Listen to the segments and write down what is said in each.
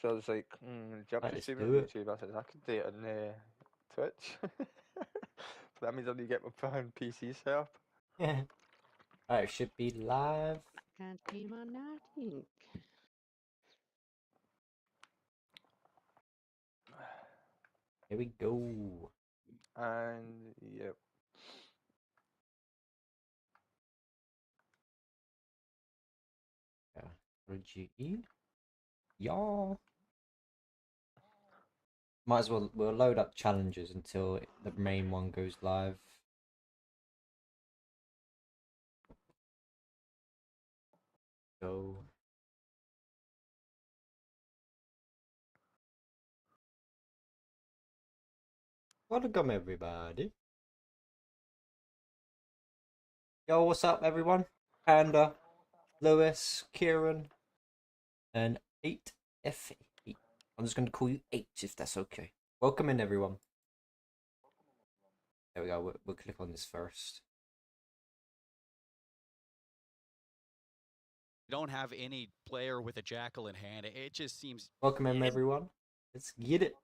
So I was like, do you want me to Let's stream do on it. YouTube? I said, I could do it on Twitch. But that means I need to get my phone PC set up. Yeah. Alright, it should be live. Can't be my nothing. Here we go. And yep. Yeah. GE. Y'all. Might as well, we'll load up challenges until the main one goes live. Go. Welcome everybody. Yo, what's up everyone? Panda, Lewis, Kieran, and 8F8. I'm just going to call you 8 if that's okay. Welcome in everyone. There we go, we'll click on this first. Don't have any player with a jackal in hand. It just seems... Welcome in everyone. Let's get it.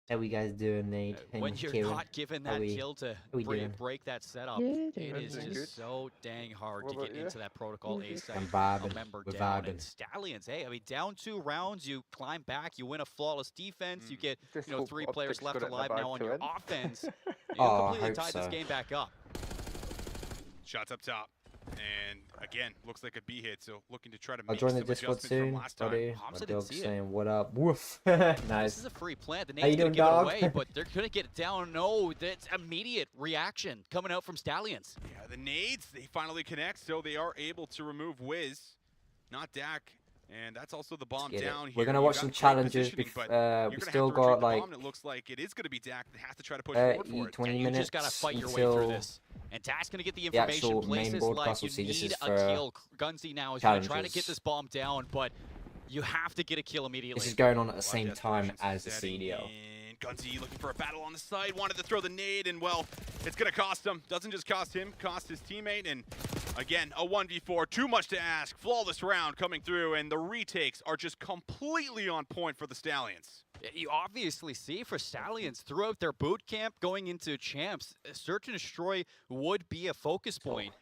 How we guys doing, Nate? when you're Kieran? not given that kill to break that setup, Yeah, it is doing just good. so dang hard What to get about you? into that protocol A site. I'm vibing. Remember We're down vibing. and Stallions. Hey, I mean, down 2 rounds, you climb back, you win a flawless defense, you get Just 3 hope players OpTic's left got it in the alive bag now on to your win. offense. You Oh, I completely hope tied this so. game back up. Shots up top. And again, looks like a B hit, so looking to try to I'll make join some the Discord adjustments from soon, last time. buddy. Hobbs My didn't dog's see it. saying, what up? Woof. This Nice. is a free plant. The How you nade's going doing, to give dog? it away, but they're going to get it down. No, that's immediate reaction coming out from Stallions. Yeah, the nades, they finally connect, so they are able to remove Wiz, not Dak. And that's also the bomb Get it. down here. We're gonna You watch got some great challenges. positioning, but We you're gonna still have to retrieve got the like bomb, and it looks like it is going to be Dak that has to try to push forward for it. 20 You minutes just got to fight your way until through this. And Dak's going to get the the information. actual main Places broadcast like will you see this need is a for kill. Gunsy now is going to try to get challenges. this bomb down, but you have to get a kill immediately. This is going on at the Lot same of time desperation as the setting CDL. in. Gunsy looking for a battle on the side, wanted to throw the nade, and well, it's going to cost him. Doesn't just cost him, cost his teammate, and again, a 1v4, too much to ask. Flawless round coming through, and the retakes are just completely on point for the Stallions. You obviously see for Stallions throughout their boot camp going into champs, search and destroy would be a focus point.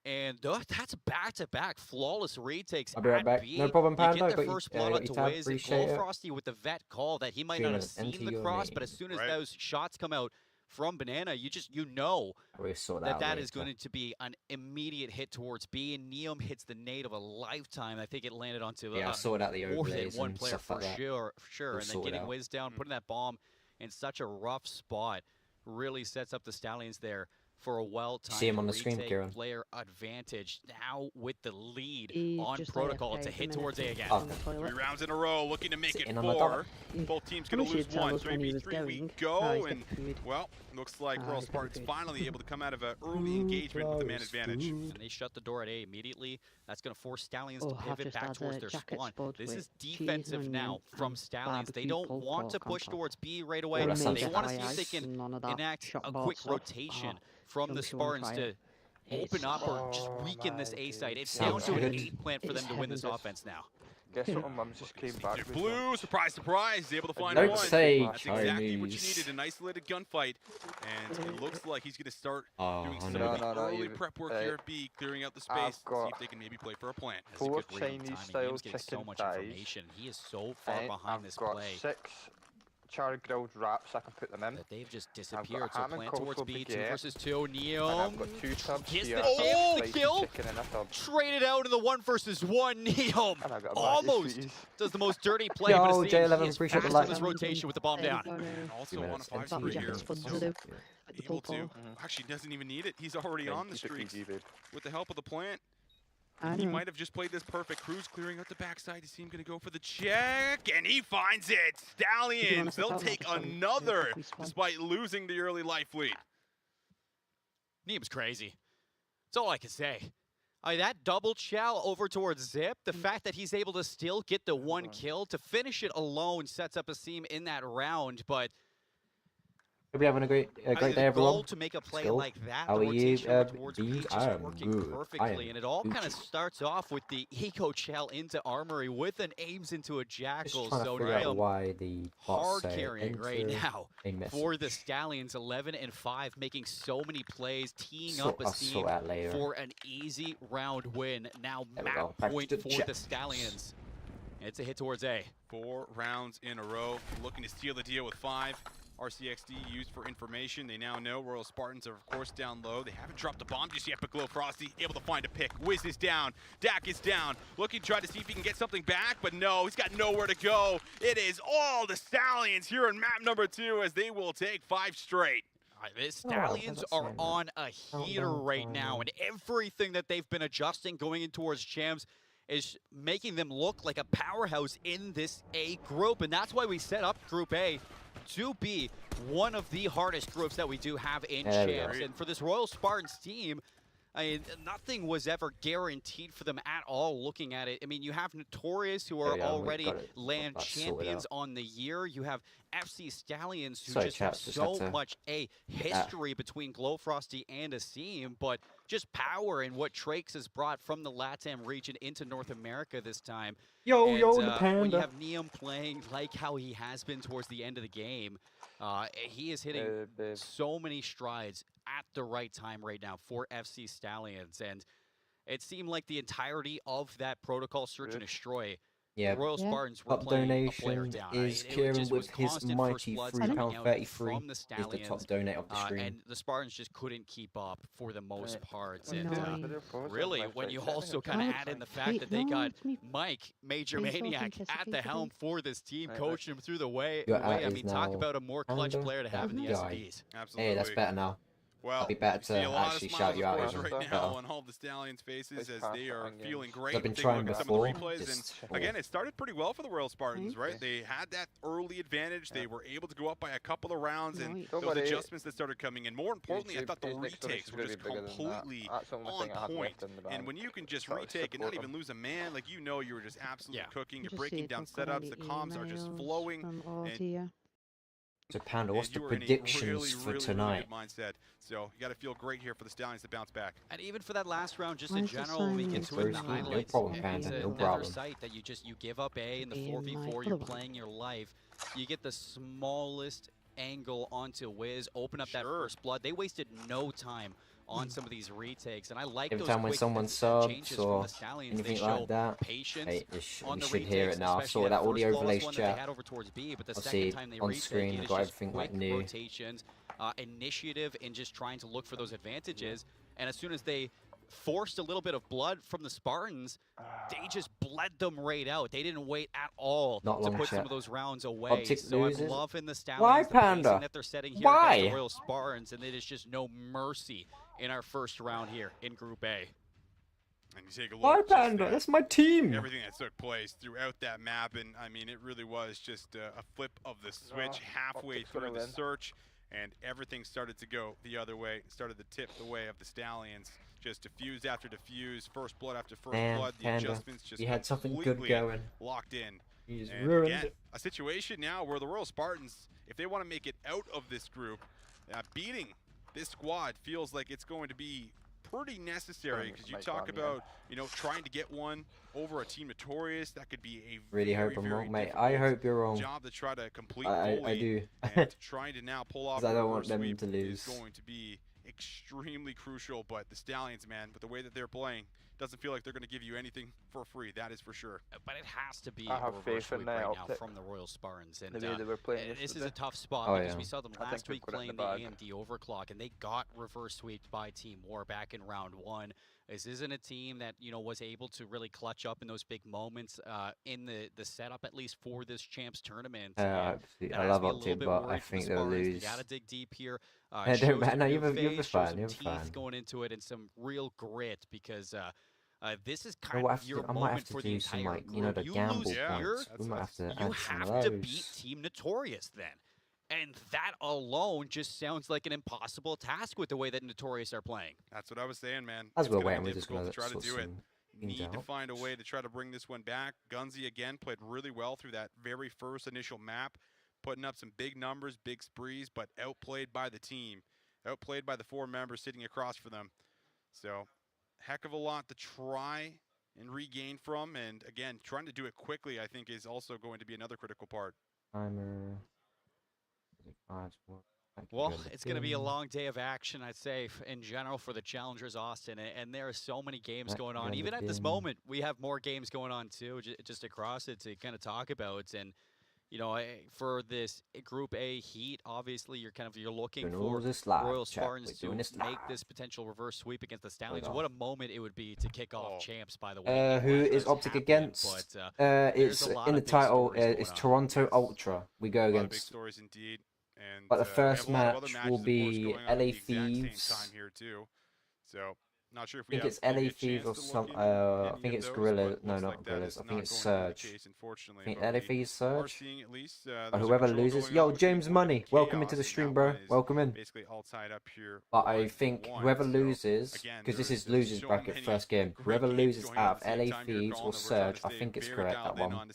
And that's back-to-back flawless retakes. I'll be right at back. B. No problem, Panda. You I get the got you. first blood onto tab. Wiz, and Appreciate it. Frosty with the vet call that he might 3 not have minutes seen into the your cross, name. but as soon as Right. those shots come out from Banana, you know We'll sort that out that is later. going to be an immediate hit towards B, and Neom hits the nade of a lifetime. I think it landed onto Yeah, I'll sort out the more than overlays one and player stuff for like that. sure, We'll and then sort it getting out. Wiz down, putting that bomb in such a rough spot really sets up the Stallions there for a well-timed See him on the screen, retake, Kieran. player advantage. Now with the lead He on just protocol, it's a AFK'd hit a towards A minute again. Oh. on the toilet. 3 rounds in a row, looking to make Sitting it on the 4. top. Both teams going Wish to he'd lose tell 1. us when he was 3v3 we going. go, Oh, he's and got food. well, looks like Ah, Royal he's got Spartans food. finally able to come out of an early engagement with the man advantage. And they shut the door at A immediately. That's going to force Stallions Oh, to I've pivot just back had towards a their jacket spawn. spud This with is cheese defensive and now onion from and Stallions. They barbecue don't pulled want to pork on push top. towards B right away. Well, that sounds They good. want to see if they can None of that enact shot a ball quick stuff. rotation Oh, from don't the be so on Spartans fire. to open It's up or just Oh weaken this my A site. It's days. down to an Sounds 8 plant for It's them to win this heaven. offense now. Guess what? My mum's just came back. Through with blue, surprise, surprise, able to find Don't one. say That's exactly what you Chinese. needed, an isolated gunfight. And it looks like he's going to start Oh, doing I some know. of the No, early you- prep work here at B, clearing out the I've space, see got if they can maybe play for a plant. That's a four good read on Chinese timing. style Neem's getting so chicken much thighs. information. He is so far and behind I've this got play 6 charred grilled wraps. I can put them in. that they've just got disappeared. So ham and plant towards coleslaw B, 2 baguette, versus 2. And I've Neom got 2 tubs gets here. the of kill, the sliced kill. chicken in a tub. traded out in the 1 versus 1. Neom And I got a bag of almost sweeties. does the most dirty play, Yo, but it seems J11, he is appreciate the fast like. on this rotation with the bomb down. And also 2 on a minutes 5 into spree the here. jacket's fun So to do. With the able pull to, ball. actually doesn't even need it. He's already on the Keep it streaks PG, babe. with the help of the plant. I He know. might have just played this perfect. Cruz clearing out the backside. You see him going to go for the check, and he finds it. Stallions, they'll take another despite losing the early life lead. Neem's crazy. That's all I can say. That double chow over towards Zip, the fact that he's able to still get the 1 kill to finish it alone sets up a seam in that round, but Hope you're having a great I mean, day, the everyone. goal to make a play go. like that, How the are you, rotation over towards B? B I just am working good. I perfectly, am and it all kind of Gucci. starts off with the eco shell into Armory with an aims into a Just Jackal. trying to So figure out Niam why the bots hard say carrying right enter now a for the message. Stallions, 11 and 5, making so many plays, teeing So, up a I'll steam sort that later. for an easy round win. Now There we map go. Back point to the for the Champs. Stallions. It's a hit towards A. 4 rounds in a row, looking to steal the deal with 5. RCXD used for information. They now know Royal Spartans are, of course, down low. They haven't dropped a bomb just yet, but Glow Frosty able to find a pick. Wiz is down. Dak is down. Looking to try to see if he can get something back, but no, he's got nowhere to go. It is all the Stallions here in map number 2 as they will take 5 straight. The Stallions are on a heater right now, and everything that they've been adjusting going in towards Champs is making them look like a powerhouse in this A group, and that's why we set up Group A to be one of the hardest groups that we do have in Champs. And for this Royal Spartans team, I mean, nothing was ever guaranteed for them at all looking at it. I mean, you have Notorious, who are already land champions on the year. You have FC Stallions, who just have so much a history between Glowfrosty and Asim, but just power and what Traix has brought from the LATAM region into North America this time. Yo, and, yo, the panda. when you have Neum playing like how he has been towards the end of the game, he is hitting so many strides at the right time right now for FC Stallions. And it seemed like the entirety of that protocol search and destroy, yeah, Royal Spartans were top playing a player donation down. is Kieran with his mighty £3.33 is the top donate of the stream. And the Spartans just couldn't keep up for the most part. And Annoying. really, when you also kind of add in the fact that they got Mike, Major Maniac, at the helm for this team, coaching him through the way. I mean, talk about a more clutch player to have in the SBs. Absolutely. Hey, that's better now. Well, I'll be better to actually shout you out even right better. now on all the Stallions' faces as they are feeling great. I've been Take a trying look at before. some of the replays, and again, it started pretty well for the Royal Spartans, right? They had that early advantage. They were able to go up by a couple of rounds, and those adjustments that started coming in. More importantly, I thought the retakes were just completely on point. And when you can just retake and not even lose a man, like, you know, you were just absolutely cooking. You're breaking down setups. The comms are just flowing. So, Panda, what's the predictions for tonight? Really mindset. So you got to feel great here for the Stallions to bounce back. And even for that last round, just in general, we get to it in the highlights. No problem, Panda. No problem. Sight that you give up A in the 4v4. You're playing your life. You get the smallest angle onto Wiz. Open up that first blood. They wasted no time on some of these retakes, and I like every those time when someone subs or anything like that, patience hey, you should retakes, hear it now. I saw that audio overlays chat. Had over towards B, but the I'll second see time they on retake, screen. it Got is everything quick like new. rotations, initiative, and just trying to look for those advantages. And as soon as they forced a little bit of blood from the Spartans, they just bled them right out. They didn't wait at all to put some of those rounds away. OpTic so loses. I'm loving the Stallions, Why, the Panda? pacing that they're setting here Why? against the Royal Spartans, and it is just no mercy in our first round here in Group A. And you take a look. Why, Panda? That's my team. Everything that took place throughout that map, and I mean, it really was just a flip of the switch halfway through the search, and everything started to go the other way. Started to tip the way of the Stallions. Just diffuse after diffuse, first blood after first blood. The adjustments just you had something good going. Locked in. You just and ruined again, it. a situation now where the Royal Spartans, if they want to make it out of this group, beating this squad feels like it's going to be pretty necessary, because you talk about, you know, trying to get one over a Team Notorious. That could be a really very, hope I'm very wrong, mate. I hope you're wrong. job to try to complete. I do. And trying to now pull off. I don't want reverse them sweep to lose. is going to be extremely crucial. But the Stallions, man, with the way that they're playing, doesn't feel like they're going to give you anything for free. That is for sure. But it has to be I have a reverse faith in sweep right that now OpTic. from the Royal Spartans. And The way they were playing this is yesterday. a tough spot, because we saw them I last think week they've got it in playing the the AMD Overclock, and they got reverse sweeped by Team War back in round 1. This isn't a team that, you know, was able to really clutch up in those big moments in the setup, at least for this Champs tournament. I love OpTic, but I think they'll lose. You gotta dig deep here. Don't matter. You'll be Show fine. some You'll be teeth fine. going into it and some real grit, because this is kind I of your might moment have to for the do some, entire like, you know, the group. gamble You lose here, points. We might have to you add some have of to those. beat Team Notorious then. And that alone just sounds like an impossible task with the way that Notorious are playing. That's what I was saying, man. As It's we're gonna waiting, be we're just difficult going to try to sort do it. some Need to out. find a way to try to bring this one back. Gunzy again played really well through that very first initial map, putting up some big numbers, big sprees, but outplayed by the team. Outplayed by the 4 members sitting across for them. So, heck of a lot to try and regain from. And again, trying to do it quickly, I think, is also going to be another critical part. Timer. Well, it's going to be a long day of action, I'd say, in general for the challengers, Austin. And there are so many games going on. Even at this moment, we have more games going on, too, just across it to kind of talk about. And, you know, for this Group A heat, obviously, you're looking for Royal Spartans to make this potential reverse sweep against the Stallions. What a moment it would be to kick off champs, by the way. Who is OpTic against? It's in the title. It's Toronto Ultra. We go against. Big stories indeed. And, but the first match will be LA Thieves. Time here too. So, not sure if I think it's LA Thieves or some. I think it's Gorilla. No, not Gorillas. I think it's Surge. I think LA Thieves Surge. But whoever loses, yo, James Money, welcome into the stream, bro. Welcome in. Basically all tied up here. But I think whoever loses, because this is losers bracket first game, whoever loses out of LA Thieves or Surge, I think it's correct, that one,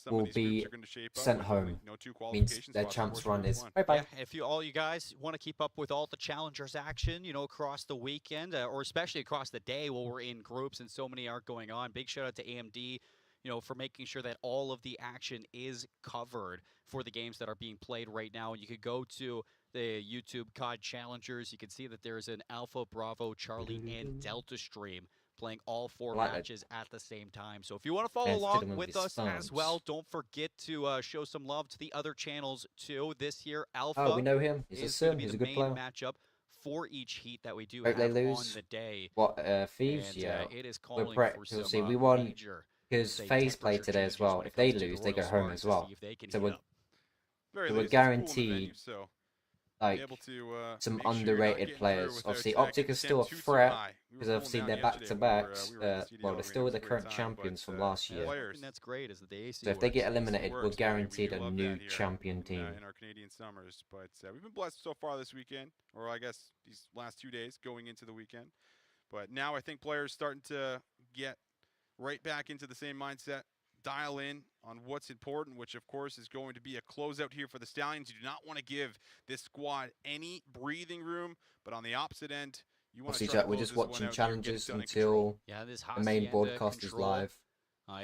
will be sent home. Means their champs run is bye bye. Yeah, if all you guys want to keep up with all the challengers action, you know, across the weekend, or especially across the day while we're in groups and so many are going on. Big shout out to AMD, you know, for making sure that all of the action is covered for the games that are being played right now. And you could go to the YouTube COD Challengers. You can see that there's an Alpha, Bravo, Charlie, and Delta stream playing all 4 matches at the same time. So if you want to follow along with us as well, don't forget to show some love to the other channels too. This year, Alpha we know him. He's a good player. Matchup for each heat that we do have on the day. What, Thieves? And, yeah. It is calling for some see, we won because FaZe played today as well. If they lose, they go home as well. So we're guaranteed like some underrated players. Obviously, OpTic is still a threat because obviously they're back-to-backs. Well, they're still the current champions from last year. And that's great. As the AC so if they get eliminated, we're guaranteed a new champion team. In our Canadian summers, but we've been blessed so far this weekend, or I guess these last 2 days going into the weekend. But now I think players starting to get right back into the same mindset. Dial in on what's important, which of course is going to be a closeout here for the Stallions. You do not want to give this squad any breathing room, but on the opposite end, you want to try to we're just watching challenges until the main broadcast is live.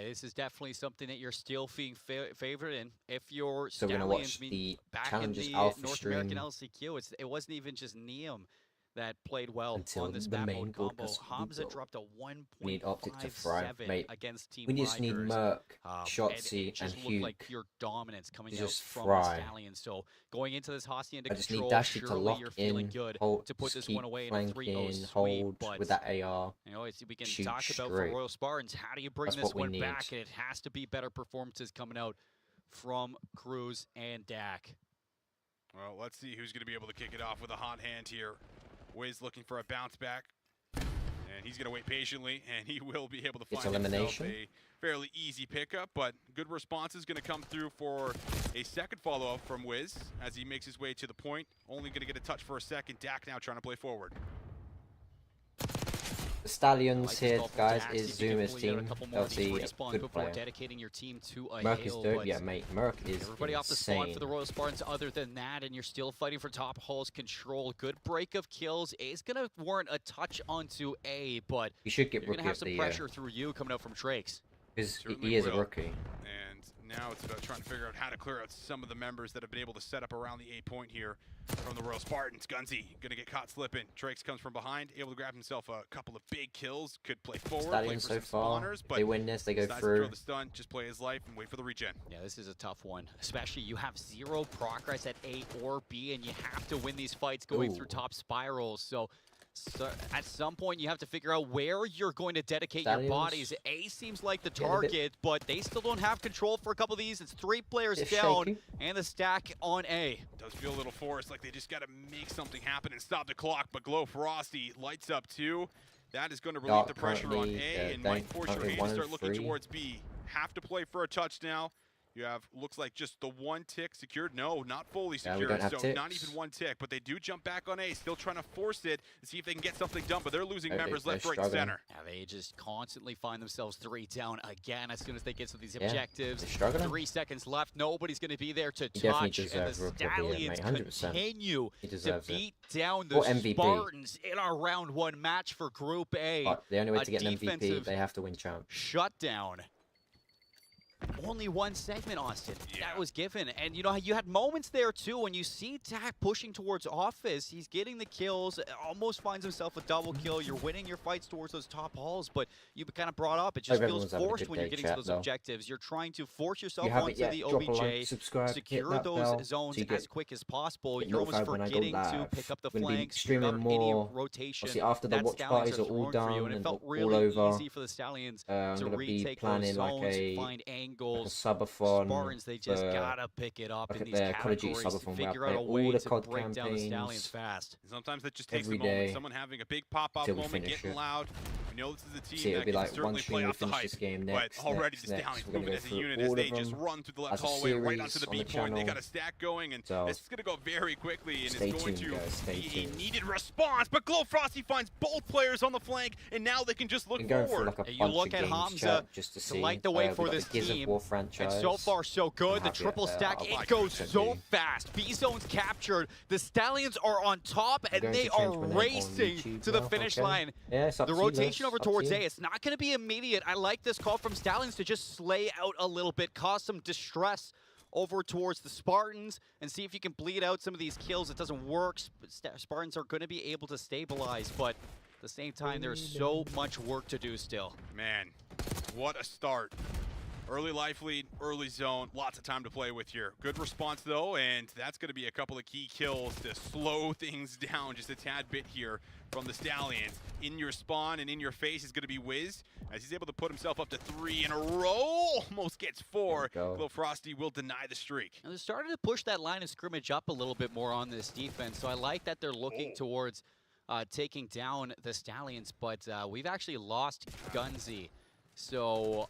This is definitely something that you're still being favored in. If you're so we're gonna watch the challenges Alpha North stream. American LCQ, it wasn't even just Neum that played well until on this the main combo. Hamza dropped a 1.57 mate. against Team We just need Merc, Shotzi, and Hugh. Like pure dominance coming out from fry. the Stallions. So going into this Hosty into I just control, need Dashy to surely lock you're feeling in, good hold, to put this one away in flanking, a 3-0 sweep. hold But with that AR. you know, we can shoot talk about straight. for Royal Spartans. How do you bring That's this what one we back? need. And it has to be better performances coming out from Cruz and Dak. Well, let's see who's going to be able to kick it off with a hot hand here. Wiz looking for a bounce back, and he's going to wait patiently, and he will be able to find himself a fairly easy pickup, but good response is going to come through for a second follow-up from Wiz as he makes his way to the point. Only going to get a touch for a second. Dak now trying to play forward. The Stallions here, guys, is Zuma's team. Obviously, a good player. Dedicating your team to a Merc is dope, yeah, mate. Merc is everybody off the spot for the Royal Spartans. Other than that, and you're still fighting for top holes control. Good break of kills is gonna warrant a touch onto A, but you should get you're gonna have some pressure through you coming out from Trakes. Because he is a rookie. And now it's about trying to figure out how to clear out some of the members that have been able to set up around the A point here from the Royal Spartans. Gunzy gonna get caught slipping. Trakes comes from behind, able to grab himself a couple of big kills. Could play forward, Stallions play for so some far. spawners, but they win this, they go through. Throw the stun, just play his life and wait for the regen. Yeah, this is a tough one. Especially you have 0 progress at A or B, and you have to win these fights going through top spirals. So at some point, you have to figure out where you're going to dedicate your bodies. A seems like the target, but they still don't have control for a couple of these. It's 3 players down, shaky. and the stack on A. Does feel a little forced, like they just got to make something happen and stop the clock, but Glow Frosty lights up too. That is going to relieve the pressure on A and might force your A to start looking towards B. Have to play for a touch now. You have, looks like just the one tick secured. No, not fully Yeah, we secured, don't have so not ticks. even one tick, but they do jump back on A, still trying to force it and see if they can get something done, but they're losing members they're left, right, and struggling. center. Yeah, they just constantly find themselves 3 down again as soon as they get to these Yeah, objectives. they're struggling. 3 seconds left. Nobody's going to be there to He definitely touch. And deserves the Rookie of the Year, Stallions mate, 100%. continue He to deserves it. beat down Or the MVP. Spartans in our round 1 match for Group A. But the only way A to get an MVP, defensive they have to win champ. shutdown. Only one segment, Austin. Yeah. That was given. And you know, you had moments there too when you see Dak pushing towards Office. He's getting the kills, almost finds himself a double kill. You're winning your fights towards those top halls, but you kind of brought up, it just Hope feels everyone's having a forced good when you're day, getting to chat, those though. objectives. You're trying to force yourself If you haven't onto yet, the drop a OBJ, like, subscribe, hit secure that those bell zones so you as get quick as possible. get You're almost notified when I go forgetting to live. pick up the We're gonna be flanks, pick streaming up any more. rotation. Obviously, after the that watch Stallions parties are have all thrown for you, done and it and felt all really over, easy for the Stallions I'm to gonna be retake those planning zones, like a find angles. subathon. Spartans, they just for gotta pick it up like in these their Call of Duty categories to subathon where I figure out play a all way the to COD break down the Stallions campaigns fast. And sometimes that just takes every a moment. day Someone having a big pop-off till we moment, finish getting it. loud. We know this is a team See, it'll that be can like one certainly stream play we off the finish hype. this game But next, already next, the Stallions we're gonna moving go as a through unit all as of they just them run through the left as a hallway right onto series the on B the point. They channel. got a stack going, and So, this is going to go very quickly, and stay it's going tuned, to guys, stay be a tuned. needed response. But Glow Frosty finds both players on the flank, and now they can just look been going through forward. like a You bunch look of at games, Hamza chat, just to see. light the way we for got this the Gears of team, War franchise. And so far, so good. The Have triple it, stack, I'll it like goes it, so certainly. fast. B-zone's captured. The Stallions are on top, and going they to are change my name on racing YouTube to the now, finish okay? line. Yeah, it's up The to you, rotation Liz, over up to towards you. A, it's not going to be immediate. I like this call from Stallions to just slay out a little bit, cause some distress over towards the Spartans, and see if you can bleed out some of these kills. It doesn't work. Spartans are going to be able to stabilize, but at the same time, there's so much work to do still. Man, what a start. Early life lead, early zone, lots of time to play with here. Good response though, and that's going to be a couple of key kills to slow things down just a tad bit here from the Stallions. In your spawn and in your face is going to be Wiz, as he's able to put himself up to 3 in a row. Almost gets 4. Glow Frosty will deny the streak. And they're starting to push that line of scrimmage up a little bit more on this defense, so I like that they're looking towards taking down the Stallions, but we've actually lost Gunzy. So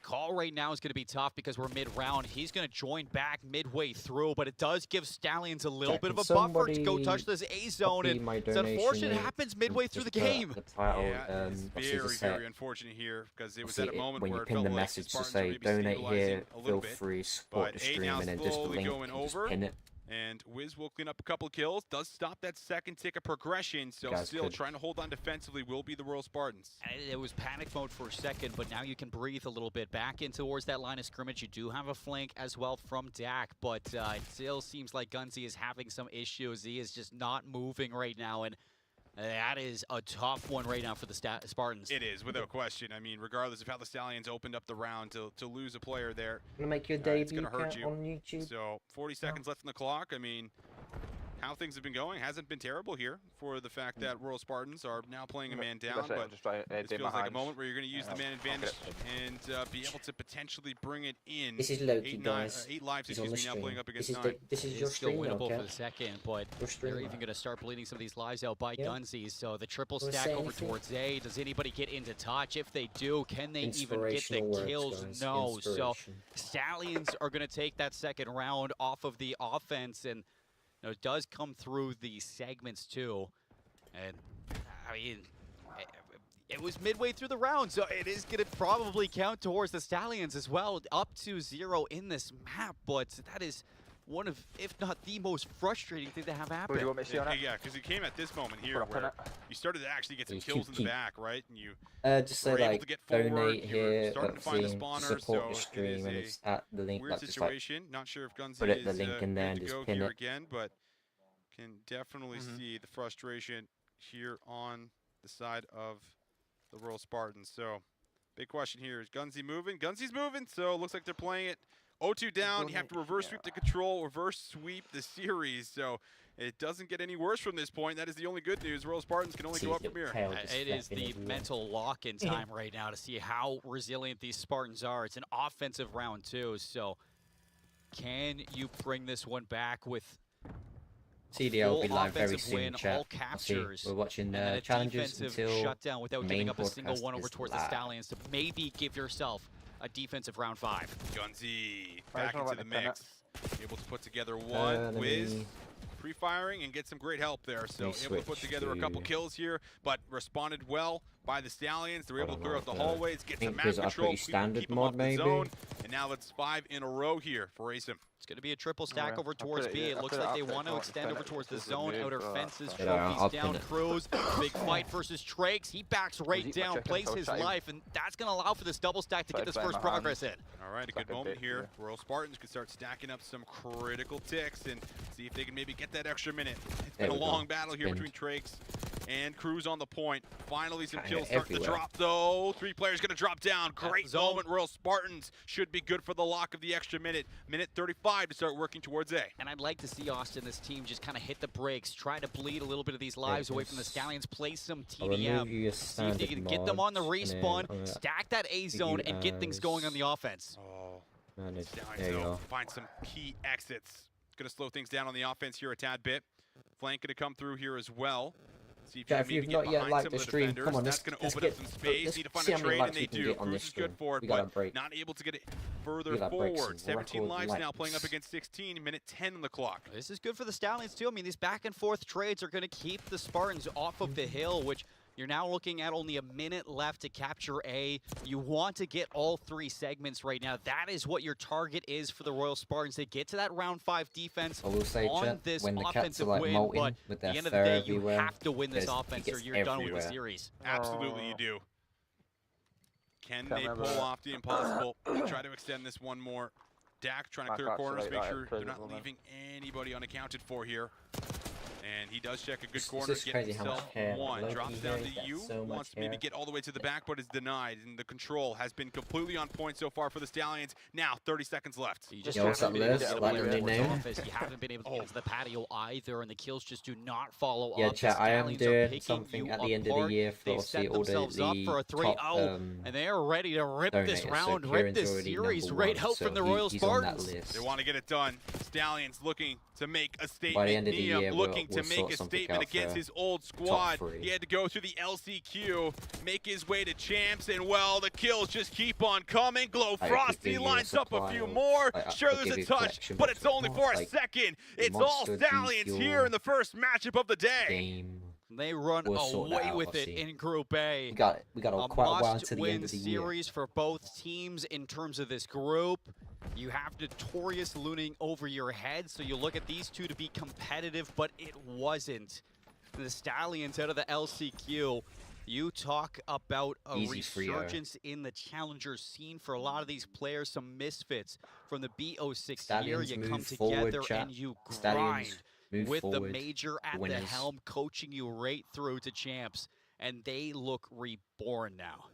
call right now is going to be tough because we're mid-round. He's going to join back midway through, but it does give Stallions a little bit of a buffer to go touch this A zone, and it's unfortunate it happens midway through the game. Yeah, it's very unfortunate here because it was at a moment when where you it pin felt the like message the to Spartans say were maybe donate here, stabilizing a little feel bit. free, support the But A stream, now and then just the slowly link, going you just over. pin it. And Wiz will clean up a couple of kills, does stop that second tick of progression, so Guys still could. trying to hold on defensively will be the Royal Spartans. And it was panic mode for a second, but now you can breathe a little bit. Back in towards that line of scrimmage, you do have a flank as well from Dak, but it still seems like Gunzy is having some issues. He is just not moving right now, and that is a tough one right now for the Spartans. It is, without question. I mean, regardless of how the Stallions opened up the round, to lose a player there, Gonna make your it's debut going to hurt you. on YouTube. So 40 seconds left on the clock. I mean, how things have been going hasn't been terrible here for the fact that Royal Spartans are now playing a man down, but this feels like a moment where you're going to use the man advantage and be able to potentially bring it in. This is Loki, guys. 8 lives, He's on excuse the me, now stream. playing up against This is 9. this is It your is still stream, winnable okay? for the second, but Your stream. they're even going to start bleeding some of these lives out by Yeah. Gunzy. So the triple Wanna stack say over anything? towards A. Does anybody get into touch? If they do, can they even get the Inspirational words, kills? guys. No. So Inspiration. Stallions are going to take that second round off of the offense, and you know, it does come through the segments too. And I mean, it was midway through the round, so it is going to probably count towards the Stallions as well, up to 0 in this map. But that is one of, if not the most frustrating thing to have happen. Do you want me to see on it? Yeah, because it came at this moment here Put up on where it. you started to actually get some Just kills in the keep- back, right? And you Just say were able like to get forward, donate you were here, starting to find the seeing, spawner, support so the it stream, is and a it's at the link. weird Like, just like situation. Not sure if Gunzy put it is the link in there good and to just go pin here it. again, but can definitely see the frustration here on the side of the Royal Spartans. So big question here, is Gunzy moving? Gunzy's moving, so it looks like they're playing it 0-2 down. You have to reverse sweep the control, reverse sweep the series. So it doesn't get any worse from this point. That is the only good news. Royal Spartans can only go up from here. It is the mental lock-in time right now to see how resilient these Spartans are. It's an offensive round too, so can you bring this one back with CDL will be full live very offensive soon, win, chat. all I'll see. captures, We're watching and then a challenges defensive until shutdown without the giving main up a single broadcast one over is towards the live. Stallions to maybe give yourself a defensive round 5. Gunzi Right, back I into want the to pin mix. Able to put together one whiz. Enemy. Pre-firing and get some great help there. So We able to put switch together a couple to- kills here, but responded well by the Stallions. They're I able to don't clear out know, the the hallways, get some map Inkers are control, pretty standard keep them mod, off the maybe? zone. And now it's 5 in a row here for Asim. It's going to be a triple stack yeah. over I'll put towards it B. here. It I'll looks put it like they up there. want I to want to extend pin over it. towards the This is a zone. move, Outer so fences, that's Yeah, I'll trophies pin down, it. Crows. Big fight versus Trakes. He backs right eat my down, chicken, plays so his try. life, and that's going to allow for this double stack to get Try to this play first my progress in. All right, a Suck good a moment bit here. here. Royal Spartans can start stacking up some critical ticks and see if they can maybe get that extra minute. It's There been a we go. long battle here Pinned. between Trakes and Cruz on the point. Finally, some Yeah, kills start to everywhere. drop, though. 3 players going to drop down. Great zone. moment. Royal Spartans should be good for the lock of the extra minute. Minute 35 to start working towards A. And I'd like to see Austin, this team, just kind of hit the brakes, try to bleed a little bit of these lives away from the this- Stallions, play some I'll remove TDM, you your see if standard they can get them on the mods, and then respawn, I'm gonna stack that A zone, and get things going on the offense. Oh, manage. Stallions, There you though, go. find some key exits. It's going to slow things down on the offense here a tad bit. Flank going to come through here as well. See if you Yeah, can if maybe you've get not yet behind liked some the of the stream, defenders. come on, That's let's going to let's open up get- some space. let's Need to find see a how many trade, likes and they we can do. get on Cruz this is good stream. for it, We gotta but break. not able to get it further We gotta break forward. some 17 record lives now, playing up likes. against 16. Minute 10 on the clock. This is good for the Stallions, too. I mean, these back and forth trades are going to keep the Spartans off of the hill, which you're now looking at only a minute left to capture A. You want to get all 3 segments right now. That is what your target is for the Royal Spartans. They get to that round 5 defense I will say, on chat, this when the cats are offensive like win, molting but with at their the end of the fur day, you everywhere, have to win this there's- offense it or gets you're done with the everywhere. series. Absolutely, you do. Can Can't they remember pull that. off the impossible? Try to extend this one more. Dak trying to Back clear up, corners, right, make right, sure they're present not woman. leaving anybody unaccounted for here. And he does check a good It's corner, just get crazy how much himself hair one. Loki Drops has down to got you, so much wants to maybe hair. get all the way to the back, but is denied. And the control has been completely on point so far for the Stallions. Now, 30 seconds left. You just Yo, what's haven't up, been able Liz? to get Like away the new towards name? office. You haven't been able to get into the patio either, and the kills just do not follow Yeah, up. The chat, I am Stallions are doing picking something you at the end of the apart. year for They've obviously set all themselves up for a the 3-0, top and they are ready to rip this donators. So round, rip Kieran's this already series number right one, out so from the Royal he's on that Spartans. list. They want to get it done. Stallions looking to make a statement. By the end of the Niam year, looking we'll to make sort a something statement out against for his old squad. 3. He had to go through the LCQ, make his way to champs, and well, the kills just keep on coming. Glow I could Frosty give you a lines up a supply few of- more. I Sure, could there's give a you touch, collection but box it's of only mods, for a like second. the It's all Monster Stallions GFUEL here in the first matchup of the day. game. They run We'll sort that away out, with I'll it see. in Group A. We got all quite a while until the end of the year. series for both teams in terms of this group. You have Notorious looming over your head, so you look at these two to be competitive, but it wasn't. The Stallions out of the LCQ. You talk about a Easy Frio. resurgence in the challenger scene for a lot of these players, some misfits from the BO6 year. Stallions You move come forward, together chat. and you Stallions grind move with the forward. major at the winners. helm, coaching you right through to champs, and they look reborn now.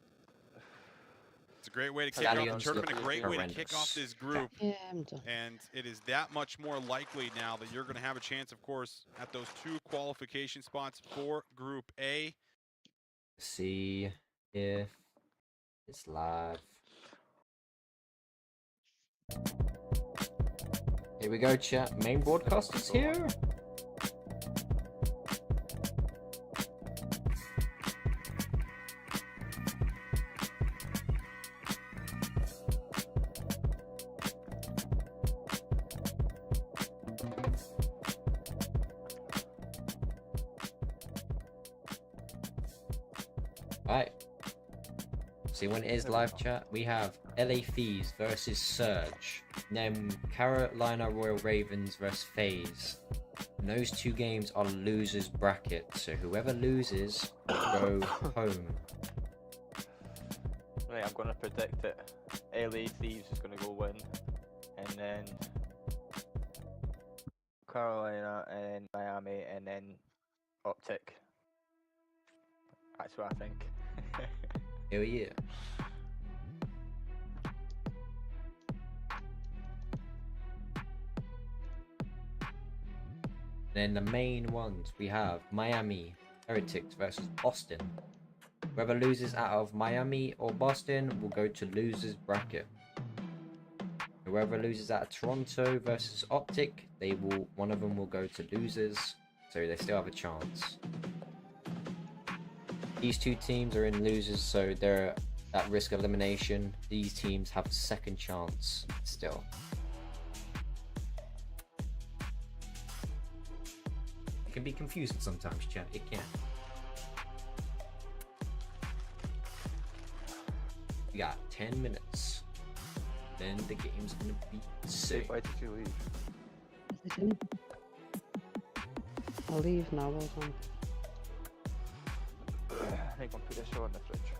It's a great way to kick off the Stallions tournament, a look great way to kick horrendous. off this group. Yeah, I'm done. And it is that much more likely now that you're going to have a chance, of course, at those 2 qualification spots for Group A. See if it's live. Here we go, chat. Main broadcasters here. Alright. See, when it is live chat, we have LA Thieves versus Surge. Then Carolina Royal Ravens versus FaZe. And those 2 games are losers bracket, so whoever loses will go home. Right, I'm gonna predict it. LA Thieves is gonna go win, and then Carolina, and then Miami, and then OpTic. That's what I think. Hell yeah. Then the main ones we have Miami Heretics versus Boston. Whoever loses out of Miami or Boston will go to losers bracket. Whoever loses out of Toronto versus OpTic, one of them will go to losers, so they still have a chance. These 2 teams are in losers, so they're that risk of elimination, these teams have a second chance still. It can be confusing sometimes, chat. It can. We got 10 minutes. Then the game's gonna be sick. Why did you leave? I'll leave now, well done. I'm gonna put this on the fridge.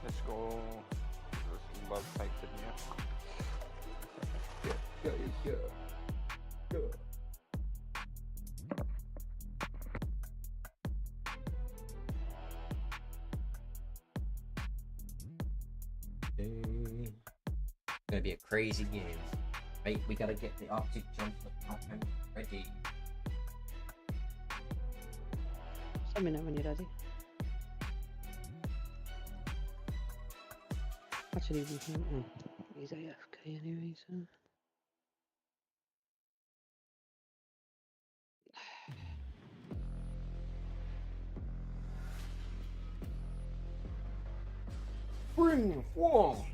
Let's go. There's love typed in here. Yeah. Gonna be a crazy game. Right, we gotta get the OpTic jump ready. Let me know when you're ready. Actually, we can. Oh, he's AFK anyway, so. Bring wall.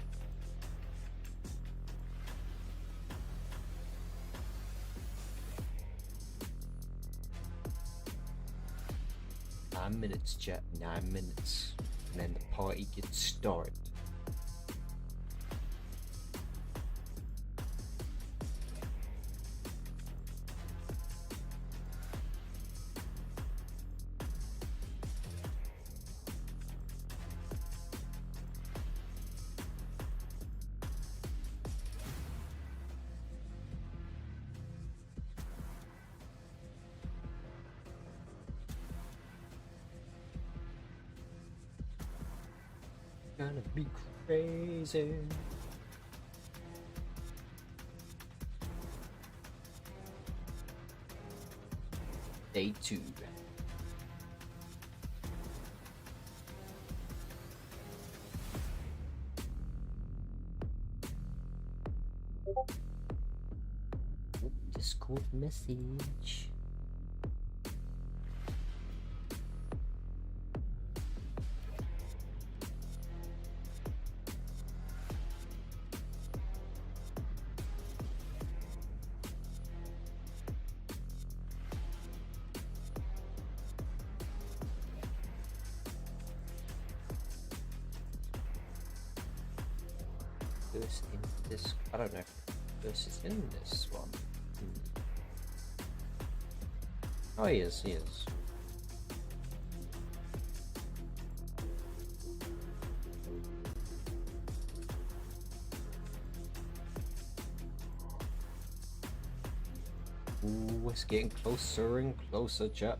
Nine minutes, chat. 9 minutes, and then the party gets started. Gonna be crazy. Day 2. Discord message. Versus in this, I don't know. Versus in this one. Oh, he is. Ooh, it's getting closer and closer, chat.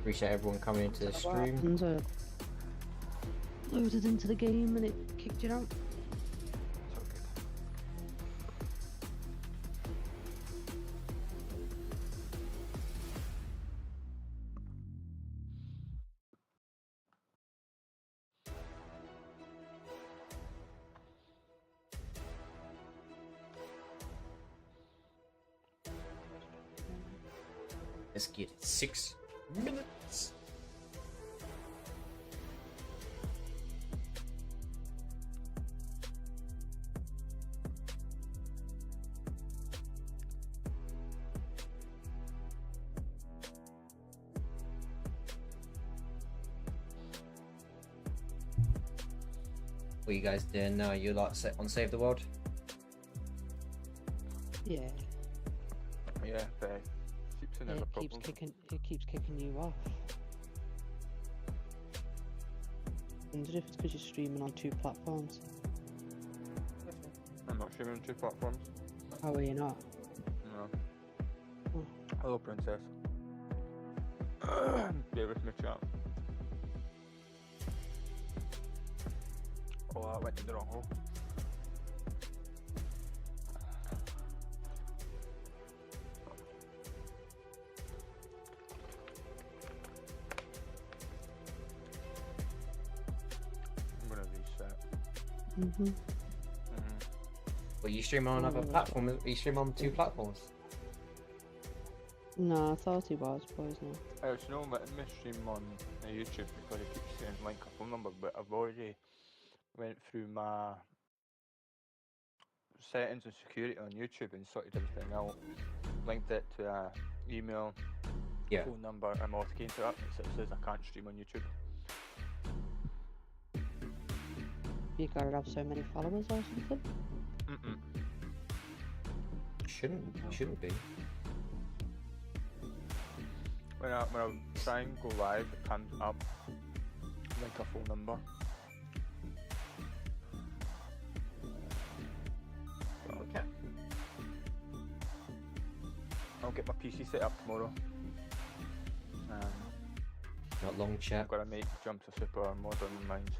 Appreciate everyone coming into the stream. Loaded into the game and it kicked you out. Let's get it. 6 minutes. What you guys doing now? You like set on Save the World? Yeah. Yeah, but keeps another It problem. keeps kicking you off. I wonder if it's because you're streaming on 2 platforms. I'm not streaming on 2 platforms. How are you not? No. Oh. Hello, princess. Bear with me, chat. Oh, I went in the wrong hole. I'm gonna reset. Well, you stream on another platform? You stream on 2 platforms? No, I thought he was, but he's not. It's no stream on YouTube because it keeps saying link a phone number, but I've already went through my settings and security on YouTube and sorted everything out. Linked it to a email, phone number, and authenticated it, so it says I can't stream on YouTube. You gotta have so many followers or something? Shouldn't be. When I try and go live, it comes up like a phone number. Okay. I'll get my PC set up tomorrow. Not long chat. I've got to make jumps a super modern mines.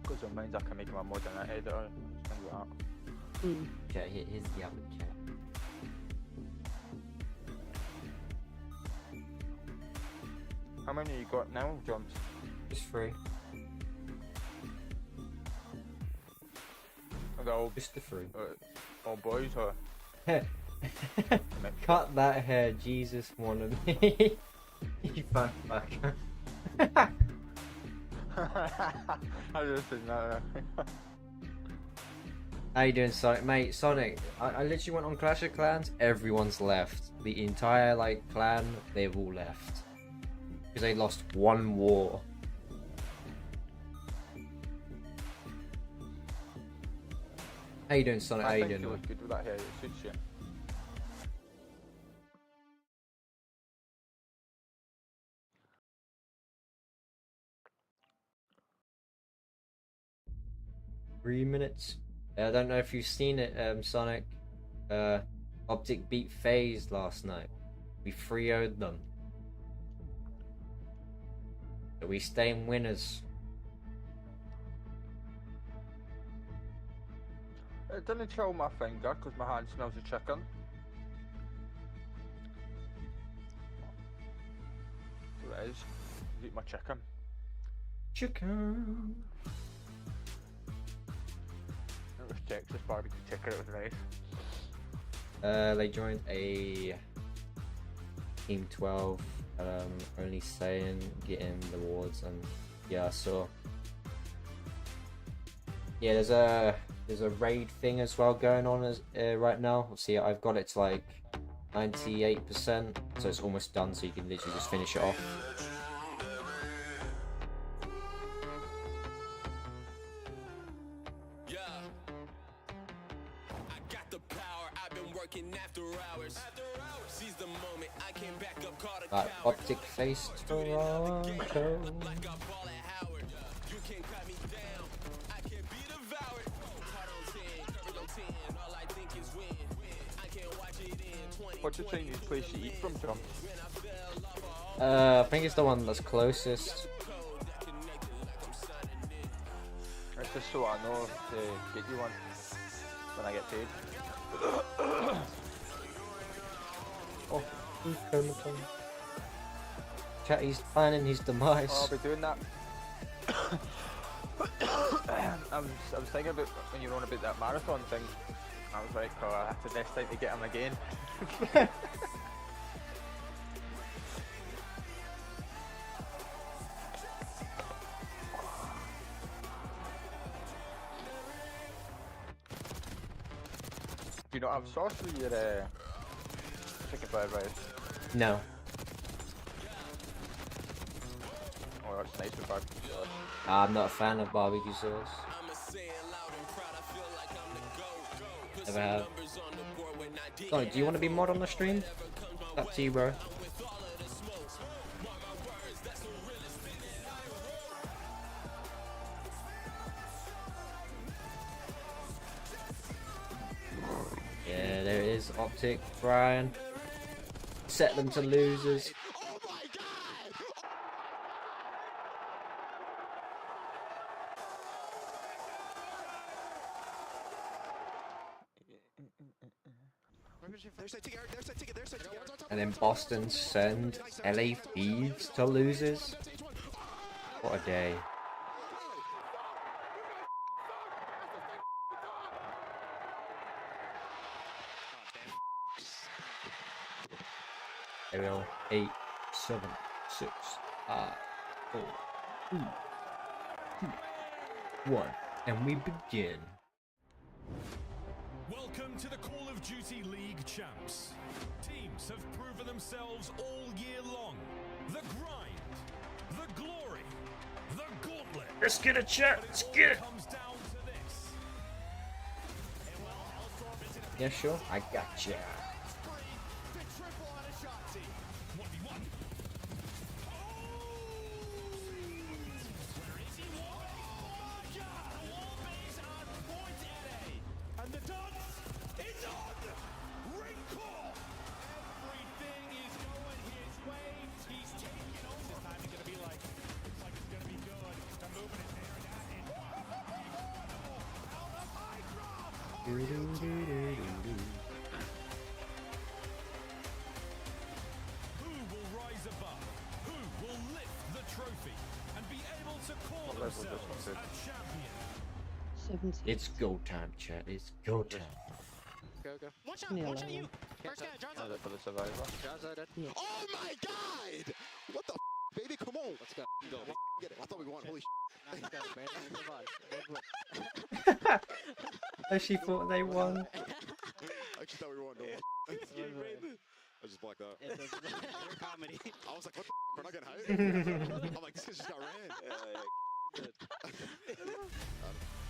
Because on mines I can make my modern editor, things like that. Chat, here's the other chat. How many you got now, jumps? Just 3. Are they all, Just the 3. all boys or? Cut that hair, Jesus wanted me. You fat fucker. I just did that. How you doing, Sonic? Mate, Sonic, I literally went on Clash of Clans, everyone's left. The entire, like, clan, they've all left. Because they lost 1 war. How you doing, Sonic? How you doing? I think you look good with that hair, it suits you. Three minutes. I don't know if you've seen it, Sonic. OpTic beat FaZe last night. We 3-0'd them. So we staying winners. It didn't chill my finger because my hand smells of chicken. That's what it is. Eat my chicken. Chicken. It was Texas barbecue chicken, it was nice. They joined a Team 12. Only saying, getting the awards, and yeah, I saw. Yeah, there's a raid thing as well going on as right now. See, I've got it to like 98%, so it's almost done. So you can literally just finish it off. OpTic face Toronto. What's the Chinese place you eat from, John? I think it's the one that's closest. It's just so I know to get you one when I get paid. Oh, chat, he's planning his demise. Oh, I'll be doing that. I was thinking about when you were on about that marathon thing. I was like, oh, that's the best time to get him again. Do you not have sauce with your chicken fried rice? No. Oh, that's nice with barbecue sauce. I'm not a fan of barbecue sauce. Never have. Oh, do you want to be mod on the stream? Up to you, bro. losers. OpTic, Brian. Set them to losers. And then Boston send LA Thieves to losers. What a day. There we go. 8, 7, 6, 5, 4, 3, 2, 1. And we begin. Welcome to the Call of Duty League Champs. Teams have proven themselves all year long. The grind, the glory, the gauntlet. Let's get a chat. Let's get it. Comes down to this. Yeah, sure. I gotcha. It's go time, chat. It's go time. Go, go. Watch out you! First guy, John's Oh, for the survivor. John's dead. Yeah. Oh my god! What the baby? Come on! Let's go. Go. Get it. I thought we won. Holy Nice guys, man. Move on. She thought they won. I actually thought we won. I just blacked out. It's a comedy. I was like, what the we're not getting hyped? I'm like, this just got ran.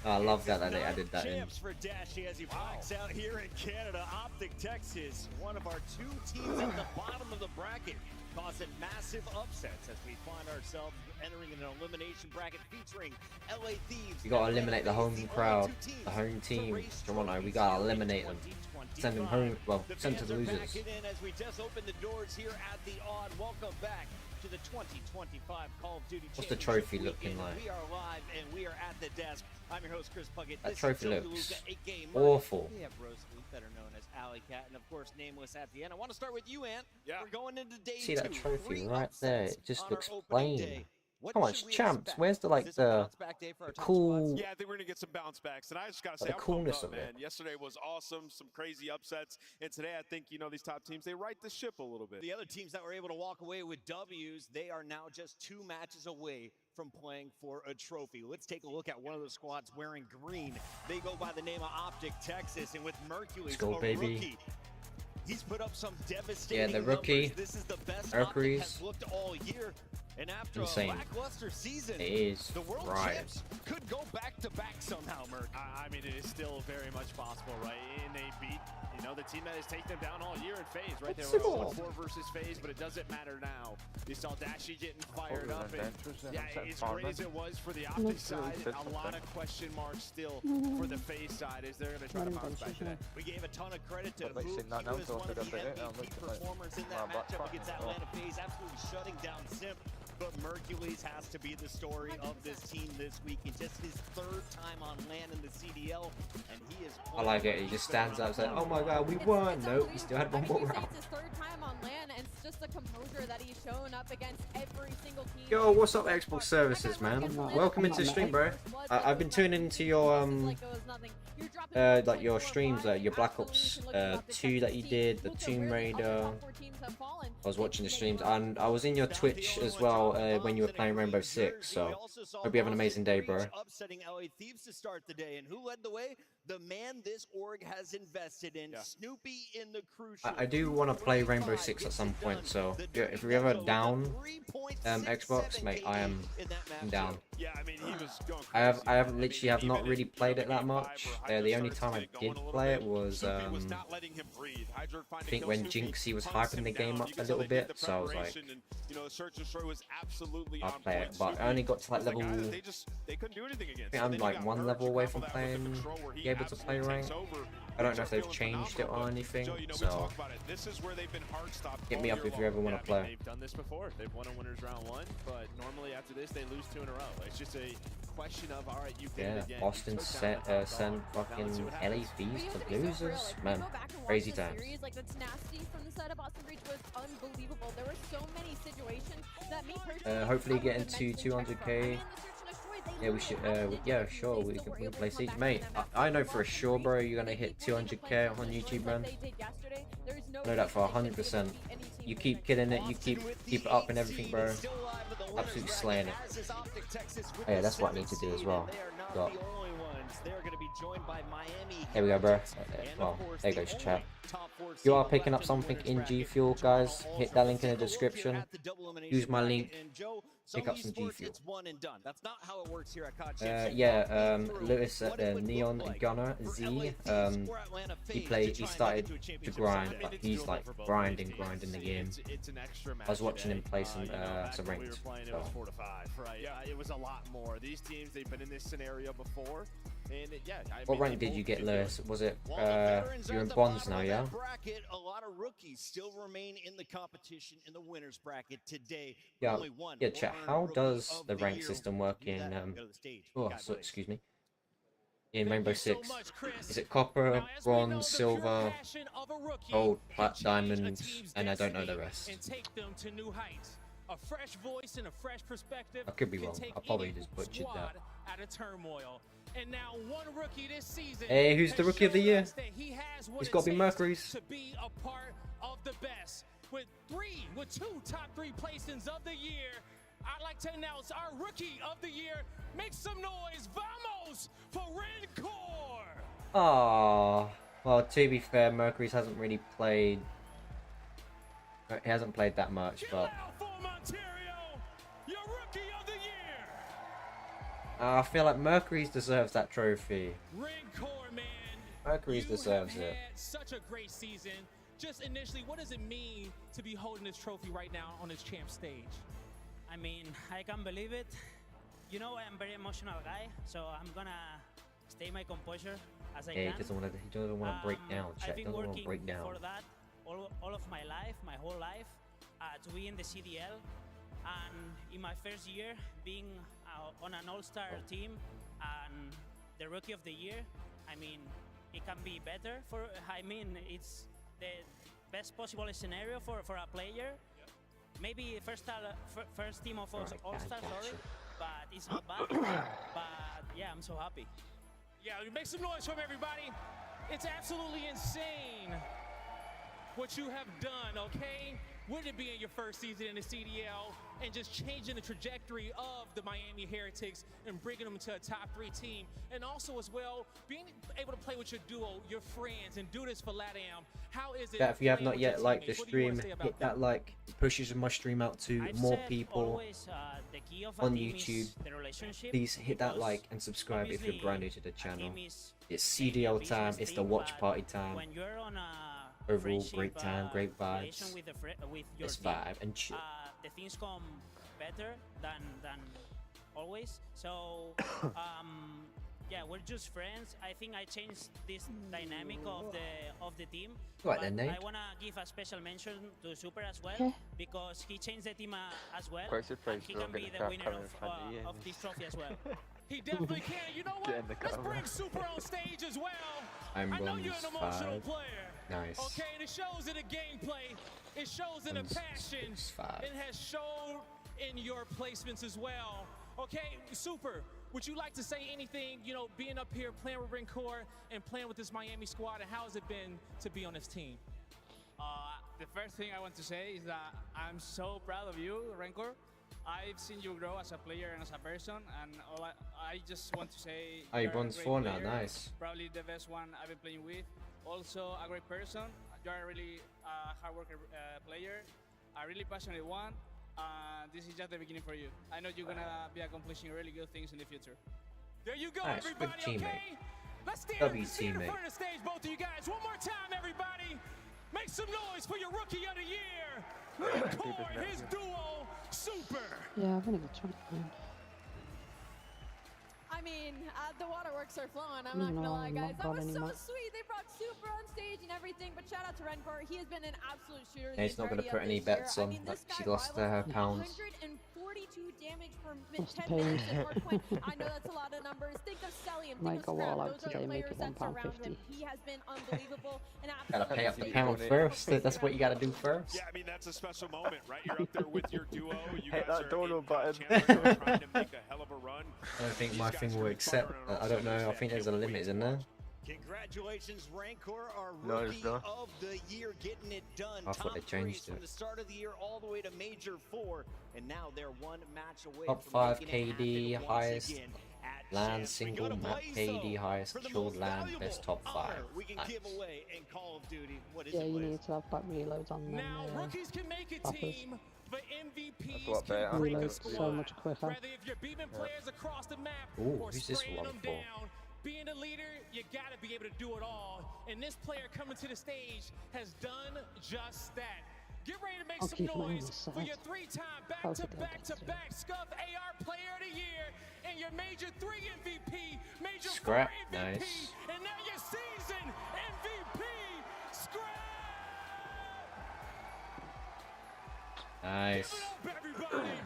I love that they added that in. Champs for Dashy as he blacks out here in Canada. OpTic, Texas, one of our two teams at the bottom of the bracket, causing massive upsets as we find ourselves entering an elimination bracket featuring LA Thieves. You gotta eliminate the home crowd, the home team. Toronto, we gotta eliminate them. Send them home, well, send to the losers. As we just open the doors here at the Odd. Welcome back to the 2025 Call of Duty What's the Championship trophy looking weekend. like? We are live and we are at the desk. I'm your host, Chris Puckett. That This trophy is looks awful. awful. We have Rosalie, better known as Alley Cat, and of course, Nameless at the end. I want to start with you, Ant. Yeah. We're going into day See that 2. trophy 3 right there? upsets It just on looks our opening plain. day. What Come on, should it's we champs. expect? Where's the Is this a bounce back day for our top cool? spots? Yeah, I think we're gonna get some bounce backs, and I just gotta say, the I'm coolness pumped up, of it. man. Yesterday was awesome, some crazy upsets, and today I think these top teams they right the ship a little bit. The other teams that were able to walk away with W's, they are now just 2 matches away from playing for a trophy. Let's take a look at one of the squads wearing green. They go by the name of OpTic, Texas, and with Mercury's Let's go, baby. rookie. He's put up some devastating Yeah, the rookie, numbers. This is the best Mercury's OpTic has looked all year. And after insane. a lackluster season, It is the world right. champs could go back-to-back somehow, Merc. I mean, it is still very much possible, right? And they beat, the team that has taken them down all year in FaZe, right? They were 0-4 versus FaZe, but it doesn't matter now. You saw Dashy getting fired up. And, yeah, as great as it was for the OpTic side, a lot of question marks still for the FaZe side as they're going to try to bounce back today. We gave a ton of credit to I've Hoop. seen that He now, was so one of the I forgot that. MVP performers in that matchup against Atlanta FaZe, absolutely shutting down Simp. But Mercules has to be the story of this team this week. It's just his 3rd time on land in the CDL, and he is. I like it. He just stands up and says, "Oh my God, we won!" Nope, he still had one more round. It's his 3rd time on land, and it's just the composure that he's shown up against every single team. Yo, what's up, Xbox Services, man? Welcome into the stream, bro. I've been tuning into your like your streams, your Black Ops 2 that you did, the Tomb Raider. I was watching the streams, and I was in your Twitch as well when you were playing Rainbow Six. So hope you have an amazing day, bro. Upsetting LA Thieves to start the day, and who led the way? The man this org has invested in, Snoopy in the crucial. I do want to play Rainbow Six at some point, so if you're ever down, Xbox, mate, I'm down. Yeah, I mean, he was going I have literally have not really played it that much. The only time I did play it was I think when Jinxie was hyping the game up a little bit, so I was like, I'll play it, but I only got to like level. I think I'm like 1 level away from playing, be able to play rank. I don't know if they've changed it or anything, so hit me up if you ever want to play. They've done this before. They've won a winners round 1, but normally after this they lose 2 in a row. It's just a question of, all right, you did it again. Boston sent fucking LAVs to losers, man. Crazy times. Like the tenacity from the side of Boston Breach was unbelievable. There were so many situations that me personally. Hopefully getting to 200k. Yeah, we should. Yeah, sure. We can play Siege, mate. I know for sure, bro. You're gonna hit 200k on YouTube, man. I know that for 100%. You keep killing it. You keep it up and everything, bro. Absolutely slaying it. Oh, yeah, that's what I need to do as well. Got. There we go, bro. Well, there goes chat. If you are picking up something in GFUEL, guys, hit that link in the description. Use my link. Pick up some GFUEL. Lewis at the Neon Gunner Z. He started to grind, but he's like grinding the game. I was watching him play some ranked. So. It was a lot more. These teams, they've been in this scenario before. And what rank did you get, Lewis? Was it you're in Bonds now, yeah? Bracket, a lot of rookies still remain in the competition in the winners bracket today. Yeah, chat. How does the rank system work in excuse me, in Rainbow Six? Is it copper, bronze, silver, gold, plat, diamond, and I don't know the rest. A fresh voice and a fresh perspective. I could be wrong. I probably just butchered that. Out of turmoil. And now one rookie this season. Hey, who's the rookie of the year? It's got to be Mercury's. To be a part of the best with 2 top 3 placings of the year. I'd like to announce our rookie of the year. Make some noise, vamos, for Rencor. Ah, well, to be fair, Mercury's hasn't really played. He hasn't played that much, but. I feel like Mercury's deserves that trophy. Mercury's deserves it. Such a great season. Just initially, what does it mean to be holding this trophy right now on this champ stage? I mean, I can't believe it. You know, I'm a very emotional guy, so I'm gonna stay my composure as I can. He doesn't want to break down. Chat doesn't want to break down. For that, all of my life, my whole life, to be in the CDL, and in my first year being on an all-star team and the rookie of the year. I mean, it can be better it's the best possible scenario for a player. Maybe first team of all-star, sorry, but it's not bad. But yeah, I'm so happy. Yeah, make some noise from everybody. It's absolutely insane what you have done, okay? Wouldn't it be in your first season in the CDL and just changing the trajectory of the Miami Heretics and bringing them to a top 3 team, and also as well being able to play with your duo, your friends, and do this for LATAM? How is it? If you have not yet liked the stream, hit that like. It pushes my stream out to more people on YouTube. Please hit that like and subscribe if you're brand new to the channel. It's CDL time. It's the watch party time. Overall, great time, great vibes. Let's vibe and chill. The things come better than always. So, yeah, we're just friends. I think I changed this dynamic of the team. Right then, Nate. I wanna give a special mention to Super as well because he changed the team as well. He can be the winner of this trophy as well. He definitely can. You know what? Let's bring Super on stage as well. I know you're an emotional player. Nice. Okay, and it shows in the gameplay. It shows in the passion. It has shown in your placements as well. Okay, Super, would you like to say anything, you know, being up here, playing with Rencor and playing with this Miami squad, and how has it been to be on this team? The first thing I want to say is that I'm so proud of you, Rencor. I've seen you grow as a player and as a person, and I just want to say you're bronze 4 now, nice. Probably the best one I've been playing with. Also a great person. You're a really hard worker player, a really passionate one. This is just the beginning for you. I know you're gonna be accomplishing really good things in the future. There you go, nice, everybody. Good teammate. Okay? Let's stand in front of the stage, both of you guys. One more time, everybody. Make some noise for your rookie of the year. Rencor, his duo, Super. Yeah, I've only got 20 points. I mean, the waterworks fireworks are flowing. I'm not gonna lie, guys. That was so anymore. sweet. They brought Super on stage and everything. But shout out to Rencor. He has been an absolute shooter. Yeah, he's not going to put any bets on. Like, she lost her pounds. 142 damage per Must 10 pay. minutes at north point. I know that's a lot of numbers. Think of Selly and think Might of go Scrap. all out Those are today, the make players it that surround him. £1.50. He has been unbelievable. And Gotta pay up the absolutely pound first. That's what you gotta do first. Yeah, I mean, that's a special moment, right? You're up there with your duo. You Hit guys that are dono in button. Champions trying to make a hell of a run. I don't think my thing will accept. I don't know. I think there's a limit, isn't there? Congratulations, Rancor, our No, there's rookie not. of the year, getting it done. I thought they Top changed threes from it. the start of the year all the way to Major 4, and now they're one match away Top from 5 making it KD, happen once highest again at LAN Champs. single We got a map blaze, KD, though, highest for the killed most LAN, valuable best top 5. honor we can Nice. give away in Call of Duty. What is Yeah, it, you Blaze? need to have back reloads on them. Now, rookies can make a buffers. team, but MVPs what bet can I break a think. Reloads squad. so much quicker. Whether if you're beaming players across the map Ooh, or who's this spraying one them for? down, being a leader, you gotta be able to do it all. And this player coming to the stage has done just that. Get ready to make I'll some keep mine on noise the for side. your 3-time How's it back-to-back Scuff AR Player of the Year and your Major 3 MVP, Major Scrap, 4 MVP, nice. and now your season MVP, Scrap! Nice. Give it up, everybody!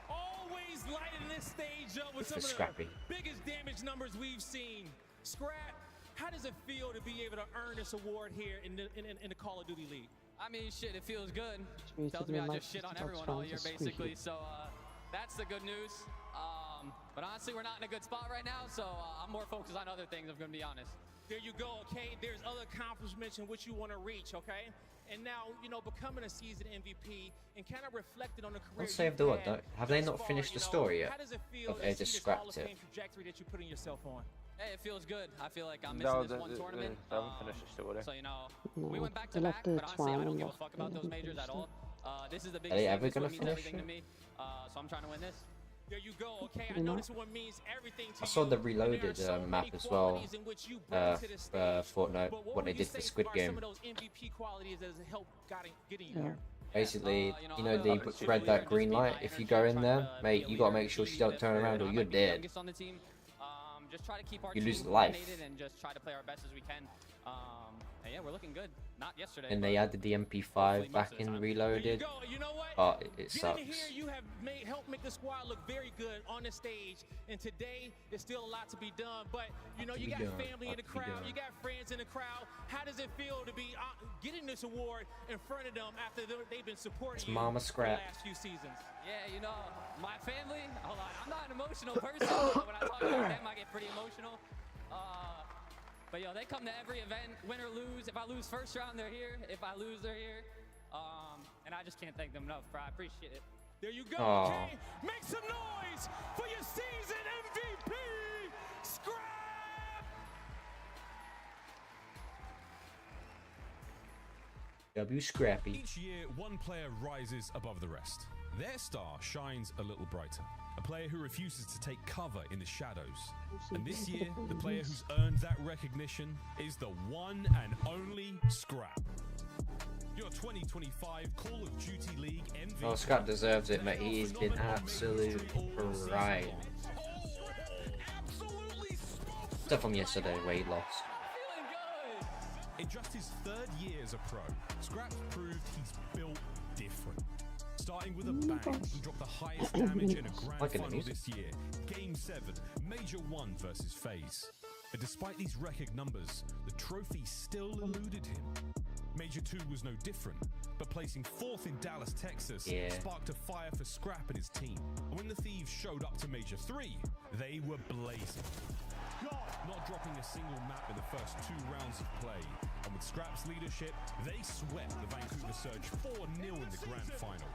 Always lighting this stage up with Good some for of Scrappy. the biggest damage numbers we've seen. Scrap, how does it feel to be able to earn this award here in the Call of Duty League? I mean, shit, it feels good. Muted Tells me me, I Mike, just shit on just everyone trying all to year, squeak basically. you. So that's the good news. But honestly, we're not in a good spot right now, so I'm more focused on other things, I'm going to be honest. There you go, okay? There's other accomplishments in which you want to reach, okay? And now, you know, becoming a season MVP and kind of reflecting on the career. Let's save the what? Have they not finished the story yet? How does it feel Have they to see just this Hall scrapped of it? Fame trajectory that you're putting yourself on? Hey, it feels good. I feel like I'm missing No, this one tournament. they haven't finished the story. So, you know, No, we went back to they back, left the but honestly, I twine don't give a off. fuck about They those haven't majors at finished all. This is the Are biggest they thing. ever This gonna one means finish everything it? to me. So I'm trying to win this. There you go, okay? I You know know? this one means everything to I saw you, the and there are Reloaded so map many as well. qualities in which you bring to this stage. Fortnite, But what would they you did for say Squid are Game. some of those MVP qualities that has helped getting you Yeah. here? Basically, you know, you know, I'm they gonna spread that green light. If you go in there, mate, you gotta make sure she don't turn around or you're dead. Youngest on the team. Just try to keep our You team lose life. coordinated and just try to play our best as we can. And yeah, we're looking good. Not yesterday. And but they added the MP5 back in Reloaded, There you go. You know what? but it Getting sucks. here, you have helped make the squad look very good on the stage. And today, there's still a lot to be done. But, you know, you got family in the crowd. You got friends in the crowd. How does it feel to be getting this award in front of them after they've been supporting It's you Mama for the Scrap. last few seasons? Yeah, you know, my family, hold on, I'm not an emotional person, but when I talk about them, I get pretty emotional. But yo, they come to every event, win or lose. If I lose first round, they're here. If I lose, they're here. And I just can't thank them enough, bro. I appreciate it. There you go, Aw. okay? Make some noise for your season MVP, Scrap! W Scrappy. Each year, one player rises above the rest. Their star shines a little brighter. A player who refuses to take cover in the shadows. And this year, the player who's earned that recognition is the one and only Scrap. Your 2025 Call of Duty League MVP. Oh, Scrap deserves it, mate. He's been absolute crying. Except from yesterday where he lost. In just his third year as a pro, Scrap's proved he's built different. Starting with a bang, he dropped the highest damage in a grand final this year. Game 7, Major 1 versus FaZe. But despite these record numbers, the trophy still eluded him. Major 2 was no different, but placing 4th in Dallas, Texas, sparked a fire for Scrap and his team. And when the Thieves showed up to Major 3, they were blazing. Not dropping a single map in the first 2 rounds of play. And with Scrap's leadership, they swept the Vancouver Surge 4-0 in the grand final,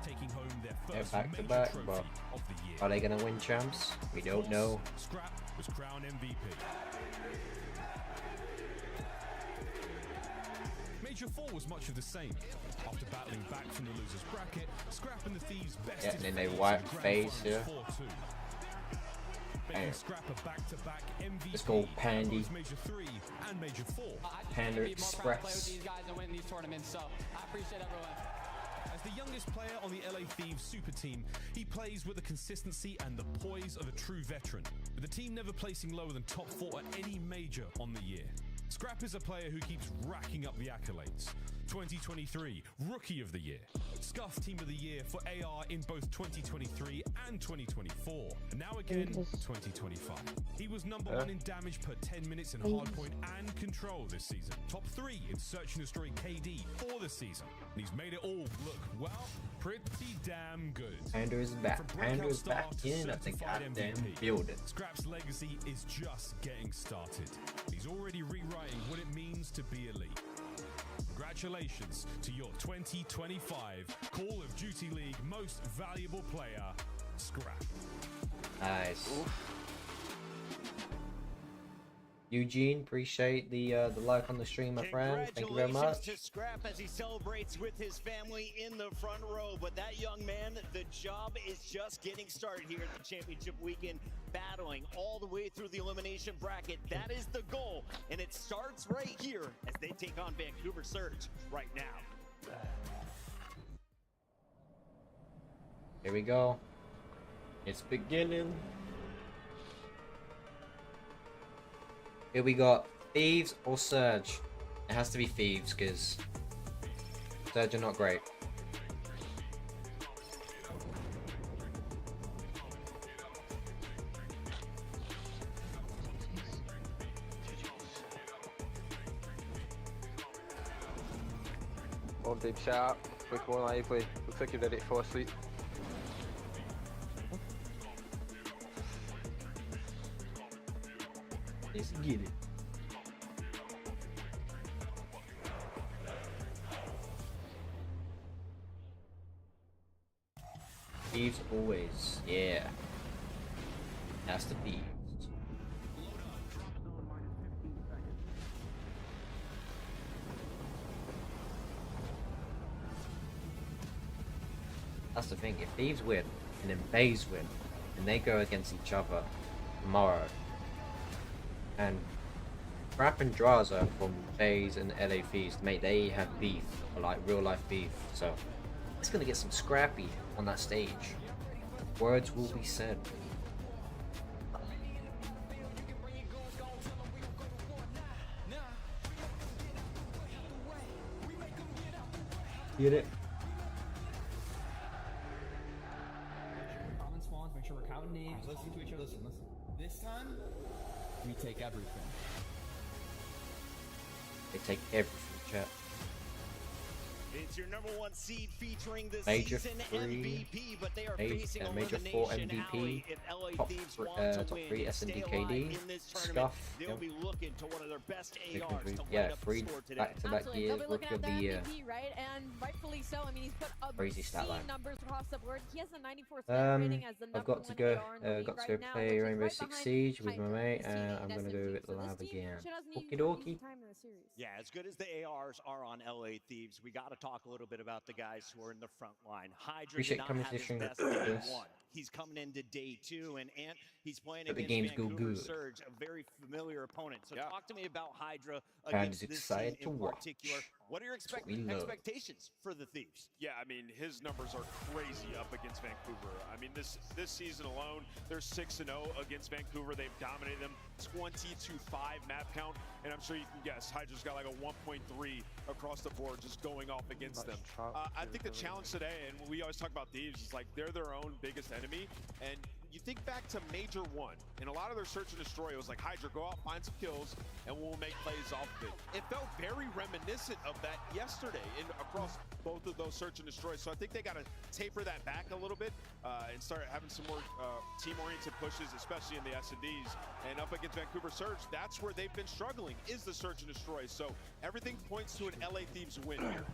taking home their first major back, trophy but of the year. are they gonna win champs? We don't know. Scrap was crowned MVP. Major 4 was much of the same. After battling back from the losers bracket, Scrap and the Thieves bested Yeah, and then they FaZe wipe in the grand FaZe, finals yeah. 4-2. Making Scrap a back-to-back MVP. Let's go, Pandy. Both Major 3 and Major 4. Panda Be more proud to play with Express. these guys and win these tournaments, so I appreciate everyone. As As the youngest player on the LA Thieves super team, he plays with the consistency and the poise of a true veteran, with the team never placing lower than top 4 at any major on the year. Scrap is a player who keeps racking up the accolades. 2023 Rookie of the Year, Scuff Team of the Year for AR in both 2023 and 2024, and now again 2025. He was number 1 in damage per 10 minutes in hardpoint and control this season. Top 3 in Search and Destroy KD for the season. And he's made it all look, well, pretty damn good. Panda is back. Panda is back in at the goddamn building. Scrap's legacy is just getting started. He's already rewriting what it means to be elite. Congratulations to your 2025 Call of Duty League Most Valuable Player, Scrap. Nice. Oof. Eugene, appreciate the like on the stream, my friend. Thank you very much. To Scrap as he celebrates with his family in the front row. But that young man, the job is just getting started here at the championship weekend, battling all the way through the elimination bracket. That is the goal, and it starts right here as they take on Vancouver Surge right now. Here we go. It's beginning. Here we got Thieves or Surge. It has to be Thieves because Surge are not great. All deep sharp, quick more lively. Looks like you're ready to fall asleep. Let's get it. Thieves always, yeah. Has to be. That's the thing, if Thieves win and then Bays win and they go against each other tomorrow, and Scrap and Draza from Bays and LA Thieves, mate, they have beef, like real life beef, so it's gonna get some scrappy on that stage. Words will be said. Get it? Common spawns, make sure we're counting names, listening to each other. Listen. This time, we take everything. They take everything, chat. It's your number 1 seed featuring the Major season 3, MVP, but they are facing Major 4 elimination MVP, alley. If LA top, Thieves want top to win 3 and stay alive SNDKD, in this tournament, Scuff, they'll be looking to one of their best ARs to yeah, light up the 3 score today. back-to-back years, Rookie of the Year. MVP, right? And rightfully so. I mean, he's put up Crazy stat line. numbers across the board. He has a 94 rating as the number I've got to 1 go, AR in the league got to right go now, play which is Rainbow right Six behind Siege with my Hydra, mate, CD, and I'm gonna SMG. go with So live this team again. should have an Okie easy dokie. time in the series. Yeah, as good as the ARs are on LA Thieves, we got to talk a little bit about the guys who are in the front line. Hydra Appreciate did not have his competition best with day this. 1. He's coming into day 2, and he's playing But the against games go Vancouver good. Surge, a very familiar opponent. So talk to me about Hydra And against is this excited team to in watch. particular. What are your That's what we love. expectations for the Thieves? Yeah, I mean, his numbers are crazy up against Vancouver. I mean, this season alone, they're 6-0 against Vancouver. They've dominated them 20-5 map count, and I'm sure you can guess Hydra's got like a 1.3 across the board just going off against them. I think the challenge today, and we always talk about Thieves, is like they're their own biggest enemy, and you think back to Major 1, and a lot of their search and destroy, it was like, Hydra, go out, find some kills, and we'll make plays off of it. It felt very reminiscent of that yesterday across both of those search and destroys. So I think they got to taper that back a little bit and start having some more team-oriented pushes, especially in the S&Ds. And up against Vancouver Surge, that's where they've been struggling, is the search and destroy. So everything points to an LA Thieves win here.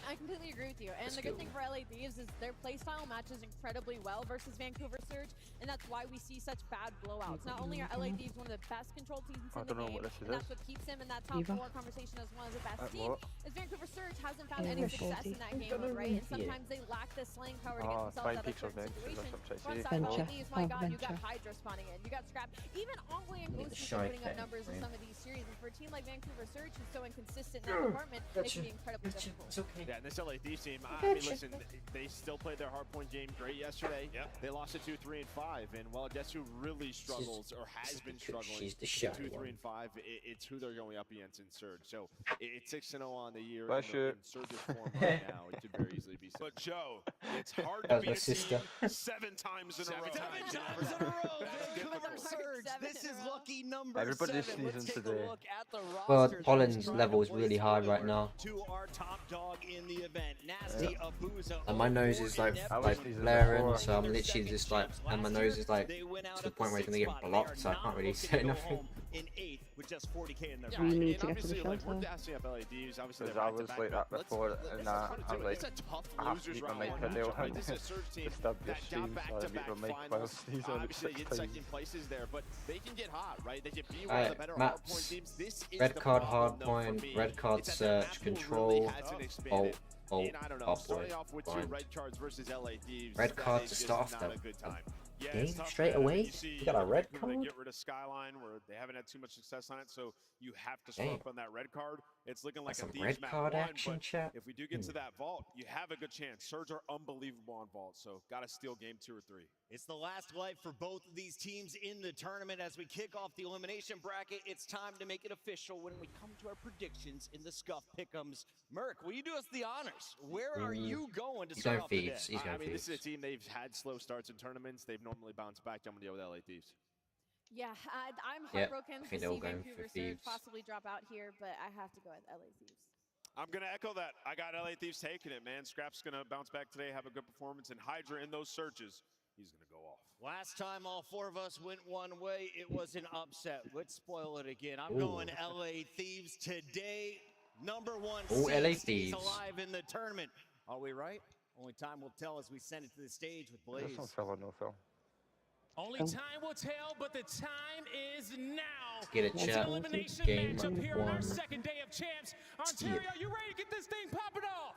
I completely agree with you. And the good thing for LA Thieves is their playstyle matches incredibly well versus Vancouver Surge, and that's why we see such bad blowouts. Not only are LA Thieves one of the best controlled teams in the game, and that's what keeps them in that top 4 conversation as one of the best teams, is Vancouver Surge hasn't found any success in that game mode, right? And sometimes they lack the slaying power to get themselves out of certain situations. On side LA Thieves, my god, you got Hydra spawning in, you got Scrap. Even Envoy and Ghosty are putting up numbers in some of these series, and for a team like Vancouver Surge who's so inconsistent in that department, it can be incredibly difficult. It's okay. Yeah, and this LA Thieves team, I mean, listen, they still played their hardpoint game great yesterday. Yep. They lost to 2, 3, and 5, and well, guess who really struggles or has been struggling? She's the 2, shiny 3, and 5. It's who they're going up against in Surge. So it's 6-0 on the year. Bless in you. Surge's form right now, it could very easily be. But Joe, it's hard That to was beat my a sister. team 7 times in a row. 7 times in a row, Vancouver Surge. This is lucky number Everybody 7. Let's take a today. look at the Well, rosters. Pollen's level is really high right now. To our top dog in the event, Nasty Abuza. And my nose is like blaring, so I'm literally just like, and my nose is like to the point where it's gonna get blocked, so I can't really say nothing. In 8th with just 40k in their We need pocket. to get to the Obviously, like, we're shelter. gassing up LADs. Obviously, Because they're I was like that before, and I was like, it's a tough I have to losers keep my round mic one video match, right? on This is a Surge team to stop the that stream, got so I back-to-back mute my mic finals. whilst he's on it Obviously, they 6 get times. second places there, but they can get hot, right? They can be one of Alright, the better maps. hardpoint teams. This is Red the card problem, though, for hardpoint, me. red card It's that the map search, pool really control, hasn't expanded. bolt, And I don't know, starting boy, off with 2 blind. red cards versus LA Thieves. Red that card is to just start not the a good time. Yeah, game it's tough, straight man. away. You see, You got a red Vancouver, they card. get rid of Skyline where they haven't had too much success on it, so you have to screw Damn. up on that red card. It's looking like That's a some Thieves red map card 1, action, but chat. if we do get to that vault, you have a good chance. Surge are unbelievable on vault, so got to steal game 2 or 3. It's the last life for both of these teams in the tournament. As we kick off the elimination bracket, it's time to make it official when we come to our predictions in the Scuff Pick'ems. Merc, will you do us the honors? Where are you going to He's start going off the day? Thieves. He's I going mean, this Thieves. is a team, they've had slow starts in tournaments. They've normally bounced back. I'm going to go with LA Thieves. Yeah, I'm Yep, heartbroken I to think see they're all going for Vancouver Surge Thieves. possibly drop out here, but I have to go with LA Thieves. I'm going to echo that. I got LA Thieves taking it, man. Scrap's going to bounce back today, have a good performance, and Hydra in those searches, he's going to go off. Last time all 4 of us went one way, it was an upset. Let's spoil it again. I'm Ooh. going LA Thieves today. Number 1 Ooh, seed LA is Thieves. alive in the tournament. Are we right? Only time will tell as we send it to the stage with Blaze. That's not Phil or no Phil. Only time will tell, but the time is now. Get it, It's chat. an elimination Game matchup here on our 1. second day of champs. Ontario, you ready to get this thing popping off?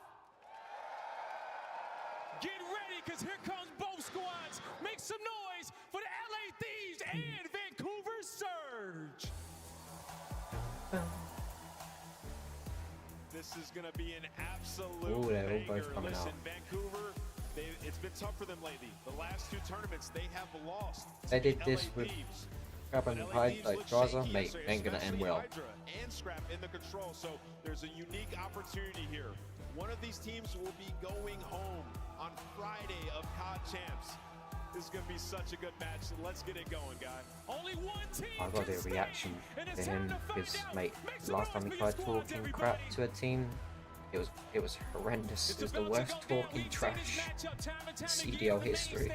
Get ready, because here comes both squads. Make some noise for the LA Thieves and Vancouver Surge. This is going to be an absolute Ooh, they're all banger. both coming Listen, out. Vancouver, it's been tough for them lately. The last 2 tournaments, they have lost. They did to this LA with Thieves. Grab and LA hide Thieves like look Draza, shaky mate, yesterday, ain't gonna end especially well. Hydra and Scrap in the control, so there's a unique opportunity here. One of these teams will be going home on Friday of COD Champs. This is going to be such a good match, so let's get it going, guys. Only one team I got can a stay, reaction and to it's him time to find because, out. mate, Make some last time noise he for your tried squads, talking crap everybody. to a team, it was horrendous. It was the worst talking trash CDL history.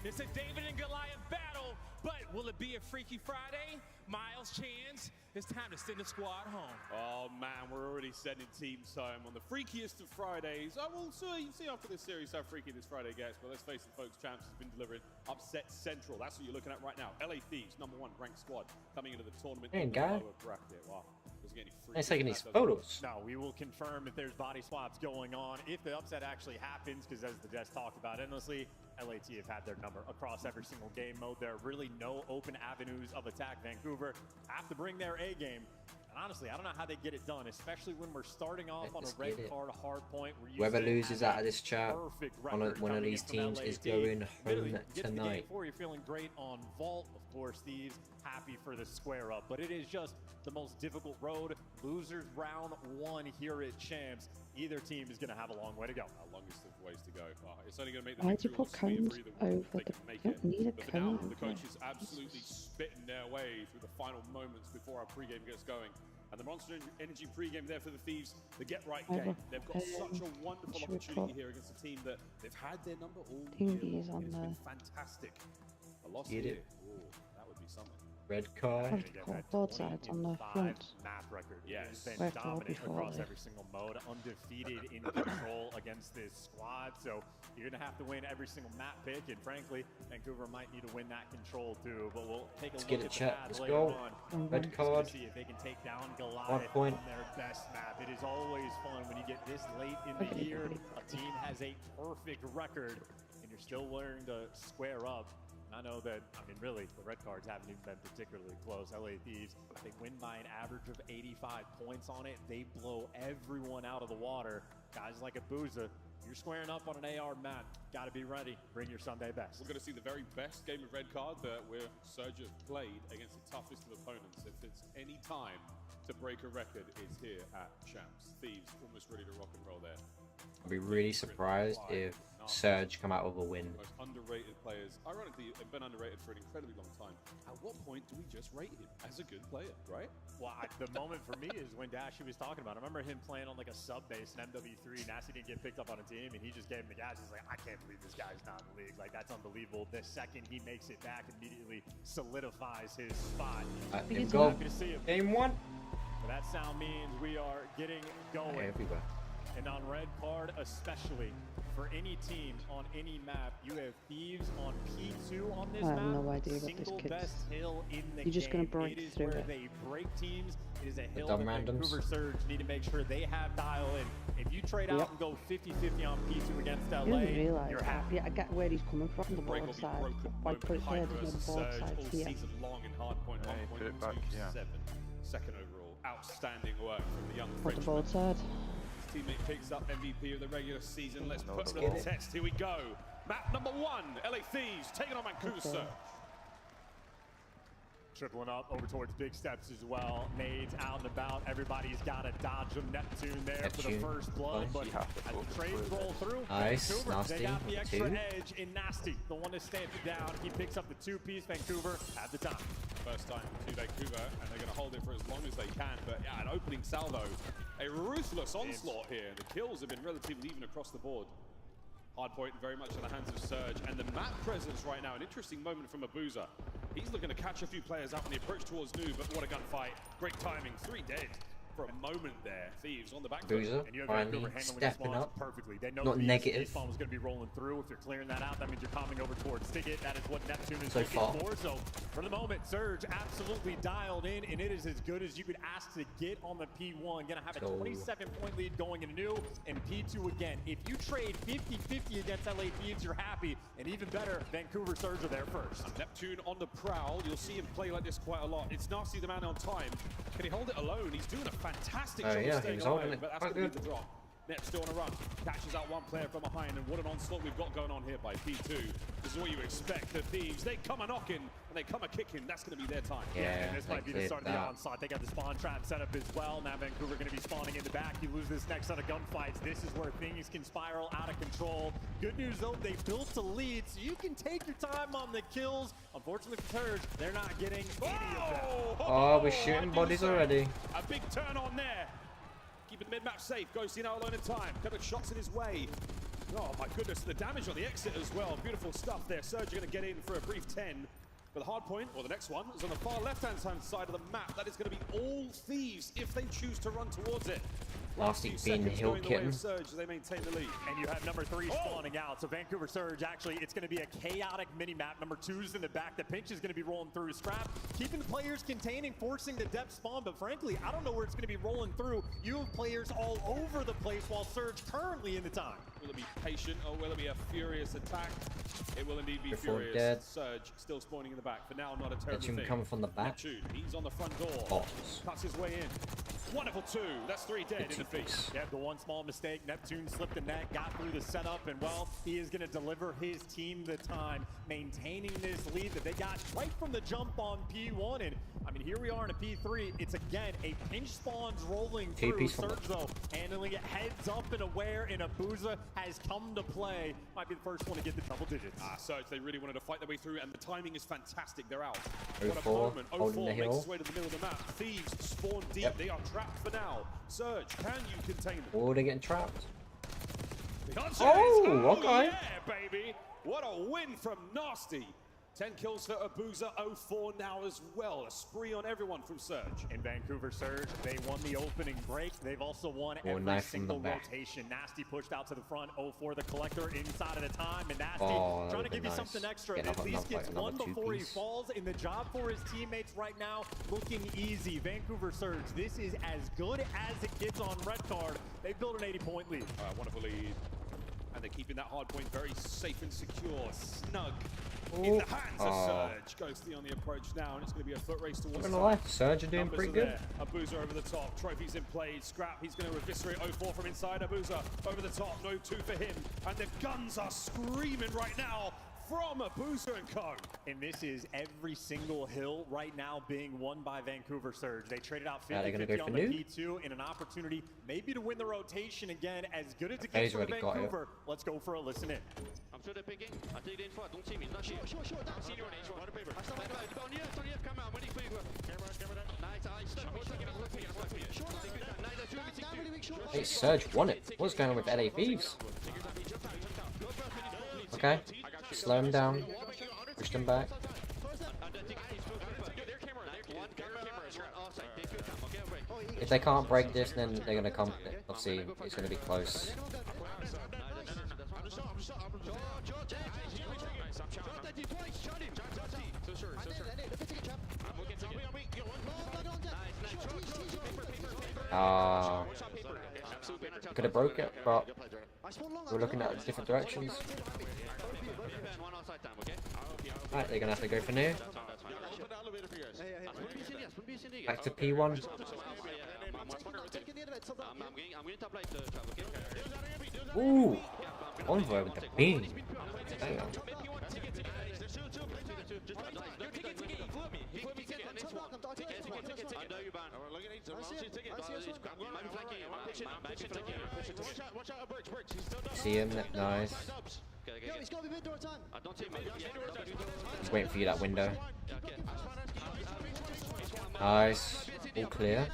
It's a David and Goliath battle, but will it be a Freaky Friday? Miles Chance, it's time to send the squad home. Oh man, we're already sending teams home on the freakiest of Fridays. I will see after this series how freaky this Friday gets, but let's face it, folks, Champs has been delivering upset central. That's what you're looking at right now. LA Thieves, #1 ranked squad, coming into the tournament Hey, in the guy. lower bracket. Wow. Doesn't get any freakier He's taking than these that, does it? photos. No, we will confirm if there's body swaps going on, if the upset actually happens, because as the Jess talked about endlessly, LAT have had their number across every single game mode. There are really no open avenues of attack. Vancouver have to bring their A game. And honestly, I don't know how they get it done, especially when we're starting off on a Let's red get it. card hard point. Whoever loses out of this chat on one of these teams is going home tonight. You're feeling great on Vault, of course, Thieves, happy for the square up, but it is just the most difficult road. Losers round 1 here at Champs. Either team is going to have a long way to go. Our longest of ways to go. It's only going to make the Why do you victory put loss sweeter cones for either over one if they the... can make You it. don't need a But for now, cone the over. coach is absolutely spitting their way through the final moments before our pregame gets going. And the Monster Energy pregame there for the Thieves, the get-right game. They've got such a wonderful should we opportunity put here against a team that they've had their number all thingies year. on It's the- been fantastic. A loss Get here. it. Ooh, that would be something. Red card. Both sides on the front. Map record. Yes. It's been Red card dominant before across they- every single mode, undefeated in control against this squad. So you're going to have to win every single map pick, and frankly, Vancouver might need to win that control too. But we'll take a Let's look get it, at the chat. pads Let's later go. on. Red Just gonna card. see if they can take down Goliath 1 point. on their best map. It is always fun when you get this late in the year. A team has a perfect record, and you're still willing to square up. I know that, I mean, really, the red cards haven't even been particularly close. LA Thieves, they win by an average of 85 points on it. They blow everyone out of the water. Guys like Abuza, you're squaring up on an AR map. Got to be ready. Bring your Sunday best. We're going to see the very best game of red card that we're Surge have played against the toughest of opponents. If it's any time to break a record, it's here at Champs. Thieves almost ready to rock and roll there. I'd be really surprised if Surge come out with a win. Most underrated players, ironically, have been underrated for an incredibly long time. At what point do we just rate him as a good player, right? Well, the moment for me is when Dashy was talking about it. I remember him playing on like a sub base in MW3. Nasty didn't get picked up on a team, and he just gave him the gas. He's like, I can't believe this guy's not in the league. Like, that's unbelievable. The second he makes it back, immediately solidifies his spot. Let's go. Game 1. But that sound means we are getting going. Everywhere. And on red card, especially for any team on any map, you have Thieves on P2 on this map. I have no idea what this Single kid's. best hill in the You're just game. gonna break it is through where it. they break teams. It is a hill dumb that randoms. Vancouver Surge need to make sure they have dial in. If you trade out and go 50-50 on P2 against LA, You didn't realise you're that. happy. Yeah, I get where he's coming from, the Break board will be side. broken. Why put it there? There's no board Surge side all here. season long in hard point, Yeah, he put it back, yeah. 1.27. Second overall. Outstanding work from the young Put the Frenchman. board side. His teammate picks up MVP of the regular season. Let's No, put let's them to go. the test. Here we go. Map number 1, LA Thieves taking on Vancouver Okay. Surge. Tripling up over towards big steps as well. Nades out and about. Everybody's got to dodge them. Neptune there for the Neptune. first blood. But You have to as go the for trades it. roll through, Nice, Vancouver, they Nasty, got the extra 2. edge in Nasty. The one to stamp it down. He picks up the 2-piece. Vancouver at the time. First time to Vancouver, and they're going to hold it for as long as they can. But yeah, an opening salvo. A ruthless onslaught here. The kills have been relatively even across the board. Hardpoint very much in the hands of Surge, and the map presence right now, an interesting moment from Abuza. He's looking to catch a few players up in the approach towards New, but what a gunfight. Great timing, 3 dead for a moment there. Thieves on the back foot. Abuza And you have finally Vancouver handling stepping spawns up. perfectly. They know Not these negative. spawn was going to be rolling through. If you're clearing that out, that means you're coming over towards Stiggit. That is what Neptune is So looking far. for. So for the moment, Surge absolutely dialed in, and it is as good as you could ask to get on the P1. Going to have a Go. 27-point lead going into New, and P2 again. If you trade 50-50 against LA Thieves, you're happy, and even better, Vancouver Surge are there first. Neptune on the prowl. You'll see him play like this quite a lot. It's Nasty, the man on time. Can he hold it alone? He's doing a fantastic job Yeah, of staying he's holding alive, it but that's quite going to be good. the drop. Net still on a run. Catches out one player from behind, and what an onslaught we've got going on here by P2. This is what you expect. The Thieves, they come a knocking, and they come a kicking. That's going to be their time. Yeah, and this they might be the cleared start of the that. onslaught. They got the spawn trap set up as well. Now Vancouver going to be spawning in the back. You lose this next set of gunfights. This is where things can spiral out of control. Good news though, they built a lead, so you can take your time on the kills. Unfortunately for Surge, they're not getting any of that. Oh, we're shooting bodies already. A big turn on there. Keeping the mid-map safe. Goes now alone in time. Couple of shots in his way. Oh my goodness, the damage on the exit as well. Beautiful stuff there. Surge are going to get in for a brief 10. But the hard point, or the next one, is on the far left-hand side of the map. That is going to be all Thieves if they choose to run towards it. Nasty Few being seconds hill going the way kitten. of Surge as they maintain the lead. And you have number 3 spawning out. So Vancouver Surge, actually, it's going to be a chaotic mini-map. Number 2's in the back. The pinch is going to be rolling through Scrap, keeping the players containing, forcing the depth spawn. But frankly, I don't know where it's going to be rolling through. You have players all over the place while Surge currently in the time. Will it be patient or will it be a furious attack? It will indeed be Before furious. dead. Surge still spawning in the back. For now, not a terrible Neptune thing. coming from the back. Neptune, he's on the front door. Bots. Cuts his way in. Wonderful 2. That's 3 dead in the feast. Yeah, the one small mistake. Neptune slipped the net, got through the setup, and well, he is going to deliver his team the time, maintaining this lead that they got right from the jump on P1. And I mean, here we are in a P3. It's again a pinch spawns rolling through. Two-piece from Surge though handling it heads up and aware, and Abuza has come to play. Might be the first one to get the double digits. Surge, they really wanted to fight their way through, and the timing is fantastic. They're out. 04, What a moment. holding the 04 makes hill. its way to the middle of the map. Thieves spawn deep. Yep. They are trapped for now. Surge, can you contain them? Oh, they're getting trapped. The answer Oh, is, okay. Yeah, baby. What a win from Nasty. 10 kills for Abuza, 04 now as well. A spree on everyone from Surge. In Vancouver Surge, they won the opening break. They've also won Oh, every knife from the single back. rotation. Nasty pushed out to the front. 04 the Collector inside of the time. And Nasty Oh, that trying to would've give been you nice. something extra. Get And at another least gets fight, one another before he two-piece. falls. And the job for his teammates right now looking easy. Vancouver Surge, this is as good as it gets on red card. They built an 80-point lead. Wonderful lead. And they're keeping that hard point very safe and secure, snug in the hands of Surge. Ghosty on the approach now, and it's going to be a foot race towards the Surge are doing pretty good. Abuza over the top, trophies in play. Scrap, he's going to eviscerate 04 from inside. Abuza over the top, no 2 for him. And the guns are screaming right now from Abuza and Co. And this is every single hill right now being won by Vancouver Surge. They traded out 50-50 on the P2 in an opportunity maybe to win the rotation again. As good as it gets for Vancouver, let's go for a listen in. I'm sure they're picking. I take the info. I don't see me. Not sure. I'm seeing your name. What a paper. Come on. Waiting for you. Camera. Nice. Hey, Surge won it. What's going on with LA Thieves? Okay. Slow him down. Push them back. If they can't break this, then they're gonna come. Obviously, it's gonna be close. Could have broke it, but we're looking at different directions. Right, they're gonna have to go for new. Back to P1. Ooh! Envoy with the beam. Damn. See him? Nice. He's waiting for you that window. Nice. All clear.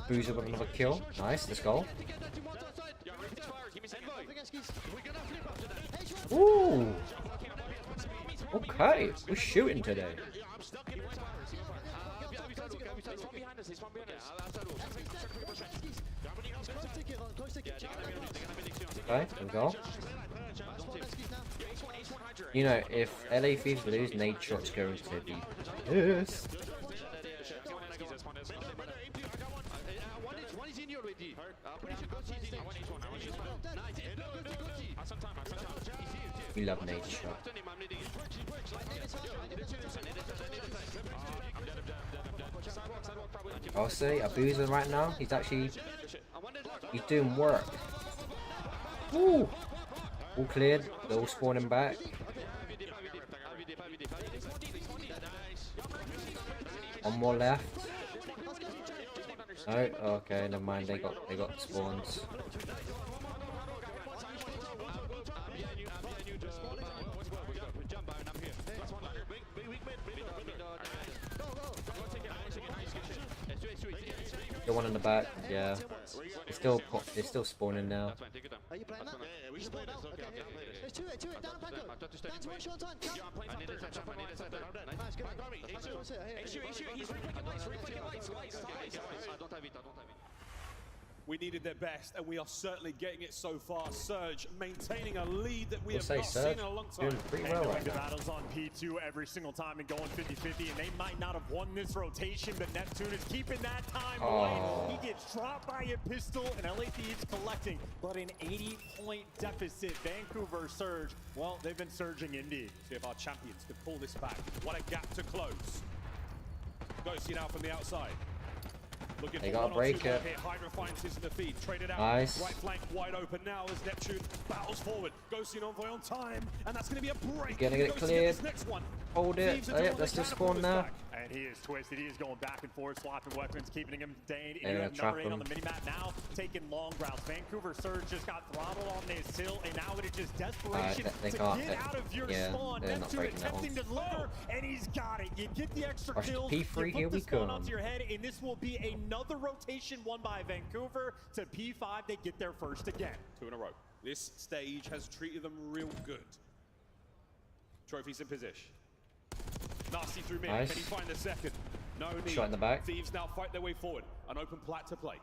Boozer with another kill. Nice, let's go. Ooh! Okay, we're shooting today. Okay, there we go. You know, if LA Thieves lose, Nate Shot's going to be pissed. We love Nate Shot. I'll say Abuza right now, he's doing work. Woo! All cleared, they're all spawning back. One more left. Oh, okay, never mind, they got spawns. Got one in the back, yeah. It's still spawning now. Are you playing that? Yeah, we should play now. Okay. There's two, down and back up. Down to one shot on. Nice, good. He's replaying lights. I don't have it. We needed their best, and we are certainly getting it so far. Surge maintaining a lead that we have not seen in a long time. Doing pretty well right now. Battles on P2 every single time and going 50-50, and they might not have won this rotation, but Neptune is keeping that time away. He gets dropped by a pistol, and LA Thieves collecting, but an 80-point deficit. Vancouver Surge, well, they've been surging indeed. See if our champions could pull this back. What a gap to close. Ghosty now from the outside. Looking they gotta break it. Hydra finds his in the feed. Traded out. Nice. Right flank wide open now as Neptune battles forward. Ghosty and Envoy on time, and that's going to be a break. Gonna get it cleared. Next one. Hold it. Oh, yeah, let's just spawn now. And he is twisted. He is going back and forth, swapping weapons, keeping him detained. They're gonna trap him. On the minimap now, taking long routes. Vancouver Surge just got throttled on this hill, and now it is just desperation they to can't, get out of your spawn. They're not Neptune breaking that one. attempting to deliver, and he's got it. You get the extra kills. P3, you here put we the spawn come. onto your head, and this will be another rotation won by Vancouver to P5. They get there first again. 2 in a row. This stage has treated them real good. Trophies in position. Nasty through mid. Nice. Can he find the second? No need. Shot in the back. Thieves now fight their way forward. An open plat to play.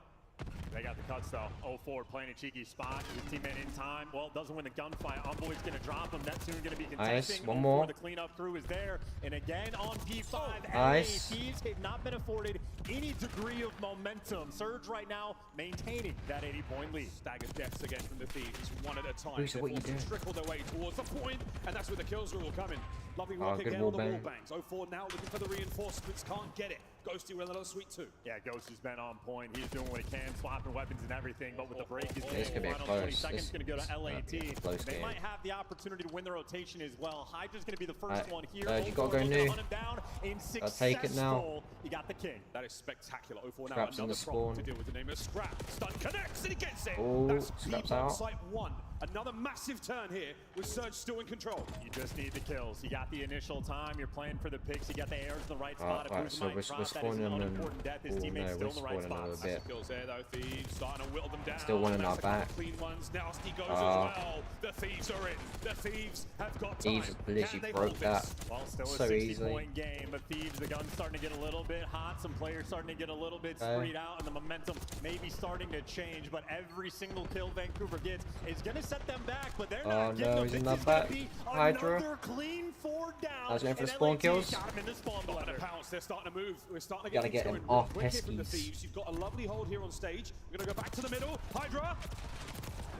They got the cuts though. 0-4 playing a cheeky spot. His teammate in time. Well, doesn't win the gunfight. Envoy's gonna drop him. Neptune gonna be contesting. Nice. One more. The cleanup crew is there. And again on P5. Nice. Thieves have not been afforded any degree of momentum. Surge right now maintaining that 80-point lead. Staggered deaths again from the Thieves, just one at a time. Lisa, what you doing? Trickle their way towards the point, and that's where the kills will come in. Lovely Oh, work good again wall on the bang. wall bangs. 0-4 now looking for the reinforcements, can't get it. Ghosty with another sweet 2. Yeah, Ghost has been on point. He's doing what he can, swapping weapons and everything, but with the break is This could be final close. 20 seconds, This going to go to LAT. might be a close They game. might have the opportunity to win the rotation as well. Hydra's going to be the first Alright, one here. you gotta go Hunt new. him down and I'll take it now. successful. You got the king. That is spectacular. 0-4 now, Scraps in another the problem spawn. to deal with. The name of Scrap. Stun connects and he gets it. Oh, That's Scrap's deep on out. site 1. Another massive turn here with Surge still in control. You just need the kills. You got the initial time. You're playing for the picks. You got the airs in the right spot. Alright, so we're spawning them in. His Oh teammate's no, still we're in the right spawning a spot. little bit. Kills there though. Thieves starting to whittle them down. Still one in our That's a couple back. Clean ones. Nasty goes as well. The Thieves are in. The Thieves have got time. Thieves literally Can they broke hold that this? Well, still a so 60-point easily. game, but Thieves, the gun's starting to get a little bit hot. Some players starting to get a little bit Okay. sprayed out, and the momentum may be starting to change. But every single kill Vancouver gets is going to set them back. But they're not giving no, them. he's in This that is gonna back. be Hydra. another clean 4 down. I was going for the and spawn LAT kills. got him in the spawn Not blender. gonna pounce. They're starting to move. We're starting to Gotta get get things him going. off Quick hit from the Peskies. Thieves. You've got a lovely hold here on stage. We're gonna go back to the middle. Hydra.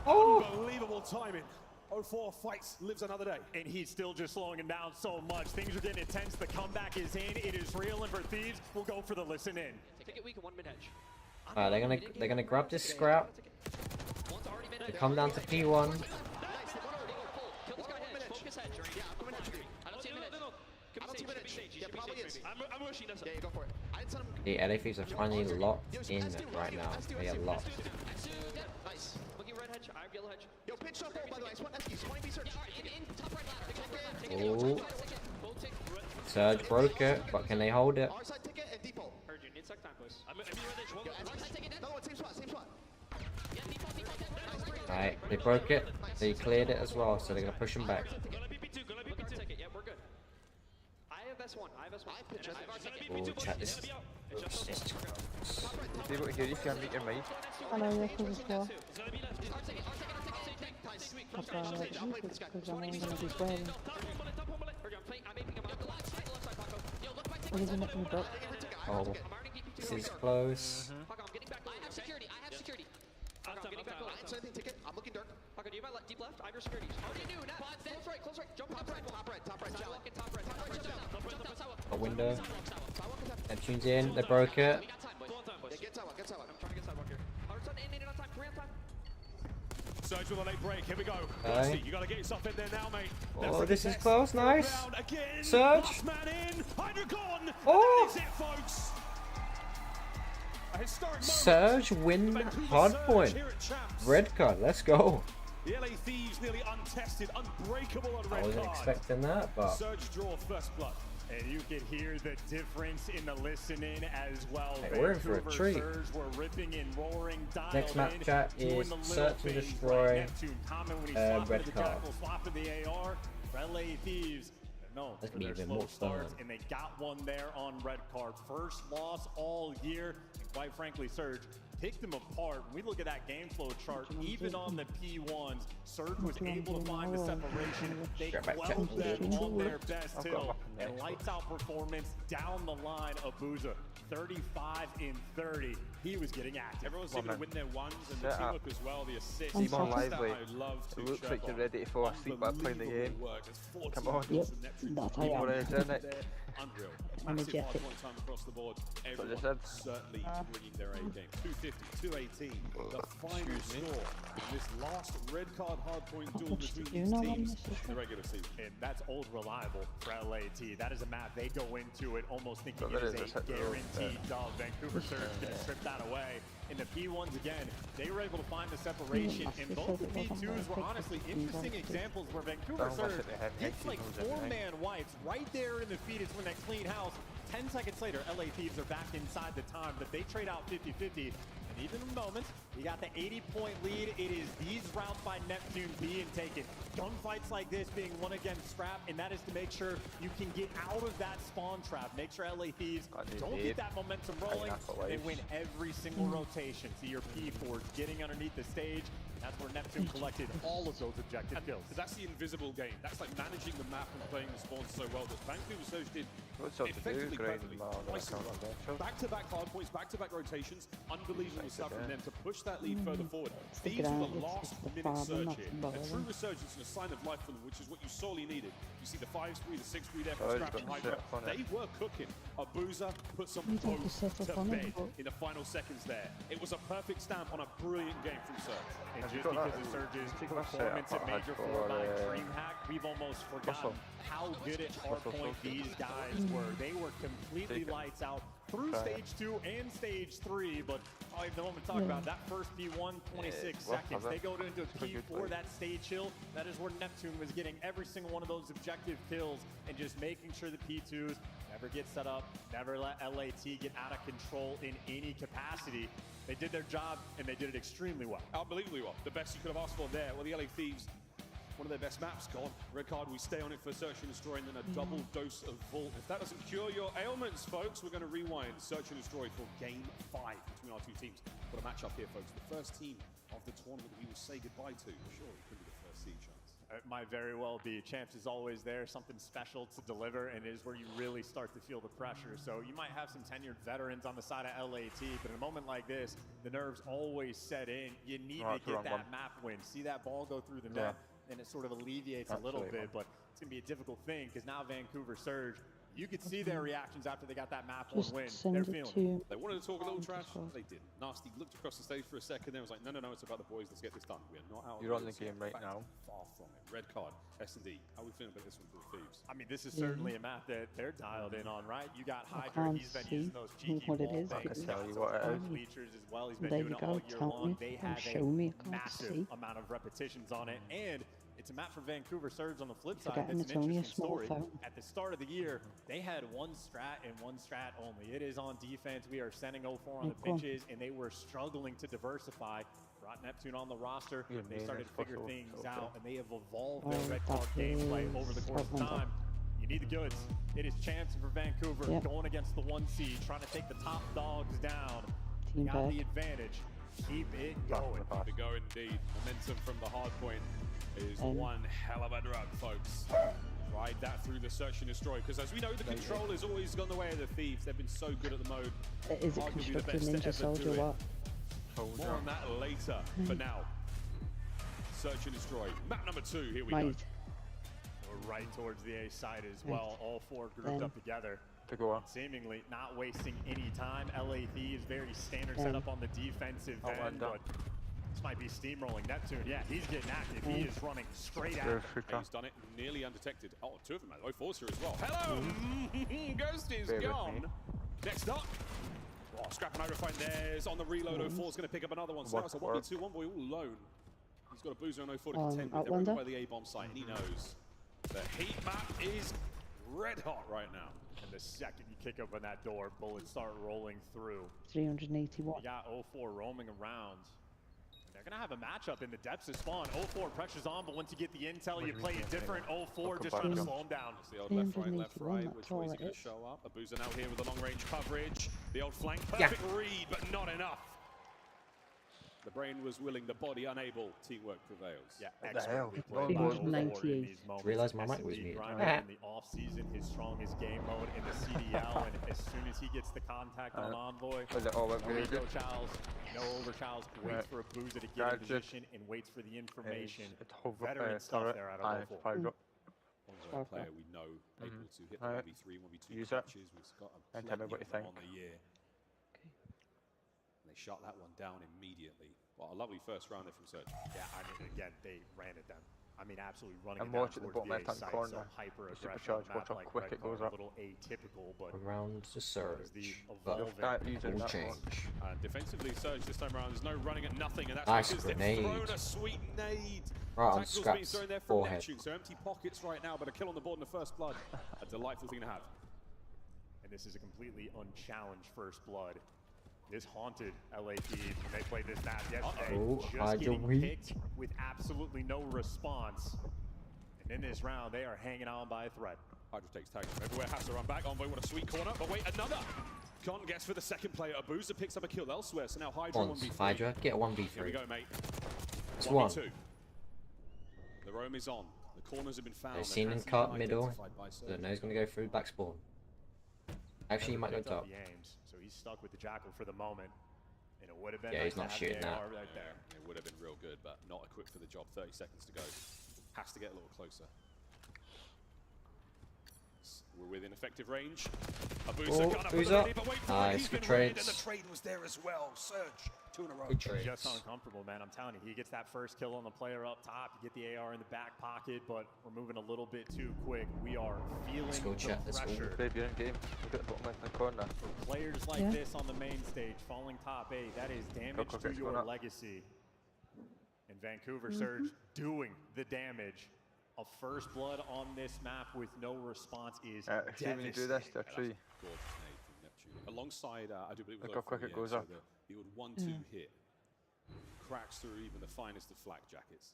Oh! Unbelievable timing. 0-4 fights, lives another day. And he's still just slowing him down so much. Things are getting intense. The comeback is in. It is real. And for Thieves, we'll go for the listen in. Take it weak and 1 mid edge. Alright, they're gonna grab this scrap. They come down to P1. Nice, they won already. Kill this guy hedge. Focus hedge. Yeah, I'm coming hedge. I don't see him in edge. I don't see him in edge. Yeah, probably is. I'm rushing this. Yeah, go for it. I didn't send him. The LA Thieves are finally locked in right now. They are locked. Nice. Looking red hedge. I have yellow hedge. Yo, pitch up, by the way. I just want SQs. 20 search. In top right ladder. Top right ladder. Take it. Oh. Both tick. Surge broke it, but can they hold it? Our side ticket and depot. Heard you. Need sec time, boys. I'm in red edge. One side take it in. No, same spot, same spot. Yeah, default. Alright, they broke it. They cleared it as well, so they're gonna push them back. Gonna be P2. Gonna be P2. Take it. Yeah, we're good. I have S1. I have S1. I pitch. Oh, chat, this is... Be able to hear you, can't make your mind. Hello, yes, this is well. Okay, because I know I'm going to be playing. What is it making me drop? Oh, this is close. I have security. I'm getting back over. I'm looking dark. Do you have my deep left? I have your security. Already knew. Close right. Jump top right. Top right. Top right. Jump down. Sour. A window. Neptune's in, they broke it. We got time, boys. Yeah, get sidewalk, get sidewalk. I'm trying to get sidewalk here. In on time. Korean time. Surge with a late break. Here we go. Okay. Ghosty, you gotta get yourself in there now, mate. Oh, this is close, nice. Again. Surge. Last man in. Hydra gone. Oh. That is it, folks. A historic moment. Surge win hard point. Here at CHAMPS. Red card, let's go. The LA Thieves nearly untested, unbreakable on red I wasn't card. expecting that, but Surge draw first blood. And you could hear the difference in the listening as well. Hey, we're in for a Vancouver treat. Surge were ripping and roaring, dialed Next map in, chat doing is the little search and things, destroy, right? Neptune, Common when he swapped red the card. Jackal, swapping the AR, LA Thieves. No, That's for gonna be their even slow more starts, fun. and they got one there on red card. First loss all year, and quite frankly, Surge picked them apart. When we look at that game flow chart, even on the P1s, Surge was able to find the separation. They quelled them on their best hill, and lights out performance down the line of Booza. 35 in 30. He was getting active. Everyone's seeming to win their ones, and the Shut up. teamwork as well, the assists. Be more lively. I love to It looks chirp like you're on. ready to fall asleep while playing the game. Unbelievable work. There's 14 Come on. goals from Neptune. That's Be more I am. energetic. Unreal. I'm Massive energetic. hard point time across the board. I Everyone said. certainly bringing their A game. 250, 218. The final Excuse me. score in this last red card hard point duel What between you these know teams on this in the regular season. And that's old reliable for LAT. That is a map they go into it almost thinking But it that is is a a hit road, guaranteed dub. Vancouver Surge going to strip that away. In the P1s again, they were able to find the separation. And both the P2s were honestly interesting examples where Vancouver Surge hits like 4-man wipes right there in the feed. It's when that clean house. 10 seconds later, LA Thieves are back inside the time, but they trade out 50-50. Even in a moment, we got the 80-point lead. It is these rounds by Neptune being taken. Gunfights like this being won against Scrap, and that is to make sure you can get out of that spawn trap. Make sure LA Thieves don't get that momentum rolling. They win every single rotation. See your P4s getting underneath the stage. That's where Neptune collected all of those objective kills. That's the invisible game. That's like managing the map and playing the spawns so well that Vancouver Surge did effectively perfectly. Back-to-back hard points, back-to-back rotations, unbelievable stuff from them to push that lead further forward. These are the last-minute surge here. A true resurgence and a sign of life for them, which is what you sorely needed. You see the 5-3, the 6-3 there for Scrap and Hydra. They were cooking. A Boozer put some both to bed in the final seconds there. It was a perfect stamp on a brilliant game from Surge. And just because of Surge's performance at Major 4 by DreamHack, we've almost forgotten how good at hardpoint these guys were. They were completely lights out through stage 2 and stage 3, but the moment we talk about that first P1, 26 seconds. They go into P4, that stage hill. That is where Neptune was getting every single one of those objective kills and just making sure the P2s never get set up, never let LAT get out of control in any capacity. They did their job, and they did it extremely well. Unbelievably well. The best you could have asked for there. Well, the LA Thieves, one of their best maps gone. Red card, we stay on it for Search and Destroy, and then a double dose of Vault. If that doesn't cure your ailments, folks, we're going to rewind Search and Destroy for Game 5 between our two teams. Got a matchup here, folks. The first team of the tournament that we will say goodbye to. Sure, it could be the first seed chance. It might very well be. Champs is always there, something special to deliver, and it is where you really start to feel the pressure. So you might have some tenured veterans on the side of LAT, but in a moment like this, the nerves always set in. You need to get that map win. See that ball go through the net, and it sort of alleviates a little bit, but it's going to be a difficult thing because now Vancouver Surge, you could see their reactions after they got that map one win. They're feeling it. They wanted to talk a little trash. They didn't. Nasty looked across the stage for a second. Then was like, no, it's about the boys. Let's get this done. We are not out. You're on the game right now. Far from it. Red card. S&D. How are we feeling about this one for the Thieves? I mean, this is certainly a map that they're dialed in on, right? You got Hydra. He's been using those cheeky ball things. I can tell you what it is. Bleachers as well. He's been doing it all year long. They have a massive amount of repetitions on it, and it's a map for Vancouver Surge on the flip side. That's an interesting story. At the start of the year, they had one strat and one strat only. It is on defense. We are sending 0-4 on the pitches, and they were struggling to diversify. Brought Neptune on the roster. They started to figure things out, and they have evolved their red card gameplay over the course of time. You need the goods. It is Champs for Vancouver going against the 1 seed, trying to take the top dogs down. Got the advantage. Keep it going. Keep it going, indeed. Momentum from the hard point is one hell of a drug, folks. Ride that through the Search and Destroy, because as we know, the control has always gone the way of the Thieves. They've been so good at the mode. Is it constructed Ninja Soldier what? More on that later. For now, Search and Destroy. Map number 2, here we go. We're right towards the A side as well. All 4 grouped up together. Seemingly not wasting any time. LA Thieves, very standard setup on the defensive end, but this might be steamrolling Neptune. Yeah, he's getting active. He is running straight at him. He's done it nearly undetected. Oh, 2 of them. O4's here as well. Hello! Ghost is gone. Next up. Oh, Scrap and Hydra find theirs on the reload. O4's going to pick up another one. So now it's a 1v2, one boy all alone. He's got a Boozer on O4 to contend with. They're over by the A-bomb site, and he knows. The heat map is red hot right now. And the second you kick open that door, bullets start rolling through. 381. You got O4 roaming around. They're going to have a matchup in the depths of spawn. O4 pressures on, but once you get the intel, you play it different. O4 just trying to slow him down. It's the old left, right. Which way is he going to show up? A Boozer now here with the long-range coverage. The old flank, perfect read, but not enough. The brain was willing, the body unable. Teamwork prevails. Yeah, excellent. 398. Realized my mic was muted. In the off-season, his strongest game mode in the CDL, and as soon as he gets the contact on Envoy, no Charles, no over Charles, waits for a Boozer to get in position and waits for the information. Veteran stuff there out of O4. Player we know able to hit the 1v3, 1v2 matches. We've got a plenty of them on the year. They shot that one down immediately. Well, a lovely first round there from Search. Yeah, I mean, again, they ran at them. I mean, absolutely running and it down watch at the bottom left-hand corner. So hyper Supercharge, watch how quick it goes up. A little atypical, but around the Surge, but will change. Defensively, Surge this time around. There's no running at nothing, and that's nice because grenade. they've thrown a sweet nade. Right on Scrap's forehead. Neptune, so empty pockets right now, but a kill on the board in the first blood. A delightful thing to have. And this is a completely unchallenged first blood. This haunted LA Thieves when they played this map yesterday. Oh, just getting picked with absolutely no response. And in this round, they are hanging on by a thread. Hydra takes tag from everywhere, has to run back. Envoy, what a sweet corner, but wait, another! Can't guess for the second player. Abuza picks up a kill elsewhere, so now Hydra 1v3. Hydra, get a 1v3. Here we go, mate. It's 1v2. The roam is on. The corners have been found. They've seen him cut middle. Don't know he's going to go through back spawn. Actually, he might go top. So he's stuck with the Jackal for the moment. And it would have been yeah, he's not shooting that. Right there. It would have been real good, but not equipped for the job. 30 seconds to go. Has to get a little closer. We're within effective range. Abuza. Nice, good trades. And the trade was there as well. Surge, 2 in a row. Good trades. Just uncomfortable, man. I'm telling you, he gets that first kill on the player up top. You get the AR in the back pocket, but we're moving a little bit too quick. We are feeling Let's go chat. Let's go. Baby in game. Look at the bottom left corner. For players like this on the main stage, falling top 8, that is damage to your legacy. And Vancouver Surge doing the damage. A first blood on this map with no response is devastating. When you do this, they're tree. Alongside, I do believe. Look how quick it goes up. The old 1-2 hit cracks through even the finest of flak jackets.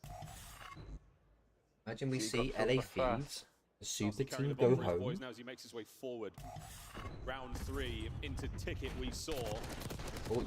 Imagine we see LA Thieves, the super team, go home. Now as he makes his way forward. Round 3 into ticket we saw.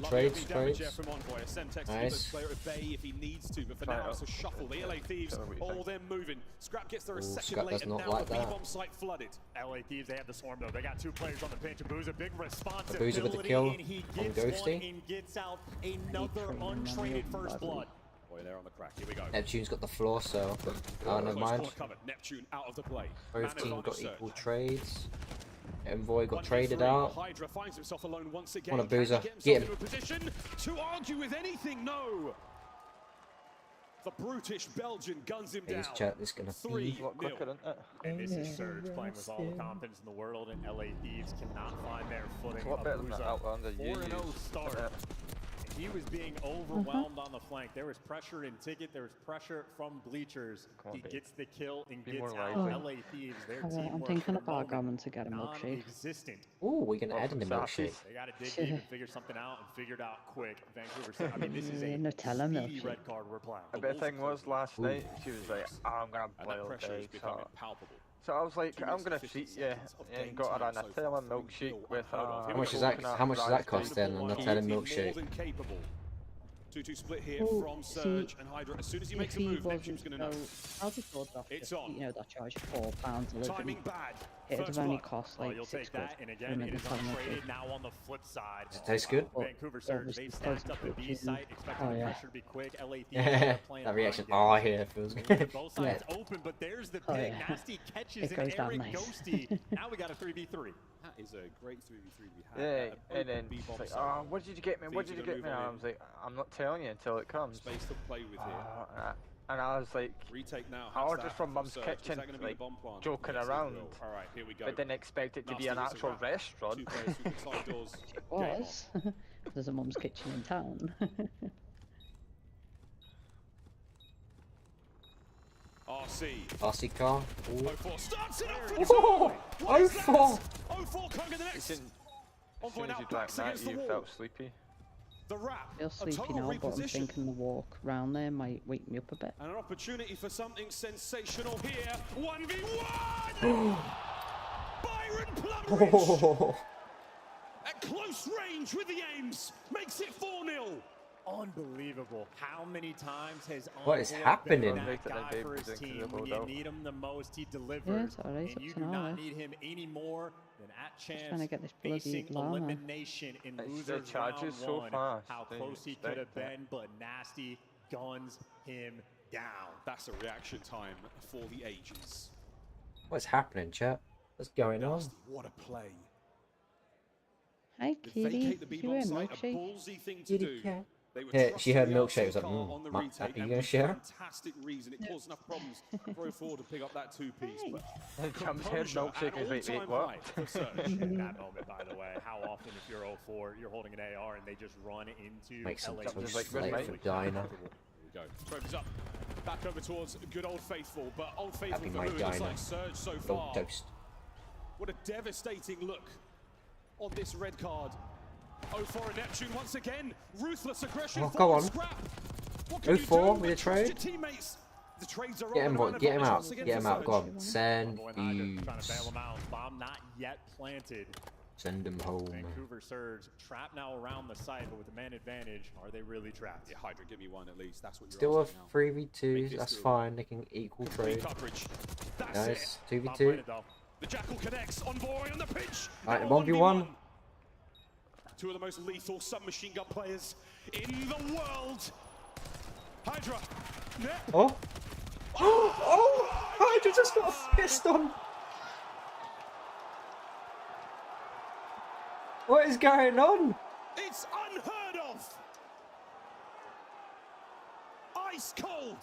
Trades. From Envoy. Semtex Nice. player obey if he needs to, but for now it's a shuffle. The LA Thieves, all them moving. Scrap gets there a second late, and now the B-bomb site flooded. LA Thieves, they have the swarm though. They got 2 players on the pinch. Abuza, big responsibility. Abuza with the kill and he on gets Ghosty. one and gets out another untraded first blood. Boy, they're on the crack. Here we go. Neptune's got the floor, so never mind. Neptune out of the play. Both teams got equal trades. Envoy got traded out. Hydra finds himself alone once again. On Abuza, get him. Position to argue with anything, no. The brutish Belgian guns him down. Chat, this gonna feed. And this is Surge playing with all the confidence in the world, and LA Thieves cannot find their footing. Abuza, 4-0 start. He was being overwhelmed on the flank. There was pressure in ticket. There was pressure from bleachers. He gets the kill and gets out. LA Thieves, their team I'm thinking about going to get a milkshake. Oh, we're gonna add in the milkshake. They got to dig deep and figure something out, and figured out quick. Vancouver, I mean, this is a Nutella speedy milkshake. red card we're playing. The best thing was last night, she was like, oh, I'm gonna boil eggs. So I was like, I'm gonna treat you, and got her a Nutella milkshake with How much does that cost then? A Nutella milkshake. 2-2 split here from Surge and Hydra. As soon as he makes a move, Neptune's going to know. I just thought that it's on. You know, that charge £4 delivery. Timing bad. It would have only cost like you'll £6. take that, and again, it is untraded. Now on the flip side, does it taste good? Vancouver Surge, they've stacked up the B site, expecting the pressure to be quick. LA That reaction, oh yeah, it feels good. Both sides open, but there's the pick. Nasty catches an Eric Ghosty. Now we got a 3v3. That is a great 3v3 we had. Yeah, and then it's like, oh, what did you get me? What did you get me? And I was like, I'm not telling you until it comes. Space to play with here. And I was like, retake now. I ordered from Mum's Kitchen, like, joking around. Alright, here we go. But didn't expect it to be an actual restaurant. It was. There's a Mum's Kitchen in town. RC car. 04 starts it off. Whoa! 04! 04 can't get the next. As soon as you drank that, you felt sleepy. The wrap. I feel sleepy now, but I'm thinking the walk round there might wake me up a bit. And an opportunity for something sensational here. 1v1! Byron Plumridge! At close range with the aims. Makes it 4-0. Unbelievable. How many times has what is happening? That guy for his team? When you need him the most, he delivers. Yeah, right, and you do not need him any more than at CHAMPS facing elimination in losers round one. How close he could have been, but Nasty guns him down. That's a reaction time for the ages. What's happening, chat? What's going on? What a play. Hi, Kitty. You a milkshake? Ballsy thing to do. Yeah, she heard milkshake. Was like, are you gonna share? Fantastic reason. It caused enough problems for 04 to pick up that 2-piece. But Champs heard milkshake is wait, what? In that moment, by the way, how often if you're 04, you're holding an AR and they just run into Make some LA. toast late for diner. Here we go. Trophy's up. Back over towards good Old Faithful, but Old Faithful for who looks like Surge so far. Toast. What a devastating look on this red card 04 and Neptune once again. Ruthless aggression. Oh, go on. Scrap. 04 with a trade. The trades are Get him, on. get him out. Get him out. Go on. Send Trying to bail him out. Bomb not yet planted. Send him home. Vancouver Surge trapped now around the site, but with the man advantage, are they really trapped? Yeah, Hydra, give me one at least. That's what you're Still a asking now. 3v2. That's fine. They can equal trade. Nice. 2v2. The Jackal connects. Envoy on the pitch. Alright, 1v1. Two of the most lethal submachine gun players in the world. Hydra. Oh. Oh! Hydra just got a fist on. What is going on? It's unheard of. Ice cold.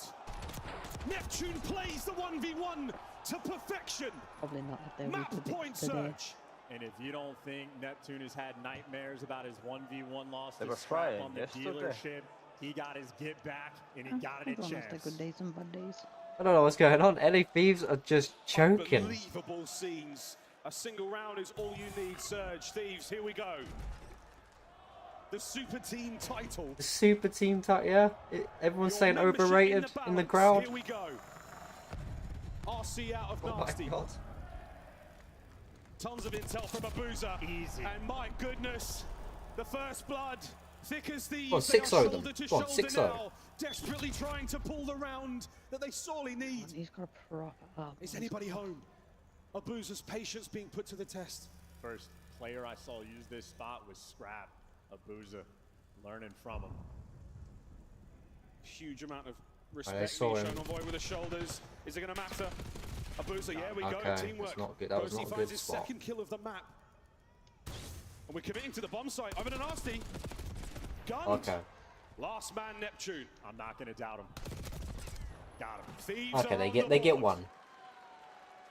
Neptune plays the 1v1 to perfection. Probably not if they Map point Surge. And if you don't think Neptune has had nightmares about his 1v1 loss They to were Scrap flying on the yesterday. dealership, he got his get back and he got it at Everyone has their Champs. good days and bad days. I don't know what's going on. LA Thieves are just choking. Unbelievable scenes. A single round is all you need, Surge. Thieves, here we go. The Super Team title. The Super Team title, yeah. Everyone's saying overrated in the crowd. Here we go. RC out of Oh Nasty. my god. Tons of intel from Abuza. Easy. And my goodness, the first blood. Thick as thieves. Oh, 6-0 them. Go on, 6-0. Now, desperately trying to pull the round that they sorely need. He's got a proper up. Is anybody home? Abuza's patience being put to the test. First player I saw use this spot was Scrap. Abuza, learning from him. Huge amount of I respect saw being him. shown on Void with the shoulders. Is it going to matter? Abuza, yeah, we go. Okay, Teamwork. that's not good. That was Ghosty not a finds good his spot. second kill of the map. And we're committing to the bomb site. Over to Nasty. Gunned. Okay. Last man Neptune. I'm not going to doubt him. Got him. Thieves Okay, are they on get the board. one.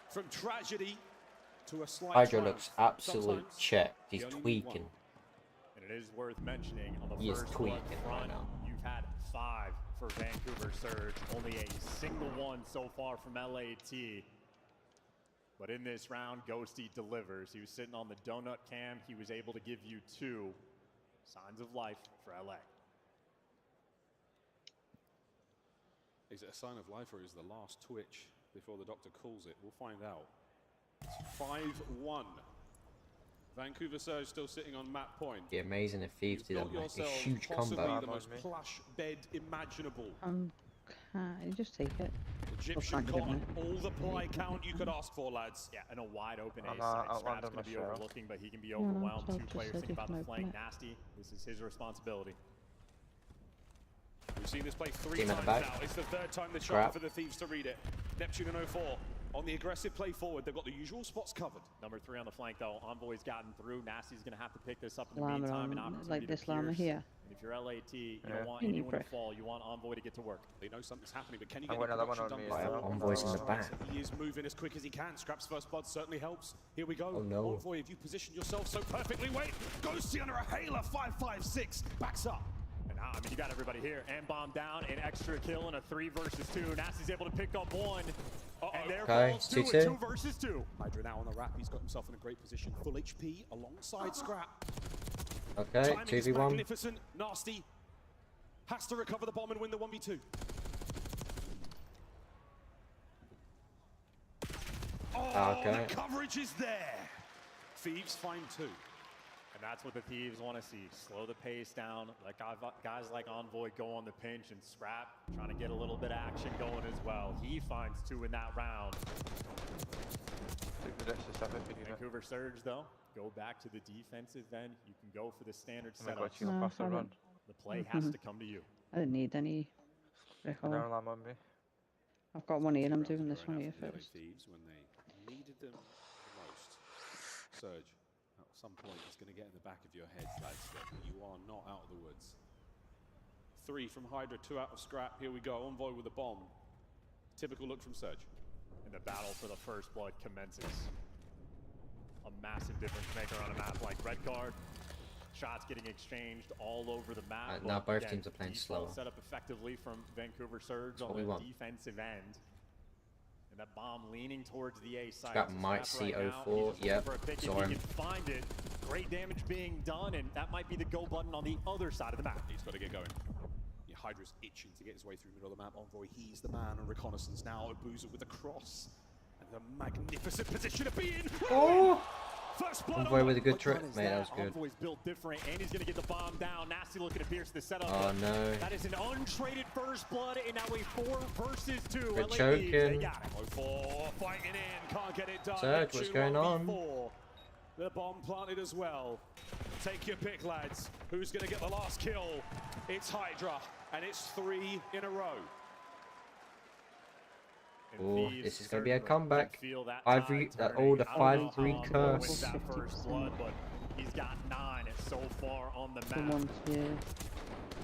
From tragedy to a slight Hydra triumph. looks absolute Sometimes checked. He's you only need tweaking. one. And it is worth mentioning on the He is first tweaking blood right front, now. you've had 5 for Vancouver Surge, only a single one so far from LAT. But in this round, Ghosty delivers. He was sitting on the donut cam. He was able to give you 2 signs of life for LA. Is it a sign of life or is the last twitch before the doctor calls it? We'll find out. It's 5-1. Vancouver Surge still sitting on map point. Be amazing if Thieves did a huge possibly combo. the most plush bed imaginable. You just take it. Egyptian cotton, all the ply count you could ask for, lads. Yeah, and a wide open I'm ace side. outlanded Scrap's going to be myself. overlooking, but he can be no, overwhelmed. so 2 just players said think you about can the open flank. it. Nasty. This is his responsibility. We've seen this play 3 Team at times the back. now. It's the 3rd time they're Scrap. trying for the Thieves to read it. Neptune and 04 on the aggressive play forward. They've got the usual spots covered. Number 3 on the flank, though. Envoy's gotten through. Nasty's going to have to pick this up in the Llama meantime. An on, opportunity like to this llama pierce. here. And if you're LAT, you Yeah. don't want You need anyone to brick. fall. You want Envoy to get to work. They know something's happening, but can you I've get got the another one production on done me as before? well. Envoy's in the back. He is moving as quick as he can. Scrap's first blood certainly helps. Here we go. Oh, no. Envoy, if you position yourself so perfectly, wait. Ghosty under a hailer, 5-5-6. Backs up. And I mean, you got everybody here. And bomb down, an extra kill in a 3 versus 2. Nasty's able to pick up 1. And there Okay, falls 2 2-2. 2 versus 2. Hydra now on the wrap. He's got himself in a great position. Full HP alongside Scrap. Okay, Timing is 2v1. magnificent. Nasty has to recover the bomb and win the 1v2. Oh, Okay. the coverage is there. Thieves find 2. And that's what the Thieves want to see. Slow the pace down. Let guys like Envoy go on the pinch, and Scrap trying to get a little bit of action going as well. He finds 2 in that round. Vancouver Surge, though, go back to the defensive end. You can go for the standard setup. The play has to come to you. I didn't need any recall. I've got one here. I'm doing this one here first. Thieves when they needed them the most. Surge, at some point, it's going to get in the back of your head, lads, that you are not out of the woods. 3 from Hydra, 2 out of Scrap. Here we go. Envoy with a bomb. Typical look from Surge. And the battle for the first blood commences. A massive difference maker on a map like Red Guard. Shots getting exchanged all over the map. Now but both again, teams are playing default slower. Set up effectively from Vancouver Surge That's on what we the want. defensive end. And that bomb leaning towards the A site. That might see 04. Yep. Saw him. He can find it. Great damage being done, and that might be the go button on the other side of the map. He's got to get going. Yeah, Hydra's itching to get his way through the middle of the map. Envoy, he's the man on reconnaissance now. Boozer with the cross. And the magnificent position to be in. Oh! First blood. Envoy with a good trick. Mate, that was good. Envoy's built different, and he's going to get the bomb down. Nasty looking to pierce the setup. Oh, no. That is an untraded first blood, and now a 4 versus 2. We're choking. They got it. 04 fighting in, can't get it done. Surge, what's going on? The bomb planted as well. Take your pick, lads. Who's going to get the last kill? It's Hydra, and it's 3 in a row. Oh, this is going to be a comeback. That old 5-3 curse. That first blood, but he's got 9 so far on the map. Someone's here.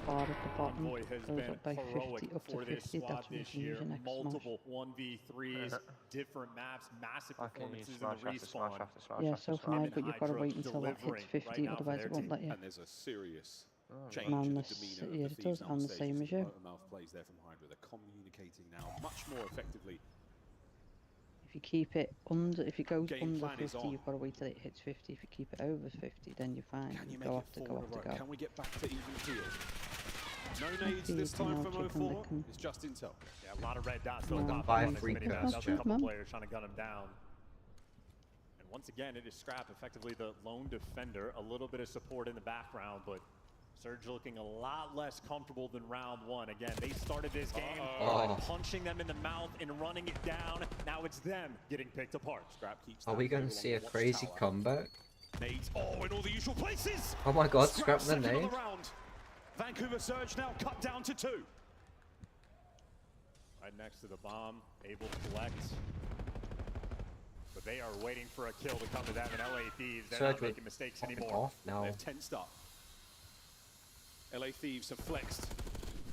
Far at the bottom. Envoy has Goes been up by 50, up to for this 50. squad That's what this you year. use next Multiple 1v3s, different maps, massive performances in the respawn. Yeah, so for now, but you've got to wait until that hits 50, otherwise it won't let you. And there's a serious change And in the the demeanor yeah, of it the does, Thieves and now the same as you. Mouth plays there from Hydra. They're communicating now much more effectively. If you keep it under, if it goes Game under plan is 50, on. you've got to wait till it hits 50. If you keep it over 50, then you're fine. Can you You make go it off to 4 go in off a to row? go. Can we get back to even field? No nades this time from 04. It's just intel. Yeah, a lot of red dots. No, Those top 5-3 mini curse, maps. A couple players trying to gun him down. And once again, it is Scrap, effectively the lone defender. A little bit of support in the background, but Surge looking a lot less comfortable than round 1. Again, they started this game by punching them in the mouth and running it down. Now it's them getting picked apart. Scrap keeps. Are we going to see a crazy comeback? Nades, in all the usual places. Oh my god, Scrap the nade. Vancouver Surge now cut down to 2. Right next to the bomb, able to collect. But they are waiting for a kill to come to them, and LA Thieves, they're not making mistakes anymore. Off now. They're tensed up. LA Thieves have flexed.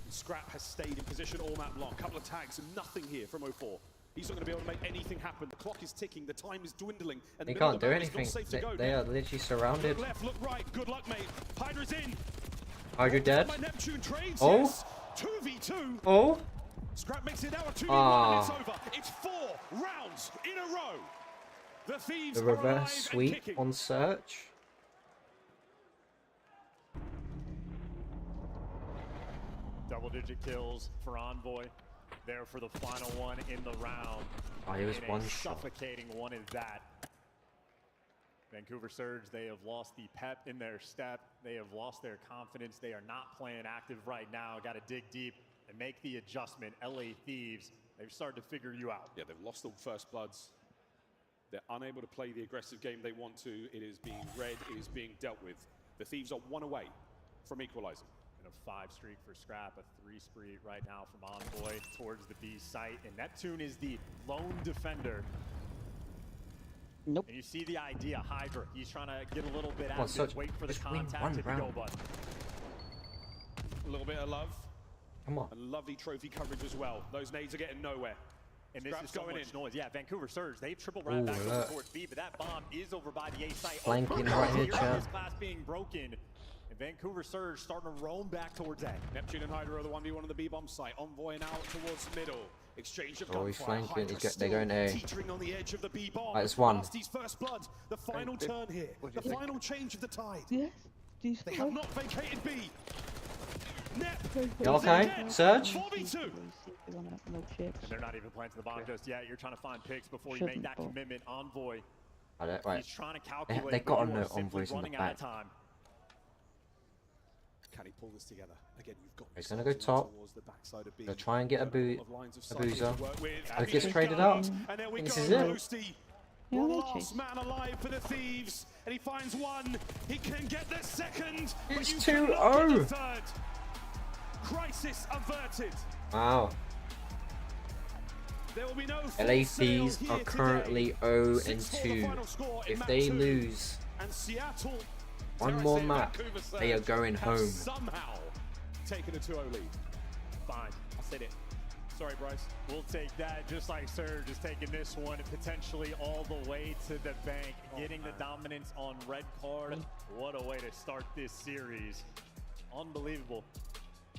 Scrap has stayed in position all map long. Couple of tags and nothing here from 04. He's not going to be able to make anything happen. The clock is ticking, the time is dwindling. And They can't do anything. They are literally surrounded. Look left, look right. Good luck, mate. Hydra's in. Hydra dead. My Neptune trades, Oh. yes. 2v2. Oh. Scrap makes it now a 2v1 and it's over. It's 4 rounds in a row. The Thieves The are reverse alive sweep and kicking. on Search. Double-digit kills for Envoy. There for the final one in the round. Oh, he was And one a shot. suffocating one is that. Vancouver Surge, they have lost the pep in their step. They have lost their confidence. They are not playing active right now. Got to dig deep and make the adjustment. LA Thieves, they've started to figure you out. Yeah, they've lost all first bloods. They're unable to play the aggressive game they want to. It is being read, it is being dealt with. The Thieves are 1 away from equalizing. And a 5 streak for Scrap, a 3 streak right now from Envoy towards the B site. And Neptune is the lone defender. Nope. And you see the idea, Hydra. He's trying to get a little bit Well, active, wait for the contact to go button. A little bit of love. Come on. And lovely trophy coverage as well. Those nades are getting nowhere. And this Scrap's is so going much in. noise. Yeah, Vancouver Surge, they've tripled right back over towards B, but that bomb is over by the A site. Flanking right here, This Champ. class being broken. And Vancouver Surge starting to roam back towards A. Neptune and Hydra are the 1v1 on the B-bomb site. Envoy now towards middle. Exchange of Oh, he's gunfire. flanking. Hydra They're going A. teetering on the edge of the B-bomb. Right, it's one. Nasty's first blood. The final turn here. The final change of the tide. Yes. They have not vacated B. Nep. You okay? Surge? 4v2. No chips. And they're not even planting the bomb just yet. You're trying to find picks before you make that commitment. Envoy. Right. He's trying to calculate. They got but to you know are simply Envoy's in the running out of back. time. Can he pull this together? Again, you've got He's going to go top. They'll try and get a boozer. If It gets traded out. And there we This go, is it. Ghosty. The last man alive for the Thieves. And he finds one. He can get the second. It's but you 2-0. cannot get the third. Crisis averted. Wow. There will be no LA full sail Thieves here are currently today. 6-4 the 0-2. final score in If map they 2. lose And Seattle, one more map, they are going have home. somehow taken a 2-0 lead. Fine. I'll sit it. Sorry, Bryce. We'll take that, just like Surge is taking this one potentially all the way to the bank, getting the dominance on red card. What a way to start this series. Unbelievable.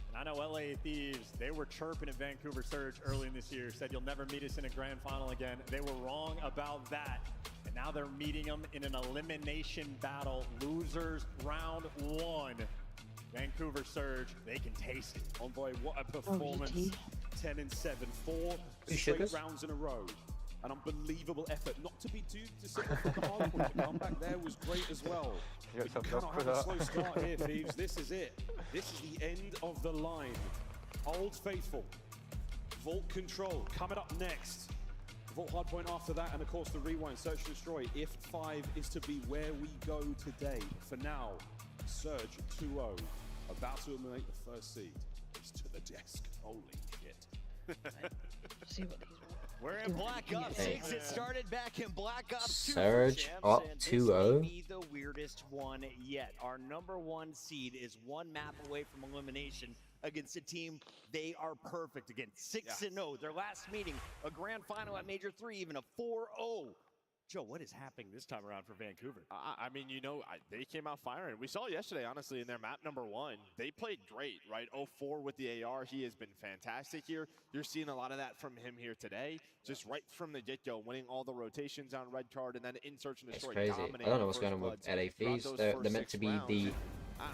And I know LA Thieves, they were chirping at Vancouver Surge early in this year, said you'll never meet us in a grand final again. They were wrong about that. And now they're meeting them in an elimination battle. Losers round 1. Vancouver Surge, they can taste it. Oh boy, what a performance. 10-7, 4 straight rounds in a row. An unbelievable effort, not to be too dissimilar from the hard point. The comeback there was great as well. But you cannot have a slow start here, Thieves. This is it. This is the end of the line. Old Faithful, Vault Control coming up next. Vault Hardpoint after that, and of course the Rewind, Search and Destroy, if 5 is to be where we go today. For now, Surge 2-0, about to eliminate the first seed. It's to the desk. Holy shit. See what these We're in Black Ops 6. It started back in Black Ops 2. Surge up 2-0. This may be the weirdest one yet. Our #1 seed is 1 map away from elimination against a team they are perfect against. 6-0. Their last meeting, a grand final at Major 3, even a 4-0. Joe, what is happening this time around for Vancouver? I mean, you know, they came out firing. We saw yesterday, honestly, in their map #1. They played great, right? 0-4 with the AR. He has been fantastic here. You're seeing a lot of that from him here today. Just right from the get-go, winning all the rotations on red card and then in Search and Destroy. It's crazy. I don't know what's going on with LA Thieves. They're meant to be the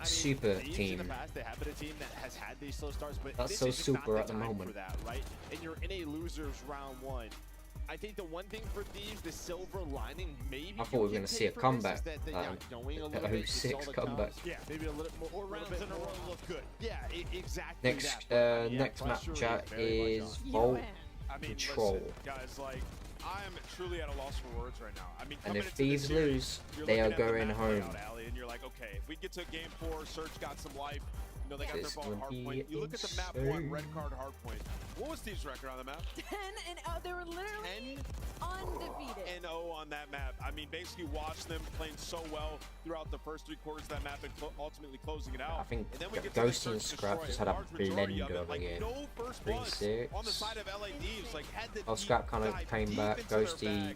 super team. In the past, they have been a team that has had these slow starts, but that's this so is super not at the moment. For that, right? And you're in a losers round 1. I think the one thing for Thieves, the silver lining, maybe I thought we were going to see a comeback. A 06 comeback. Yeah, maybe a little more rounds in a row look good. Yeah, exactly. Next match chat is Vault Control. Listen, guys, like, I am truly at a loss for words right now. I mean, and if Thieves lose, they are going home. And you're like, okay, if we get to game 4, Surge got some life. You know, they got their ball hard point. You look at the map 1, red card hard point. What was Steve's record on the map? 10-0. They were literally undefeated. 10-0 on that map. I mean, basically watched them playing so well throughout the first 3 quarters of that map and ultimately closing it out. I think and then we get Ghosty and Scrap just had a blend over here. No first blood on the side of LA Thieves. Like, had the Scrap kind of came back. Ghosty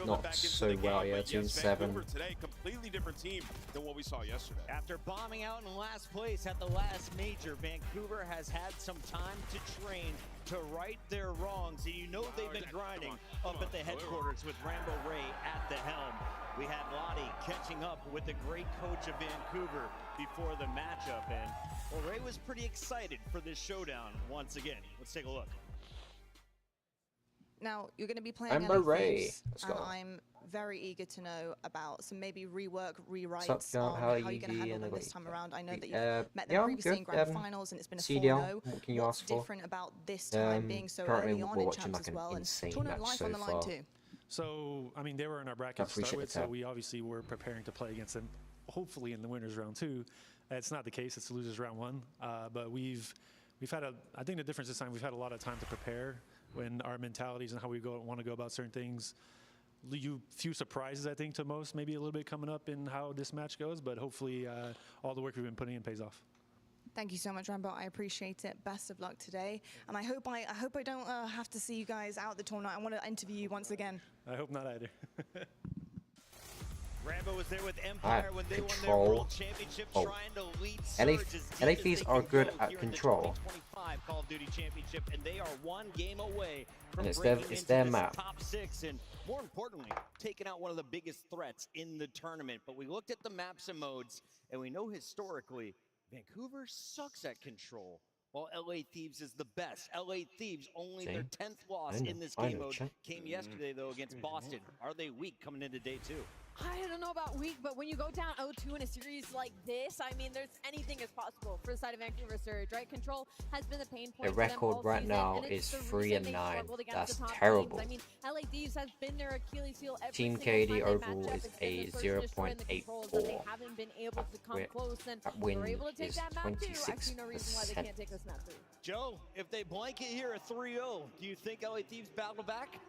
not so well, yeah, 2-7. Today, completely different team than what we saw yesterday. After bombing out in last place at the last major, Vancouver has had some time to train to right their wrongs, and you know they've been grinding up at the headquarters with Rambo Ray at the helm. We had Lottie catching up with the great coach of Vancouver before the matchup, and well, Ray was pretty excited for this showdown once again. Let's take a look. Now, you're going to be playing LA Thieves, and I'm very eager to know about some maybe rewrites on how you're going to handle them this time around. I know that you've met them previously in grand finals, and it's been a 4-0. What's different about this time being so early on in champs as well, and tournament life on the line too? So, I mean, they were in our bracket to start with, so we obviously were preparing to play against them, hopefully in the winners round 2. It's not the case, it's the losers round 1, but we've had I think the difference this time, we've had a lot of time to prepare when our mentalities and how we want to go about certain things. Few surprises, I think, to most, maybe a little bit coming up in how this match goes, but hopefully all the work we've been putting in pays off. Thank you so much, Rambo. I appreciate it. Best of luck today, and I hope I don't have to see you guys out the tournament. I want to interview you once again. I hope not either. Rambo was there with Empire when they won their World Championship, trying to lead Surge LA Thieves are good at control. 2025 Call of Duty Championship, and they are 1 game away from it's breaking their into map. This top 6, and more importantly, taking out one of the biggest threats in the tournament. But we looked at the maps and modes, and we know historically, Vancouver sucks at control, while LA Thieves is the best. LA Thieves, only their 10th loss in this game mode, came yesterday, though, against Boston. Are they weak coming into day 2? I don't know about weak, but when you go down 0-2 in a series like this, I mean, there's anything is possible for the side of Vancouver Surge, right? Control has been the pain point. The record right now is 3-9. That's terrible. I mean, LA Thieves has been their Achilles heel every Team single KD time overall is a 0.84. They haven't been able to come close, and win they're able to take is that map too. I see no 26%. reason why they can't take this map too. Joe, if they blanket here a 3-0, do you think LA Thieves battle back?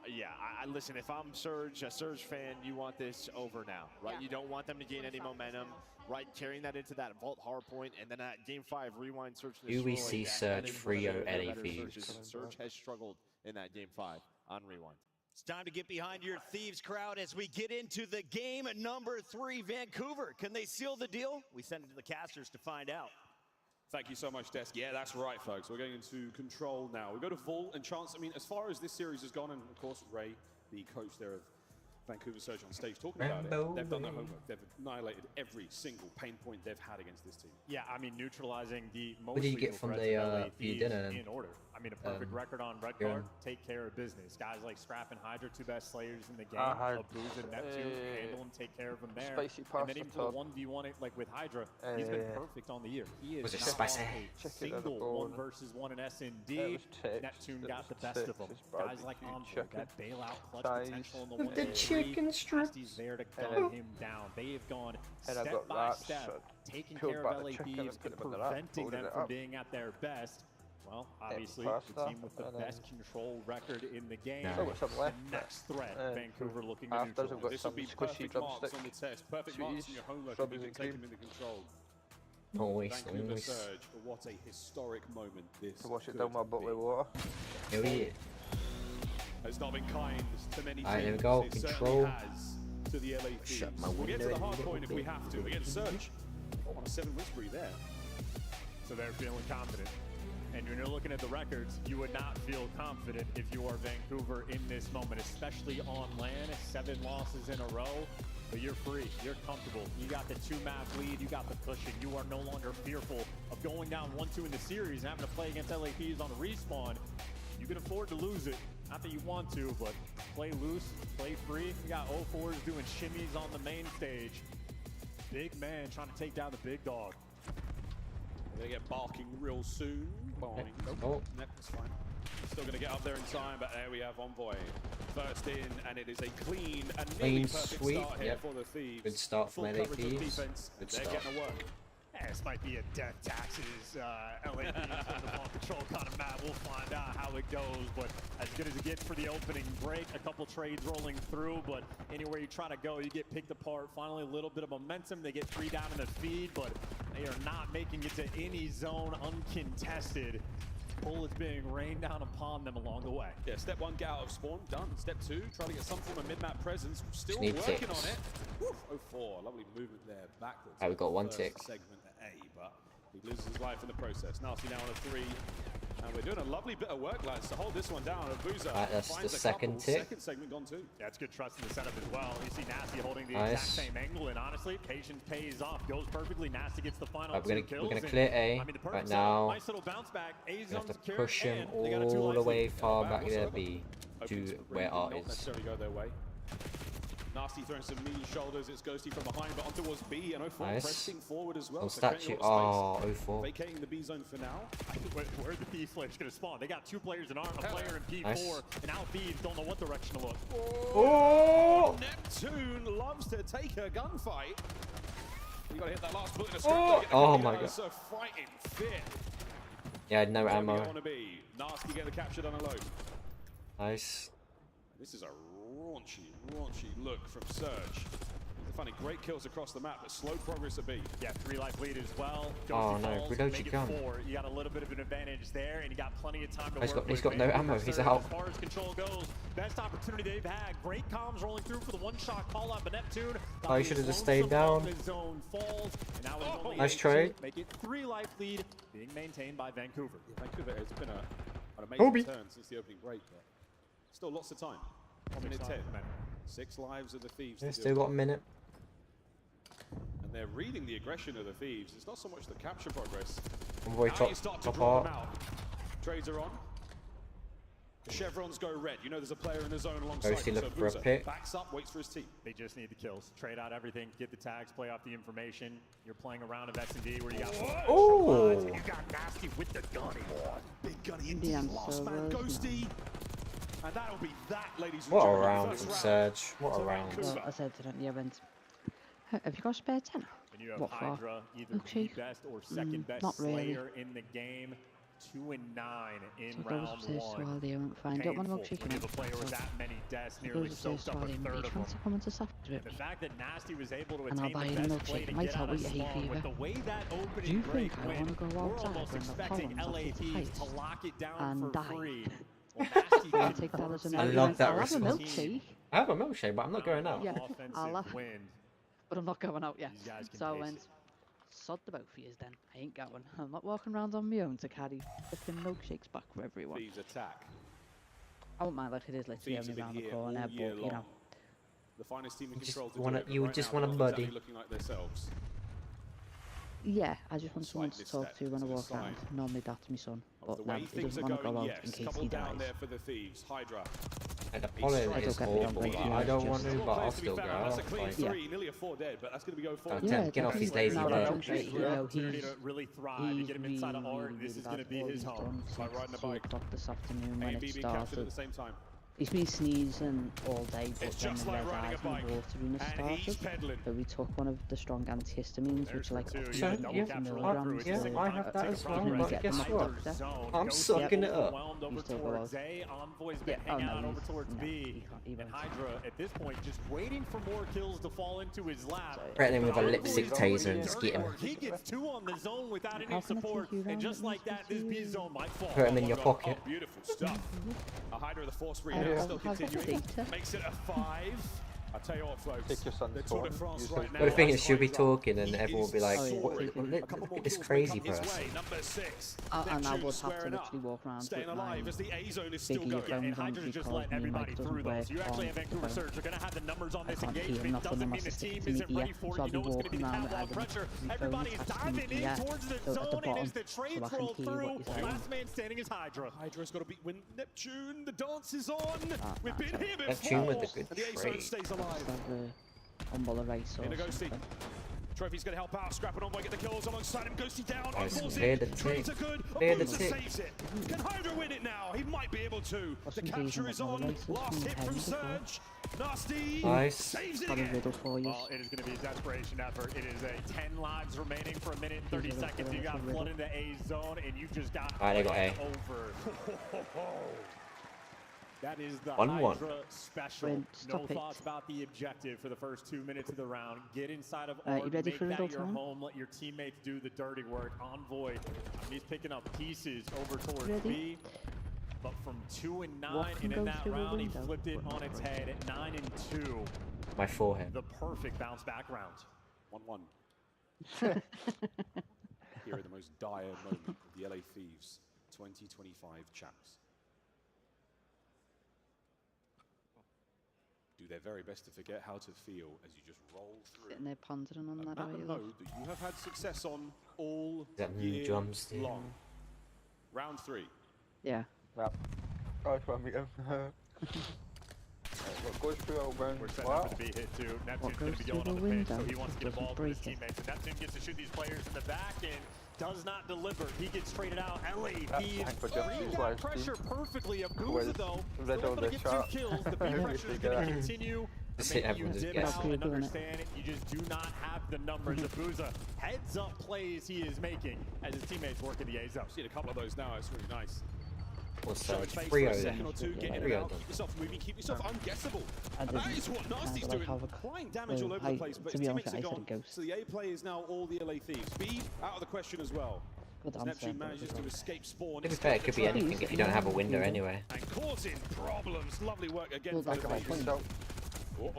Yeah, listen, if I'm a Surge fan, you want this over now, right? You don't want them to gain any momentum, right? Carrying that into that Vault hardpoint, and then at Game 5, Rewind, Search and Destroy. Do we see Surge 3-0 LA Thieves? Surge has struggled in that Game 5 on Rewind. It's time to get behind your Thieves crowd as we get into the game at number 3, Vancouver. Can they seal the deal? We send it to the casters to find out. Thank you so much, Desk. Yeah, that's right, folks. We're going into control now. We go to Full and Chance. I mean, as far as this series has gone, and of course, Ray, the coach there of Vancouver Surge on stage talking about it. They've done their homework. They've annihilated every single pain point they've had against this team. Yeah, I mean, neutralizing the most What did you get from the dinner in order. I mean, a perfect record on red card, take care of business. Guys like Scrap and Hydra, 2 best slayers in the game. Abuza and Neptune, handle them, take care of them there. And then even for the 1v1, like with Hydra, he's been perfect on the year. He is not a single 1 versus 1 in S&D. Neptune got the best of them. Guys like Envoy, that bailout clutch potential in the 1 the chicken strips. Nasty's there to gun him down. They have gone step by step, taking care of LA Thieves and preventing them from being at their best. Well, obviously, the team with the best control record in the game. The next threat, Vancouver looking to neutralize. This will be perfect marks on the test. Perfect marks in your homework if you can take them into control. Vancouver Surge, what a historic moment this to wash it down my butt with water. Here we is. It's not been kind to many teams. Alright, there we go. It Control. Has to the LA Thieves. Shut my We'll get to window the hard a point if little we bit. have to. Again, Surge on a 7-win spree there. So they're feeling confident. And when you're looking at the records, you would not feel confident if you are Vancouver in this moment, especially on land. 7 losses in a row, but you're free. You're comfortable. You got the 2-map lead. You got the cushion. You are no longer fearful of going down 1-2 in the series and having to play against LA Thieves on a respawn. You can afford to lose it. Not that you want to, but play loose, play free. You got 0-4s doing shimmies on the main stage. Big man trying to take down the big dog. They're going to get barking real soon. Boing. Nope, that's fine. Still going to get up there in time, but there we have Envoy. First in, and it is a clean and nearly perfect start here for the Thieves. Good start from LA Thieves. Good They're start. getting to work. Yeah, this might be a death taxes LA Thieves on the ball control kind of map. We'll find out how it goes, but as good as it gets for the opening break. A couple trades rolling through, but anywhere you try to go, you get picked apart. Finally, a little bit of momentum. They get 3 down in the feed, but they are not making it to any zone uncontested. Bullets being rained down upon them along the way. Yeah, step 1, get out of spawn, done. Step 2, try to get some form of mid-map presence. Still working on it. Woof, 0-4, lovely movement there backwards. We got 1 tick. Segment at A, but he loses his life in the process. Nasty now on a 3. And we're doing a lovely bit of work, lads, to hold this one down. Abuza that's finds the a second couple. tick. Second segment gone too. Yeah, it's good trust in the setup as well. You see Nasty holding the exact same angle, and honestly, patience pays off. Goes perfectly. Nasty gets the final 2 kills. We're gonna clear A right now. Nice little bounce back. A's We have to secure, push him and they got a 2 all life the way lead. far back there B to where Art Not is. necessarily go their way. Nasty throwing some mean shoulders. It's Ghosty from behind, but on towards B and 0-4 pressing forward as well. Oh, So creating statue. a lot of Oh, space. 0-4. Vacating the B zone for now. Where are the Thieves players going to spawn? They got 2 players in arm, a player in P4, and now Thieves don't know what direction to look. Oh! Neptune loves to take a gunfight. You got to hit that last bullet in a script. Oh my god. So fighting fit. Yeah, I had no ammo. Nasty get the captured on a low. Nice. This is a raunchy look from Surge. They're finding great kills across the map, but slow progress at B. Yeah, 3 life lead as well. Oh no, reload your gun. 4. You got a little bit of an advantage there, and you got plenty of time to He's work. got no ammo. He's out. As far as control goes, best opportunity they've had. Great comms rolling through for the 1-shot call out, but Neptune. Oh, he should have just stayed down. The zone falls, and now it's only Nice 8-2. trade. Make it 3 life lead, being maintained by Vancouver. Yeah, Vancouver has been an amazing turn since the opening break, but still lots of time. 1 minute 10. 6 lives of the Thieves. Yeah, still got a minute. And they're reading the aggression of the Thieves. It's not so much the capture progress. Envoy Now you start to draw them out. Trades are on. Chevrons go red. You know there's a player in the zone alongside. Ghosty looking for a Abuza pick. backs up, waits for his team. They just need the kills. Trade out everything, get the tags, play off the information. You're playing a round of S&D where you got and you got Nasty with the gunny. Big gunny indeed. Last man, Ghosty. And that'll be that, ladies and What a gentlemen. round from Surge. What a round. Well, I said to them at the event, have you got a spare tenner? And you have What for? Hydra, either the best or second best not really. slayer in the game. 2 and 9 in So it goes round upstairs to 1. Aldi, I won't find out one about Painful chicken. when you have a player with that many deaths, It nearly goes upstairs soaked to up a Aldi and third you of them. fancy coming to Safford with The me? fact that Nasty was able to And I'll attain buy the you a best play milkshake. to It might get help out of with your hay spawn, with fever. the way that Do opening you break think I went, want to go we're outside almost when the expecting poems LA after the Thieves to heist lock it down and for die? free. Well, Nasty I'll can take that as a force I no. love that I'll have a response. milkshake, I have a milkshake, but I'm not going out. Yeah, offensive I'll have, wind. but I'm not going out yet. These guys can So I pace went, it. sod the both of yous then. I ain't going. I'm not walking around on my own to carry flipping milkshakes back for everyone. Thieves attack. I won't mind like it is literally Thieves only have around been the here corner, all but year you know. long. The finest team in You control just to wanna- do it, but you right just now want a they're not buddy. exactly looking like themselves. Yeah, I just want someone to Slight talk to when I walk around. Normally that's my son, Of the but now way he things doesn't are want to going, go out yes. in case Couple he down dies. there for the Thieves. Hydra. And Apollo is awful. I don't want to, but I'll still go out. That's a clean Like, three, nearly a 4 dead, but that's going to be go forward. Get off his lazy butt. Opportunity to really thrive, you get him inside of art. This is going to be his home. By riding a bike. This afternoon when it BB captured at started. the same time. He's been sneezing all day, but It's then just the like red riding eyes a and bike. watering has And he's started. pedaling. So we took one of the strong antihistamines, which are like 50 milligrams. Yeah, I have that as well, and we but get guess them what? at doctor. I'm sucking it up. Over You still go towards out. A, Envoy's Yeah, been hanging out over he's- towards no, B, he and won't. Hydra at this point just waiting for more kills to fall into his lap. Threaten him with a Envoy's lipstick doing taser and dirty skit him. work. He gets 2 on the zone without any How can I take support, you and round just it like that, this B zone might fall. Put him in your pocket. Oh, beautiful stuff. A Hydra with the force free I now, don't still have a continuing. data. Makes it a 5. I'll tell you what, folks. Take your son's The Tour de phone, France use right it. now. But the thing is, she'll be Hydra, talking and he everyone will be is like, soaring. look at this crazy person. Number 6. And I Neptune would have to squaring up. literally walk around Staying with alive my as the A zone is big still going. earphones And on Hydra just because let my everybody mic through doesn't those. work You actually have on the Vancouver phone. Surge are going to have the numbers on I this can't hear engagement. nothing Doesn't mean unless the I stick team it to isn't my ready ear. for So it. I'll You be know it's going to be walking the around catwalk with pressure. my phone Everybody is attached to my diving in ear, towards the so at the zone. It bottom, is the so trade I can roll hear through. what you're saying. Last man standing is Hydra. Hydra's got to beat win Neptune. The dance is on. We've been here before. Neptune with the good And the A zone trade. stays alive. umbrella race or In a Ghosty. something. Trophy's going to help out. Scrapping on by get the kills alongside him. Ghosty down. Nice. Unpulls Clear it. the tick. Trades are good. Clear the Abusa tick. saves it. Can Hydra win it now? He might be able to. What's The the capture reason is that on. the races Last from hit from Henry before? Surge. Nasty. Nice. Saves it Got a again. riddle for you. Well, it is going to be a desperation effort. It is a 10 lives remaining for a minute and 30 Here's a riddle, seconds. You here's a got riddle. flooded into A zone, and you just got Alright, they got A. over. That is the 1-1. Hydra special. Wait, No stop it. thoughts about the objective for the first 2 minutes of the round. Get inside of You Art, ready make for that riddle your time? home, let your teammates do the dirty work. Envoy, he's picking up pieces over towards Ready? B. But from 2 and 9, Walk and and in go that through a round, he window. flipped it on its head at 9 and 2. My forehead. The perfect bounce back round. 1-1. Here at the most dire moment of the LA Thieves 2025 champs. Do their very best to forget how to feel as you just roll through Sitting there pondering on a that, map are of you? mode that you have had success on all That year drumstick. long. Round 3. Yeah. Yep. I just want to meet him. What goes through our round? We're setting Wow. up for the B hit too. Neptune's goes going to be through going on the the pitch, so window he wants to get doesn't involved with his break it. teammates. And Neptune gets to shoot these players in the back and does not deliver. He gets traded out. LA Thieves thanks for jumping read these that guys, pressure too. perfectly. Abusa Quiz. though, Read still all able to the get chat. 2 kills. The B pressure is going to continue. Just To make hit you everyone, just dim guess. out and Googling it. understand it, you just do not have the numbers. Abusa heads up plays he is making as his teamates work in the A zone. Seen a couple of those now. It's really nice. What's Show that? face for Frio a then. second or two, get in and Frio out, then. keep yourself moving, keep yourself unguessable. I And that didn't. is what No, Nasty's but I doing. have a- Applying damage all over the place, but to his be honest, teammates are I said a gone. ghost. So the A play is now all the LA Thieves. B out of the question as well. Good As answer. Neptune manages to escape spawn. To be fair, it could be anything if you don't have a window anyway. And causing problems. Lovely work again Well, from that's the my Thieves. point.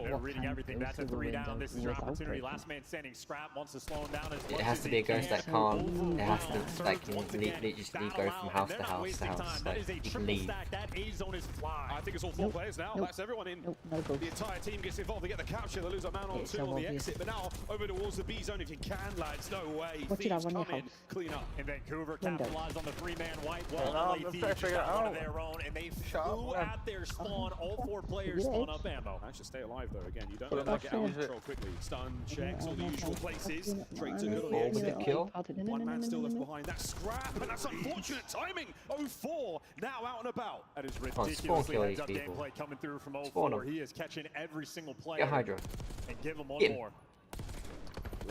They're reading everything. That's a Go through 3 the down. window This is your without opportunity. breaking. Last man standing. Scrap wants to slow him down as It much has as to he be a ghost can. that can't. Overwhelmed. It has to like Surge once just again. go from Battle house out, to and house they're to not house to wasting house. time. That Like is a you can triple leave. stack. That A zone is fly. I think it's all 4 players now. Nope. That's everyone in. Nope, no ghost. The entire team gets involved. They get the capture. They lose a man or It's 2 so on the obvious. exit. But now over towards the B zone if you can, lads. No way. What did I Thieves run your come in, house? clean up. And Vancouver Window. capitalized on the 3-man white Yeah, wall. no, LA I'm Thieves trying to just figure got it one of out. their own, and they Shut up, flew man. at their spawn. All 4 players Figure it spawn out. up ammo. Managed to stay alive though again. You don't Put let it that back get out of in. control quickly. Stun checks, all the Yeah, usual yeah, places. yeah. Traits are good on the Four with exit. the kill. One man still left behind. That's Scrap, and that's unfortunate timing. 0-4 now out and about. That is spawn ridiculously kill heads these up people. gameplay coming through from Spawn 04. them. He is catching every single player. Get Hydra. And give him one Get him. more.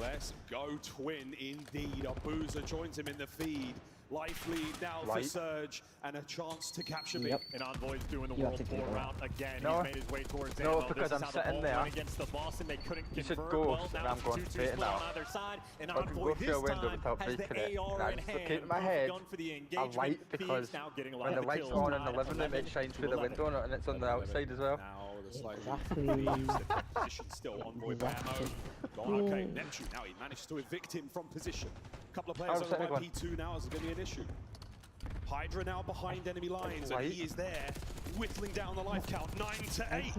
Let's go twin indeed. Abusa joins him in the feed Life lead now for Surge and a chance to capture me. And Envoy's doing the world tour route again. No. He's made his way towards No, ammo. because I'm sitting there. Against the boss and they couldn't You should convert. go, Well, and now I'm going it's a 2-2 straight split now. on either side. And I can Envoy go through a this window time without has breaking the it. AR And I in just hand. keep my head Gun for the a engagement. light because now getting a lot when the of light's kills. on and the living room, it shines through the window and it's on the outside as well. Now the slightly Exactly. position still. Envoy by ammo. Gone, okay, Neptune. Now he managed to evict him from position. A couple of players over by P2 now is going to be an issue. Hydra now behind enemy lines, and he is there, whittling down the life count. 9 to 8.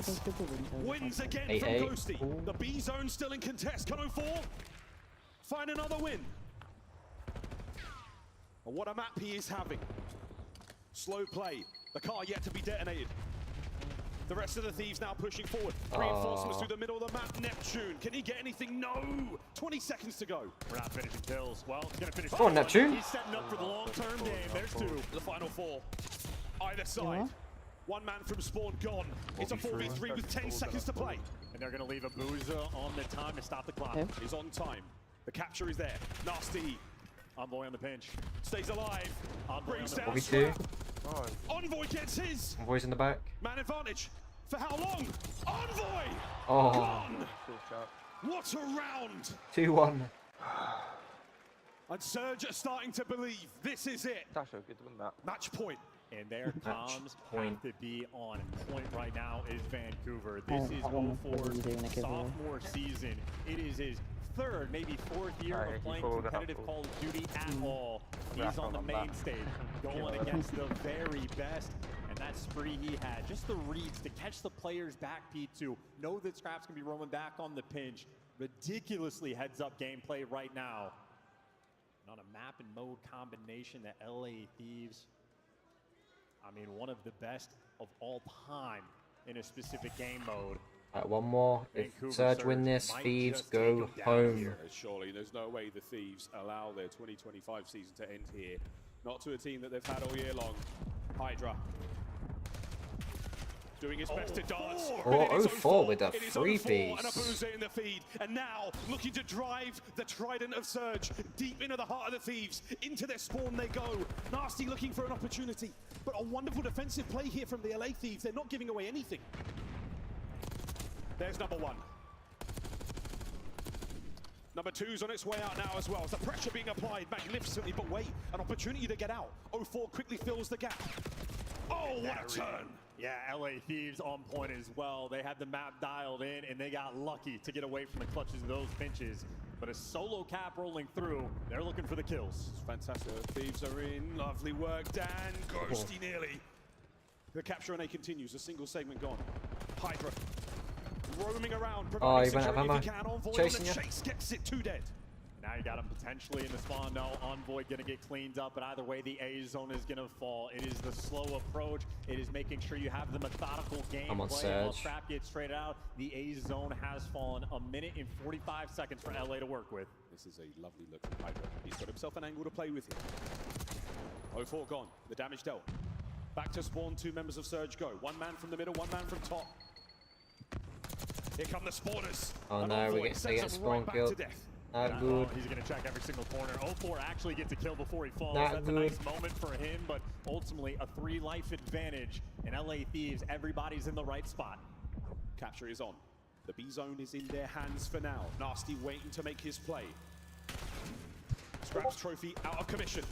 Wins again from Ghosty. The B zone still in contest. Can 04 find another win? And what a map he is having. Slow play. The car yet to be detonated. The rest of the Thieves now pushing forward. Reinforcements through the middle of the map. Neptune, can he get anything? No! 20 seconds to go. We're not finishing kills. Well, he's going to finish. Go on, Neptune. He's setting up for the long-term game. There's two. The final 4. Either side. One man from spawn gone. It's a 4v3 with 10 seconds to play. And they're going to leave a boozer on the time to stop the clock. He's on time. The capture is there. Nasty. Envoy on the pinch. Stays alive. Brings down OV2. Envoy gets his. Envoy's in the back. Man advantage. For how long? Envoy! Oh. Gone! What a round! 2-1. And Surge are starting to believe this is it. That's a good one, that. Match point. And their comms have to be on point right now is Vancouver. This is 04's sophomore season. It is his third, maybe fourth year of playing competitive Call of Duty at all. He's on the main stage, going against the very best. And that spree he had, just the reads to catch the players back, P2. Know that Scraps can be roaming back on the pinch. Ridiculously heads-up gameplay right now. And on a map and mode combination, the LA Thieves, I mean, one of the best of all time in a specific game mode. Right, one more. If Surge win this, Thieves go home. Surely, there's no way the Thieves allow their 2025 season to end here. Not to a team that they've had all year long. Hydra. Doing his best to dance. Oh, 04 with a 3-piece. And a boozer in the feed. And now looking to drive the trident of Surge deep into the heart of the Thieves. Into their spawn they go. Nasty looking for an opportunity. But a wonderful defensive play here from the LA Thieves. They're not giving away anything. There's number 1. Number 2's on its way out now as well. As the pressure being applied magnificently, but wait, an opportunity to get out. 04 quickly fills the gap. Oh, what a turn! Yeah, LA Thieves on point as well. They had the map dialed in, and they got lucky to get away from the clutches of those pinches. But a solo cap rolling through, they're looking for the kills. It's fantastic. The Thieves are in. Lovely work, Dan. Ghosty nearly. The capture and A continues. A single segment gone. Hydra roaming around, providing security if he can. Envoy on the chase gets it 2 dead. Now you got him potentially in the spawn. No, Envoy gonna get cleaned up, but either way, the A zone is gonna fall. It is the slow approach. It is making sure you have the methodical game play. While Scrap gets straight out, the A zone has fallen. 1 minute and 45 seconds for LA to work with. This is a lovely look from Hydra. He's got himself an angle to play with here. 04 gone. The damage dealt. Back to spawn. 2 members of Surge go. 1 man from the middle, 1 man from top. Here come the spawners. Oh no, we get spawn killed. Not good. He's going to check every single corner. 04 actually gets a kill before he falls. That's a nice moment for him, but ultimately a 3-life advantage. And LA Thieves, everybody's in the right spot. Capture is on. The B zone is in their hands for now. Nasty waiting to make his play. Scraps trophy out of commission.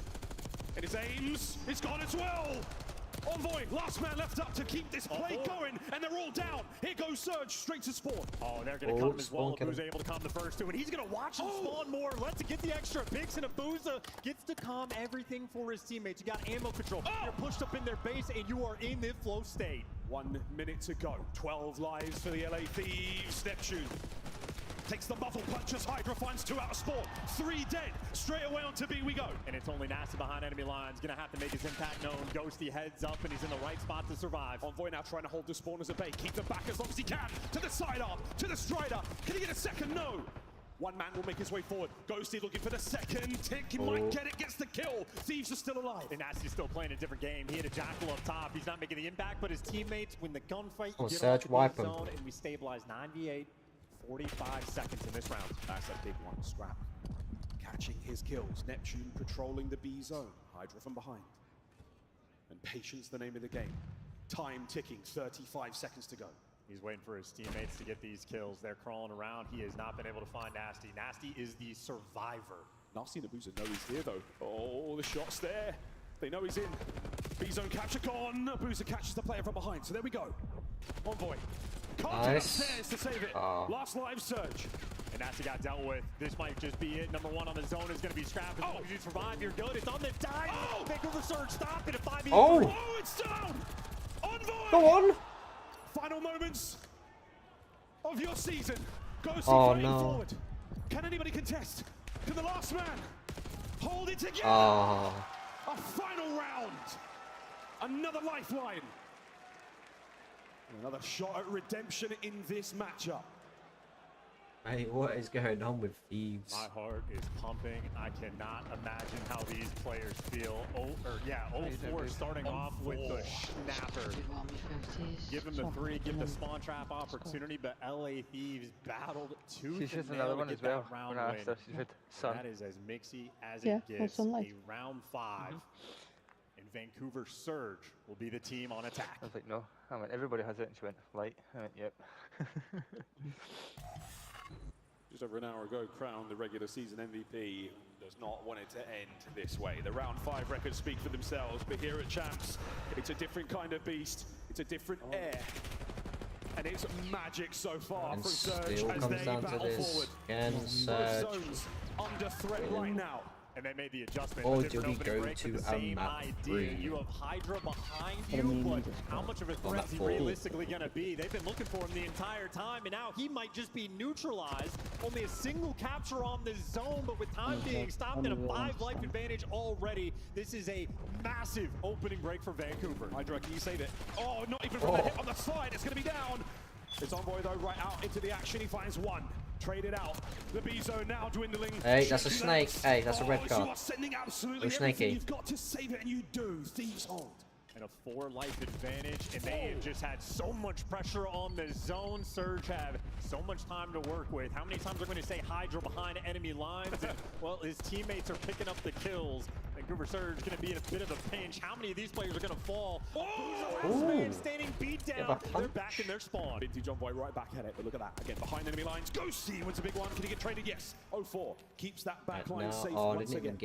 And his aims is gone as well. Envoy, last man left up to keep this play going, and they're all down. Here goes Surge, straight to spawn. Oh, they're going to come as well. Who's able to calm the first 2, and he's going to watch him spawn more. Let's get the extra picks, and Abuza gets to calm everything for his teammates. You got ammo control. You're pushed up in their base, and you are in the flow state. 1 minute to go. 12 lives for the LA Thieves. Neptune takes the muffle punch as Hydra finds 2 out of spawn. 3 dead. Straight away onto B we go. And it's only Nasty behind enemy lines. Gonna have to make his impact known. Ghosty heads up and he's in the right spot to survive. Envoy now trying to hold the spawners at bay. Keep them back as long as he can. To the side arm, to the Strider. Can he get a second? No. 1 man will make his way forward. Ghosty looking for the second tick. He might get it, gets the kill. Thieves are still alive. And Nasty's still playing a different game. He had a Jackal up top. He's not making the impact, but his teammates win the gunfight. Oh, get Surge, wipe him. Zone, and we stabilize 98. 45 seconds in this round. That's a big one. Scrap catching his kills. Neptune patrolling the B zone. Hydra from behind. And patience, the name of the game. Time ticking, 35 seconds to go. He's waiting for his teammates to get these kills. They're crawling around. He has not been able to find Nasty. Nasty is the survivor. Nasty and Abusa know he's here though. Oh, the shot's there. They know he's in. B-zone capture gone. Abusa catches the player from behind. So there we go. Envoy. Nice. To save it. Last live Surge. And Nasty got dealt with. This might just be it. Number one on the zone is going to be scrapped. As long as you survive, you're good. It's on the dive. Oh! Vancouver Surge stopped it at 5v3. Oh! Oh, it's down. Envoy. Go on. Final moments of your season. Ghosty fighting forward. Can anybody contest? Can the last man hold it together? A final round. Another lifeline. Another shot at redemption in this matchup. Hey, what is going on with Thieves? My heart is pumping. I cannot imagine how these players feel. 0-4 starting off with the snapper. Give him the 3, give the spawn trap opportunity, but LA Thieves battled tooth and nail to get that round win. That is as mixy as it gets. A round 5. And Vancouver Surge will be the team on attack. I was like, no. I went, everybody has it, and she went, light. I went, yep. Just over an hour ago, crowned the regular season MVP, does not want it to end this way. The round 5 records speak for themselves, but here at Champs, it's a different kind of beast. It's a different air. And it's magic so far from Surge as they battle forward. Again, Surge. Both zones under threat right now. And they made the adjustment. Or do we go to a map 3? You have Hydra behind you, but how much of a threat is he realistically going to be? They've been looking for him the entire time, and now he might just be neutralized. Only a single capture on this zone, but with time being stopped and a 5-life advantage already, this is a massive opening break for Vancouver. Hydra, can you save it? Oh, not even from the hit on the side. It's going to be down. It's Envoy, though, right out into the action. He finds one. Traded out. The B zone now dwindling. Hey, that's a snake. Hey, that's a red card. You are sending absolutely everything. You've got to save it, and you do. Thieves hold. And a 4-life advantage, and they have just had so much pressure on the zone. Surge have so much time to work with. How many times are we going to say Hydra behind enemy lines? And, well, his teammates are picking up the kills. Vancouver Surge going to be in a bit of a pinch. How many of these players are going to fall? Last man standing beat down. They're back in their spawn. Vintage Envoy right back at it, but look at that. Again, behind enemy lines. Ghosty wins a big one. Can he get traded? Yes. 0-4 keeps that back line safe once again.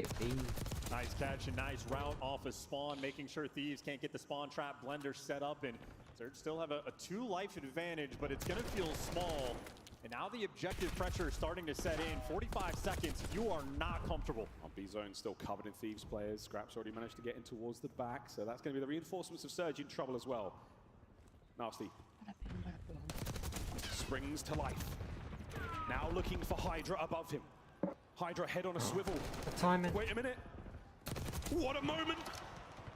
Nice catch and nice route off of spawn, making sure Thieves can't get the spawn trap blender set up, and Surge still have a 2-life advantage, but it's going to feel small. And now the objective pressure is starting to set in. 45 seconds, you are not comfortable. On B zone, still covered in Thieves players. Scraps already managed to get in towards the back, so that's going to be the reinforcements of Surge in trouble as well. Nasty. Springs to life. Now looking for Hydra above him. Hydra head on a swivel. Timing. Wait a minute. What a moment.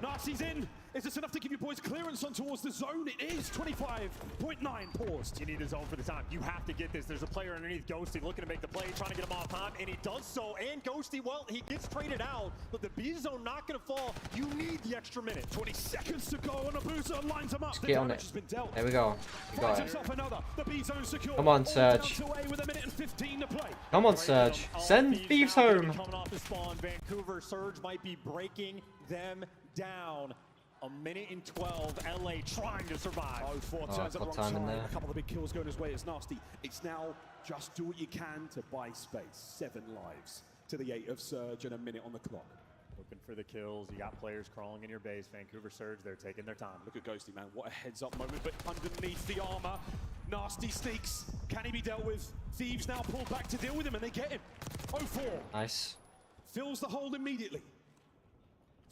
Nasty's in. Is this enough to give you boys clearance on towards the zone? It is 25.9 paused. You need a zone for the time. You have to get this. There's a player underneath Ghosty looking to make the play, trying to get him off time, and he does so. And Ghosty, well, he gets traded out, but the B zone not going to fall. You need the extra minute. 20 seconds to go on Abusa, lines him up. The damage has been dealt. There we go. You got it. Another. The B zone secure. Come on, Surge. With a minute and 15 to play. Come on, Surge. Send Thieves home. Coming off the spawn, Vancouver Surge might be breaking them down. A minute and 12, LA trying to survive. 0-4 turns at the wrong side. A couple of big kills going his way. It's Nasty. It's now just do what you can to buy space. 7 lives to the 8 of Surge and a minute on the clock. Looking for the kills. You got players crawling in your base. Vancouver Surge, they're taking their time. Look at Ghosty, man. What a heads-up moment. But underneath the armor, Nasty sneaks. Can he be dealt with? Thieves now pull back to deal with him, and they get him. 0-4. Nice. Fills the hole immediately.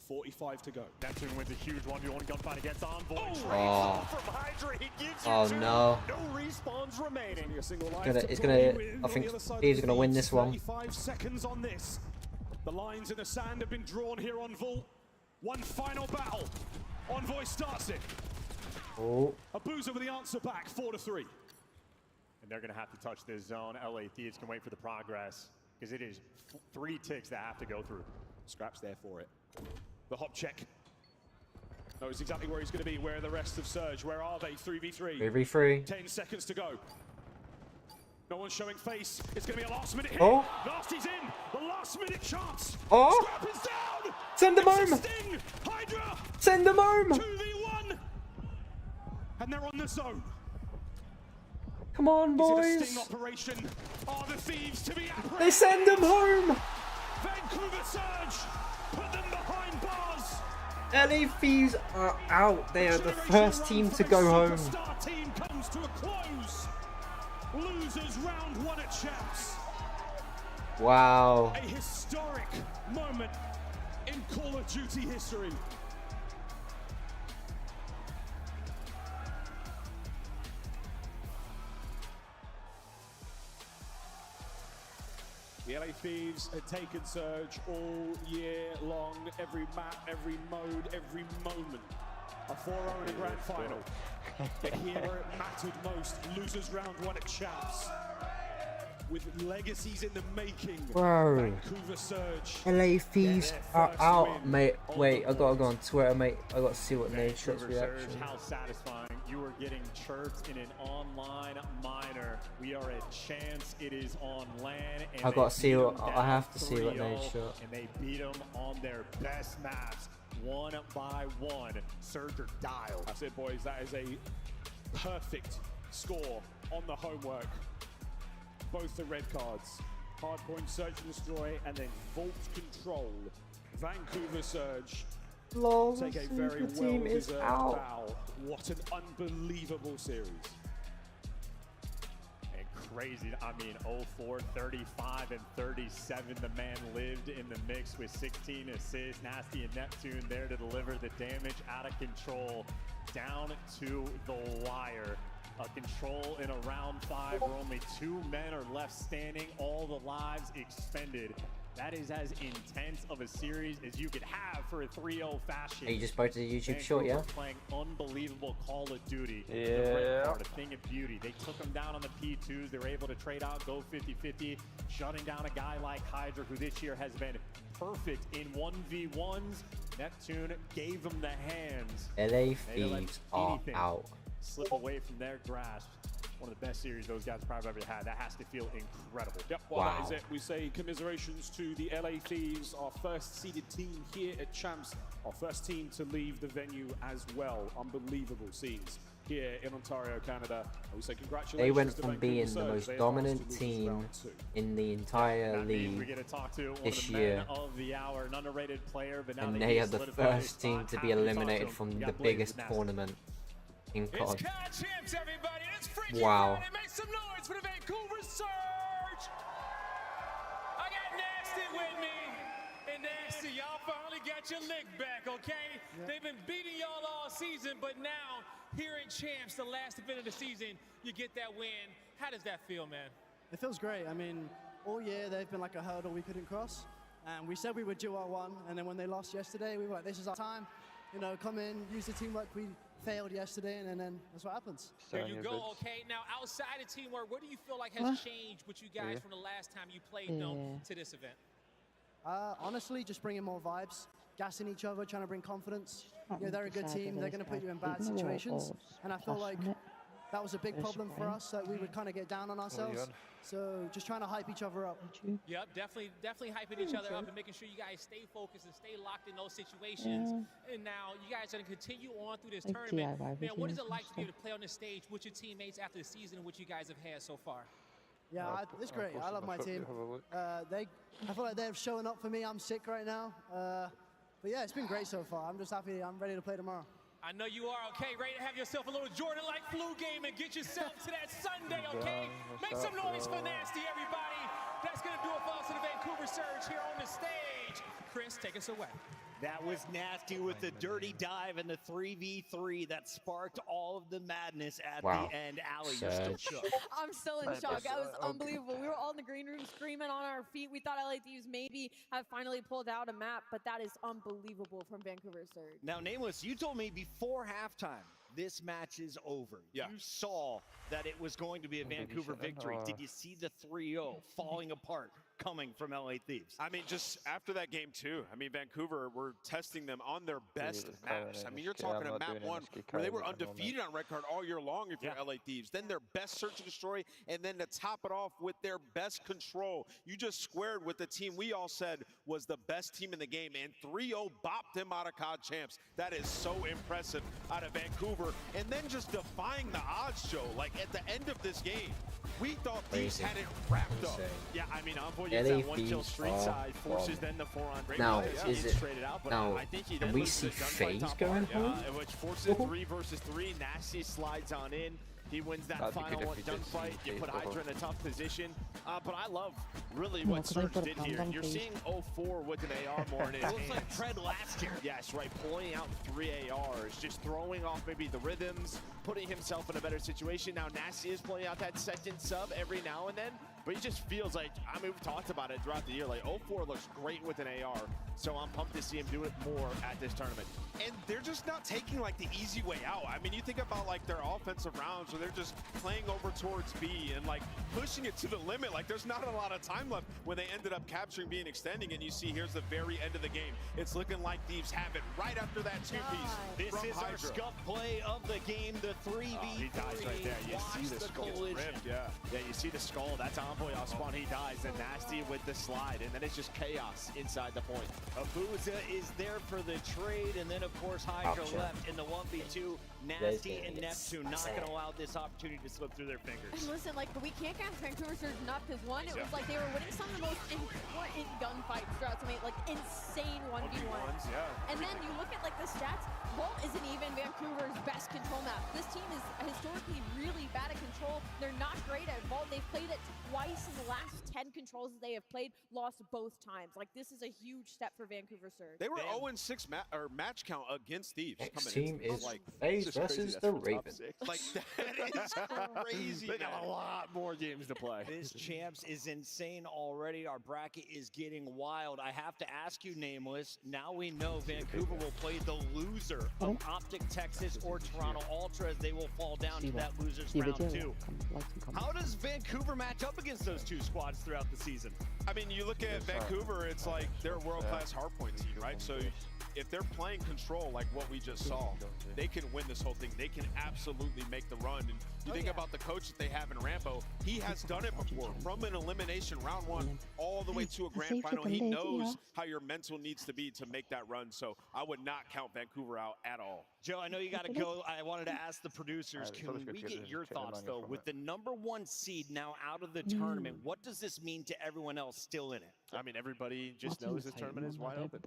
45 to go. Neptune wins a huge 1v1 gunfight against Envoy. Oh. From Hydra, he gives you 2. No. No respawns remaining. I think Thieves are gonna win this one. 35 seconds on this. The lines in the sand have been drawn here on Vault. One final battle. Envoy starts it. Oh. Abusa with the answer back, 4-3. And they're gonna have to touch this zone. LA Thieves can wait for the progress, because it is 3 ticks that have to go through. Scraps there for it. The hop check. Knows exactly where he's going to be. Where are the rest of Surge? Where are they? 3v3. 3v3. 10 seconds to go. No one's showing face. It's going to be a last minute hit. Oh. Nasty's in. The last minute chance. Oh. Scrap is down. Send them home. Sting. Hydra. Send them home. 2v1. And they're on the zone. Come on, boys. Is it a sting operation? Are the thieves to be apprehended? They send them home. Vancouver Surge. Put them behind bars. LA Thieves are out. They are the first team to go home. Superstar team comes to a close. Losers round 1 at Champs. Wow. A historic moment in Call of Duty history. The LA Thieves had taken Surge all year long, every map, every mode, every moment. A 4-0 in a grand final. But here it mattered most. Losers round 1 at Champs. With legacies in the making. Bro. Vancouver Surge. LA Thieves are out, mate. Wait, I gotta go on Twitter, mate. I gotta see what Nate Shot's reaction. How satisfying. You are getting chirped in an online minor. We are at Champs. It is on LAN. And I gotta see what I have to see what Nate Shot. And they beat them on their best maps, 1 by 1. Surge or dial. That's it, boys. That is a perfect score on the homework. Both the red cards. Hardpoint, Search and Destroy, and then Vault Control. Vancouver Surge Lol, take a very team is well-deserved out. bow. What an unbelievable series. And crazy. I mean, 04, 35, and 37. The man lived in the mix with 16 assists. Nasty and Neptune there to deliver the damage out of control down to the wire. A control in a round 5 where only 2 men are left standing, all the lives expended. That is as intense of a series as you could have for a 3-0 fashion. Hey, you just posted a YouTube short, yeah? Playing unbelievable Call of Duty. Yeah. The red card, a thing of beauty. They took them down on the P2s. They were able to trade out, go 50-50, shutting down a guy like Hydra, who this year has been perfect in 1v1s. Neptune gave them the hands. LA Thieves are out. Slip away from their grasp. One of the best series those guys probably ever had. That has to feel incredible. Yep, well, wow. That is it. We say commiserations to the LA Thieves, our first seeded team here at Champs, our first team to leave the venue as well. Unbelievable scenes here in Ontario, Canada. And we say congratulations. They went to from Vancouver being Surge. the most They dominant advanced to team round 2. in the entire league we get to talk to one this of the year. Men of the hour, an underrated player, but now And that they he's are the solidified his first team spot, to be happy talk eliminated him. from We the got biggest Blaze tournament in It's COD. COD Champs, everybody. It's Freaky Wow. Friday. Make some noise for the Vancouver Surge. I got Nasty with me. And Nasty, y'all finally got your lick back, okay? They've been beating y'all all season, but now here in Champs, the last event of the season, you get that win. How does that feel, man? It feels great. I mean, all year they've been like a hurdle we couldn't cross. And we said we would do our one, and then when they lost yesterday, we were like, this is our time. You know, come in, use the teamwork we failed yesterday, and then that's what happens. There you go, okay? Now, outside of teamwork, what do you feel like has changed with you guys from the last time you played them to this event? Honestly, just bringing more vibes, gassing each other, trying to bring confidence. You know, they're a good team. They're going to put you in bad situations. And I feel like that was a big problem for us, that we would kind of get down on ourselves. So just trying to hype each other up. Yep, definitely hyping each other up and making sure you guys stay focused and stay locked in those situations. And now you guys are going to continue on through this tournament. Man, what is it like to be able to play on this stage with your teammates after the season and what you guys have had so far? Yeah, it's great. I love my team. I feel like they've shown up for me. I'm sick right now. But yeah, it's been great so far. I'm just happy. I'm ready to play tomorrow. I know you are, okay? Ready to have yourself a little Jordan-like flu game and get yourself to that Sunday, okay? Make some noise for Nasty, everybody. That's going to do it for us in the Vancouver Surge here on the stage. Chris, take us away. That was Nasty with the dirty dive and the 3v3 that sparked all of the madness at the end. Allie, you're still shook. I'm still in shock. That was unbelievable. We were all in the green room screaming on our feet. We thought LA Thieves maybe have finally pulled out a map, but that is unbelievable from Vancouver Surge. Now, Nameless, you told me before halftime this match is over. Yeah. You saw that it was going to be a Vancouver victory. Did you see the 3-0 falling apart coming from LA Thieves. I mean, just after that game too, I mean, Vancouver, we're testing them on their best maps. I mean, you're talking about map 1 where they were undefeated on red card all year long if you're LA Thieves. Then their best search and destroy, and then to top it off with their best control. You just squared with the team we all said was the best team in the game, and 3-0 bopped them out of COD Champs. That is so impressive out of Vancouver. And then just defying the odds, Joe. Like, at the end of this game, we thought Thieves had it wrapped up. Yeah, I mean, Envoy gets that 1-kill street side, forces then the 4-on break. Now, is it, now, can we see FaZe going home? Which forces 3 versus 3. Nasty slides on in. He wins that final one gunfight. You put Hydra in a tough position. But I love really what Surge did here. You're seeing 0-4 with an AR more in his hands. It looks like Fred last year. Yes, right. Pulling out 3 ARs. Just throwing off maybe the rhythms. Putting himself in a better situation. Now Nasty is pulling out that second sub every now and then. But he just feels like, I mean, we've talked about it throughout the year. Like 0-4 looks great with an AR. So I'm pumped to see him do it more at this tournament. And they're just not taking like the easy way out. I mean, you think about like their offensive rounds where they're just playing over towards B and like pushing it to the limit. Like there's not a lot of time left when they ended up capturing B and extending. And you see here's the very end of the game. It's looking like Thieves have it right after that 2-piece. This is Hydra. Our scuff play of the game, the 3v3. He dies right there. You see the skull ripped, yeah, you see the skull. That's Envoy off spawn. He dies. And Nasty with the slide. And then it's just chaos inside the point. Abuza is there for the trade. And then, of course, Hydra left in the 1v2. Nasty and Neptune not going to allow this opportunity to slip through their fingers. And listen, like, we can't get Vancouver Surge enough because one, it was like they were winning some of the most important gunfights throughout some like insane 1v1s. And then you look at like the stats, Vault isn't even Vancouver's best control map. This team is historically really bad at control. They're not great at Vault. They've played it twice in the last 10 controls that they have played, lost both times. Like, this is a huge step for Vancouver Surge. They were 0-6 match count against Thieves. Next team is like FaZe versus the Ravens. Like, that is crazy. They got a lot more games to play. This Champs is insane already. Our bracket is getting wild. I have to ask you, Nameless, now we know Vancouver will play the loser of OpTic Texas or Toronto Ultra as they will fall down to that loser's round 2. How does Vancouver match up against those two squads throughout the season? I mean, you look at Vancouver, it's like they're a world-class hardpoint team, right? So if they're playing control like what we just saw, they can win this whole thing. They can absolutely make the run. And you think about the coach that they have in Rambo, he has done it before. From an elimination round 1 all the way to a grand final, he knows how your mental needs to be to make that run. So I would not count Vancouver out at all. Joe, I know you got to go. I wanted to ask the producers, can we get your thoughts, though? With the #1 seed now out of the tournament, what does this mean to everyone else still in it? I mean, everybody just knows this tournament is wide open,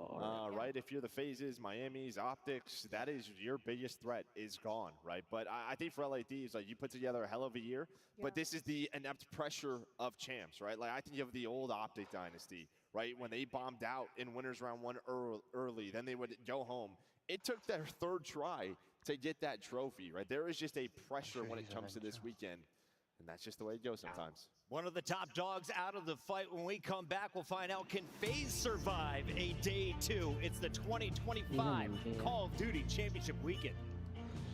right? If you're the FaZes, Miami's, OpTics, that is your biggest threat is gone, right? But I think for LA Thieves, like, you put together a hell of a year, but this is the inept pressure of champs, right? Like, I think of the old OpTic dynasty, right? When they bombed out in winners round 1 early, then they would go home. It took their 3rd try to get that trophy, right? There is just a pressure when it comes to this weekend, and that's just the way it goes sometimes. One of the top dogs out of the fight. When we come back, we'll find out, can FaZe survive a day 2? It's the 2025 Call of Duty Championship Weekend.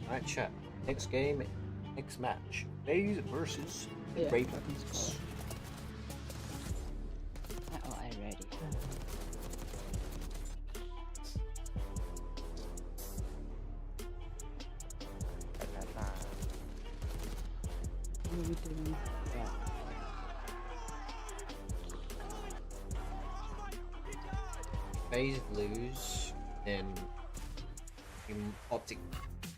All right, chat. Next game, next match. FaZe versus the Ravens. Oh, I'm ready. FaZe lose, then OpTic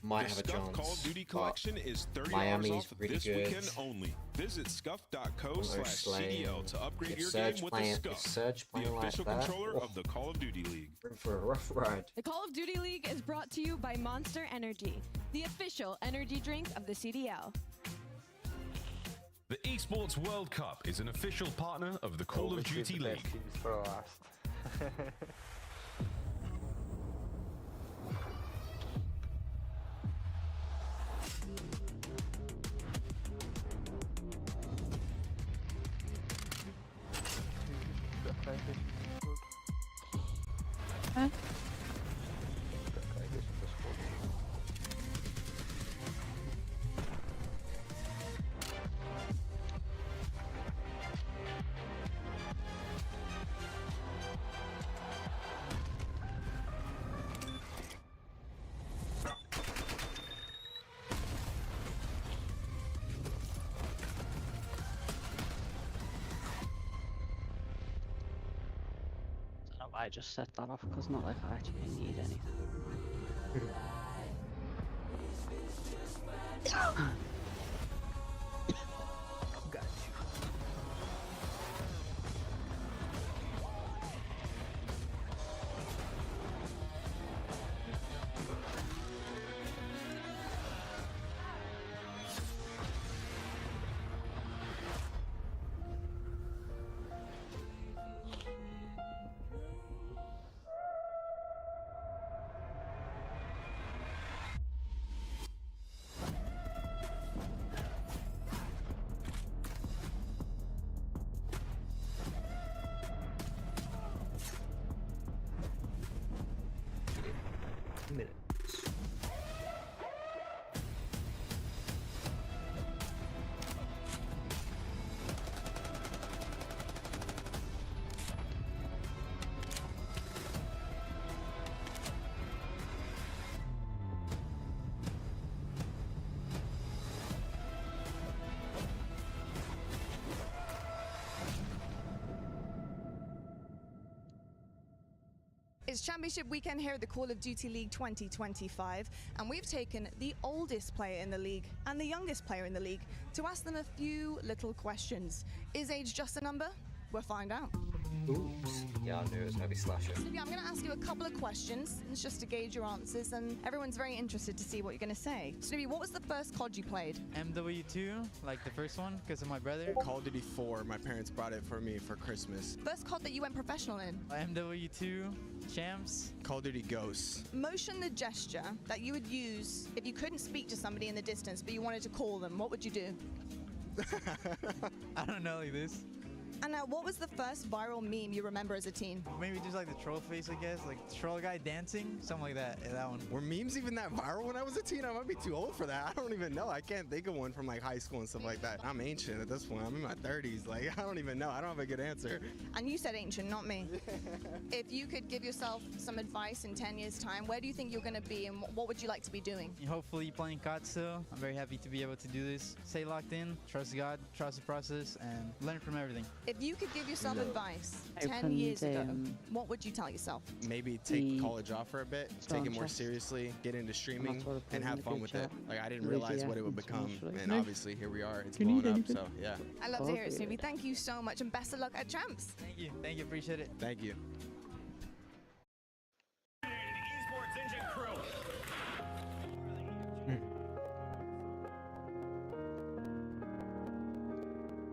might have a chance. Call of Duty collection is $30 Miami's off really this good. weekend only. Visit scuff.co/CDL to upgrade your Surge game with playing, the Scuff, Surge the playing official like that. controller of the Call of Duty League. For a rough ride. The Call of Duty League is brought to you by Monster Energy, the official energy drink of the CDL. The Esports World Cup is an official partner of the Call of Duty League. Huh? I just set that off because not like I actually need anything. Got you. Minutes. It's Championship weekend here at the Call of Duty League 2025, and we've taken the oldest player in the league and the youngest player in the league to ask them a few little questions. Is age just a number? We'll find out. Oops. Yeah, I knew it was going to be Slasher. Snoopy, I'm going to ask you a couple of questions. It's just to gauge your answers, and everyone's very interested to see what you're going to say. Snoopy, what was the first COD you played? MW2, like the first one, because of my brother. Call of Duty 4. My parents brought it for me for Christmas. First COD that you went professional in? MW2, CHAMPS. Call of Duty Ghosts. Motion the gesture that you would use if you couldn't speak to somebody in the distance, but you wanted to call them. What would you do? I don't know, like this. And now, what was the first viral meme you remember as a teen? Maybe just like the troll face, I guess. Like troll guy dancing, something like that. Yeah, that one. Were memes even that viral when I was a teen? I might be too old for that. I don't even know. I can't think of one from like high school and stuff like that. I'm ancient at this point. I'm in my 30s. Like, I don't even know. I don't have a good answer. And you said ancient, not me. If you could give yourself some advice in 10 years' time, where do you think you're going to be and what would you like to be doing? Hopefully playing COD still. I'm very happy to be able to do this. Stay locked in, trust God, trust the process, and learn from everything. If you could give yourself advice 10 years ago, what would you tell yourself? Maybe take college off for a bit, take it more seriously, get into streaming, and have fun with it. Like, I didn't realize what it would become, and obviously here we are. It's blown up, so yeah. I love to hear it, Snoopy. Thank you so much, and best of luck at Champs. Thank you, appreciate it. Thank you. Esports Engine Crew.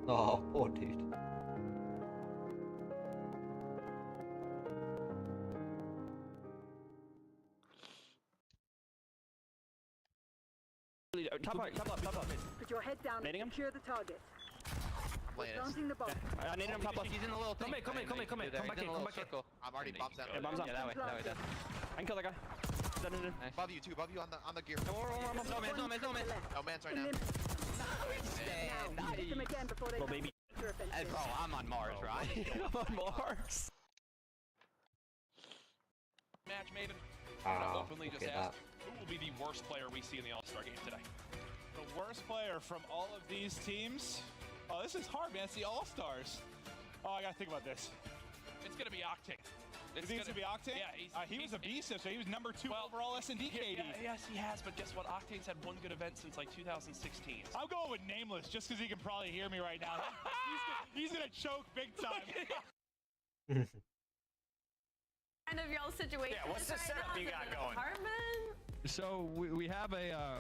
Oh, poor dude. Top up. Put your head down and secure the target. Planting the bomb. I need him top up. He's in the little thing. Come back in. Come back in. I'm already bombs out. Yeah, bombs out. Yeah, that way. I can kill that guy. Above you on the gear. No man. No man's right now. Hit them again before they baby. Hey, bro, I'm on Mars, right? I'm on Mars. Match Maven. Openly just asked, who will be the worst player we see in the All-Star game today? The worst player from all of these teams? Oh, this is hard, man. It's the All-Stars. Oh, I gotta think about this. It's gonna be OpTic. It's gonna be OpTic? Yeah, he was a beast, so he was number 2 overall S&D KD. Yes, he has, but guess what? OpTic's had one good event since like 2016. I'm going with Nameless, just because he can probably hear me right now. he's gonna choke big time. Kind of y'all situation. Yeah, what's the setup you got going? Apartment? So we have a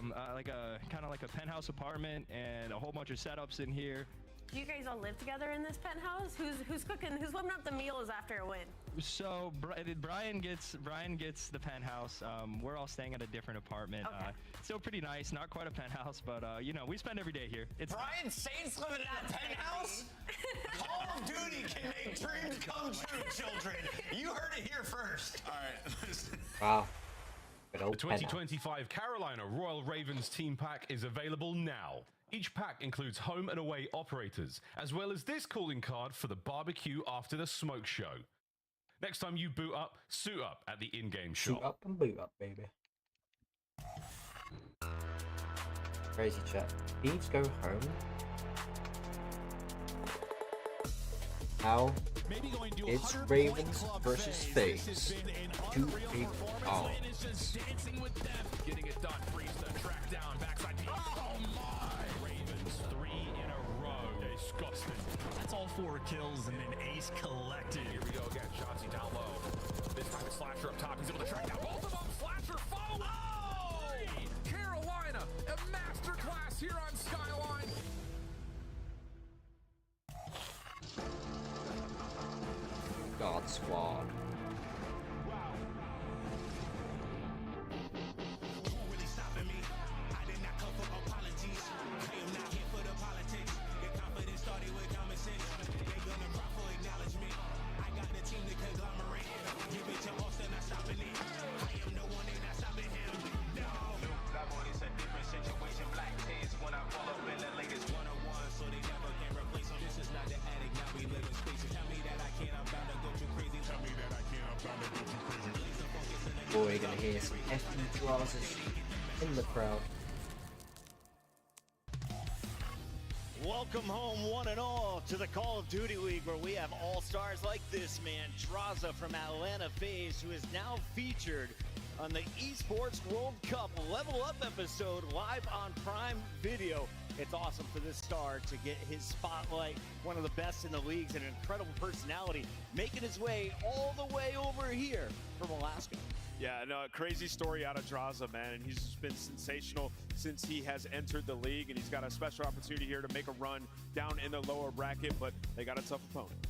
kind of like a penthouse apartment and a whole bunch of setups in here. Do you guys all live together in this penthouse? Who's cooking? Who's whipping up the meals after a win? So Brian gets the penthouse. We're all staying at a different apartment. Okay. Still pretty nice, not quite a penthouse, but you know, we spend every day here. It's Brian Saints living in a penthouse? Call of Duty can make dreams come true, children. You heard it here first. All right. Wow. The 2025 Carolina Royal Ravens team pack is available now. Each pack includes home and away operators, as well as this calling card for the barbecue after the smoke show. Next time you boot up, suit up at the in-game shop. Suit up and boot up, baby. Crazy chat. Needs to go home. How maybe going to It's 100 Ravens Club versus FaZe. FaZe. This has been an Two unreal big performance. arms. Lane is just dancing with death. Getting it done. Freeze the track down. Backside. Oh my! Ravens 3 in a row. Disgusting. That's all 4 kills and an ace collected. Here we go again. Shotzi down low. This time it's Slasher up top. He's able to track down both of them. Slasher follow. Oh! Carolina, a masterclass here on Skyline. God Squad. Boy, you're gonna hear some FD draws in the crowd. Welcome home, one and all, to the Call of Duty League, where we have all-stars like this man, Draza from Atlanta FaZe, who is now featured on the Esports World Cup Level Up episode live on Prime Video. It's awesome for this star to get his spotlight, one of the best in the leagues, and an incredible personality, making his way all the way over here from Alaska. Yeah, no, crazy story out of Draza, man, and he's just been sensational since he has entered the league, and he's got a special opportunity here to make a run down in the lower bracket, but they got a tough opponent.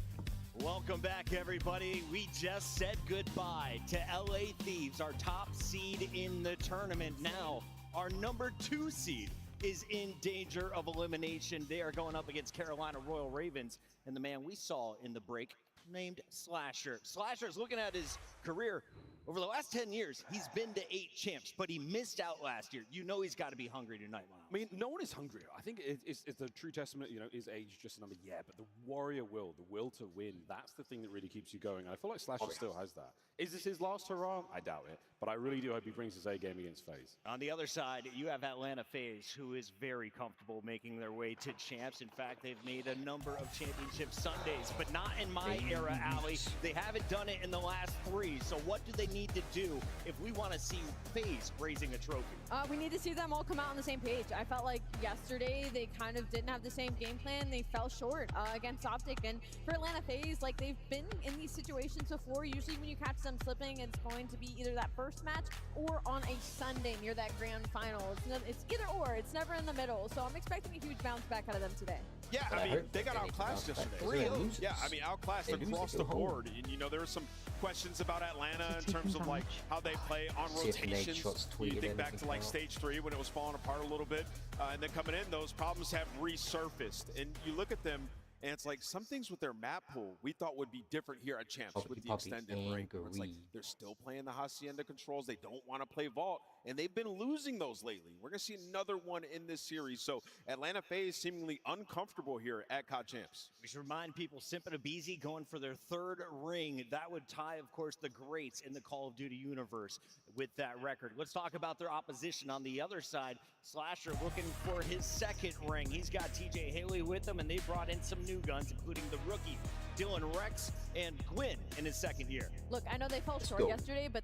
Welcome back, everybody. We just said goodbye to LA Thieves, our top seed in the tournament. Now, our number 2 seed is in danger of elimination. They are going up against Carolina Royal Ravens, and the man we saw in the break named Slasher. Slasher's looking at his career. Over the last 10 years, he's been to 8 champs, but he missed out last year. You know he's got to be hungry tonight, Miles. I mean, no one is hungry. I think it's a true testament, you know, is age just a number? Yeah, but the warrior will, the will to win, that's the thing that really keeps you going. And I feel like Slasher still has that. Is this his last hurrah? I doubt it, but I really do hope he brings his A game against FaZe. On the other side, you have Atlanta FaZe, who is very comfortable making their way to champs. In fact, they've made a number of championship Sundays, but not in my era, Ali. They haven't done it in the last 3. So what do they need to do if we want to see FaZe raising a trophy? We need to see them all come out on the same page. I felt like yesterday they kind of didn't have the same game plan. They fell short against OpTic. And for Atlanta FaZe, like, they've been in these situations before. Usually when you catch them slipping, it's going to be either that first match or on a Sunday near that grand final. It's either or. It's never in the middle. So I'm expecting a huge bounce back out of them today. Yeah, I mean, they got outclassed yesterday. Yeah, I mean, outclassed across the board. And, you know, there were some questions about Atlanta in terms of, like, how they play on rotations. You think back to, like, stage 3 when it was falling apart a little bit. And then coming in, those problems have resurfaced. And you look at them, and it's like some things with their map pool we thought would be different here at Champs with the extended break. It's like they're still playing the Hacienda controls. They don't want to play Vault, and they've been losing those lately. We're going to see another one in this series. So Atlanta FaZe seemingly uncomfortable here at COD Champs. We should remind people, Simp and Abizi going for their 3rd ring. That would tie, of course, the greats in the Call of Duty universe with that record. Let's talk about their opposition on the other side. Slasher looking for his 2nd ring. He's got TJ Haley with him, and they brought in some new guns, including the rookie Dylan Rex and Gwyn in his 2nd year. Look, I know they fell short yesterday, but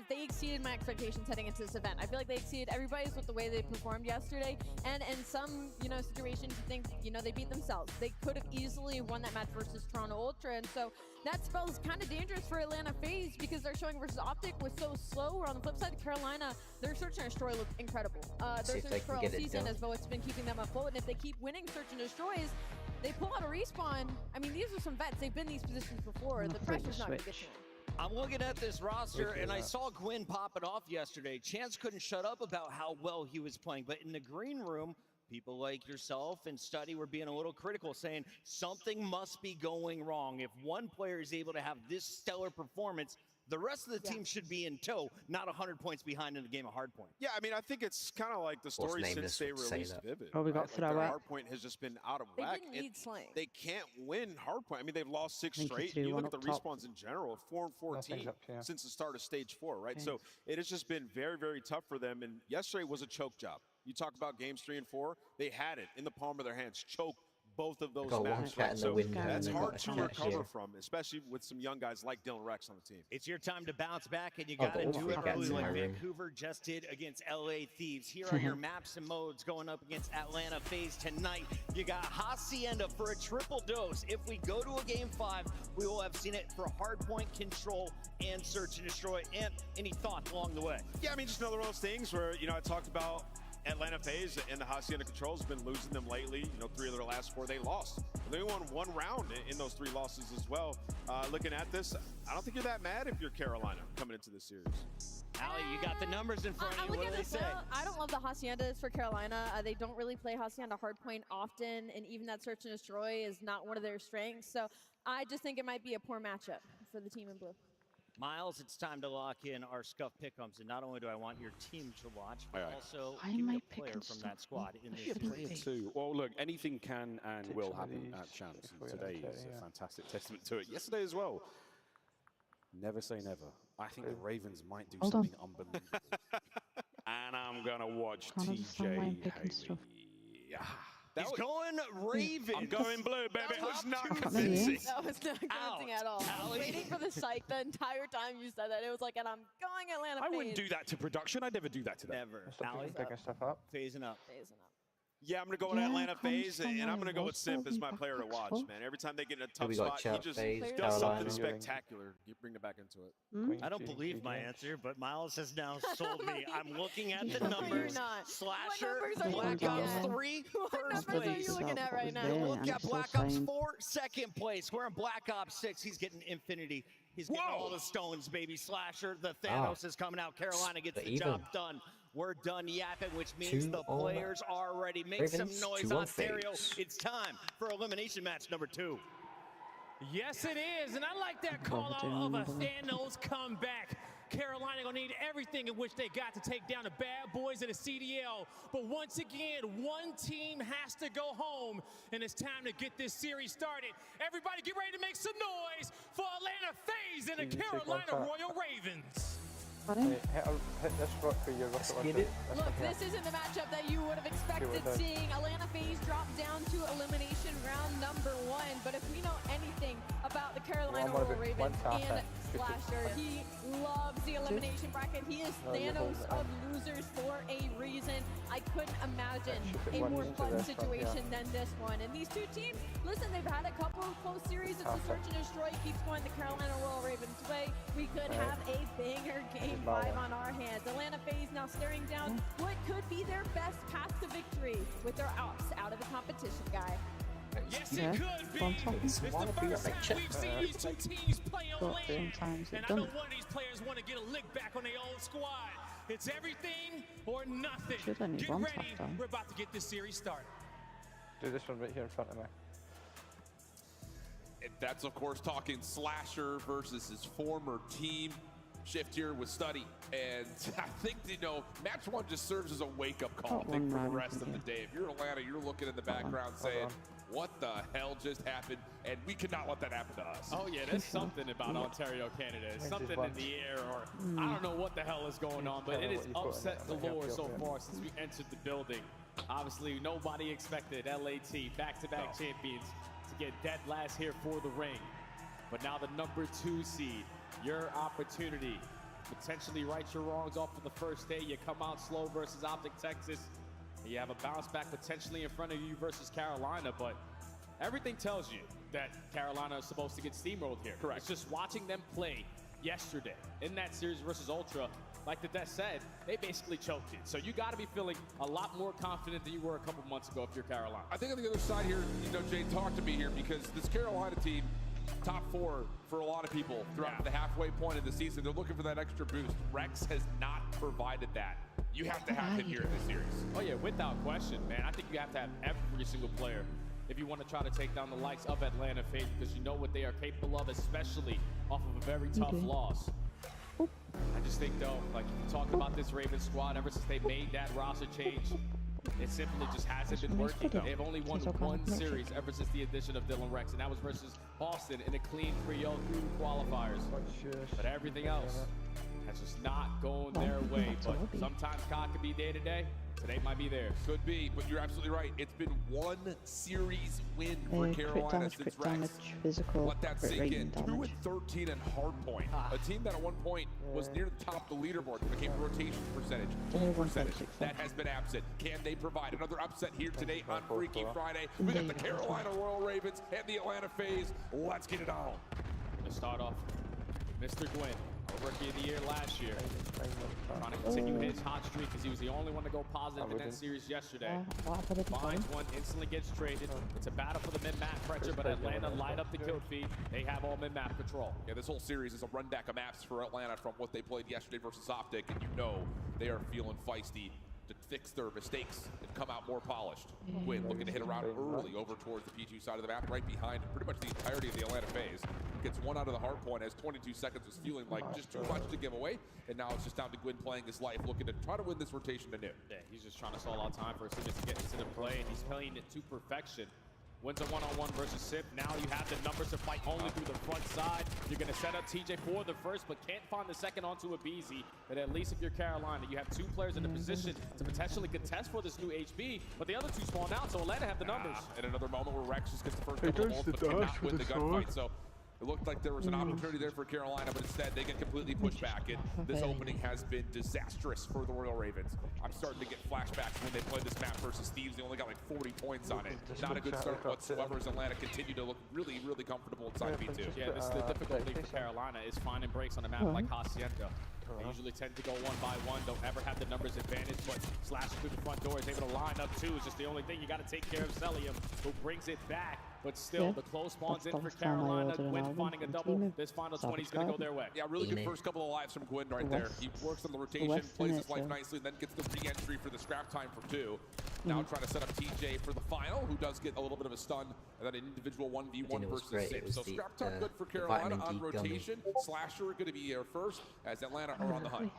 they exceeded my expectations heading into this event. I feel like they exceeded everybody's with the way they performed yesterday, and in some, you know, situations, you think, you know, they beat themselves. They could have easily won that match versus Toronto Ultra, and so that spells kind of dangerous for Atlanta FaZe because their showing versus OpTic was so slow. Where on the flip side, Carolina, their search and destroy looked incredible. Their search for all season as well, it's been keeping them afloat, and if they keep winning search and destroys, they pull out a respawn. I mean, these are some vets. They've been in these positions before. The pressure's not going to get to them. I'm looking at this roster, and I saw Gwyn pop it off yesterday. Chance couldn't shut up about how well he was playing, but in the green room, people like yourself and Study were being a little critical, saying something must be going wrong. If one player is able to have this stellar performance, the rest of the team should be in tow, not 100 points behind in the game of Hardpoint. Yeah, I mean, I think it's kind of like the story since they released Vivid. Oh, we got right? Like their Hardpoint has just been out of whack. They didn't need Slang. They can't win Hardpoint. I mean, they've lost 6 straight. You look at the respawns in general, 4 and 14 since the start of stage 4, right? So it has just been very, very tough for them. And yesterday was a choke job. You talk about games 3 and 4, they had it in the palm of their hands. Choke both of those got one matches. cat in the So window that's and they hard got a to cat recover here. from, especially with some young guys like Dylan Rex on the team. It's your time to bounce back, and you Oh, got to the do it OfFICAL early in like my room. Vancouver just did against LA Thieves. Here are your maps and modes going up against Atlanta FaZe tonight. You got Hacienda for a triple dose. If we go to a Game 5, we will have seen it for hardpoint control and search and destroy. And any thoughts along the way? Yeah, I mean, just another one of those things where, you know, I talked about Atlanta FaZe and the Hacienda Controls have been losing them lately. You know, 3 of their last 4 they lost. They won 1 round in those 3 losses as well. Looking at this, I don't think you're that mad if you're Carolina coming into this series. Allie, you got the numbers in front of you. What do they say? I don't love the Haciendas for Carolina. They don't really play Hacienda hardpoint often, and even that search and destroy is not one of their strengths. So I just think it might be a poor matchup for the team in blue. Miles, it's time to lock in our Scuff Pick'ems, and not only do I want your team to watch, but also Why give am me I a player picking from stuff that squad in this Player series. too. Well, look, anything can and Take will some of happen these at Champs. if we're Today gonna is play, a yeah. fantastic testament to it. Yesterday as well. Never say never. I think the Ravens might do Hold on. something unbelievable. And I'm going to watch Can't understand why I'm TJ picking stuff. Haley. He's going Ravens. I'm going blue, baby. It was not Maybe. convincing. That was not convincing at all. I was waiting for the psych the entire time you said that. It was like, and I'm going Atlanta I wouldn't FaZe. do that to production. I'd never do that to them. Never. Stop Allie, picking stuff up. phasing up. Phasing up. Yeah, I'm going to go with Yeah, Atlanta comes FaZe, from and I'm going to go where with Simp as my Russell player to be watch, back man. Every time they get in a So tough we got spot, he Champ, just FaZe, does Carolina. something spectacular. You bring it back into it. Hmm? I don't believe my answer, but Miles has now sold me. I'm looking at the No, you're numbers. not. Slasher, What numbers are you Black looking Ops at? 3, What first numbers are place. you looking at right now? Yeah, Look and at it's Black still Ops saying- 4, second place. We're in Black Ops 6. He's getting Infinity. He's getting Whoa. all the stones, baby. Slasher, the Thanos is coming out. Carolina gets But the even. job done. We're done yapping, which means 2 the on players are ready. Make Ravens, some noise, 2 on Ontario. FaZe. It's time for elimination match number 2. Yes, it is, and I like that call out of a Thanos comeback. Carolina gonna need everything in which they got to take down the bad boys of the CDL. But once again, one team has to go home, and it's time to get this series started. Everybody get ready to make some noise for Atlanta FaZe and the Easy, take Carolina one shot. Royal Ravens. Hit this rock for your rocket launcher. This Look, one here. this isn't the matchup that you would have expected it does. seeing. Atlanta FaZe drop down to elimination round number 1. But if we know anything about the Carolina Well, I'm Royal gonna be Ravens one tap and it. Slasher, he loves the elimination bracket. He is No, you hold Thanos it of on. losers for a reason. I couldn't imagine Should a put one more into fun this one, situation than this one. And these two teams, listen, they've had a couple of close series. It's a Perfect. search and destroy. Keeps going the Carolina Royal Ravens way. We could Right. have a banger game Ball 5 one. on our hands. Atlanta FaZe now staring down what could be their best path to victory with their ops out of the competition, guy. Yes, Yeah, it could be. one second. It's the Wanna be first like time Chip. we've seen these two teams play on But land. sometimes it And I know don't. one of these players want to get a lick back on their old squad. It's everything or nothing. Should only Get one ready. tap down. We're about to get this series started. Do this one right here in front of me. And that's, of course, talking Slasher versus his former team. Shift here with Study. And I think, you know, match 1 just serves as a wake-up call, I think, for the rest of the day. If you're Atlanta, you're looking in the background saying, what the hell just happened? And we cannot let that happen to us. Oh yeah, there's something about Ontario, Canada. It's something in the air, or I don't know what the hell is going on, but it is upset galore so far since we entered the building. Obviously, nobody expected LAT, back-to-back champions, to get dead last here for the ring. But now the number 2 seed, your opportunity, potentially right your wrongs off of the first day. You come out slow versus OpTic Texas. You have a bounce back potentially in front of you versus Carolina, but everything tells you that Carolina is supposed to get steamrolled here. Correct. It's just watching them play yesterday in that series versus Ultra. Like the Death said, they basically choked it. So you got to be feeling a lot more confident than you were a couple months ago if you're Carolina. I think on the other side here, you know, Jay, talk to me here, because this Carolina team, top 4 for a lot of people throughout the halfway point of the season. They're looking for that extra boost. Rex has not provided that. You have to have him here in this series. Oh yeah, without question, man. I think you have to have every single player if you want to try to take down the likes of Atlanta FaZe, because you know what they are capable of, especially off of a very tough loss. I just think though, like you talked about this Ravens squad ever since they made that roster change, it simply just hasn't been working. They've only won one series ever since the addition of Dylan Rex, and that was versus Boston in a clean 3-0 through qualifiers. But everything else has just not gone their way. But sometimes COD can be day to day. Today might be theirs. Could be, but you're absolutely right. It's been one series win for Carolina since Rex. Let that sink in. 2-13 in hardpoint. A team that at one point was near the top of the leaderboard when it came to rotation percentage, team percentage. That has been absent. Can they provide another upset here today on Freaky Friday? We got the Carolina Royal Ravens and the Atlanta FaZe. Let's get it on. Gonna start off Mr. Gwyn. Rookie of the year last year. Trying to continue his hot streak because he was the only one to go positive in that series yesterday. Finds one, instantly gets traded. It's a battle for the mid-map pressure, but Atlanta light up the kill feed. They have all mid-map control. Yeah, this whole series is a run back of maps for Atlanta from what they played yesterday versus OpTic, and you know they are feeling feisty to fix their mistakes and come out more polished. Gwyn looking to hit around early over towards the P2 side of the map, right behind pretty much the entirety of the Atlanta FaZe. Gets one out of the hard point as 22 seconds was feeling like just too much to give away, and now it's just down to Gwyn playing his life, looking to try to win this rotation anew. Yeah, he's just trying to stall out time for his teammates to get into the play, and he's playing it to perfection. Wins a one-on-one versus Sip. Now you have the numbers to fight only through the front side. You're going to set up TJ for the first, but can't find the second onto a BZ. But at least if you're Carolina, you have two players in a position to potentially contest for this new HB, but the other two spawn out, so Atlanta have the numbers. And another moment where Rex just gets the first couple of balls, but cannot win the gunfight. So it looked like there was an opportunity there for Carolina, but instead they get completely pushed back. This opening has been disastrous for the Royal Ravens. I'm starting to get flashbacks when they played this map versus Thieves. They only got like 40 points on it. Not a good start whatsoever as Atlanta continue to look really, really comfortable inside P2. Yeah, this is the difficulty for Carolina is finding breaks on a map like Hacienda. They usually tend to go one by one, don't ever have the numbers advantage, but slashing through the front door is able to line up too. Is just the only thing you got to take care of. Celium, who brings it back, but still the close spawns in for Carolina. Gwyn finding a double. This final 20 is going to go their way. Yeah, really good first couple of lives from Gwyn right there. He works on the rotation, plays his life nicely, and then gets the re-entry for the scrap time for 2. Now trying to set up TJ for the final, who does get a little bit of a stun, and then an individual 1v1 versus 6. So scrap time good for Carolina on rotation. Slasher going to be here first as Atlanta are on the hunt.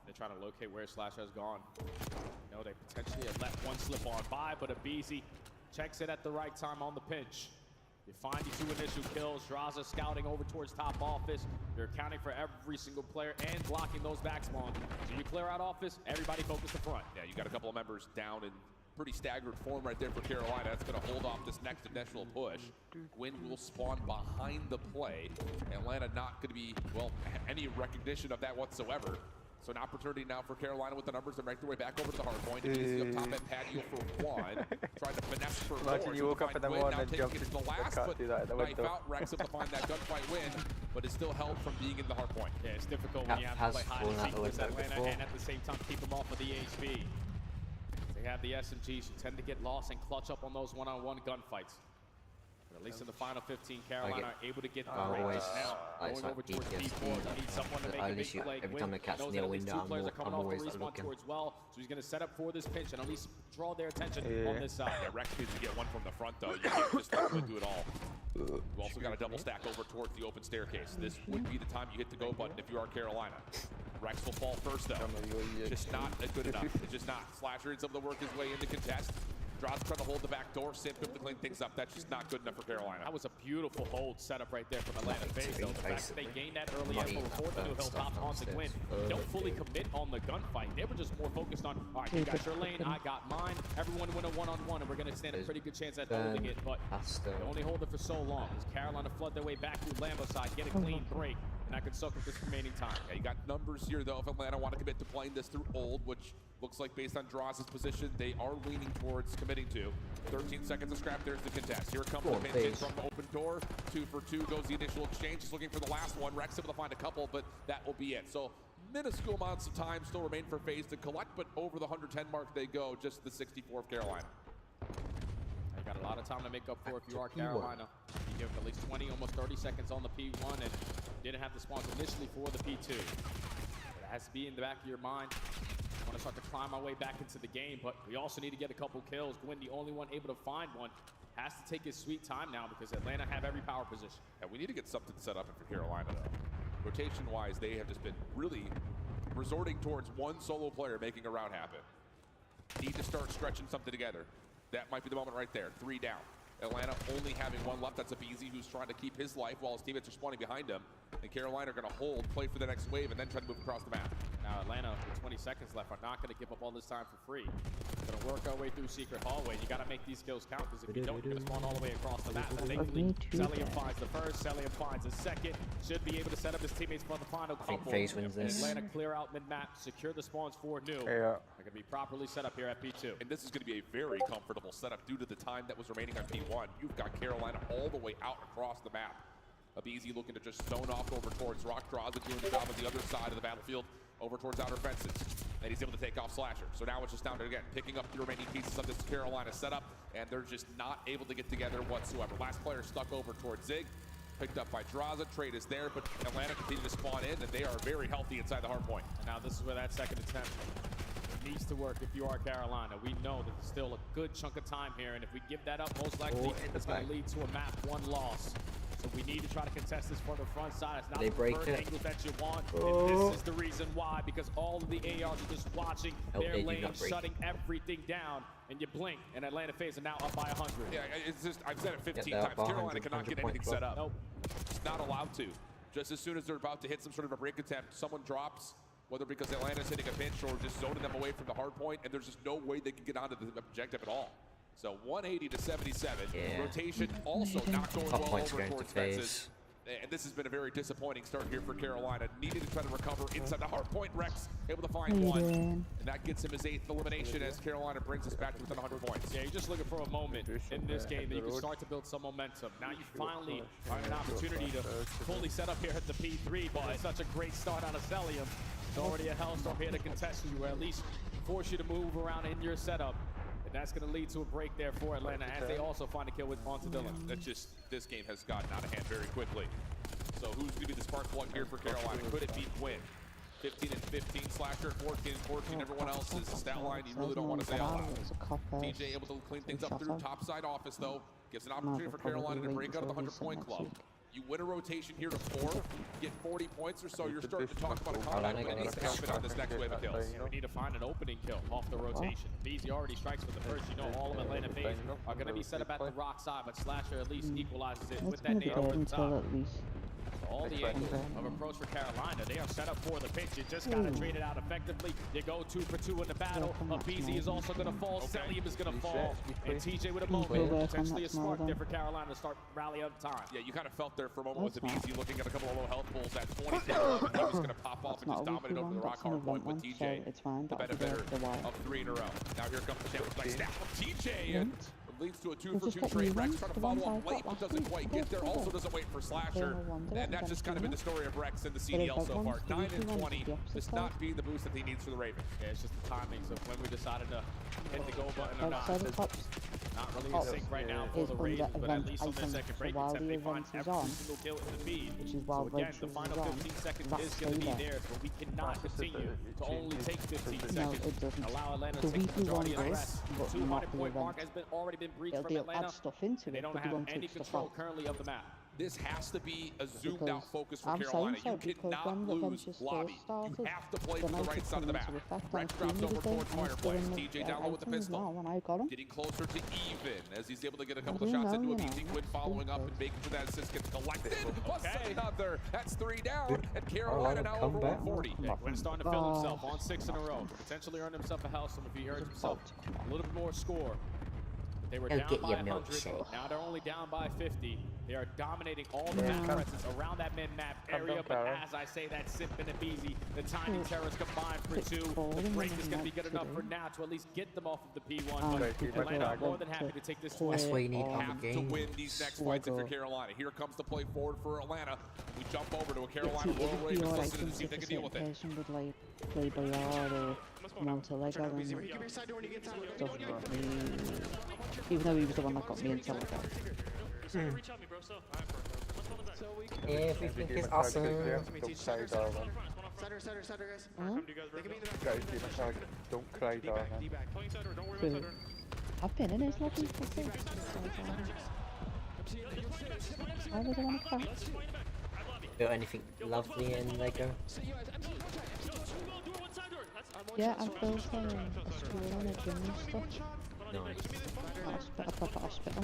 They're trying to locate where Slasher has gone. You know, they potentially have let one slip on by, but Abizi checks it at the right time on the pinch. You find the 2 initial kills. Draza scouting over towards top office. You're accounting for every single player and blocking those back spawns. So you clear out office, everybody focus the front. Yeah, you got a couple of members down in pretty staggered form right there for Carolina. That's going to hold off this next initial push. Gwyn will spawn behind the play. Atlanta not going to be, well, any recognition of that whatsoever. So an opportunity now for Carolina with the numbers to make their way back over to the hard point. Easy up top at patio for 1. Tried to finesse for 4. Imagine you woke up in the morning and jumped into the last, but knife out. Rex able to find that gunfight win, but is still held from being in the hard point. Yeah, it's difficult when you have to play hide and seek with Atlanta and at the same time keep them off of the HB. They have the SMGs who tend to get lost and clutch up on those one-on-one gunfights. But at least in the final 15, Carolina are able to get the range now. Going over towards P4, you need someone to make a big play. Every time I catch knows Neil that these window, two players are coming I'm off the always respawn looking. towards well, so he's going to set up for this pinch and at least draw their attention on this side. Yeah, Rex needs to get one from the front though. You can't just let him do it all. You also got a double stack over towards the open staircase. This would be the time you hit the go button if you are Carolina. Rex will fall first though. Just not good enough. It's just not. Slasher ends up to work his way into contest. Draws trying to hold the back door. Simp to clean things up. That's just not good enough for Carolina. That was a beautiful hold set up right there from Atlanta FaZe though. The fact that they gained that early info before the new hill pops onto Gwyn. They don't fully commit on the gunfight. They were just more focused on, all right, you got your lane, I got mine. Everyone win a one-on-one, and we're going to stand a pretty good chance at holding it, but they only hold it for so long. As Carolina flood their way back through Lambo side, get a clean break, and that could suck with this remaining time. Yeah, you got numbers here, though, if Atlanta want to commit to playing this through old, which looks like based on Draws' position, they are leaning towards committing to. 13 seconds of scrap, there's the contest. Here comes the pinch from the open door. 2 for 2 goes the initial exchange. Just looking for the last one. Rex able to find a couple, but that will be it. So minuscule amounts of time still remain for FaZe to collect, but over the 110 mark they go, just the 64 of Carolina. You got a lot of time to make up for if you are Carolina. You give at least 20, almost 30 seconds on the P1 and didn't have the spawns initially for the P2. It has to be in the back of your mind. I want to start to climb my way back into the game, but we also need to get a couple kills. Gwyn, the only one able to find one, has to take his sweet time now because Atlanta have every power position. And we need to get something set up for Carolina, though. Rotation-wise, they have just been really resorting towards one solo player making a route happen. Need to start stretching something together. That might be the moment right there. 3 down. Atlanta only having one left. That's Abizi, who's trying to keep his life while his teammates are spawning behind him. And Carolina are going to hold, play for the next wave, and then try to move across the map. Now Atlanta, with 20 seconds left, are not going to give up all this time for free. Going to work our way through secret hallway. You got to make these kills count, because if you don't, you're going to spawn all the way across the map. And thankfully, Cellium finds the first, Cellium finds the second. Should be able to set up his teammates for the final couple. FaZe wins this. Atlanta clear out mid-map, secure the spawns for new. Yeah. They're going to be properly set up here at P2. And this is going to be a very comfortable setup due to the time that was remaining on P1. You've got Carolina all the way out across the map. Abizi looking to just zone off over towards Rock. Draza doing the job on the other side of the battlefield, over towards outer fences. And he's able to take off Slasher. So now it's just down to, again, picking up the remaining pieces of this Carolina setup, and they're just not able to get together whatsoever. Last player stuck over towards Zig. Picked up by Draza. Trade is there, but Atlanta continue to spawn in, and they are very healthy inside the hard point. And now this is where that second attempt needs to work if you are Carolina. We know that there's still a good chunk of time here, and if we give that up, most likely it's going to lead to a map 1 loss. So we need to try to contest this for the front side. It's not the preferred angle that you want. And this is the reason why, because all of the ARs are just watching their lane, shutting everything down. And you blink, and Atlanta FaZe are now up by 100. Yeah, it's just, I've said it 15 times. Carolina cannot get anything set up. Nope. It's not allowed to. Just as soon as they're about to hit some sort of a break attempt, someone drops, whether because Atlanta's hitting a pinch or just zoning them away from the hard point, and there's just no way they can get onto the objective at all. So 180 to 77. Yeah. Rotation also not going well over towards fences. And this has been a very disappointing start here for Carolina. Needing to try to recover inside the hard point. Rex able to find one. And that gets him his 8th elimination as Carolina brings us back to within 100 points. Yeah, you're just looking for a moment in this game that you can start to build some momentum. Now you finally find an opportunity to fully set up here at the P3, but it's such a great start out of Cellium. It's already a Hellstorm here to contest you, or at least force you to move around in your setup. And that's going to lead to a break there for Atlanta as they also find a kill with Montadilla. That's just, this game has gotten out of hand very quickly. So who's going to be the spark plug here for Carolina? Could it be Quinn? 15 and 15, Slasher 14 and 14. Everyone else's stat line, you really don't want to say out loud. TJ able to clean things up through topside office, though. Gives an opportunity for Carolina to break out of the 100-point club. You win a rotation here to 4, get 40 points or so, you're starting to talk about a comeback. What needs to happen on this next wave of kills? We need to find an opening kill off the rotation. BZ already strikes for the first. You know all of Atlanta FaZe are going to be set up at the rock side, but Slasher at least equalizes it with that nade over the top. All the angles of approach for Carolina, they are set up for the pitch. You just got to trade it out effectively. You go 2 for 2 in the battle. BZ is also going to fall. Cellium is going to fall. And TJ with a moment. Potentially a spark there for Carolina to start rally up time. Yeah, you kind of felt there for a moment with the BZ looking at a couple of low health pulls at 27. He was going to pop off and just dominate over the rock hard point with TJ. The benefit of 3 in a row. Now here comes the chance. Nice snap from TJ. And leads to a 2 for 2 trade. Rex trying to follow up late, but doesn't quite get there. Also doesn't wait for Slasher. And that's just kind of been the story of Rex in the CDL so far. 9 and 20, just not being the boost that he needs for the Ravens. Yeah, it's just the timings of when we decided to hit the go button or not. Not really in sync right now for the Ravens, but at least on their second break attempt, they find every single kill in the feed. So again, the final 15 seconds is going to be theirs, but we cannot continue to only take 15 seconds. Allow Atlanta to take the majority of the rest. 200-point mark has already been breached from Atlanta. They don't have any control currently of the map. This has to be a zoomed out focus for Carolina. You cannot lose lobby. You have to play from the right side of the map. Rex drops over towards Fireplace. TJ down low with the pistol. Getting closer to even as he's able to get a couple of shots into a BZ. Quinn following up and making sure that assist gets collected. Plus another. That's 3 down. And Carolina now over 140. Yeah, Quinn's starting to fill himself on 6 in a row. Potentially earn himself a Hellstorm if he earns himself a little bit more score. They were down by 100, now they're only down by 50. They are dominating all the map presence around that mid-map area, but as I say, that Simp and Abizi, the timing terrors combined for 2. The break is going to be good enough for now to at least get them off of the P1, but Atlanta are more than happy to take this to That's why you need have to win these next fights if you're Carolina. Here comes the play forward for Atlanta. We jump over to a Carolina Royal Ravens listening to see if they can deal with it. Play by yard or Montalega, even though he was the one that got me into like that. Everything is awesome. Don't cry, darling. I've been in his lobby for 6. I was the one to cry. Got anything lovely in Lego? Yeah, I've built a school and a gym and stuff. Nice. A proper hospital.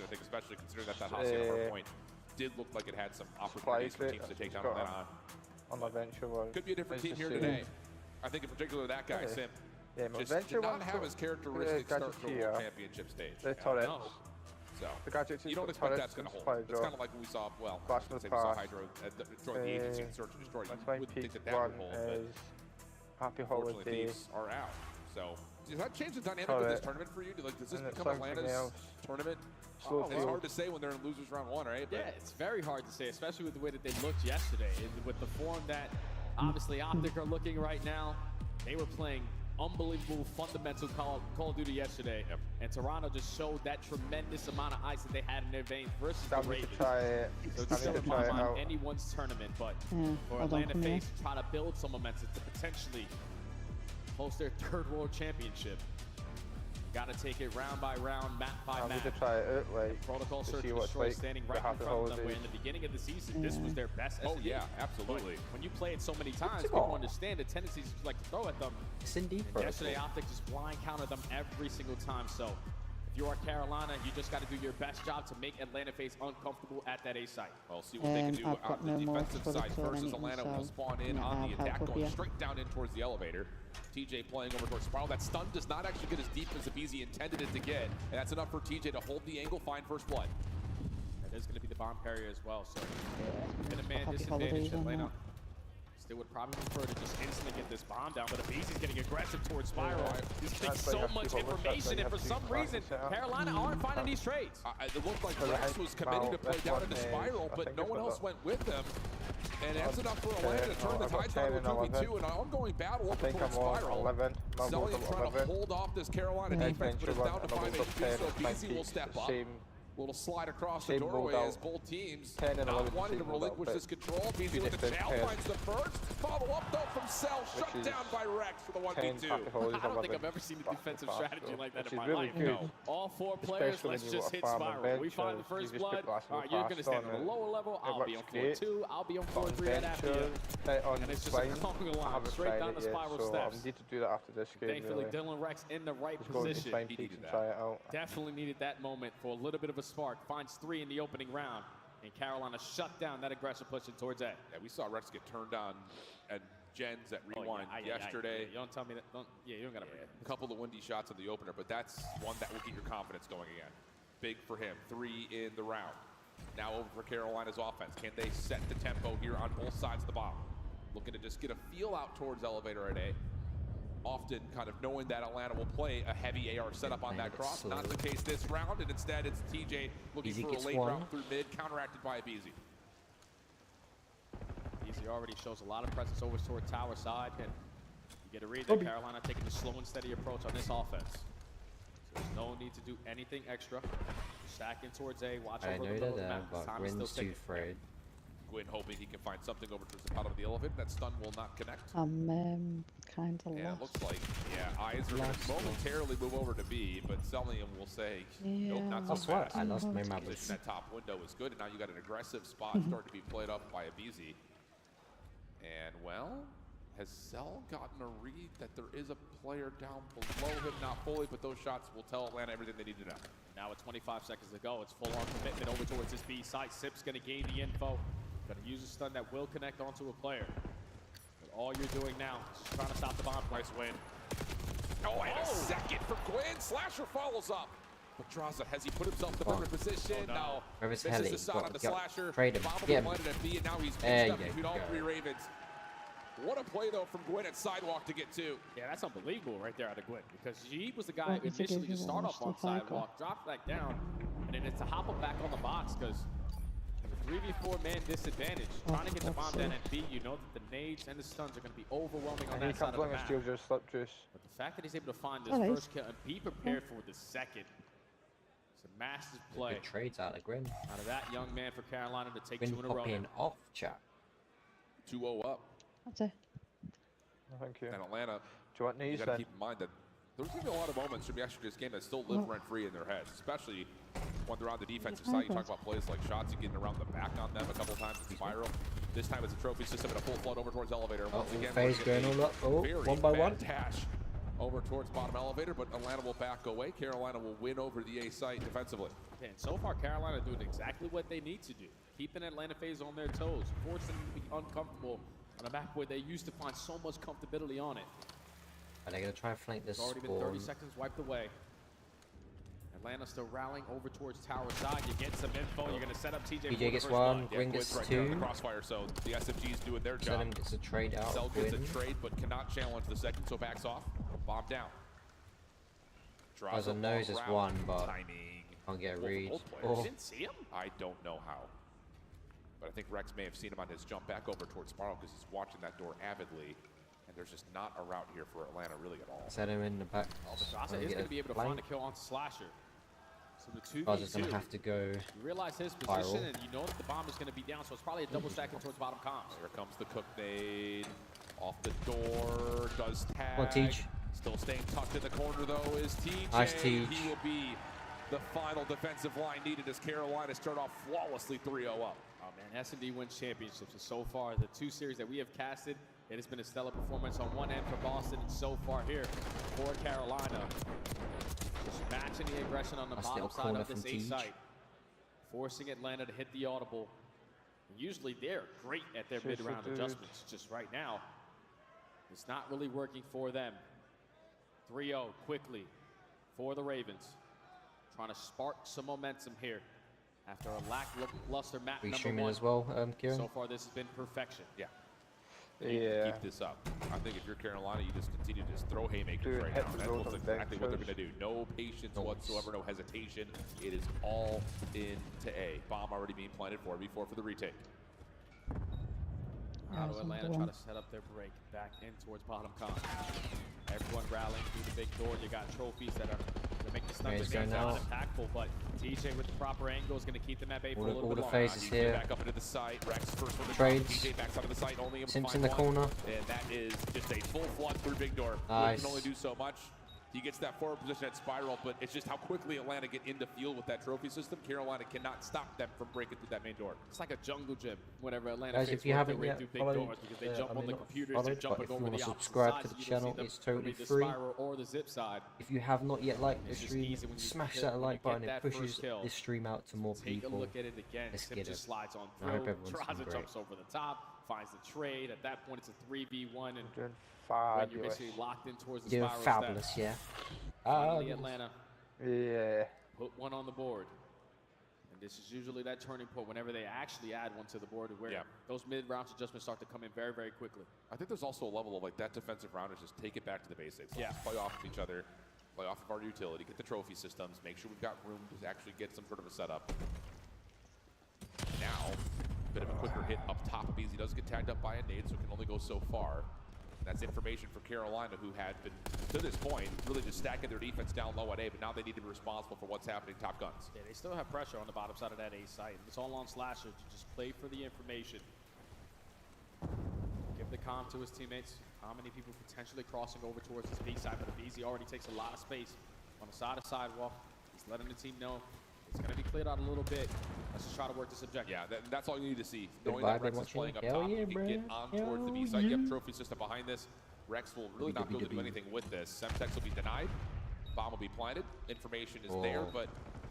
interesting, I think, especially considering that that Hacienda hard point did look like it had some opportunities for teams to take down Atlanta. On my venture one. Could be a different team here today. I think in particular that guy, Sim, yeah, my just venture did not have his characteristics start to a World Championship stage. The turrets. So, the gadgets you don't expect that's going to hold. It's kind of like when we saw, well, I was say we saw Hydro join the agency and search and destroy. You wouldn't think that would hold, but Happy unfortunately Holiday. Thieves are out. So, does that change the dynamic of this tournament for you? Does this become Atlanta's tournament? It's hard to say when they're in losers round 1, right? Yeah, it's very hard to say, especially with the way that they looked yesterday. And with the form that obviously OpTic are looking right now, they were playing unbelievable fundamental Call of Duty yesterday, and Toronto just showed that tremendous amount of ice that they had in their veins versus the Ravens. So it's still on anyone's tournament, but for Atlanta FaZe to try to build some momentum to potentially host their 3rd World Championship. Got to take it round by round, map by map. To try it out, like, Protocol to search see and what's destroy like standing right in front of them, where in the beginning of the season, this was their best SND. Oh yeah, absolutely. But when you play it so many times, people understand the tendencies you like to throw at them. Yesterday, OpTic just blind countered them every single time. So if you are Carolina, you just got to do your best job to make Atlanta FaZe uncomfortable at that A site. Well, see what they can do on the defensive side versus Atlanta will spawn in on the attack, going straight down in towards the elevator. TJ playing over towards Spiral. That stun does not actually get as deep as Abizi intended it to get, and that's enough for TJ to hold the angle, find first blood. That is going to be the bomb carrier as well, so been a man disadvantage. Atlanta still would probably prefer to just instantly get this bomb down, but Abizi's getting aggressive towards Spiral. He's getting so much information, and for some reason, Carolina aren't finding these trades. It looked like Rex was committing to play down into Spiral, but no one else went with them. And that's enough for Atlanta to turn the tides on with 2v2, an ongoing battle over towards Spiral. Zellian trying to hold off this Carolina defense, but it's down to 5 HP, so Abizi will step up. Little slide across the doorway as both teams not wanting to relinquish this control. Abizi with the chow finds the first. Follow up though from Cell, shut down by Rex for the 1v2. I don't think I've ever seen a defensive strategy like that in my life. No. All 4 players, let's just hit Spiral. We find the first blood. All right, you're going to stand on the lower level. I'll be on floor 2. I'll be on floor 3 right after you. And it's just a conga line straight down the Spiral steps. I need to do that after this game. Thankfully, Dylan Rex in the right position. He needed that. Definitely needed that moment for a little bit of a spark. Finds 3 in the opening round, and Carolina shut down that aggressive pushing towards A. Yeah, we saw Rex get turned on at Gens at Rewind yesterday. You don't tell me that. You don't got to bring it. A couple of windy shots in the opener, but that's one that will get your confidence going again. Big for him. 3 in the round. Now over for Carolina's offense. Can they set the tempo here on both sides of the bomb? Looking to just get a feel out towards elevator at A. Often kind of knowing that Atlanta will play a heavy AR setup on that cross. Not the case this round, and instead it's TJ looking for a late round through mid, counteracted by Abizi. Abizi already shows a lot of presence over toward tower side, and you get a read that Carolina taking a slow and steady approach on this offense. So there's no need to do anything extra. Stacking towards A, watch over the middle of the map. Time is still ticking. Gwyn hoping he can find something over towards the bottom of the elevator. That stun will not connect. I'm kind of lost. lost. It looks like, eyes are going to momentarily move over to B, but Zellian will say, nope, not so fast. I lost my map. That top window is good, and now you got an aggressive spot starting to be played up by Abizi. And, well, has Cell gotten a read that there is a player down below him? Not fully, but those shots will tell Atlanta everything they need to know. Now with 25 seconds to go, it's full-on commitment over towards this B side. Sip's going to gain the info. Going to use a stun that will connect onto a player. But all you're doing now is just trying to stop the bomb. Nice win. Oh, and a second for Gwyn. Slasher follows up. But Draza, has he put himself in the perfect position? No. Misses the shot on the Slasher. Bomb landed at B, and now he's mixed up between all 3 Ravens. What a play, though, from Gwyn at Sidewalk to get 2. Yeah, that's unbelievable right there out of Gwyn, because he was the guy who initially just started off on Sidewalk, dropped back down, and then it's to hop him back on the box, because 3v4 man disadvantage. Trying to get the bomb down at B, you know that the nades and the stuns are going to be overwhelming on that side of the map. But the fact that he's able to find this first kill and be prepared for the second, it's a massive play. Good trades out of Grim. Out of that young man for Carolina to take 2 in a row. Off chat. 2-0 up. That's it. Thank you. And Atlanta, do you want these you got to keep in mind that there's going to be a lot of moments from yesterday's game that still live rent-free in their heads, especially when they're on the defensive side. You talk about plays like shots and getting around the back on them a couple times in Spiral. This time it's a trophy system and a full flood over towards elevator. Once again, FaZe going all up. Oh, one by one. Dash over towards bottom elevator, but Atlanta will back away. Carolina will win over the A site defensively. And so far, Carolina doing exactly what they need to do. Keeping Atlanta FaZe on their toes, forcing them to be uncomfortable on a map where they used to find so much comfortability on it. Are they going to try and flank this It's already been 30 seconds wiped away. Atlanta still rallying over towards tower side. You get some info. You're going to set up TJ. TJ gets one. Gwyn gets two. Crossfire, so the SFG is doing their job. Selim gets a trade out. Cell gets a trade, but cannot challenge the second, so backs off. Bomb down. As a nose is one, but can't get a read. Oh. Didn't see him? I don't know how. But I think Rex may have seen him on his jump back over towards Sparrow because he's watching that door avidly. And there's just not a route here for Atlanta really at all. Set him in the back. Albatrossa is going to be able to find a kill on Slasher. So the 2v2. I was just going to have to go. You realize his position, and you know that the bomb is going to be down, so it's probably a double stacking towards bottom comms. Here comes the cook nade. Off the door. Does tag. Come on, Teach. Still staying tucked in the corner, though, is TJ. Nice, Teach. He will be the final defensive line needed as Carolina start off flawlessly 3-0 up. Oh, man, S&D wins championships. And so far, the 2 series that we have casted, it has been a stellar performance on one end for Boston, and so far here for Carolina. Just matching the aggression on the bottom side of this A site. Forcing Atlanta to hit the audible. And usually they're great at their mid-round adjustments. Just right now, it's not really working for them. 3-0 quickly for the Ravens. Trying to spark some momentum here after a lackluster map number 1. As well, Kieran? So far, this has been perfection. Yeah. Keep this up. I think if you're Carolina, you just continue to just throw haymakers right now. That's exactly what they're going to do. No patience whatsoever, no hesitation. It is all into A. Bomb already being planted for before for the retake. Out of Atlanta trying to set up their break back in towards bottom con. Everyone rallying through the big door. You got trophies that are going to make the stunts impactful, but TJ with the proper angle is going to keep them at bay for a little bit longer. All the phases here. Back up into the site. Rex first with the trades. TJ backs up to the site, only Simps in the corner. And that is just a full flood through big door. Nice. Can only do so much. He gets that forward position at Spiral, but it's just how quickly Atlanta get into field with that trophy system. Carolina cannot stop them from breaking through that main door. It's like a jungle gym whenever Atlanta Guys, if you haven't yet followed, because they jump on the computers, they're jumping over the subscribe to the channel, it's totally free. Or the zip side. If you have not yet liked the stream, smash that like button. It pushes this stream out to more people. Take a look at it again. Let's Sim get just it. slides on I hope through. everyone's Traza jumps over the top, finds the trade. At that point, it's a 3v1, and when you're basically locked in towards the spiral fabulous, steps. yeah. Finally, Atlanta. Yeah. Put one on the board. And this is usually that turning point whenever they actually add one to the board, where those mid-round adjustments start to come in very, very quickly. I think there's also a level of like that defensive round is just take it back to the basics. Let's play off of each other, play off of our utility, get the trophy systems, make sure we've got room to actually get some sort of a setup. Now, a bit of a quicker hit up top. Beasley does get tagged up by a nade, so it can only go so far. That's information for Carolina, who had been, to this point, really just stacking their defense down low at A, but now they need to be responsible for what's happening top guns. Yeah, they still have pressure on the bottom side of that A site. It's all on Slasher to just play for the information. Give the comm to his teammates. How many people potentially crossing over towards his B side, but BZ already takes a lot of space on the side of sidewalk. He's letting the team know it's going to be cleared out a little bit. Let's just try to work this objective. Yeah, that's all you need to see. Knowing that Rex is playing up top, you can get on towards the B side. You have trophy system behind this. Rex will really not be able to do anything with this. Semtex will be denied. Bomb will be planted. Information is there, but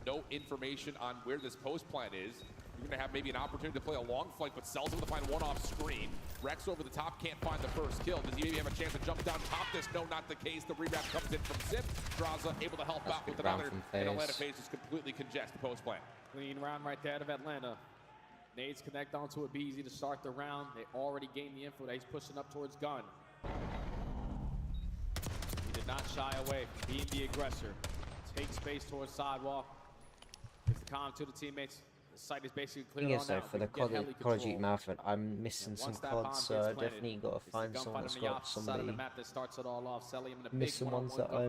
no information on where this post plant is. You're going to have maybe an opportunity to play a long flank, but Cell's able to find one off screen. Rex over the top can't find the first kill. Does he maybe have a chance to jump down top this? No, not the case. The rewrap comes in from Zip. Draza able to help out with another. And Atlanta FaZe is completely congest the post plant. Clean round right there out of Atlanta. Nades connect onto a BZ to start the round. They already gained the info that he's pushing up towards gun. He did not shy away from being the aggressor. Take space towards sidewalk. Gives the comm to the teammates. The site is basically clear on now. For the college eat method, I'm missing some COD, so I definitely got to find someone that's got somebody. That starts it all off. Selling him in a missing big ones that I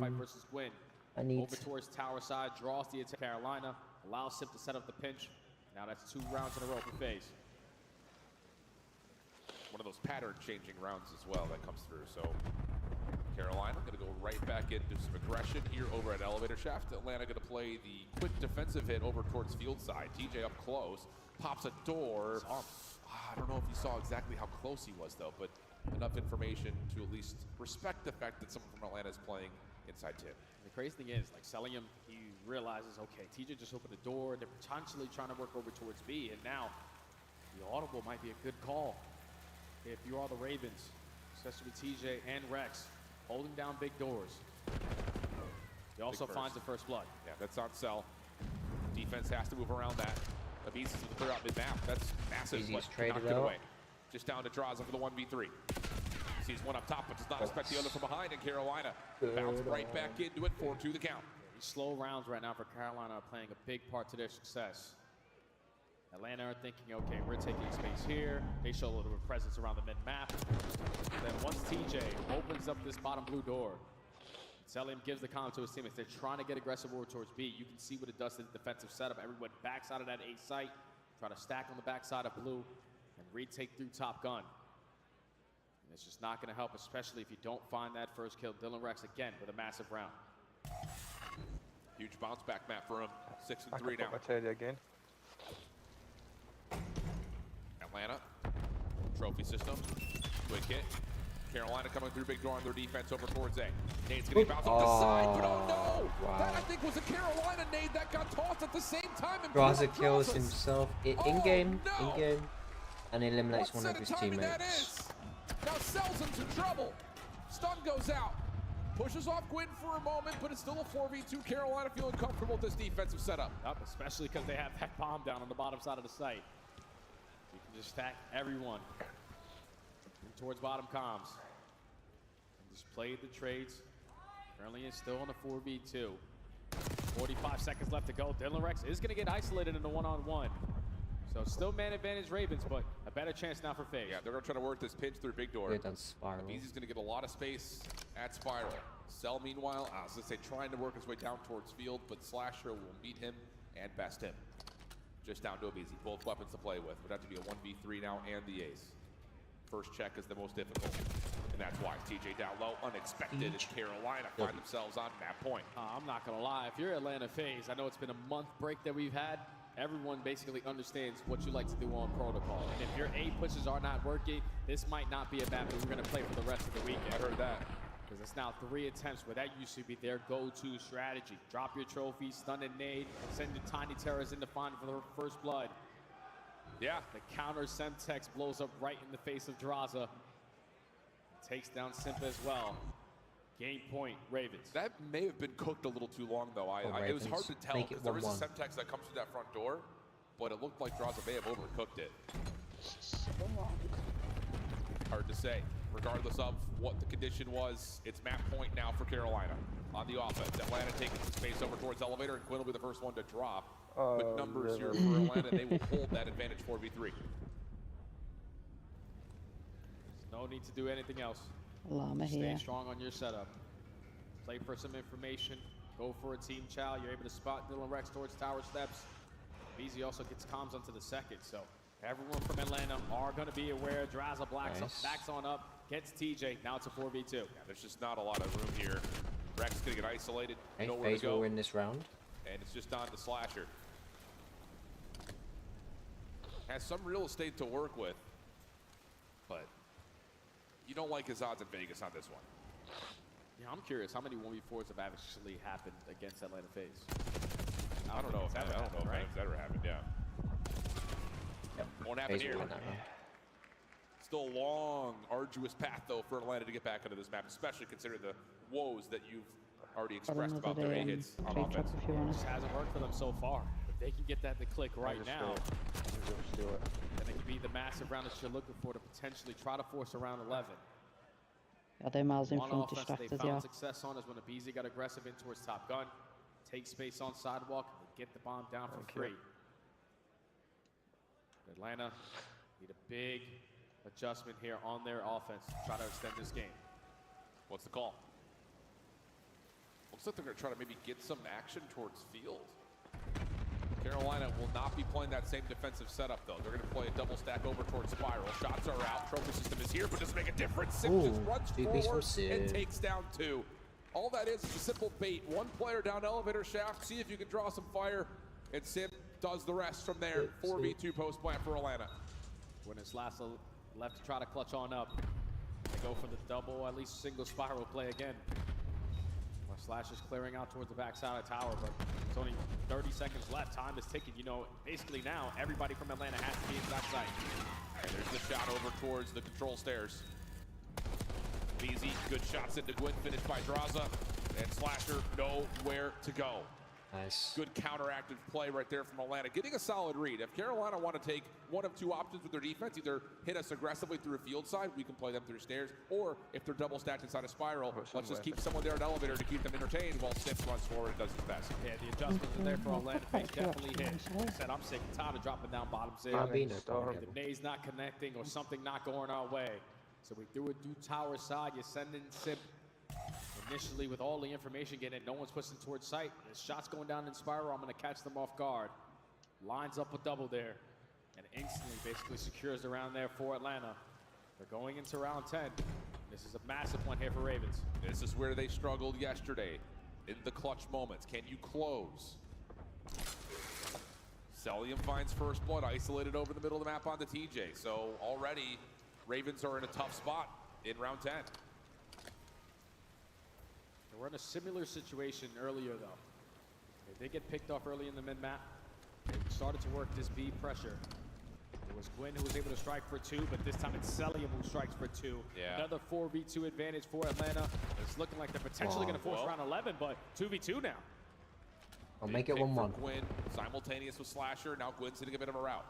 need. Over towards tower side, draws the attack. Carolina allows Sip to set up the pinch. Now that's 2 rounds in a row for FaZe. One of those pattern-changing rounds as well that comes through. So Carolina going to go right back into some aggression here over at Elevator Shaft. Atlanta going to play the quick defensive hit over towards field side. TJ up close, pops a door. I don't know if you saw exactly how close he was though, but enough information to at least respect the fact that someone from Atlanta is playing inside tip. The crazy thing is, like, selling him, he realizes, okay, TJ just opened the door. They're potentially trying to work over towards B, and now the audible might be a good call if you are the Ravens, especially with TJ and Rex holding down big doors. He also finds the first blood. Yeah, that's on Cell. Defense has to move around that. Abiz is with the clear out mid-map. That's massive. Easy's but traded knocked it out. away. Just down to Draza for the 1v3. Sees one up top, but does not expect the other from behind, and Carolina bounce right back into it, 4-2 the count. These slow rounds right now for Carolina are playing a big part to their success. Atlanta are thinking, okay, we're taking space here. They show a little bit of presence around the mid-map. Then once TJ opens up this bottom blue door, Celium gives the comm to his teammates. They're trying to get aggressive over towards B. You can see what it does to the defensive setup. Everyone backs out of that A site, try to stack on the backside of blue, and retake through Top Gun. And it's just not going to help, especially if you don't find that first kill. Dylan Rex again with a massive round. Huge bounce back map for him. 6-3 now. I tell you again. Atlanta, trophy system, quick hit. Carolina coming through big door on their defense over towards A. Nade's gonna bounce off the side, but oh no! Wow. That I think was a Carolina nade that got tossed at the same time. Draza kills himself in-game, and eliminates one of his teammates. Now Cell's into trouble. Stun goes out. Pushes off Gwyn for a moment, but it's still a 4v2. Carolina feeling comfortable with this defensive setup. Yep, especially because they have that bomb down on the bottom side of the site. You can just stack everyone towards bottom comms. And just play the trades. Currently is still on a 4v2. 45 seconds left to go. Dylan Rex is going to get isolated in the one-on-one. So still man advantage Ravens, but a better chance now for FaZe. Yeah, they're going to try to work this pinch through big door. Good on Spiral. Easy's going to get a lot of space at Spiral. Cell, meanwhile, I was going to say trying to work his way down towards field, but Slasher will meet him and best him. Just down to Abizi. Both weapons to play with. Would have to be a 1v3 now and the ace. First check is the most difficult. And that's why TJ down low, unexpected, and Carolina find themselves on that point. I'm not going to lie. If you're Atlanta FaZe, I know it's been a month break that we've had. Everyone basically understands what you like to do on protocol. And if your A pushes are not working, this might not be a map that we're going to play for the rest of the weekend. I heard that. Because it's now 3 attempts where that used to be their go-to strategy. Drop your trophy, stun and nade, send your tiny terrors in to find for the first blood. Yeah. The counter Semtex blows up right in the face of Draza. Takes down Simp as well. Game point, Ravens. That may have been cooked a little too long, though. It was hard to tell because there is a Semtex that comes through that front door, but it looked like Draza may have overcooked it. Hard to say. Regardless of what the condition was, it's map point now for Carolina on the offense. Atlanta taking some space over towards elevator, and Quinn will be the first one to drop. With numbers here for Atlanta, they will hold that advantage 4v3. There's no need to do anything else. Llama Stay here. strong on your setup. Play for some information. Go for a team chow. You're able to spot Dylan Rex towards tower steps. Beezy also gets comms onto the second, so everyone from Atlanta are going to be aware. Draza backs on up, gets TJ. Now it's a 4v2. Yeah, there's just not a lot of room here. Rex is going to get isolated. Nowhere FaZe to go. will win this round. And it's just on to Slasher. Has some real estate to work with, but you don't like his odds in Vegas on this one. Yeah, I'm curious how many 1v4s have actually happened against Atlanta FaZe. I don't know if that's ever happened, yeah. Yep. Won't happen FaZe here. will win that round. Still a long, arduous path, though, for Atlanta to get back into this map, especially considering the woes that you've already expressed about their hits on offense. Just hasn't worked for them so far. If they can get that to click right now, then it could be the massive round that you're looking for to potentially try to force around 11. Yeah, they're miles in One front, offense distracted, they found yeah. success on is when Abizi got aggressive in towards Top Gun, take space on sidewalk, and get the bomb down for free. Atlanta need a big adjustment here on their offense to try to extend this game. What's the call? Looks like they're going to try to maybe get some action towards field. Carolina will not be playing that same defensive setup, though. They're going to play a double stack over towards Spiral. Shots are out. Trophy system is here, but doesn't make a difference. Sim just runs forward and takes down 2. All that is a simple bait. One player down elevator shaft. See if you can draw some fire. And Sim does the rest from there. 4v2 post plant for Atlanta. When it's last left to try to clutch on up. They go for the double, at least single Spiral play again. Slash is clearing out towards the backside of the tower, but it's only 30 seconds left. Time is ticking. You know, basically now, everybody from Atlanta has to be inside sight. And there's the shot over towards the control stairs. Easy, good shots into Gwyn, finished by Draza. And Slasher nowhere to go. Nice. Good counteractive play right there from Atlanta, getting a solid read. If Carolina want to take one of two options with their defense, either hit us aggressively through a field side, we can play them through stairs, or if they're double stacked inside a spiral, let's just keep someone there at elevator to keep them entertained while Sips runs forward and does his best. Yeah, the adjustments are there for Atlanta. They definitely hit. Like I said, I'm sick and tired of dropping down bottom six. The nade's not connecting or something not going our way. So we threw it through tower side. You send in Sip. Initially, with all the information getting it, no one's pushing towards sight. The shot's going down in spiral. I'm going to catch them off guard. Lines up a double there. And instantly basically secures the round there for Atlanta. They're going into round 10. This is a massive one here for Ravens. This is where they struggled yesterday. In the clutch moments. Can you close? Celium finds first blood, isolated over the middle of the map onto TJ. So already, Ravens are in a tough spot in round 10. We're in a similar situation earlier, though. They did get picked off early in the mid-map. They started to work this B pressure. It was Gwyn who was able to strike for 2, but this time it's Celium who strikes for 2. Yeah. Another 4v2 advantage for Atlanta. It's looking like they're potentially going to force round 11, but 2v2 now. I'll make it 1-1. Gwyn, simultaneous with Slasher. Now Gwyn's hitting a bit of a route.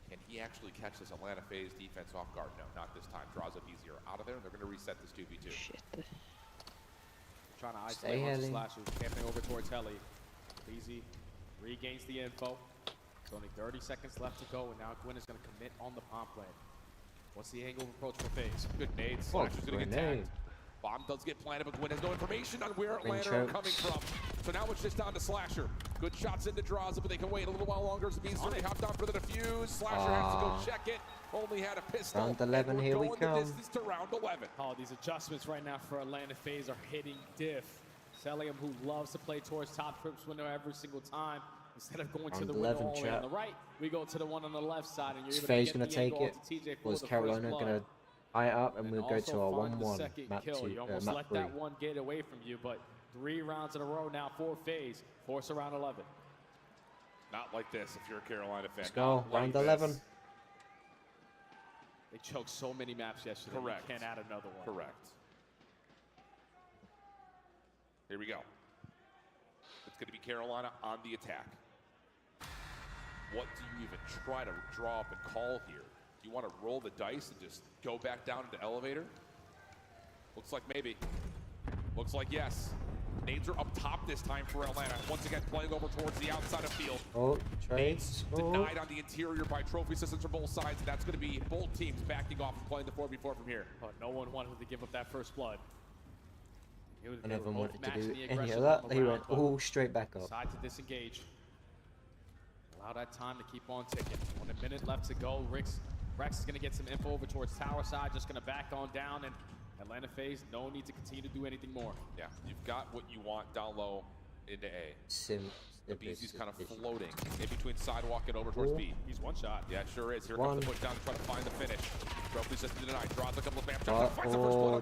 Can he actually catch this Atlanta phase defense off guard? No, not this time. Draws up easier out of there, and they're going to reset this 2v2. Shit. Trying to isolate onto Slasher, camping over towards Heli. Easy regains the info. It's only 30 seconds left to go, and now Gwyn is going to commit on the palm play. What's the angle of approach for phase? Good nade. Slasher's going to get tagged. Bomb does get planted, but Gwyn has no information on where Atlanta are coming from. So now it's just down to Slasher. Good shots into Draza, but they can wait a little while longer. Zabin's already hopped on for the defuse. Slasher has to go check it. Only had a pistol. Round 11, here we come. The distance to round 11. Oh, these adjustments right now for Atlanta phase are hitting diff. Celium, who loves to play towards top trips window every single time. Instead of going to the window all the way on the right, we go to the one on the left side, and you're able to get the take angle it. to TJ for Was the Carolina first going blood. to tie it up, and we'll go to a Also find the 1-1 second map kill. 2, You almost map let 3. that one get away from you, but 3 rounds in a row now for phase. Force around 11. Not like this if you're a Carolina fan. Let's go, Not round like 11. this. They choked so many maps yesterday. Correct. You can't add another one. Correct. Here we go. It's going to be Carolina on the attack. What do you even try to draw up and call here? Do you want to roll the dice and just go back down into elevator? Looks like maybe. Looks like yes. Nades are up top this time for Atlanta. Once again, playing over towards the outside of field. Oh, trades. Denied on the interior by trophy systems from both sides, and that's going to be both teams backing off and playing the 4v4 from here. But no one wanted to give up that first blood. None of them wanted to do any of that. They went all straight back up. Decide to disengage. Allow that time to keep on ticking. 1 minute left to go. Rex is going to get some info over towards tower side. Just going to back on down, and Atlanta phase, no need to continue to do anything more. Yeah, you've got what you want down low into A. The BZ's kind of floating in between sidewalk and over towards B. He's one shot. Yeah, it sure is. Here comes the push down to try to find the finish. Trophy system denied. Draws a couple of bam.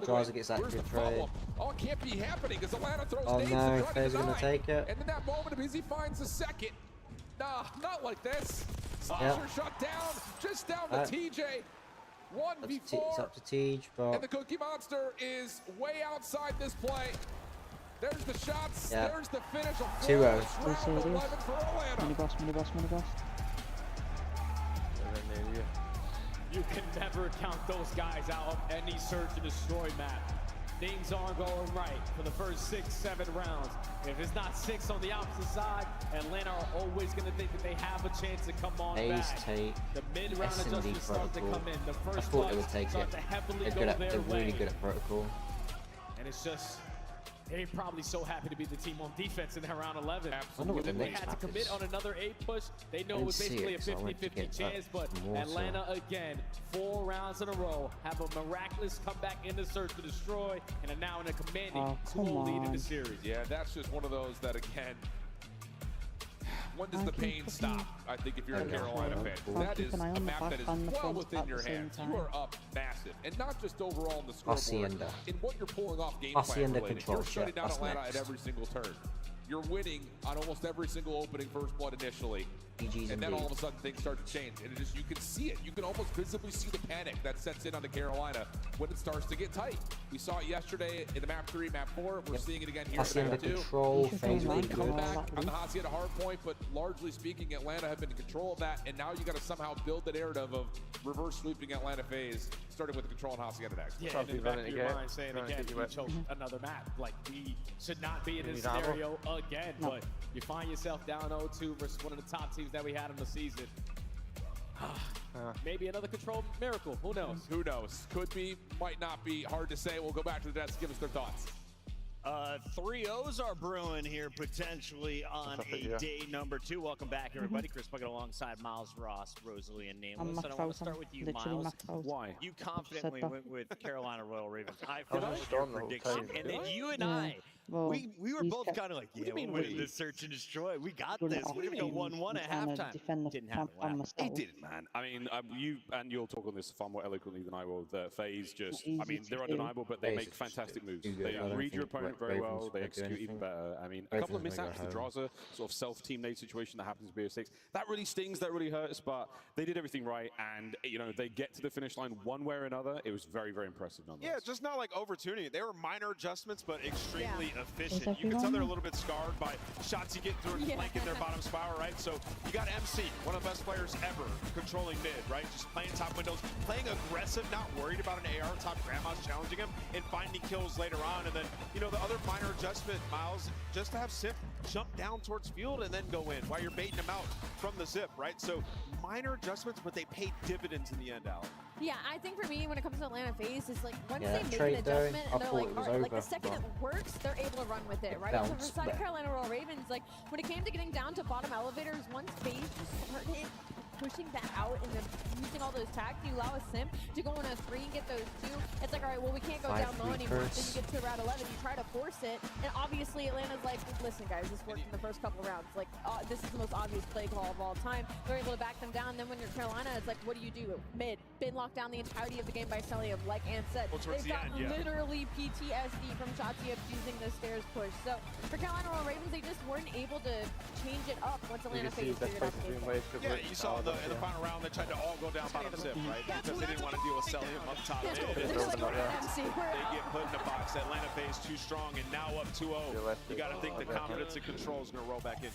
Draws gets that good trade. Oh, it can't be happening because Atlanta throws Oh nades no, and try to Faye's going to take it. And in that moment, BZ finds the second. Nah, not like this. Slasher shut down, just down to TJ. 1v4. It's up to Tej, but... And the Cookie Monster is way outside this play. There's the shots. There's the finish. 2-0. Mini boss. You can never count those guys out of any search and destroy map. Things aren't going right for the first 6-7 rounds. If it's not 6 on the opposite side, Atlanta are always going to think that they have a chance to come on back. The mid-round adjustments start to come in. The first ones start to heavily go their way. They're really good at protocol. And it's just, they're probably so happy to be the team on defense in that round 11. Absolutely. They had to commit on another A push. They know it was basically a 50-50 chance, but Atlanta again, 4 rounds in a row, have a miraculous comeback in the search to destroy, and are now in a commanding 2-0 lead in the series. Yeah, that's just one of those that, again, when does the pain stop? I think if you're a Carolina fan, that is a map that is well within your hands. You are up massive, and not just overall in the scoreboard. In what you're pulling off game plan related, you're shutting down Atlanta at every single turn. You're winning on almost every single opening first blood initially. And then all of a sudden things start to change. And it just, you can see it. You can almost visibly see the panic that sets in on the Carolina when it starts to get tight. We saw it yesterday in the map 3, map 4. We're seeing it again here in map 2. Come back on the Hacienda hard point, but largely speaking, Atlanta have been in control of that. And now you got to somehow build the narrative of reverse sweeping Atlanta FaZe, starting with the control on Hacienda next. Yeah, and in the back of your mind saying again, we choked another map. Like, we should not be in this scenario again. But you find yourself down 0-2 versus one of the top teams that we had in the season. Maybe another control miracle. Who knows? Who knows? Could be, might not be. Hard to say. We'll go back to the desk. Give us their thoughts. 3-0s are brewing here potentially on a day number 2. Welcome back, everybody. Chris Bucket alongside Miles, Ross, Rosalie, and Nameless. And I want to start with you, Miles. Why? You confidently went with Carolina Royal Ravens. I finished your prediction, and then you and I, we were both kind of like, yeah, we're winning this search and destroy. We got this. We're going to go 1-1 at halftime. Didn't happen. It didn't, man. I mean, you'll talk on this far more eloquently than I will. The FaZe just, I mean, they're undeniable, but they make fantastic moves. They read your opponent very well. They execute even better. I mean, a couple of mishaps. The Draza sort of self-team nade situation that happens in BO6. That really stings. That really hurts. But they did everything right, and you know they get to the finish line one way or another. It was very, very impressive. Yeah, just not like over-tuning. They were minor adjustments, but extremely efficient. You can tell they're a little bit scarred by shots you get through and flank in their bottom spiral, right? So you got MC, one of the best players ever, controlling mid, right? Just playing top windows, playing aggressive, not worried about an AR top grandma's challenging him and finding kills later on. And then, you know, the other minor adjustment, Miles, just to have Sip jump down towards field and then go in while you're baiting him out from the zip, right? So minor adjustments, but they paid dividends in the end, Al. Yeah, I think for me, when it comes to Atlanta FaZe, it's like once they make an adjustment and they're like, all right, like the second it works, they're able to run with it, right? So for side of Carolina Royal Ravens, like when it came to getting down to bottom elevators, once FaZe just started pushing that out and then using all those tags, you allow a Simp to go on a 3 and get those 2. It's like, all right, well, we can't go down low anymore. Then you get to round 11, you try to force it, and obviously Atlanta's like, listen, guys, this worked in the first couple rounds. Like, this is the most obvious play call of all time. They're able to back them down. Then when you're Carolina, it's like, what do? Mid, been locked down the entirety of the game by Celium, like Ann said. They've got literally PTSD from Chachi using the stairs push. So for Carolina Royal Ravens, they just weren't able to change it up once Atlanta FaZe figured out the game. Yeah, you saw in the final round, they tried to all go down bottom zip, right? Because they didn't want to deal with Celium up top. They get put in the box. Atlanta FaZe too strong, and now up 2-0. You got to think the confidence and control is going to roll back in.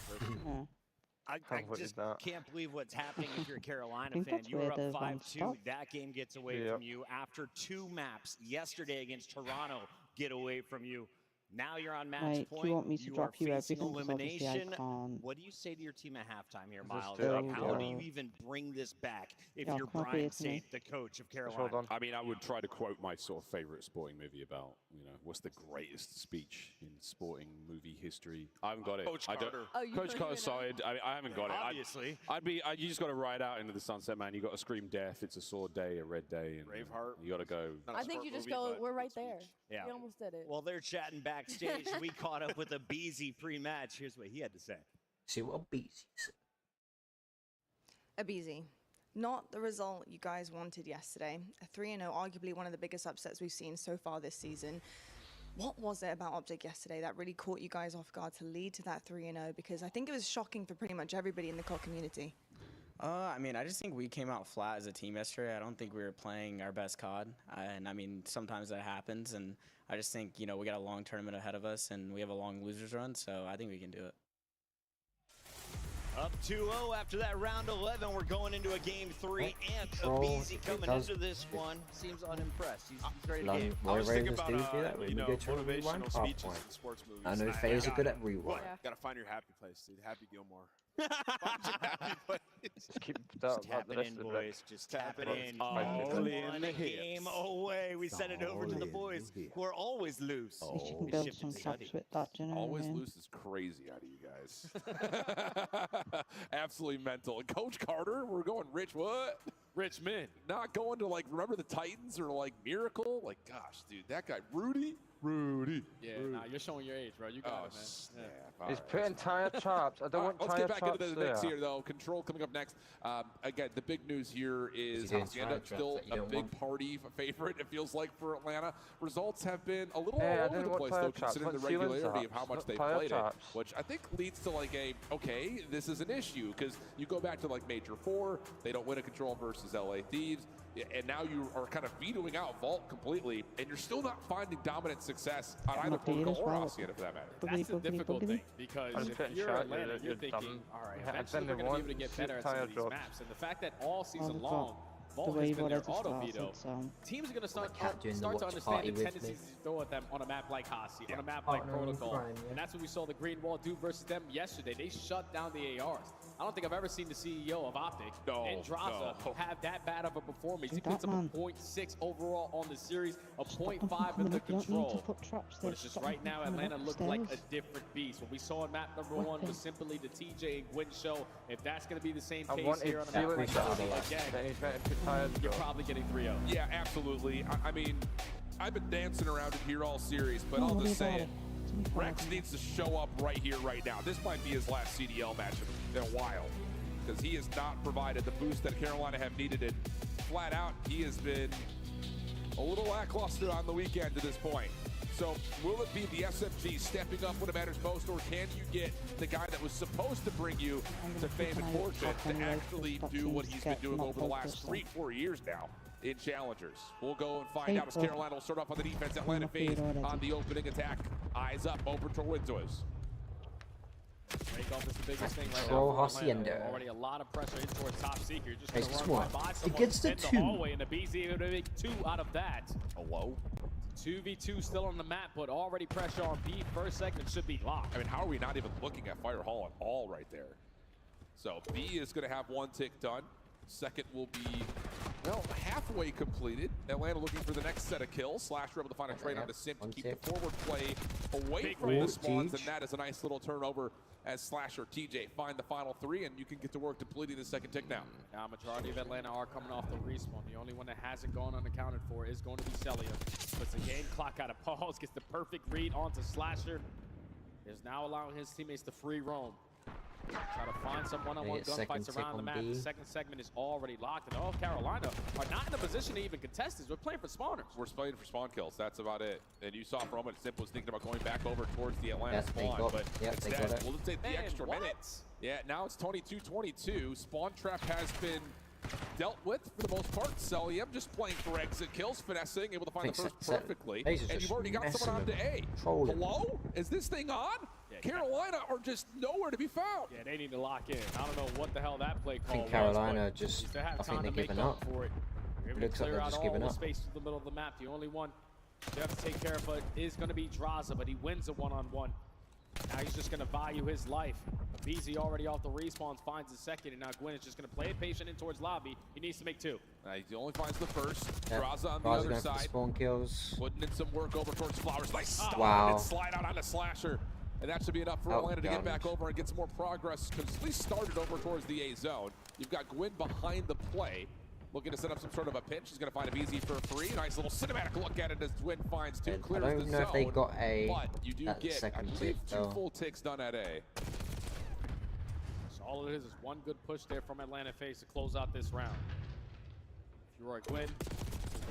I just can't believe what's happening if you're a Carolina fan. You were up 5-2. That game gets away from you after 2 maps yesterday against Toronto. Get away from you. Now you're on match point. Do you want me to drop you everything? Elimination. What do you say to your team at halftime here, Miles? Like, how do you even bring this back if you're Brian Saint, the coach of Carolina? I mean, I would try to quote my sort of favorite sporting movie about, you know, what's the greatest speech in sporting movie history. I haven't got it. Coach Carter. Coach Carter's side. I haven't got it. Obviously. You just got to ride out into the sunset, man. You got to scream death. It's a sword day, a red day. And Braveheart. You got to go. I think you just go, we're right there. Yeah. We almost did it. Well, they're chatting backstage. We caught up with a Beezy pre-match. Here's what he had to say. See what Beezy said. Abizi, not the result you guys wanted yesterday. A 3-0, arguably one of the biggest upsets we've seen so far this season. What was it about OpTic yesterday that really caught you guys off guard to lead to that 3-0? Because I think it was shocking for pretty much everybody in the COD community. I mean, I just think we came out flat as a team yesterday. I don't think we were playing our best COD. And I mean, sometimes that happens. And I just think, you know, we got a long tournament ahead of us and we have a long losers run. So I think we can do it. Up 2-0 after that round 11. We're going into a game 3. And Abizi coming into this one seems unimpressed. He's ready to game. Why Ravens do that? We go to rewind half point. I know FaZe are good at rewind. Got to find your happy place, dude. Happy Gilmore. Just tap it in, boys. Just tap it in. Only in the game away. We send it over to the boys who are always loose. You can build some traps with that, you know. Always loose is crazy out of you guys. Absolutely mental. Coach Carter, we're going Rich what? Richmond. Not going to, like, remember the Titans or, like, Miracle? Like, gosh, dude, that guy, Rudy? Rudy. Yeah, nah, you're showing your age, bro. You got it, man. Yeah. He's putting tire chops. I don't want let's tire get back chops into the mix there. here, though. Control coming up next. Again, the big news here is Hacienda still a big party favorite, it feels like, for Atlanta. Results have been a little all over the place, though, considering the regularity of how much they've played it, which I think leads to, like, okay, this is an issue, because you go back to, like, Major 4, they don't win a Control versus LA Thieves, and now you are kind of vetoing out Vault completely, and you're still not finding dominant success on either Portugal or Hacienda, for that matter. That's the difficult thing, because if you're Atlanta, you're thinking, all right, eventually we're going to be able to get better at some of these maps. And the fact that all season long, Vault has been their auto veto, teams are going to start to understand the tendencies to throw at them on a map like Hasi, on a map like Protocol. And that's what we saw the Green Wall do versus them yesterday. They shut down the ARs. I don't think I've ever seen the CEO of OpTic and Draza have that bad of a performance. He puts up a 0.6 overall on the series, a 0.5 in the Control. But it's just right now, Atlanta looked like a different beast. What we saw in map number 1 was simply the TJ and Gwyn show. If that's going to be the same case here on a map like Hasi again, you're probably getting 3-0. Yeah, absolutely. I mean, I've been dancing around it here all series, but I'll just say it. Rex needs to show up right here, right now. This might be his last CDL match in a while, because he has not provided the boost that Carolina have needed, and flat out, he has been a little lackluster on the weekend to this point. So will it be the SFG stepping up when it matters most, or can you get the guy that was supposed to bring you to fame and fortune to actually do what he's been doing over the last 3-4 years now in Challengers? We'll go and find out as Carolina will start off on the defense. Atlanta phase on the opening attack. Eyes up, over to Windows. Breakoff is the biggest thing right Control now. Hacienda. Already a lot of pressure in towards top secret. You're just Takes going to this run one. by It someone gets the in the 2. hallway, and the BZ able to make 2 out of that. Hello? 2v2 still on the map, but already pressure on B. First segment should be locked. I mean, how are we not even looking at Fire Hall at all right there? So B is going to have 1 tick done. Second will be, well, halfway completed. Atlanta looking for the next set of kills. Slasher able to find a trade on the Simp to keep the forward play away from the spawns, and that is a nice little turnover as Slasher TJ find the final 3, and you can get to work depleting the second tick now. Now, majority of Atlanta are coming off the respawn. The only one that hasn't gone unaccounted for is going to be Celia. Puts the game clock out of pause, gets the perfect read onto Slasher. Is now allowing his teammates to free roam. Try to find some one-on-one gunfights around the map. The second segment is already locked, and all Carolina are not in a position to even contest this. We're playing for spawners. We're playing for spawn kills. That's about it. And you saw from it, Simp was thinking about going back over towards the Atlanta spawn, but instead, we'll take the extra minutes. Yeah, now it's 22-22. Spawn trap has been dealt with for the most part. Celia just playing for exit kills, finessing, able to find the first perfectly. And you've already got someone on to A. Hello? Is this thing on? Yeah, Carolina are just nowhere to be found. Yeah, they need to lock in. I don't know what the hell that play call was. I think Carolina just, I think they're giving up. It looks like they're just giving up. Space to the middle of the map. The only one they have to take care of is going to be Draza, but he wins a one-on-one. Now he's just going to value his life. BZ already off the respawns, finds the second, and now Gwyn is just going to play it patient in towards lobby. He needs to make 2. He only finds the first. Draza on the other side. Spawn kills. Putting in some work over towards Flowers. Nice stop and slide out on the Slasher. And that should be enough for Atlanta to get back over and get some more progress, because at least started over towards the A zone. You've got Gwyn behind the play, looking to set up some sort of a pinch. He's going to find a BZ for 3. Nice little cinematic look at it as Gwyn finds 2, clears the zone. I don't know if they got but you do get, I believe, 2 full ticks done at A. So all it is one good push there from Atlanta FaZe to close out this round. If you're Gwyn,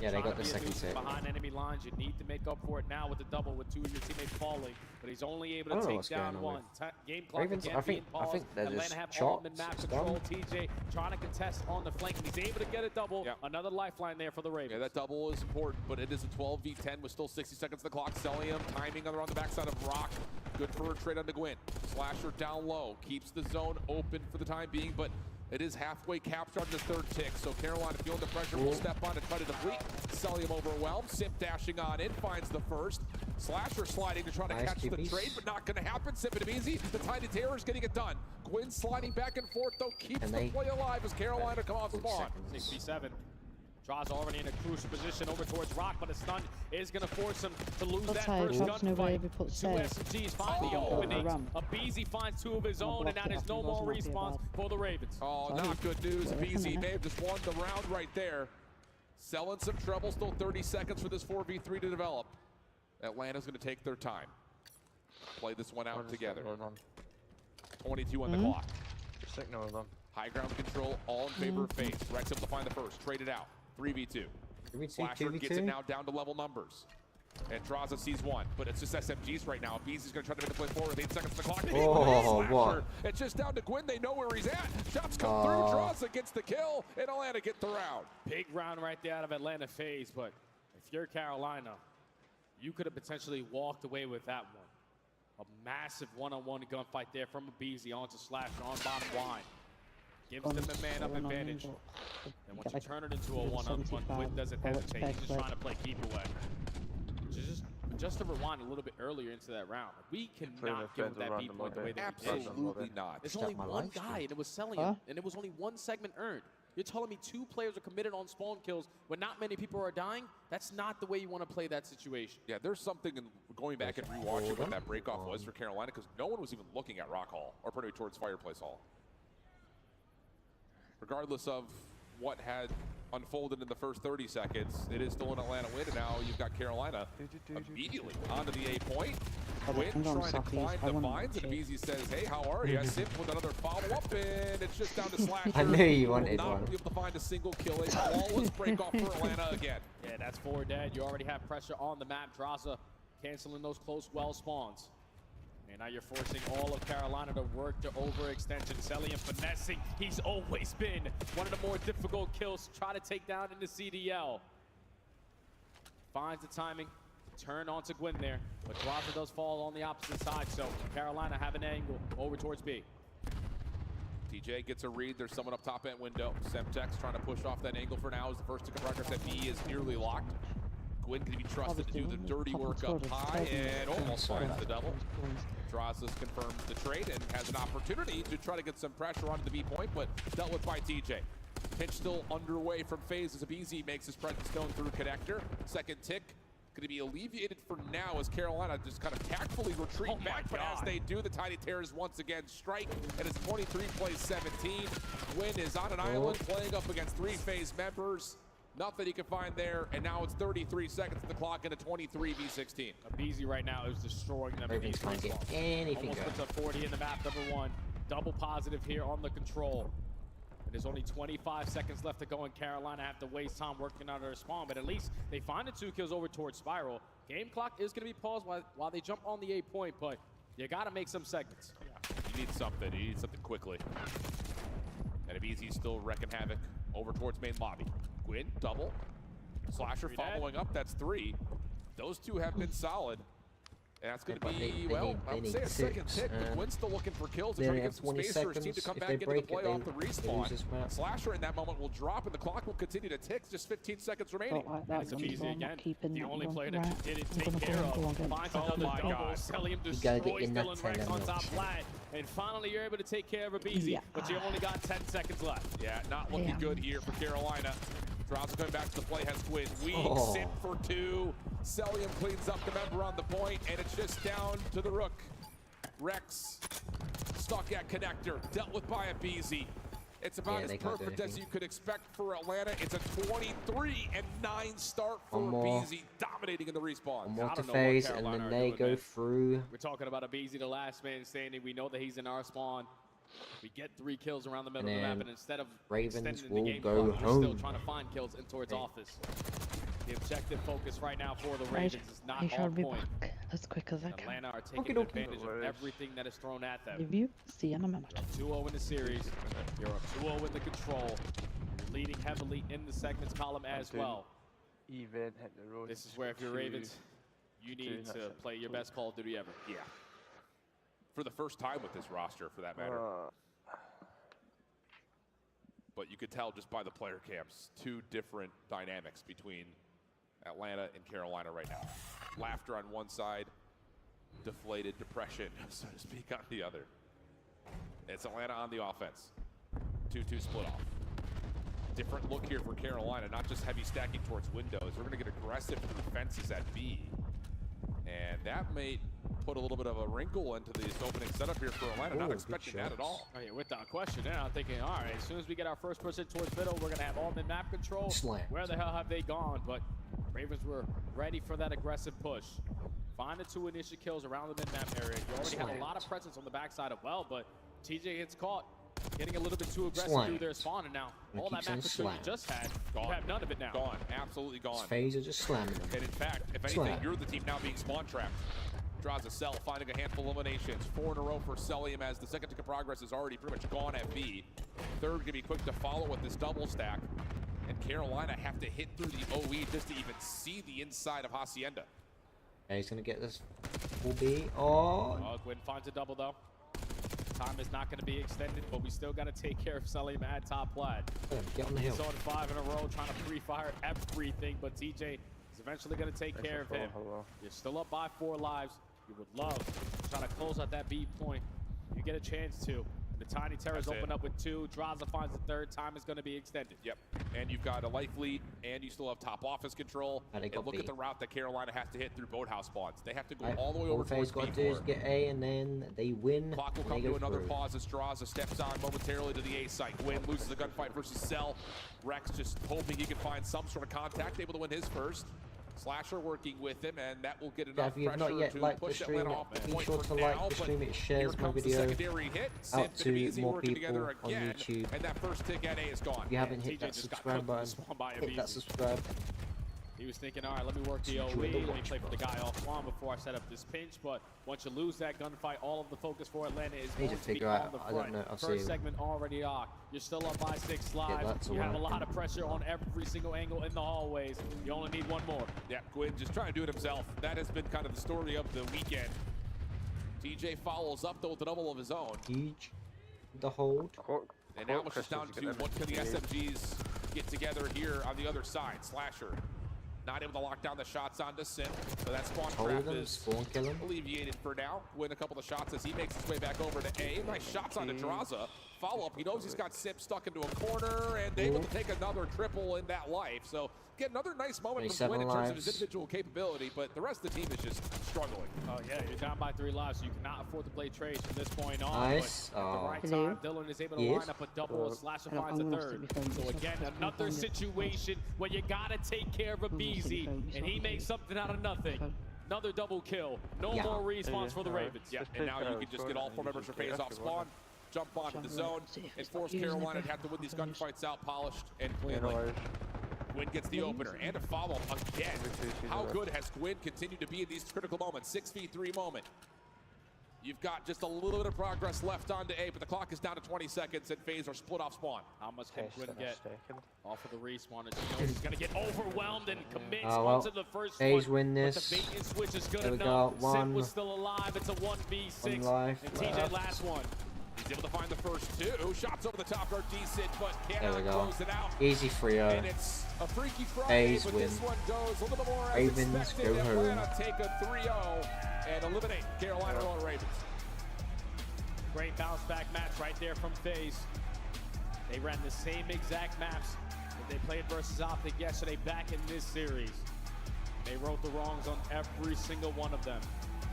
yeah, they got the second tick. Behind enemy lines, you need to make up for it now with the double, with 2 of your teammates falling. But he's only able to take down 1. Game clock Ravens, again being paused. I think they're Atlanta just have chopped. all map control. TJ trying to contest on the flank, and he's able to get a double. Another lifeline there for the Ravens. Yeah, that double is important, but it is a 12v10 with still 60 seconds on the clock. Celium timing on the backside of Rock. Good for a trade onto Gwyn. Slasher down low, keeps the zone open for the time being, but it is halfway captured on the 3rd tick, so Carolina feeling the pressure will step on and try to deplete. Celium overwhelmed. Simp dashing on in, finds the first. Slasher sliding to try to catch the trade, but not going to happen. Simp and easy. The Tiny Terror is getting it done. Gwyn sliding back and forth, though, keeps the play alive as Carolina come off spawn. 6v7. Draws already in a crucial position over towards Rock, but a stun is going to force him to lose that first gunfight. 2 SMGs find the openings. A BZ finds 2 of his own, and that is no more respawns for the Ravens. Oh, not good news. BZ may have just won the round right there. Selling some trouble, still 30 seconds for this 4v3 to develop. Atlanta's going to take their time. Play this one out together. 22 on the clock. Just ignore them. High ground control, all in favor of FaZe. Rex able to find the first. Trade it out. 3v2. Slasher gets it now down to level numbers. And Draza sees one, but it's just SMGs right now. Beezy's going to try to make the play forward with 8 seconds on the clock. Oh, what? It's just down to Gwyn. They know where he's at. Shots come through. Draza gets the kill, and Atlanta get the round. Big round right there out of Atlanta FaZe, but if you're Carolina, you could have potentially walked away with that one. A massive one-on-one gunfight there from a Beezy onto Slasher on bottom line. Gives them a man-up advantage. And once you turn it into a one-on-one, Gwyn doesn't hesitate. He's just trying to play keep away. Just to rewind a little bit earlier into that round, we cannot give that B point the way that we did. Absolutely not. There's only one guy, and it was Celium, and it was only one segment earned. You're telling me 2 players are committed on spawn kills when not many people are dying? That's not the way you want to play that situation. Yeah, there's something in going back and rewatching what that breakoff was for Carolina, because no one was even looking at Rock Hall, or pretty towards Fireplace Hall. Regardless of what had unfolded in the first 30 seconds, it is still an Atlanta win, and now you've got Carolina immediately onto the A point. Gwyn trying to climb the vines, and Beezy says, hey, how are you? Simp with another follow-up, and it's just down to Slasher. I knew you wanted one. Not be able to find a single kill. A flawless break-off for Atlanta again. Yeah, that's 4 dead. You already have pressure on the map. Draza canceling those close well spawns. And now you're forcing all of Carolina to work to overextension. Celium finessing. He's always been one of the more difficult kills to try to take down in the CDL. Finds the timing. Turn onto Gwyn there. But Draza does fall on the opposite side, so Carolina have an angle over towards B. TJ gets a read. There's someone up top end window. Semtex trying to push off that angle for now. Is the first to confirm that B is nearly locked. Gwyn can be trusted to do the dirty work up high and almost finds the double. Draza's confirms the trade and has an opportunity to try to get some pressure onto the B point, but dealt with by TJ. Pinch still underway from FaZe as Beezy makes his presence known through connector. Second tick going to be alleviated for now as Carolina just kind of tactfully retreat back, but as they do, the Tiny Terrors once again strike, and it's 23 plays 17. Gwyn is on an island playing up against 3 FaZe members. Nothing he can find there, and now it's 33 seconds on the clock into 23 v16. Beezy right now is destroying them. Ravens can't get anything Almost going. puts a 40 in the map, number 1. Double positive here on the control. And there's only 25 seconds left to go, and Carolina have to waste time working out their spawn, but at least they find the 2 kills over towards Spiral. Game clock is going to be paused while they jump on the A point, but you got to make some segments. Yeah. You need something. You need something quickly. And Beezy's still wrecking havoc over towards main lobby. Gwyn, double. Slasher following up, that's 3. Those 2 have been solid. And that's going to be, I would say a second tick, but Gwyn's still looking for kills to try to get some space for his team to come back into the play off the respawn. Slasher in that moment will drop, and the clock will continue to tick. Just 15 seconds remaining. It's Beezy again. The only player that didn't take care of. Finds another double. Celium destroys Dylan Rex on top flat. And finally, you're able to take care of a Beezy, but you only got 10 seconds left. Yeah, not looking good here for Carolina. Draza going back to the play, has Gwyn. Weak, Simp for 2. Celium cleans up the member on the point, and it's just down to the Rook. Rex stuck at connector, dealt with by a Beezy. It's about as perfect as you could expect for Atlanta. It's a 23-9 start for Beezy, dominating in the respawn. One more to FaZe, and then they go through. We're talking about a Beezy, the last man standing. We know that he's in our spawn. We get 3 kills around the middle of the map, and instead of Ravens extending the game clock, we're still trying to find kills in towards office. The objective focus right now for the Ravens is not on point. As quick as I can. Atlanta are taking advantage of everything that is thrown at them. Review, see you in a minute. 2-0 in the series. You're up 2-0 in the control. You're leading heavily in the segments column as well. This is where if you're Ravens, you need to play your best Call of Duty ever. Yeah. For the first time with this roster, for that matter. But you could tell just by the player camps, 2 different dynamics between Atlanta and Carolina right now. Laughter on one side, deflated depression, so to speak, on the other. It's Atlanta on the offense. 2-2 split off. Different look here for Carolina, not just heavy stacking towards windows. We're going to get aggressive to the fences at B. And that may put a little bit of a wrinkle into this opening setup here for Atlanta. Not expecting that at all. Oh, yeah, without question. Now I'm thinking, all right, as soon as we get our first push in towards middle, we're going to have all the map control. Where the hell have they gone? But Ravens were ready for that aggressive push. Find the 2 initial kills around the mid-map area. You already have a lot of presence on the backside of well, but TJ gets caught getting a little bit too aggressive through their spawn, and now all that map control you just had, you have none of it now. Gone, absolutely gone. Phase are just slamming them. And in fact, if anything, you're the team now being spawn trapped. Draws a cell, finding a handful of eliminations. 4 in a row for Celium as the second tick of progress is already pretty much gone at B. Third gonna be quick to follow with this double stack. And Carolina have to hit through the OE just to even see the inside of Hacienda. Yeah, he's gonna get this. Will be. Oh. Gwyn finds a double though. Time is not going to be extended, but we still got to take care of Celium at top plat. Get on the hill. He's on 5 in a row, trying to pre-fire everything, but TJ is eventually going to take care of him. You're still up by 4 lives. You would love to try to close out that B point. You get a chance to. The Tiny Terrors open up with 2. Draza finds the 3rd. Time is going to be extended. Yep. And you've got a life lead, and you still have top office control. And look at the route that Carolina has to hit through boathouse spawns. They have to go all the way over towards got to do is get A, and then they win. Clock will come to another pause as Draza steps on momentarily to the A site. Gwyn loses the gunfight versus Cell. Rex just hoping he can find some sort of contact, able to win his first. Slasher working with him, and that will get enough if you've not yet liked the stream, be sure to like the stream. It shares my video out to more people on YouTube. And that first tick at A is gone. If you haven't hit that subscribe button, hit that subscribe. He was thinking, all right, let me work the OE, let me play for the guy offline before I set up this pinch. But once you lose that gunfight, all of the focus for Atlanta is going to be on the front. First segment already locked. You're still up by 6 lives. You have a lot of pressure on every single angle in the hallways. You only need 1 more. Yeah, Gwyn just trying to do it himself. That has been kind of the story of the weekend. TJ follows up, though, with a double of his own. Huge. The hold. And now it's just down to what can the SMGs get together here on the other side. Slasher not able to lock down the shots onto Sim, so that spawn trap is alleviated for now. Win a couple of shots as he makes his way back over to A. Nice shots onto Draza. Follow-up, he knows he's got Sim stuck into a corner and able to take another triple in that life. So get another nice moment from Gwyn in terms of his individual capability, but the rest of the team is just struggling. Oh yeah, you're down by 3 lives, so you cannot afford to play trades from this point on. Nice. But at the right time, Dylan is able to line up a double, Slasher finds a 3rd. So again, another situation where you gotta take care of a Beezy, and he makes something out of nothing. Another double kill. No more respawns for the Ravens. Yeah, and now you can just get all 4 members for phase off spawn, jump onto the zone, and force Carolina to have to win these gunfights out polished and cleanly. Gwyn gets the opener and a follow-up again. How good has Gwyn continued to be in these critical moments? 6v3 moment. You've got just a little bit of progress left onto A, but the clock is down to 20 seconds and phase are split off spawn. How much can Gwyn get off of the respawn? He's going to get overwhelmed and commits onto the first phase one. win this. But the bait and switch is good there we enough. go. Sim was still alive. It's a 1v6. And TJ last one. He's able to find the first 2. Shots over the top are decent, but cannot close it out. Easy 3-0. And it's a freaky Friday, but this one goes a little bit more as expected. Atlanta take a 3-0 and eliminate Carolina Royal Ravens. Great bounce back match right there from FaZe. They ran the same exact maps that they played versus OpTic yesterday back in this series. They wrote the wrongs on every single one of them.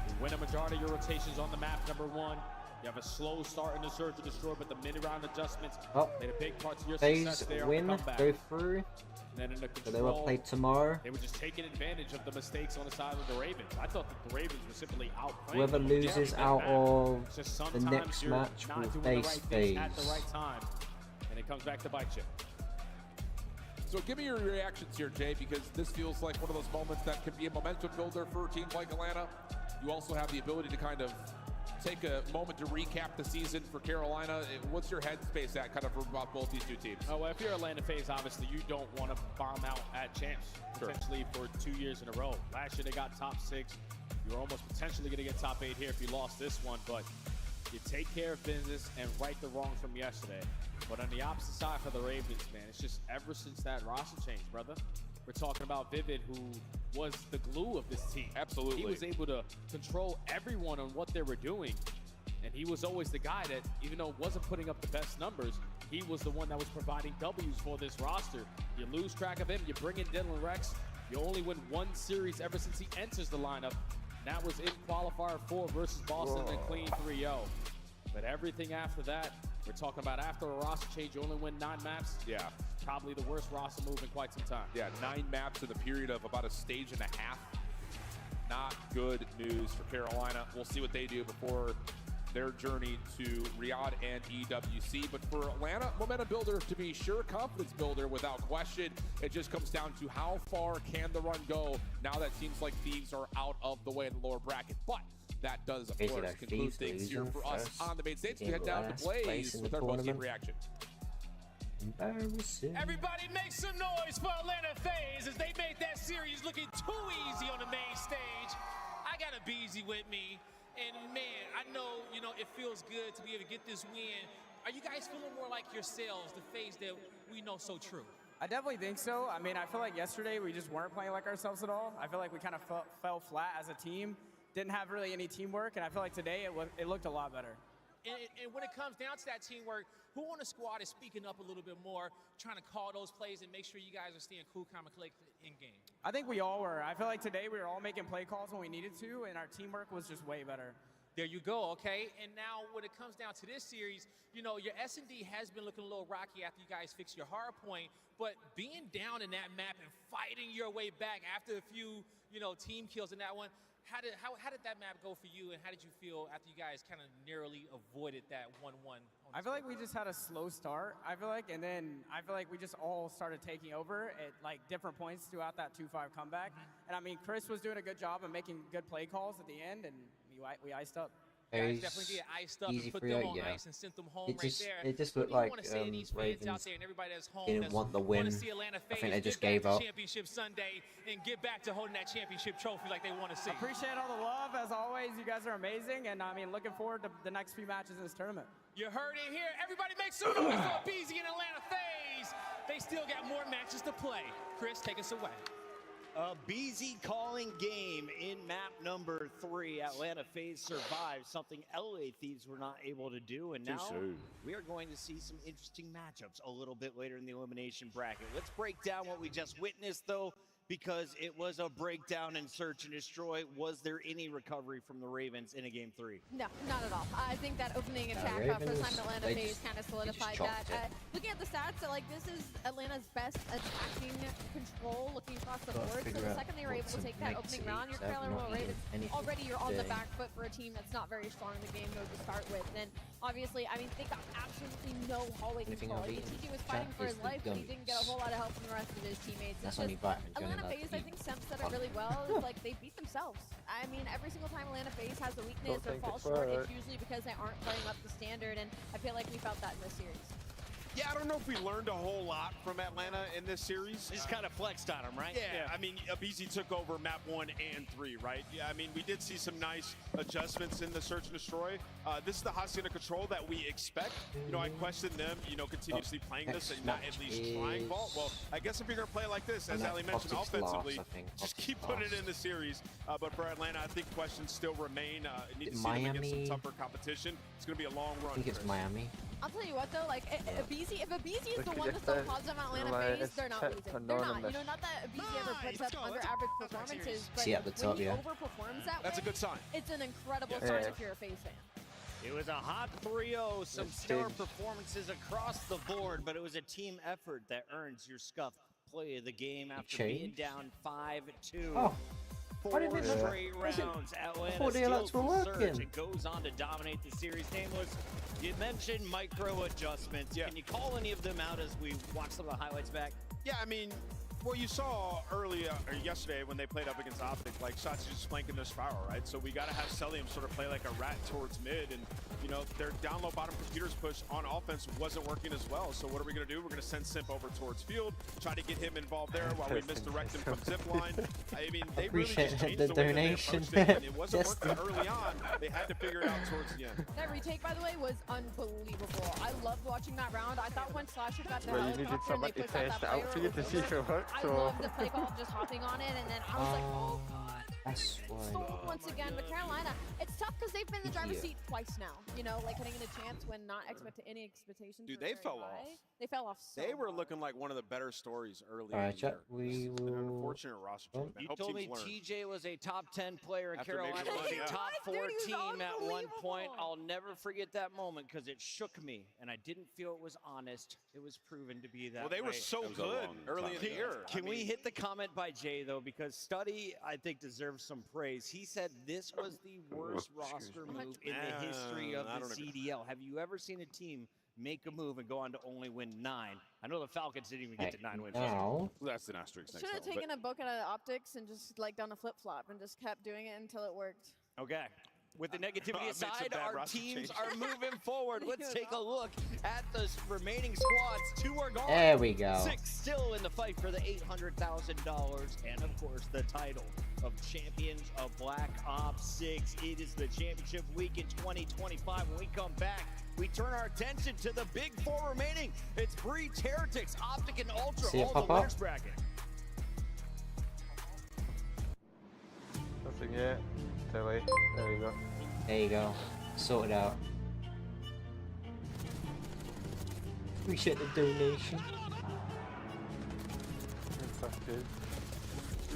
You win a majority of your rotations on the map, number 1. You have a slow start in the Surge to Destroy, but the mid-round adjustments made a big part of your success there. Win, go through. And then in the control, so they will play tomorrow. They were just taking advantage of the mistakes on the side of the Ravens. I thought that the Ravens were simply outplaying. Whoever loses out of the next match will face FaZe. At the right time, and it comes back to bite you. So give me your reactions here, Jay, because this feels like one of those moments that could be a momentum builder for a team like Atlanta. You also have the ability to kind of take a moment to recap the season for Carolina. What's your headspace at kind of about both these 2 teams? Oh, well, if you're Atlanta FaZe, obviously you don't want to bomb out at champs potentially for 2 years in a row. Last year they got top 6. You were almost potentially going to get top 8 here if you lost this one, but you take care of business and right the wrongs from yesterday. But on the opposite side for the Ravens, man, it's just ever since that roster change, brother. We're talking about Vivid, who was the glue of this team. Absolutely. He was able to control everyone on what they were doing. And he was always the guy that, even though wasn't putting up the best numbers, he was the one that was providing W's for this roster. You lose track of him, you bring in Dylan Rex, you only win 1 series ever since he enters the lineup. And that was in qualifier 4 versus Boston in a clean 3-0. But everything after that, we're talking about after a roster change, you only win 9 maps. Yeah. Probably the worst roster move in quite some time. Yeah, 9 maps in the period of about a stage and a half. Not good news for Carolina. We'll see what they do before their journey to Riyadh and EWC. But for Atlanta, momentum builder to be sure, confidence builder without question. It just comes down to how far can the run go now that teams like Thieves are out of the way in the lower bracket. But that does, of course, conclude things here for us on the main stage. We head down to Blaze with our post-game reaction. Everybody make some noise for Atlanta FaZe as they made that series looking too easy on the main stage. I got a Beezy with me, and man, I know, it feels good to be able to get this win. Are you guys feeling more like yourselves, the FaZe that we know so true? I definitely think so. I mean, I feel like yesterday we just weren't playing like ourselves at all. I feel like we kind of fell flat as a team, didn't have really any teamwork, and I feel like today it looked a lot better. And when it comes down to that teamwork, who on the squad is speaking up a little bit more, trying to call those plays and make sure you guys are staying cool, calm, and collected in game? I think we all were. I feel like today we were all making play calls when we needed to, and our teamwork was just way better. There you go, okay? And now when it comes down to this series, your S&D has been looking a little rocky after you guys fixed your hard point, but being down in that map and fighting your way back after a few, team kills in that one, how did that map go for you, and how did you feel after you guys kind of narrowly avoided that 1-1? I feel like we just had a slow start, and then I feel like we just all started taking over at like different points throughout that 2-5 comeback. And I mean, Chris was doing a good job of making good play calls at the end, and we iced up. Guys definitely get iced up and put them on ice and sent them home right there. It just looked like Ravens didn't want the win. I think they just gave up. Championship Sunday and get back to holding that championship trophy like they want to see. Appreciate all the love as always. You guys are amazing, and I mean, looking forward to the next few matches in this tournament. You heard it here. Everybody make some noise for BZ and Atlanta FaZe. They still got more matches to play. Chris, take us away. A BZ calling game in map number 3. Atlanta FaZe survived, something LA Thieves were not able to do. And now we are going to see some interesting matchups a little bit later in the elimination bracket. Let's break down what we just witnessed, though, because it was a breakdown and search and destroy. Was there any recovery from the Ravens in a game 3? No, not at all. I think that opening attack first time Atlanta FaZe kind of solidified that. Looking at the stats, this is Atlanta's best attacking control looking across the board. So the second they were able to take that opening round, you're Carolina Royal Ravens. Already you're on the back foot for a team that's not very strong in the game mode to start with. And then obviously, I mean, they got absolutely no hallway control. TG was fighting for his life, but he didn't get a whole lot of help from the rest of his teammates. That's only Atlanta FaZe, I think Semp said it really well. It's like they beat themselves. I mean, every single time Atlanta FaZe has a weakness or falls short, it's usually because they aren't playing up to standard, and I feel like we felt that in this series. Yeah, I don't know if we learned a whole lot from Atlanta in this series. Just kind of flexed on them, right? Yeah, I mean, BZ took over map 1 and 3, right? Yeah, I mean, we did see some nice adjustments in the search and destroy. This is the Hacienda control that we expect. I question them, continuously playing this and not at least trying vault. Well, I guess if you're going to play like this, as Ali mentioned, offensively, just keep putting it in the series. But for Atlanta, I think questions still remain. Need to see them against some tougher competition. It's going to be a long run. I think it's Miami. I'll tell you what though, if a BZ is the one that's so positive on Atlanta FaZe, they're not losing. They're not. Not that a BZ ever puts up under average performances, but when he overperforms that way, that's a good sign. It's an incredible sign if you're a FaZe fan. It was a hot 3-0, some stellar performances across the board, but it was a team effort that earns your scuffed play of the game after being down 5-2. 4 straight rounds. Atlanta steals the surge and goes on to dominate the series. Nameless, you mentioned micro adjustments. Can you call any of them out as we watch some of the highlights back? Yeah, I mean, well, you saw yesterday when they played up against OpTic, like shots just flanking their spiral, right? So we got to have Celium sort of play like a rat towards mid, and their down low bottom computers push on offense wasn't working as well. So what are we going to do? We're going to send Simp over towards field, try to get him involved there while we misdirect him from zipline. I mean, they really just changed the way donation. It wasn't working early on. They had to figure it out towards the end. That retake, by the way, was unbelievable. I loved watching that round. I thought when Slasher got the helicopter and they pushed out that player, I loved the play call, just hopping on it, and then I was like, oh god. Stole once again, but Carolina, it's tough because they've been in the driver's seat twice now. Heading into champs when not any expectations. Dude, they fell off. They fell off. They were looking like one of the better stories early. All right, chat. We will unfortunate roster choice, man. You Hope told me teams learn. TJ was a top 10 player in After maybe Carolina, was losing a out. top Dude, 4 he was team at one point. unbelievable. I'll never forget that moment because it shook me, and I didn't feel it was honest. It was proven to be that Well, they were way. so That was a good long early time in the ago. year. Can we hit the comment by Jay, though? Because Study, I think, deserves some praise. He said this was the worst roster move in the history of I the don't agree. CDL. Have you ever seen a team make a move and go on to only win 9? I know the Falcons didn't even get to 9 wins. Now, Well, that's an asterisk next Should have to them, taken a book out of optics and just like done a flip flop and just kept doing it until it worked. Okay. With the negativity made some aside, bad our roster teams changes. are moving forward. Let's take a look at the remaining squads. 2 are gone. there we go. 6 still in the fight for the $800,000 and, of course, the title of Champions of Black Ops 6. It is the championship week in 2025. When we come back, we turn our attention to the big 4 remaining. It's Breach, Heretics, OpTic, and Ultra, See it all pop the up? winners bracket. Nothing yet. Delay. There we go. There you go. Sorted out. Appreciate the donation. Thank you.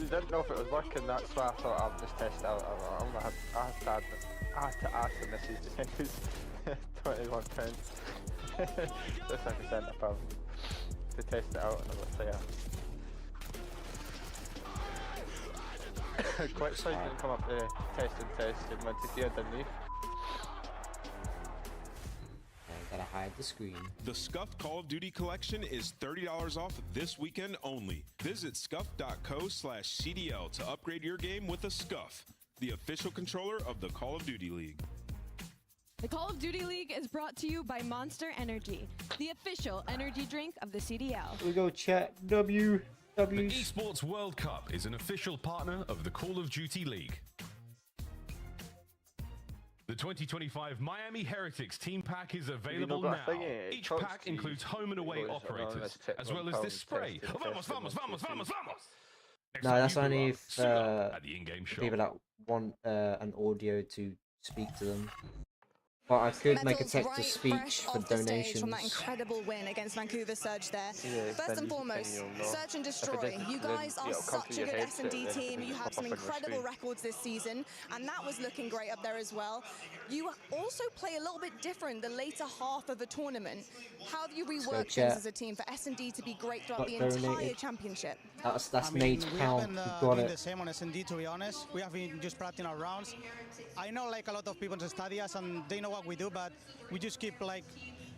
We didn't know if it was working, that's why I thought I'd just test it out. I had to ask the missus to use 21 pounds. Just like a centre pound to test it out, and I was like, yeah. Quick side didn't come up to test and went to see underneath. I gotta hide the screen. The Scuffed Call of Duty collection is $30 off this weekend only. Visit scuff.co/CDL to upgrade your game with a Scuff, the official controller of the Call of Duty League. The Call of Duty League is brought to you by Monster Energy, the official energy drink of the CDL. Here we go, chat. The Esports World Cup is an official partner of the Call of Duty League. The 2025 Miami Heretics team pack is available now. Each pack includes home and away operators, as well as this spray. Vamos, vamos, vamos, vamos, vamos! No, that's only if at the in-game shop. people that want an audio to speak to them. But I could make a text to speech for off the stage donations. from that incredible win against Vancouver Surge there. First and foremost, Search and Destroy. You guys are such a good S&D team. You have some incredible records this season, and that was looking great up there as well. You also play a little bit different the later half of a tournament. How have you reworked things as a team for S&D to be great throughout the entire championship? That's made count. You got doing it. the same on S&D, to be honest. We have been just practicing our rounds. I know like a lot of people study us and they know what we do, but we just keep like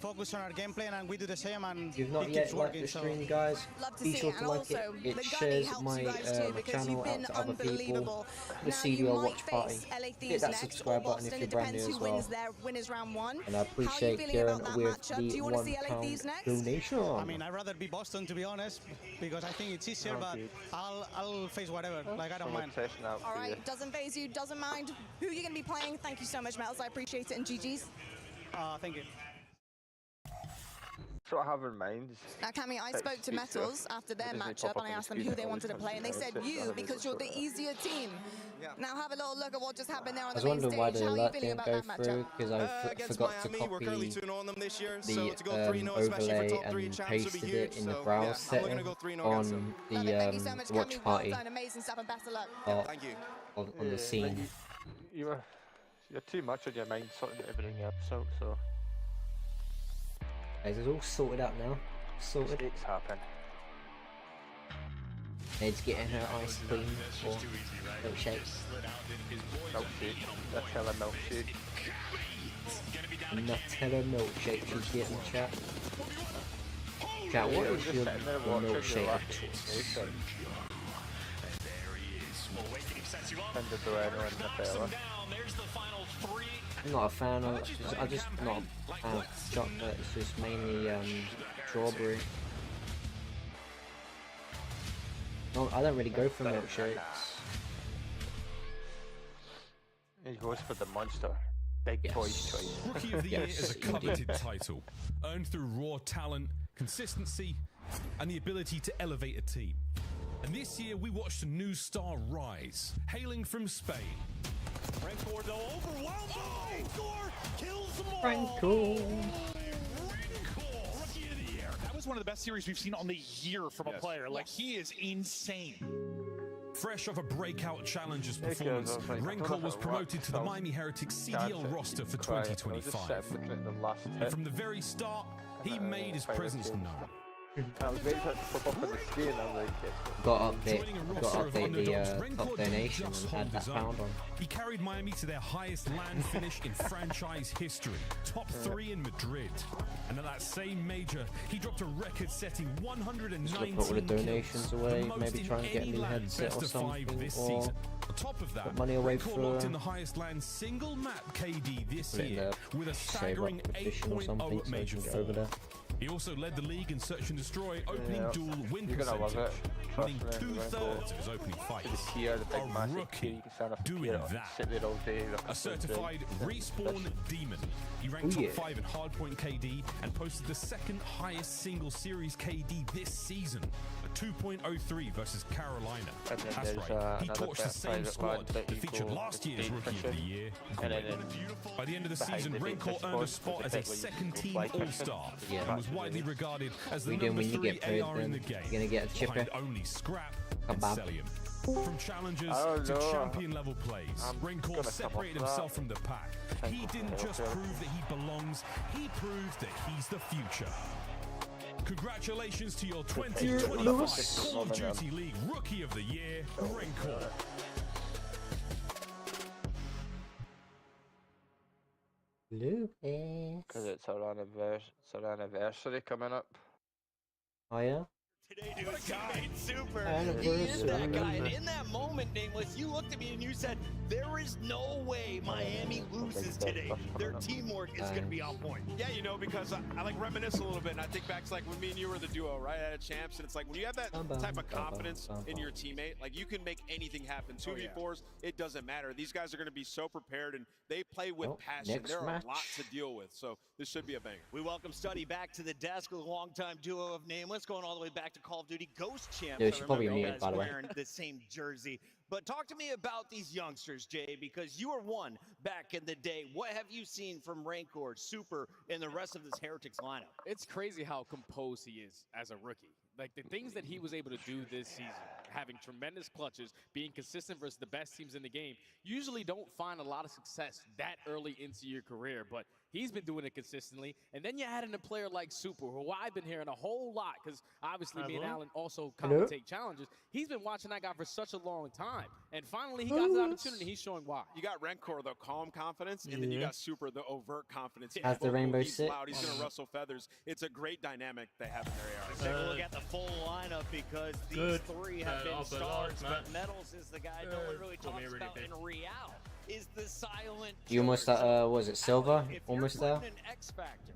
focus on our gameplay and we do the same, and You've not it yet keeps liked working. the stream, guys. Love to Be see sure it, to and like also it. the It Gunny shares helps my you guys too because channel you've out been to other people. unbelievable. The Now you CDL might watch party. face LA Hit Thieves that next or subscribe button Boston. if It you're brand depends new who as well. wins their winners round 1. And I How are you appreciate feeling Kieran about that with matchup? Do the you want to see LA £1 Thieves next? donation. I mean, I'd rather be Boston, to be honest, because I think it's easier, but I'll face whatever. Like, I don't mind. All right, doesn't phase you, doesn't mind who you're going to be playing. Thank you so much, Metals. I appreciate it, and GG's. Thank you. That's what I have in mind. Now, Cammy, I spoke to Metals after their matchup, and I asked them who they wanted to play, and they said you, because you're the easier team. Now, have a little look at what just happened there on I the was main wondering why stage. the How are you alert feeling didn't about go that through matchup? because I Against forgot Miami, to we're currently copy 2-0 on them this year, the so to go 3-0, especially overlay for top 3 and champs, would be pasted huge. it in the So, browse yeah, I'm setting looking to go 3-0 against them. on Thank you so much, the watch Cammy. party Well done, amazing stuff, and best of luck. Thank you. on the scene. You're too much on your mind sorting everything out, so Guys, it's all sorted out now. Sorted. Mistakes happen. Ned's getting her ice cream or milkshake. Milkshake. Nutella milkshake. Nutella milkshake she's getting, chat. Chat, what is your milkshake of choice? I'm not a fan of I'm just not a fan of chocolate, it's just mainly strawberry. No, I don't really go for milkshakes. He goes for the monster. Big boy's choice. Rookie of the Year is a coveted title, earned through raw talent, consistency, and the ability to elevate a team. And this year we watched a new star rise, hailing from Spain. Franco, though, overwhelmed. Kills them all. Franco. Rookie of the Year. That is one of the best series we've seen on the year from a player. Like, he is insane. Fresh off a breakout Challengers performance, Rencor was promoted to the Miami Heretics CDL roster for 2025. And from the very start, he made his presence known. I was waiting for it to pop up on the screen. I was like, got to update the top donation and add that pound on. He carried Miami to their highest land finish in franchise history, top 3 in Madrid. And at that same major, he dropped a record-setting 119 put all the donations away, maybe try and get a new headset or something, or on top of that, put money away Rencor for locked in the highest land single map KD this year with a staggering 8.0 at Major 4. He also led the league in Search and Destroy opening duel win percentage, winning 2/3 of his opening fights. A rookie doing that. A certified respawn demon. He ranked top 5 in hardpoint KD and posted the second highest single series KD this season, a 2.03 versus Carolina. That's right, he torched the same squad that featured last year's Rookie of the Year. By the end of the season, Rencor earned a spot as a second-team All-Star and was widely regarded as the number 3 AR in the game, you're gonna get a chipper. behind only Scrap and Celium. From challengers to champion-level plays, Rencor separated himself from the pack. He didn't just prove that he belongs, he proved that he's the future. Congratulations to your 2025 Call of Duty League Rookie of the Year, Rencor. Lucas. Because it's our anniversary coming up. Oh yeah? Today, dude, teammate Super. Anniversary. He is that guy. And in that moment, Nameless, you looked at me and you said, there is no way Miami loses today. Their teamwork is going to be on point. Yeah, you know, because I like reminisce a little bit, and I think back to like when me and you were the duo, right, at Champs, and it's like when you have that type of confidence in your teammate, like you can make anything happen. 2v4s, it doesn't matter. These guys are going to be so prepared, and they play with passion. There are a lot to deal with, so this should be a banger. We welcome Study back to the desk with a longtime duo of Nameless, going all the way back to Call of Duty Ghost Champs. Yeah, she's probably muted, by the way. Wearing the same jersey. But talk to me about these youngsters, Jay, because you were one back in the day. What have you seen from Rencor, Super, and the rest of this Heretics lineup? It's crazy how composed he is as a rookie. Like, the things that he was able to do this season, having tremendous clutches, being consistent versus the best teams in the game, usually don't find a lot of success that early into your career, but he's been doing it consistently. And then you add in a player like Super, who I've been hearing a whole lot, because obviously me and Alan also commentate challenges. He's been watching that guy for such a long time. And finally, he got the opportunity. He's showing why. You got Rencor, the calm confidence, and then you got Super, the overt confidence. Has the rainbow he's sit? loud, he's going to rustle feathers. It's a great dynamic they have in their AR. Let's take a look at the full lineup, because these three have been stars, but Metals is the guy no one really talks about in Real. Is the silent. You almost was it silver? Almost there? An X Factor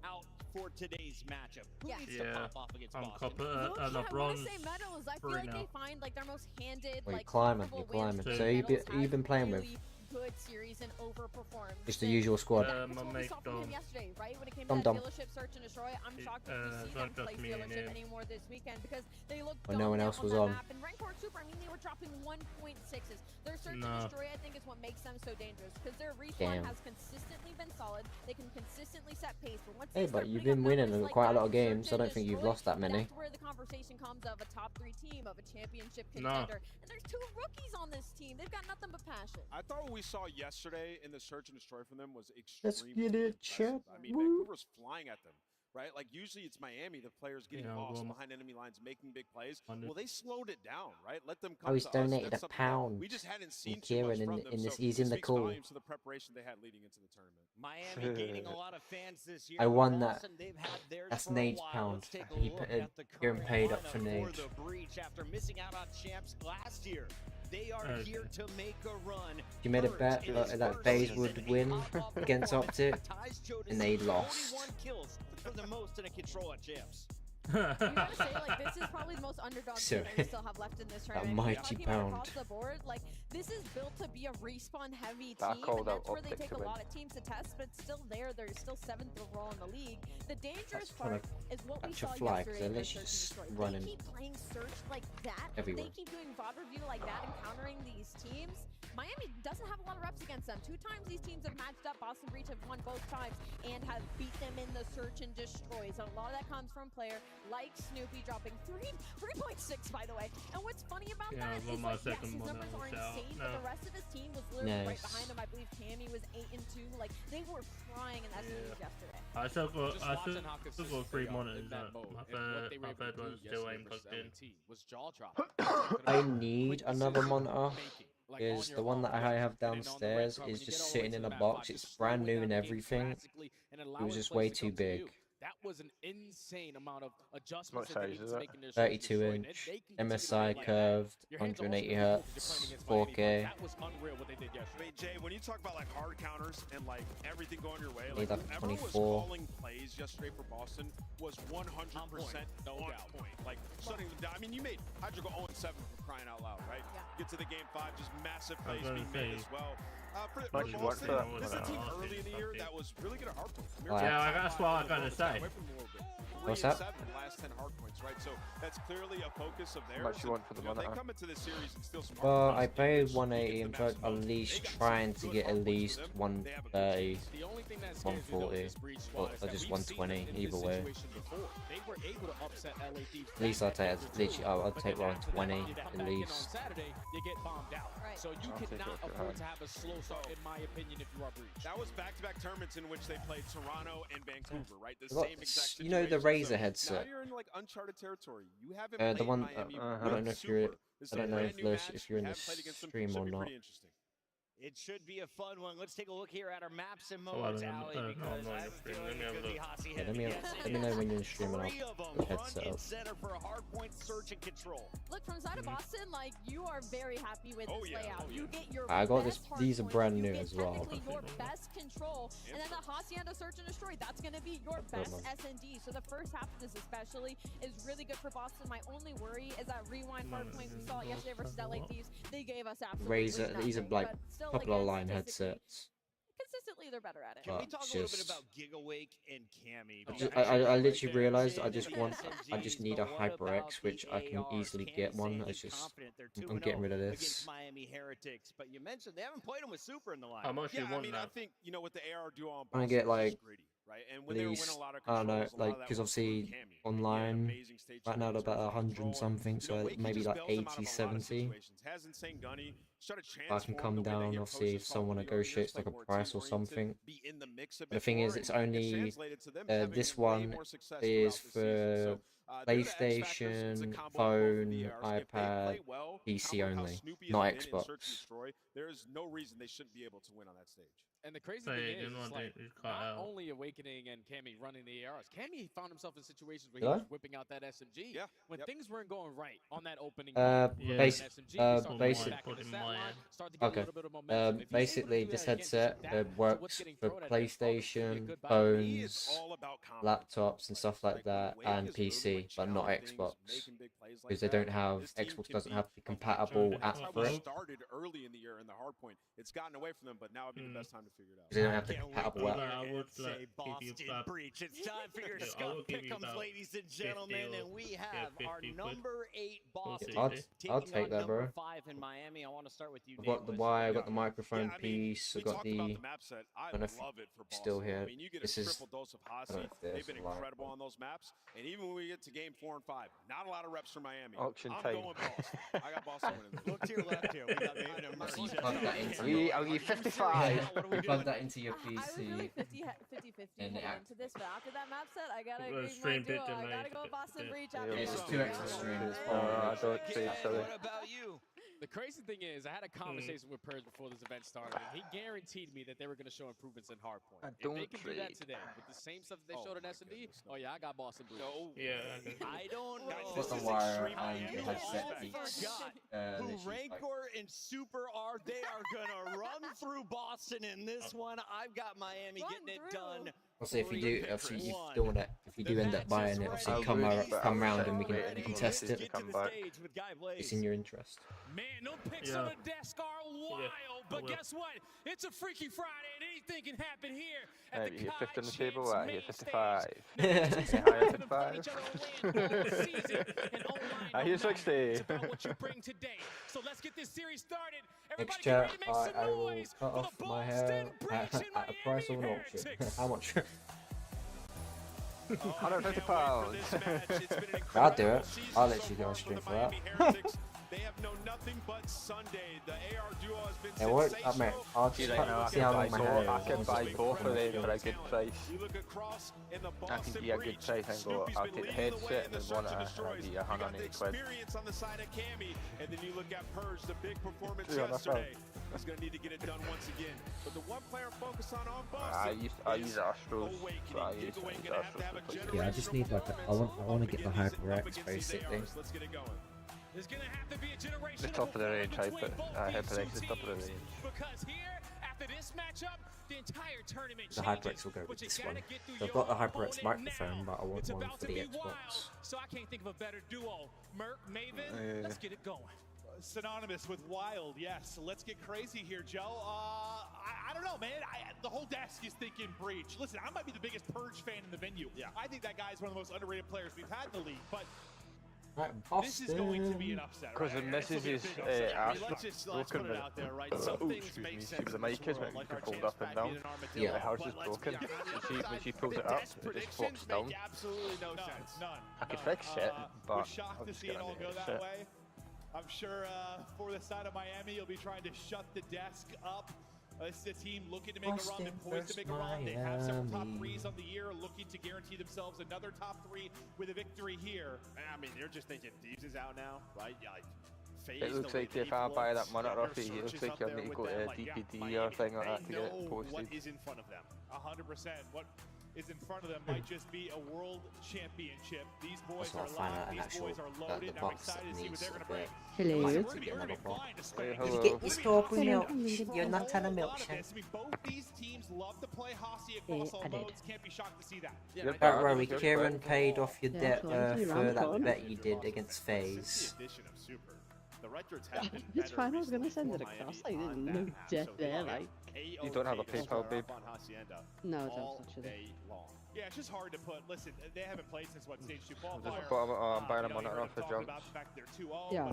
out for today's matchup. Who needs to pop off against Boston? I want to say Metals. I feel like they find like their most handed, Well, like you're climbing. So you've been playing with good series and overperformed. just the usual squad. That's what we saw from him yesterday, right? When it came to that dealership search and destroy, I'm shocked that we see them play dealership anymore this weekend, because they look when no one else was on. Map. And Rencor Super, I mean, they were dropping 1.6s. Their search and destroy, I think, is what makes them so dangerous, because their respawn has consistently been solid. They can consistently set pace. But once Hey, but you've been winning quite a lot of games. I don't think you've lost that many. That's where the conversation comes of a top 3 team, of a championship contender. And there's 2 rookies on this team. They've got nothing but passion. I thought what we saw yesterday in the search and destroy from them was extremely Let's get it, champ. I mean, Vancouver's flying at them, right? Like, usually it's Miami, the players getting lost behind enemy lines, making big plays. Well, they slowed it down, right? Let them come he's to donated us. a pound. We just hadn't seen Kieran too much from in them, this. so He's in the speaks call. volumes to the preparation they had leading into the tournament. Miami gaining a lot of fans this year. I won that. Boston, they've had theirs That's for a Nade's while. pound. Let's take a He look put at the Kieran current paid up lineup for Nade. the breach after missing out on champs last year. They are here to make a run. You made a bet that FaZe would win against OpTic, and they lost. 41 kills for the most in a control at champs. gotta say, like, this is probably the most underdog team that we still have left in this tournament. mighty pound. Across the board, like, this is built to be a respawn heavy That team, called and out that's where they OpTic take to a win. lot of teams to test, but still there. They're still 7th overall in the league. The dangerous trying part to is what we catch a saw fly, 'cause yesterday they're in the literally Search and just Destroy. running They keep playing Search like that. everywhere. They keep doing VOD review like that, encountering these teams. Miami doesn't have a lot of reps against them. 2 times these teams have matched up. Boston Breach have won both times and have beat them in the Search and Destroy. So a lot of that comes from player like Snoopy dropping 3.6, by the way. And what's funny about that is, like, yes, his numbers are insane, but the rest of his team was literally right behind him. I believe Cammy was 8 and 2. Like, they were crying in SMGs yesterday. I still got 3 monitors. My third one's still aim plugged in. I need another monitor. Is the one that I have downstairs is just sitting in a box. It's brand new and everything. It was just way too big. That was an insane amount of adjustments. What size is it? 32 inch, MSI curved, 180 hertz, 4K. That was unreal what they did yesterday. Jay, when you talk about like hard counters and like everything going your way, Need like like whoever was 24. calling plays yesterday for Boston was 100% on point. Like shutting them down. I mean, you made Hydra go 0-7 for crying out loud, right? Get to the game 5, just massive plays being made as well. For Boston, this is a team early in the year that was really good at hard points. Yeah, that's what I'm gonna say. What's that? 3 and 7 last 10 hard points, right? So that's clearly a focus of theirs. How much you want for the monitor? They come into this series and steal some Well, I paid 180. I'm trying, at least trying to get at least 130, 140, or just 120. Either way. At least I'll take literally. I'll take 120 at least. You get bombed out. So you cannot afford to have a slow start, in my opinion, if you are Breach. That was back-to-back tournaments in which they played Toronto and Vancouver, right? The Got, same exact situation. you know the Razer Now headset. you're in like uncharted territory. You haven't The played one. Miami I don't know if you're. I don't know if Lewis, if you're in the stream or not. It should be a fun one. Let's take a look here at our maps and Oh, modes, I don't Ali, know. because I'm I not feel streaming. like Let me it have a could be look. Hossy Yeah, headed. let me know when you're in the stream and I'll 3 of them put the front headset and up. center for hard point search and control. Look, from the side of Boston, like, you are very happy with this layout. You get your I got this. best hard These are points, brand you new get as well. technically your best control, and then the Hacienda Search and Destroy, that's going to be your best SND. So the first half of this especially is really good for Boston. My only worry is that rewind hard point we saw yesterday versus LA Thieves. They gave us absolutely Razer. nothing, These are like but still, couple of again, line statistically, headsets. Consistently, they're better at it. Can we But talk it's a little bit just- about Gigawake and Cammy? I literally realized I just need a HyperX, which I can easily get one. It's just I'm getting rid of this. Against Miami Heretics, but you mentioned they haven't played them with Super in the line. How much you I want mean, now? I think you know with the AR duo on I'm gonna Boston, get it's like just greedy, right? And at when they win least a lot of I don't know, controls, a lot of like that because was through obviously Cammy. He had online amazing stage right now they're control, about 100 something, you know, so Wake maybe just like bails them out 80, of a lot of 70. situations. Has insane gunny. Shot a chance I can for come him the way down. they I'll see if approach someone the negotiates like a more price or team-oriented, something. be in the mix a The bit thing more, is, it's and only translated to them having this way one more success is throughout the season. for So, they're the X factors. It's a PlayStation, combo of both of phone, the ARs. If they iPad, play well, PC how only, Snoopy not has been in Xbox. Search and Destroy, there is no reason they shouldn't be able to win on that stage. And the crazy So thing you is, didn't it's want like, to cut not out. only Awakening and Cammy running the ARs, Cammy found himself in situations where Did he I? was whipping out that SMG. Yeah. When things weren't going right on that opening Uh, game, Yeah. basi- SMG, he started to basic- get back in the stat line, started to get a Okay. little bit of momentum. If he's able to Basically, do this that again, headset that to what's works getting for thrown at him, oh, this could be a PlayStation, good buy. phones, laptops, and stuff like that, Wake and is moving PC, with but not challenging things, Xbox, making big plays like because they that. don't have This team Xbox can doesn't be have the a compatible That's app how for we it. started early in the year in the hard point. It's gotten away from them, but now would be the best time to figure it out. They don't have the Can't wait compatible to app. hear I Ed would say like give you Boston about- Breach. It's time for your Yeah, I Scuff will give you Pick'ems, about ladies and 50 gentlemen, or- and we yeah, have our 50 quid. number 8 Boston I'll taking take on that, bro. number 5 in Miami. I want to start with you, I've got the Nameless. wire, I've got the microphone Yeah, I mean, piece, we I've got talked the. about the map set. I don't know if love it for Boston. still here. I mean, you get This a is. triple dose of I don't Hossy. know if They've there's been a live incredible one. on those maps. And even when we get to game 4 and 5, not a lot of reps for Miami. Auction I'm time. going Boston. I got Boston winning. Look to your left here. We got Maven and Merch. Plug that into Are you 55? Plug that into your I was really PC. 50-50 And heading it into this, but after that map set, I gotta Well, agree with my stream duo. did I delay gotta go it, Boston yeah. Breach Yeah, after It's this. just 2 extra streams. I don't see, sorry. What about you? The crazy thing is, I had a conversation with Purge before this event started, and he guaranteed me that they were going to show improvements in hardpoint. I If they don't can do that trade. today with the same stuff that they Oh showed in my S&D, goodness, no. oh yeah, I got Boston Breach. No. Yeah. I don't know. Got This the is wire extreme. and You the headset all piece. forgot Literally, who like- Rancor and Super are. They are gonna run through Boston in this one. I've got Miami Run getting it through. done Also, if you do, obviously, if you don't want to, if you do end up buying it, obviously come round and you can test it. It's in your interest. Man, no picks on the desk are wild, but guess what? It's a Freaky Friday, and anything can happen here at the You're 50 on the COD table, Champs right? main You're stage. 55. You're 60. It's about what you bring today. So let's get this series started. Everybody get Extra, ready to make some I will noise cut for off the my hair Boston at a price of an auction. How much? £150. I'll do it. I'll let you go stream for that. They have known nothing but Sunday. The AR duo has been Yeah, what? Mate, I'll just see how long my hair is. I can buy both of them for a good price. You look across in the I can get a good price and go, I'll take the headset and then one and I'll be £180. Experience on the side of Cammy, and then you look at Purge, the big performance yesterday. He's going to need to get it done once again. But the one player focus on Boston. I use Astros. Yeah, I just need like I want to get the HyperX basically. Let's get it going. There's gonna have to be a generation The top of the range, I put HyperX is top of the range. Because here, after this matchup, the entire tournament The HyperX will go with this one. So I've got the HyperX microphone, but I want one for the Xbox. So I can't think of a better duo. Merc, Maven, let's get it going. Synonymous with wild, yes. Let's get crazy here, Joe. I don't know, man. The whole desk is thinking Breach. Listen, I might be the biggest Purge fan in the venue. Yeah. I think that guy's one of the most underrated players we've had in the league, but this is going to be an upset. Because the missus is let's put it out there, right? Some things make sense. The mic is when you can fold up and down. Yeah. The house is broken. When she pulls it up, it just flops down. Absolutely no sense. None. I could fix it, but we're shocked I'm to just see it gonna all do go it. that way. I'm sure for the side of Miami, you'll be trying to shut the desk up. It's a team looking to make a run and poised to make a run. They have several top threes on the year, looking to guarantee themselves another top three with a victory here. I mean, you're just thinking Thieves is out now, right? Yeah, like, It looks like if I buy that monitor off you, it looks like you need to go to DPD or thing like that to get it posted. What is in front of them? 100%. What is in front of them might just be a world championship. These boys are live, these boys are loaded. I'm excited to see what they're going to bring. Hello. You get your strawberry milk. You're not telling milkshake. I mean, both these teams love to play Hossie across all modes. Can't be shocked to see that. Don't worry, Kieran paid off your debt for that bet you did against FaZe. It's fine, I was gonna send it across. I didn't know debt there, like. You don't have a PayPal, babe? No, I don't actually. Yeah, it's just hard to put. Listen, they haven't played since what, stage 2 qualifier. I'm buying a monitor off for jumps. Yeah.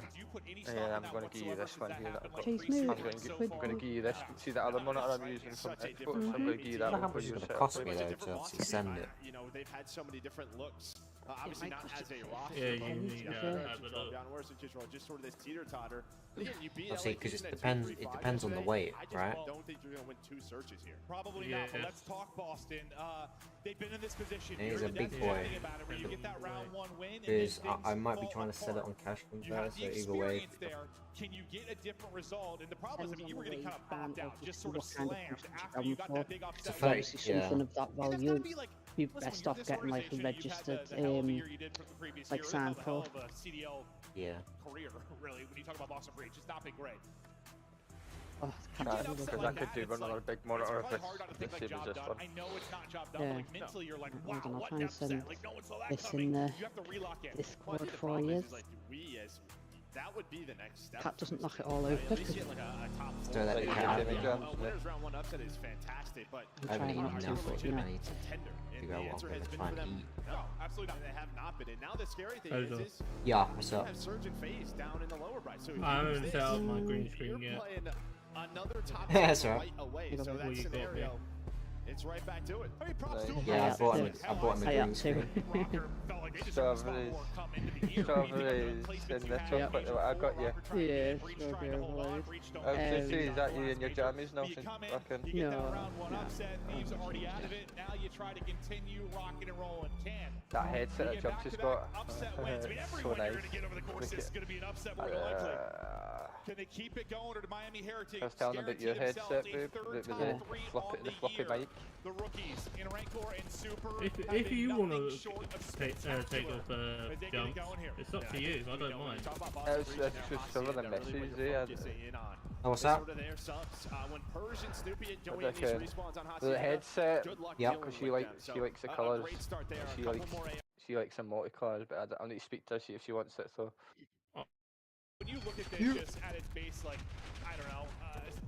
Yeah, I'm going to give you this one here that I've got. Chase me. I'm going to give you this. See that other monitor I'm using from Xbox? I'm going to give you that one for your set. Cost me though to obviously send it. You know, they've had so many different looks. Obviously not as a roster. Yeah, you need just sort of this teeter-totter. Obviously, because it depends on the weight, right? I don't think you're going to win 2 searches here. Probably not, but let's talk Boston. They've been in this position. He's a big boy. Where you get that round 1 win, Because I might be trying to sell it on cash from there, so either way. Can you get a different result? And the problem is, I mean, you were getting kind of bopped out, just sort of slammed after you got that big upset. If obviously something of that value, you're best off getting like a registered, like sign pro. Yeah. Career, really, when you talk about Boston Breach, it's not been great. Oh, because I could do another big monitor if it's the same as this one. I know it's not job done, Yeah. but like mentally you're like, wow, I'll what try and upset? send Like no one saw that this coming. in the You have to relock in. Discord for you. Like that would be the next step. Cat doesn't knock it all over. At least get like a top 4. So that Winners round 1 upset is fantastic, but I haven't eaten now for it. I need to contender. figure out what I'm going to try and eat. No, absolutely not. They have not been. And now the scary thing is Yeah, what's up? have Surge and FaZe down in the lower right. So I haven't set up my green screen yet. Another top That's right away. So that scenario, it's right back to it. I mean, props to him. Yeah, I bought him a green screen. Strawberries in the chocolate that I got you. Yeah, strawberry boys. I was just saying, is that you in your jammies now since fucking... No. Thieves are already out of it. Now you try to continue rocking and rolling. Can That headset that Jumps has got. upset wins. I mean, every So one you're nice. going to get over the course is going to be an upset more than likely. Can they keep it going, or the Miami Heritage? I was telling about your headset, babe. The floppy mic. The rookies in Rancor and Super. If you want to take off jumps, it's up to you. I don't mind. It's just some of the messages there. Oh, what's that? The headset. Yeah. Because she likes the colours. She likes the multicolours, but I need to speak to her, see if she wants it. So. When you look at this just at its base, like, I don't know,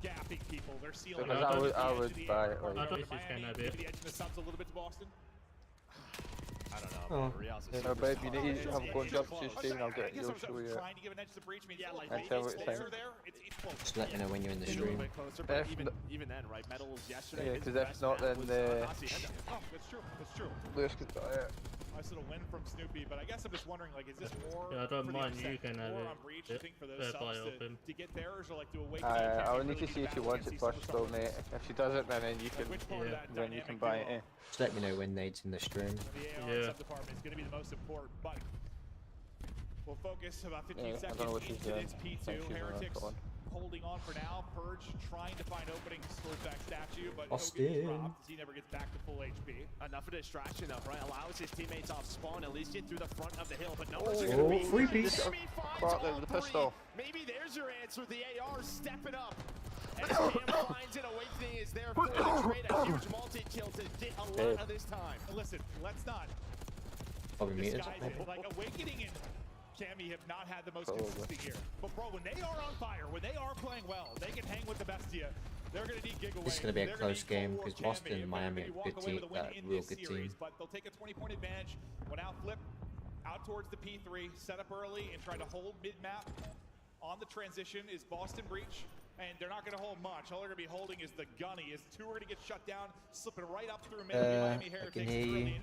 gapping people, they're sealing Because I would buy it. Like, the edge of the subs a little bit to Boston. I don't know. Oh, you know, babe, you need to have a go and jump to your stream and I'll get you'll show you. Trying to give an edge to breach. I mean, yeah, like, I tell what it's Just let me know when you're in the stream. Even then, right? Metals yesterday. Yeah, because if not, then Oh, that's true. That's true. Lewis could buy it. Nice little win from Snoopy, but I guess I'm just wondering, like, is this more? Yeah, I don't mind. You can have it. For those subs to get theirs, or like do a wake. I'll need to see if she wants it first, though, mate. If she doesn't, then you can buy it. Eh? Just let me know when Nade's in the stream. The AR department is going to be the most important, but we'll focus about 15 seconds into this P2. Heretics holding on for now. Purge trying to find openings towards that statue, but Austin. he'll get dropped as he never gets back to full HP. Enough of distraction though, right? Allows his teammates off spawn, at least get through the front of the hill, but numbers are going to be free piece. The pistol. Maybe there's your answer. The AR stepping up. As Cam finds an awakening is there for the trade. A huge multi-kill to get a lot of this time. Listen, let's not disguise it. Like, Awakening and Cammy have not had the most consistent year. But bro, when they are on fire, when they are playing well, they can hang with the best of you. They're going to need giveaway. This is going to be a close game because Boston and Miami are good team, real good team. But they'll take a 20-point advantage when out flip out towards the P3, set up early and try to hold mid-map. On the transition is Boston Breach. And they're not going to hold much. All they're going to be holding is the gunny. As two are going to get shut down, slipping right up through Miami Heritage. I can hear you. Yeah,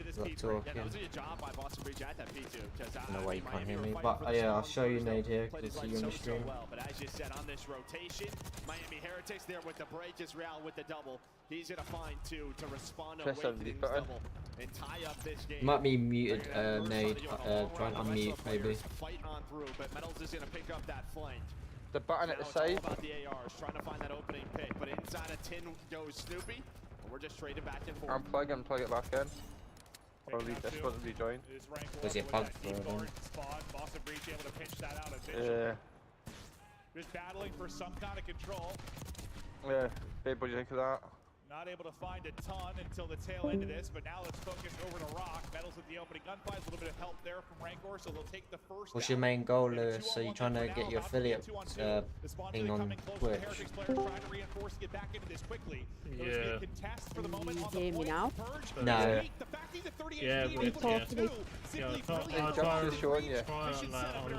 that was a good job by Boston Breach at that P2. I don't know why you can't hear me, but yeah, I'll show you Nade here because I see you on the stream. But as you said, on this rotation, Miami Heritage there with the break, is Real with the double. He's going to find two to respond to Awakening's double and tie up this game. Might be muted, Nade. Try and unmute maybe. Fight on through, but Metals is going to pick up that flank. The button at the side. About the ARs, trying to find that opening pick, but inside a tin goes Snoopy, and we're just trading back and forth. Unplug and plug it back in. Or this one to rejoin. Was he plugged for him? Boston Breach able to pinch that out Yeah. Just battling for some kind of control. Yeah. Babe, what do you think of that? Not able to find a ton until the tail end of this, but now let's focus over to Rock. Metals with the opening gunfight, a little bit of help there from Rancor, so they'll take the first. What's your main goal, Lewis? So you're trying to get your affiliate thing on Twitch? Yeah. You hear me now? No. Yeah, I'll try to show you.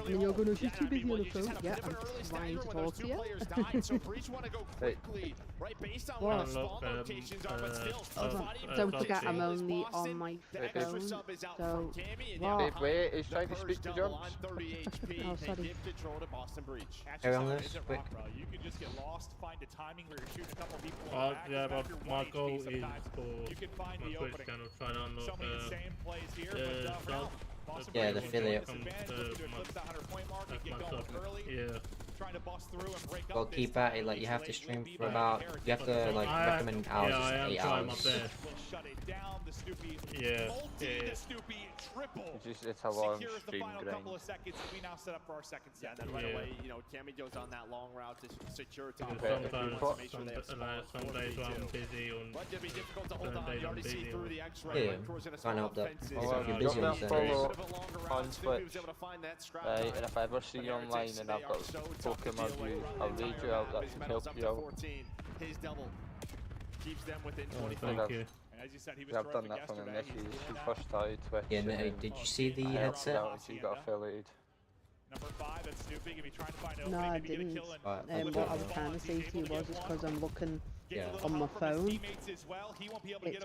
And you're going to she's too busy on the phone. Yeah, I'm trying to talk to you. What? Don't forget I'm only on my phone, so what? Wait, he's trying to speak to Jumps. Oh, sorry. Carry on this, quick. You can just get lost, find a timing where you're shooting a couple people. Yeah, but my goal is for you can find my the Twitch opening. channel trying to unlock So many insane plays here, but yeah, the affiliate. Yeah. Trying to bust through and break Well, up keep at it. Like you have to stream for about. You have to like recommend hours, Yeah, I am 8 trying my hours. Shut it down. The Snoopy Yeah. the Snoopy triple. It's a long Secures the stream final grind. couple of seconds. We now set up for our second set. And then right away, you know, Cammy goes on that long route to secure top. Sometimes, to make sure they have some days when I'm busy on. But it'll be difficult to hold certain on. days You I'm already see busy through on. the X-ray. Yeah, find out that if you're busy on follow Saturdays. on Twitch. Right, and if I ever see you online and I've got Pokemon view, I'll read you out, that can help you out. His double keeps them within Oh, 25. thank you. As you said, he was I've done that from him. This is his first started Twitch. Yeah, no, did you see the headset? He got affiliated. Number 5, that's Snoopy. Gonna be trying to find No, I opening, maybe didn't. get a kill and What I was trying to say to you was it's because I'm looking on my phone. It's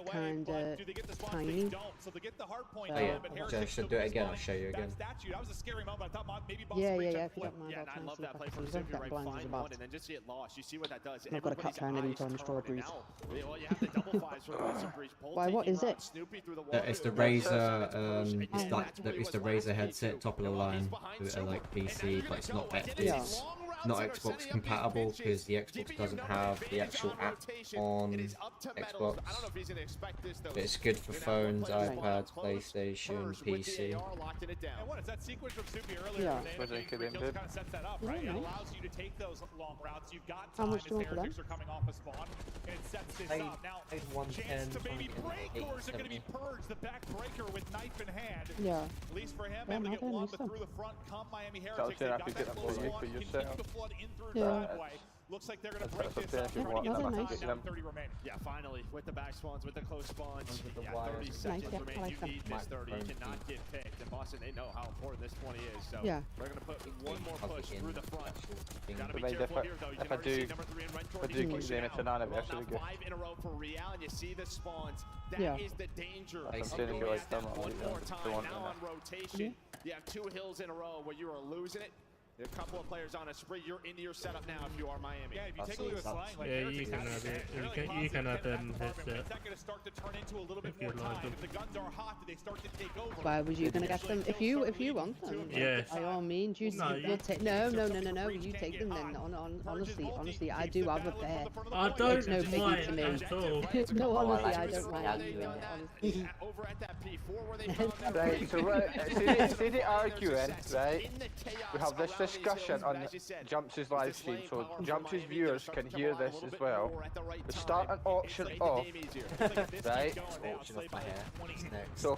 kind of tiny. Oh yeah, I should do it again. I'll show you again. That was a scary moment. I thought maybe Yeah, if you don't mind, Yeah, I'll and I try and love see if that I play can from see Snoopy, that right? blinds Find is one about. and then just get lost. You see what that does. I've got a cat trying to turn the strawberries. Well, you have the double fives for Boston Breach. Why, what is it? Snoopy through the wall. It's the Razer. It's like it's the Razer headset, top of the line, like PC, but it's not better. Yeah. not Xbox compatible because the Xbox doesn't have the actual app on Xbox. But it's good for phones, iPads, PlayStation, PC. Yeah. Was it good? How much do you want for them? Paid 110. Breakers are going to be purged. The back breaker with knife in hand. Yeah. At least for him, Yeah, able to get no, one, nice but through the front come Miami So Heretics. They I got think that that close for you, one, for continue yourself. to flood in through Yeah. that way. Looks like they're going to That's break what this I'm up. saying, if you Trying to want get them, some I time think now, 30 remaining. Yeah, finally, with the back spawns, with the close spawns, With the yeah, wires. 30 seconds yeah, I remain. like You them. need this 30. You cannot get picked. And Boston, they know how important this 20 is. So Yeah. they're going to put one more push through the front. Got to But be maybe careful if here, though. You I can already do- see number 3 in Rentor. if I do keep them, it's an anniversary Now gift. 5 in a row for Real, and you see the spawns. That Yeah. is the danger I'm of saying if you going like at them, that I'll one leave them. more If you time. want Now them. on rotation, you have 2 hills in a row where you are losing it. A couple of players on a spree. You're into your setup now if you are Miami. Yeah, if you take a look at the slang, like Yeah, Heretics you can has have it, it. they're You really can positive have in that them department, but headset. Is that going to start to turn into a little bit If you more like time? them. If the guns are hot, do they start to take over? Why was you gonna get them? If you want them, Yes. by all means, you No, you'll take. No. You take them then. Honestly, I do have a pair. I It's don't no biggie mind to me. at all. No, honestly, I like don't mind. Honestly. Over at that P4 where they found that Right, so see the arguing, right? We have this discussion on Jumps' live stream, so Jumps' viewers can hear this as well. We start an auction off, right? Auction off my hair. It's next. So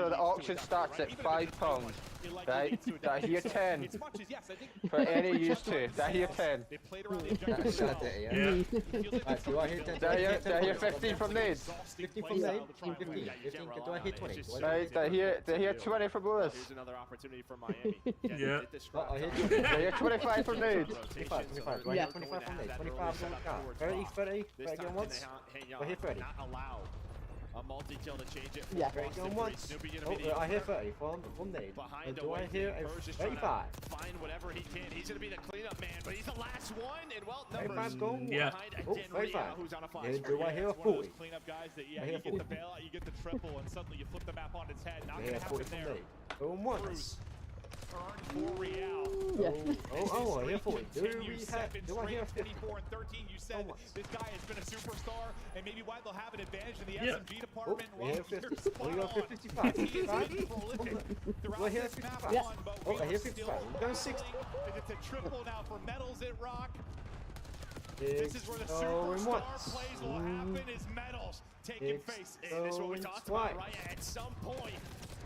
the auction starts at £5, right? Did I hear 10? For any use to, did I hear 10? That's sad, yeah. Right, do I hear 10? Did I hear 15 from Nades? 15 from Nade? 15. Do I hear 20? Right, did I hear 20 from Lewis? Here's another opportunity for Miami. Yeah. I hear Did I hear 25 from Nades? 25. Do I hear 25 from Nade? 25 from the 30? Do I get once? Do I hear 30? Not allow a multi-kill to change it. Yeah. Do I get once? Oh, I hear 30 from Nade. And do I hear a 35? Find whatever he can. He's going to be the cleanup man, but he's the last one. And well, numbers 35 goal? Yeah. Oh, 35. who's on a 5. And do I hear a One of those 40? cleanup guys that, I yeah, hear you get the 40. bailout, you get the triple, and suddenly you flip the map on its head. Not I going hear to 40 happen from there. Nade. Going once. Earned for Real. Oh, I hear 40. Do I hear 50? 24 and 13. You said this guy has been a superstar, and maybe why they'll have an advantage in the Yeah. S&B department. I hear 50. Do I hear 55? 55? Do I hear 55? Oh, I hear 55. I'm going 60. It's a triple now for Metals at Rock. Big This is where the going superstar once. plays will happen. Is Metals taking Big face? And this is what we going talked about, twice. right? At some point,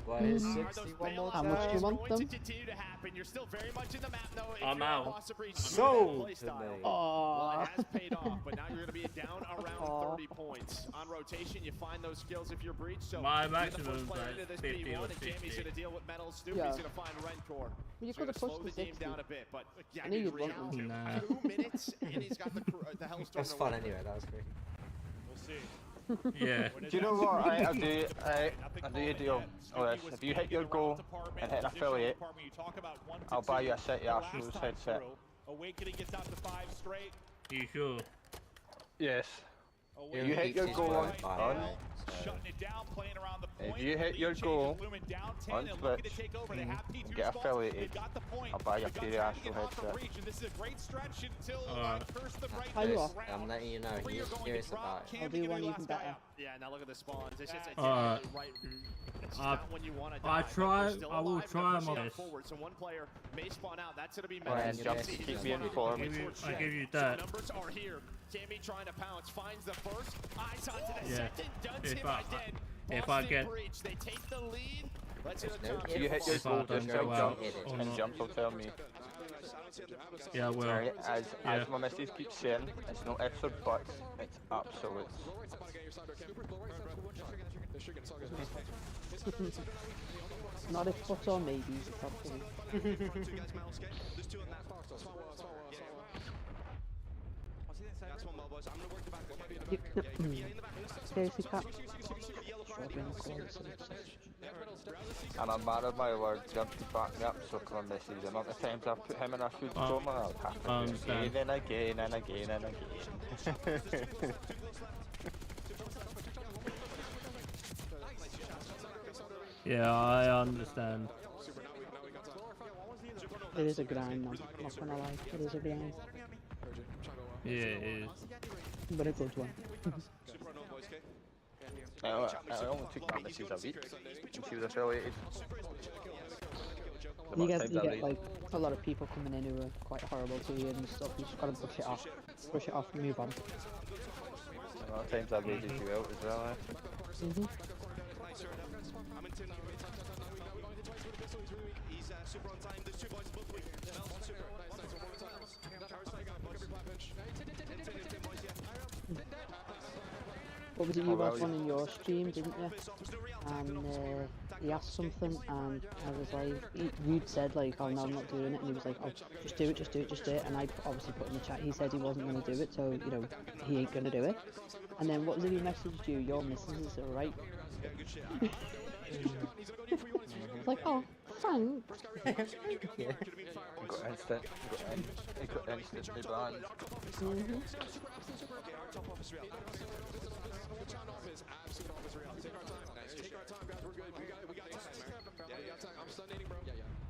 Do I hear are 60 those one more How much do you time? want going them? to continue to happen? You're still very much in the map, though. If I'm you're out. on Boss of Breach, Sold play style. today. Well, it has paid off, but now you're going to be down around 30 points. On rotation, you find those skills if you're breached. So My you're the maximum first is player like into this 50 P1, or and Jamie's 60. going to deal with Metals. Stu, Yeah. he's going to find Rentor. You So could have slow pushed the to game 60. down a bit, but yeah, I knew you'd Real. want them. Nah. 2 minutes, and he's got the Hellstorm. That's fun anyway, that was great. We'll see. Yeah. Do you know what? I'll do a deal. Lewis, if you hit your goal and hit an affiliate, I'll buy you a City Arsenal's headset. Awakening gets out to 5 straight. You sure? Yes. Yeah, You hit your he's goal on, right by on now, Shutting it down, playing around the if point. you hit your Lead goal changes, Lumen down 10 on and looking Twitch to take over. They have T2 get spots. affiliated, They've got the point. I'll buy you a They've got City time to get Arsenal off the headset. breach, and this is a great stretch until Curse the Bright Tell you this what, round. I'm letting you know, Three he's are going to serious drop. about it. Cam I'll to do get one the even last guy better. out. Yeah, now look at the spawns. It's just Uh, right. It's I- not when you want to I die. try- Still I will alive and try pushing my out best. forward. So one player may spawn out. That's going to be Ryan, Metals. just He keep just me spawned out. informed. I give you So that. numbers are here. Cammy trying to pounce, finds the first, eyes onto the Yeah. second, duns If him I- again. if I Boston get- breach, they take the lead. Let's see the no top. If you hit your If I goal, don't just go tell out Jumps, or and not. Jumps will tell me. Yeah, well. Right, as Yeah. my missus keeps saying, it's no ifs or buts, it's absolutes. Not if buts or maybes, it's absolutely. Seriously, Cat. And I'm mad at my word, Jumps to back me up, so come on missus. The amount of times I've put him in a food coma, I'll have to understand. again and again and again and again. Yeah, I understand. It is a grind, man. I'm not gonna lie. It is a grind. Yeah, it is. But a good one. I only took my misses a week. She was affiliated. You get like a lot of people coming in who are quite horrible to you and stuff. You just gotta brush it off. Brush it off and move on. A lot of times I raided you out as well. What was it, you watched one in your stream, didn't you? And he asked something and I was like, you'd said like, oh no, I'm not doing it, and he was like, oh, just do it, just do it, just do it, and I obviously put in the chat, he said he wasn't going to do it, so, you know, he ain't going to do it. And then what was it he messaged you, your missus is alright? It's like, oh, thanks. Yeah. He got instantly banned.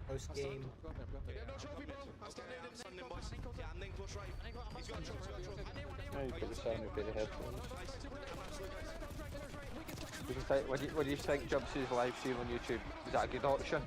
Post game. Yeah, you put the sound a bit of headphones. What do you think Jumps' live stream on YouTube? Is that a good option?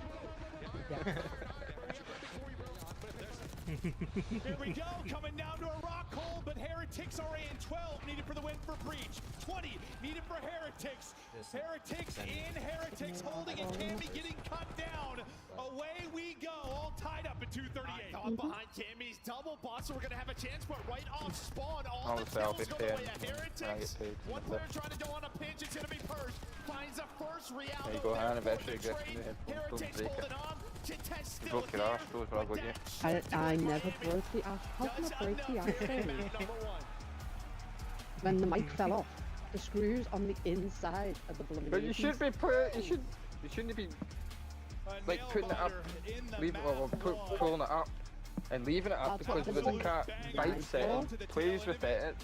Here we go, coming down to a rock hole, but Heretics are in. 12 needed for the win for Breach. 20 needed for Heretics. Heretics in, Heretics holding, and Cammy getting cut down. Away we go, all tied up at 238. Caught behind Cammy's double bust, so we're gonna have a chance, but right off spawn, all the kills go away at Heretics. One player trying to go on a pinch, it's gonna be Purge. Finds a first Real. There you go, and eventually gets the headphones, don't break it. You broke your arse, those were ugly. I never broke the ash. How can I break the ash? When the mic fell off, the screws on the inside of the bloody. But you should be you shouldn't be like putting it up, leaving pulling it up, and leaving it up because when the cat bites it, plays with it, it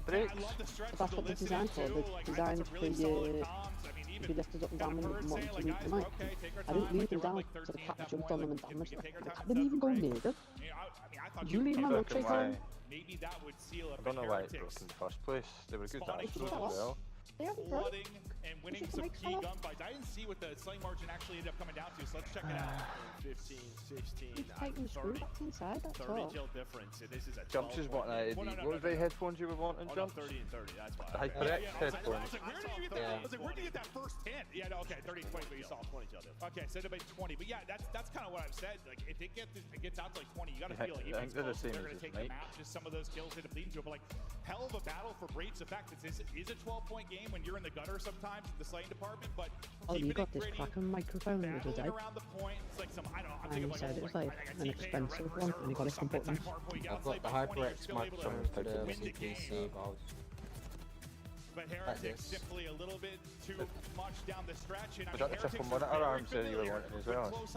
breaks. But that's what they're designed for. They're designed for you. If you lift it up and down and want to meet the mic. I didn't leave them down, so the cat jumped on them and damaged them. The cat didn't even go near them. Did you leave my milkshake on? Maybe that would seal up. I don't know why it broke in the first place. They were good dancers as well. Flooding and winning some key gunfights. I didn't see what the selling margin actually ended up coming down to, so let's check it out. 15, 16, 30 kill difference. This is a Jumps is wanting what was the headphones you were wanting, Jumps? 30 and 30, that's why. The HyperX headphones. I was like, where did you get that first 10? Yeah, no, okay, 30 20, but you saw 20 kill difference. Okay, so it'll be 20, but yeah, that's kind of what I've said. Like, if it gets out to like 20, you gotta feel like even they're the same they're gonna take the map. Just some of those kills hit a bleeding to it, but like, hell of a battle for Breach. The fact that this is a 12-point game when you're in the gutter sometimes in the slaying department, but oh, you got this cracking microphone the other day. Around the point, it's like some, I don't know, I'm and you said it was like an expensive one, and you got it from buttons. I've got the HyperX microphone for the CPC, but Heretics simply a little bit too much down the stretch. And was that the triple monitor arms that you were wanting as well?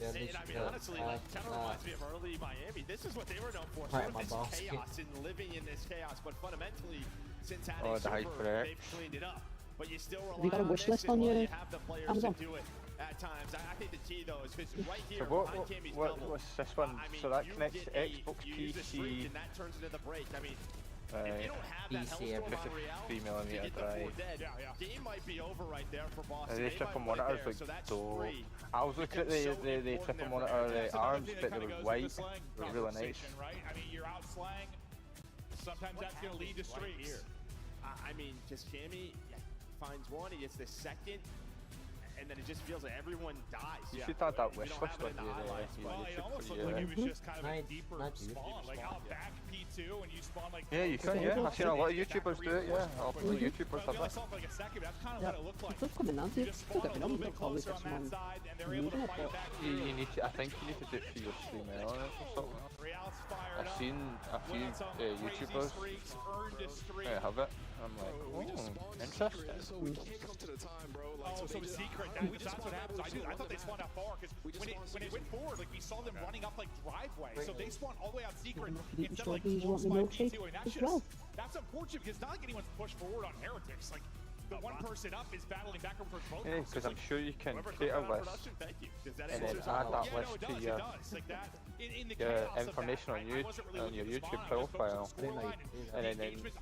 Yeah, I mean, honestly, like, kind of reminds me of early Miami. This is what they were known for. Sort of this chaos and living in this chaos, but fundamentally, since adding Super, they've cleaned it up. But you still rely on this, and you have the players to do it at times. I think the key, though, is because right here, so what's this one? So that connects to Xbox, PC, and that turns into the break. I mean, if you don't have that health 3mm drive. Game might be over right there for Boston. The triple monitors look dope. I was looking at the triple monitor arms, but they were white. They were really nice. Right? I mean, you're out slang. Sometimes that's going to lead to streaks. I mean, just Cammy finds one, he gets the second, and then it just feels like everyone dies. You should have that wish list on Well, it almost looked like it was just kind of a deeper spawn, like out back P2 and you spawn like... Yeah, you can, yeah. I've seen a lot of YouTubers do it, yeah. A lot of YouTubers have that. Like a second, that's kind of what it looked like. It does come in handy. You just spawn a little bit closer on that side, and they're able to fight back. You need to, I think you need to do it for your stream elements or something. I've seen a few YouTubers have it. I'm like, oh, interesting. Oh, so secret, that's what happens. I thought they spawned out far, because when it went forward, like we saw them running up like driveway, so they spawned all the way out secret instead of like close by P2, and that's unfortunate, because it's not like anyone's pushed forward on Heretics. Like, the one person up is battling back over towards both. Yeah, because I'm sure you can create a list and then add that list to your information on your YouTube profile, and then you can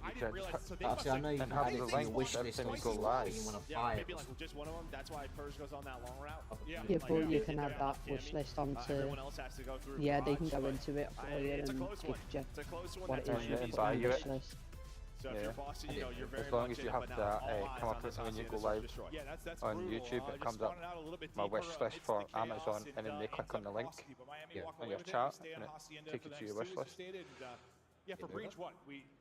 Actually, I know you can have add the it to your link wish every list time on you go Steam live. when you want to Yeah, buy maybe it. like with just one of them. That's why Purge goes on that long route. Yeah, but you can add that wish list onto. Everyone else has to go through. Yeah, they can go into it for you It's a and close give one. you It's a close one. what it That's is all you you put on need. the wish list. So if you're Boston, you know, you're very As long much as you in it, have but that all eyes come on up this when you Hacienda go Search live and Destroy. Yeah, that's on brutal. YouTube, it Just comes up spawning out a little bit my deeper wish list amidst for the chaos Amazon, and then they ends click up on the link costing people. Miami walk on away your with it. chat, We stay and on it Hacienda takes for you the to your next wish two, as list. you stated. Yeah, for Breach, what?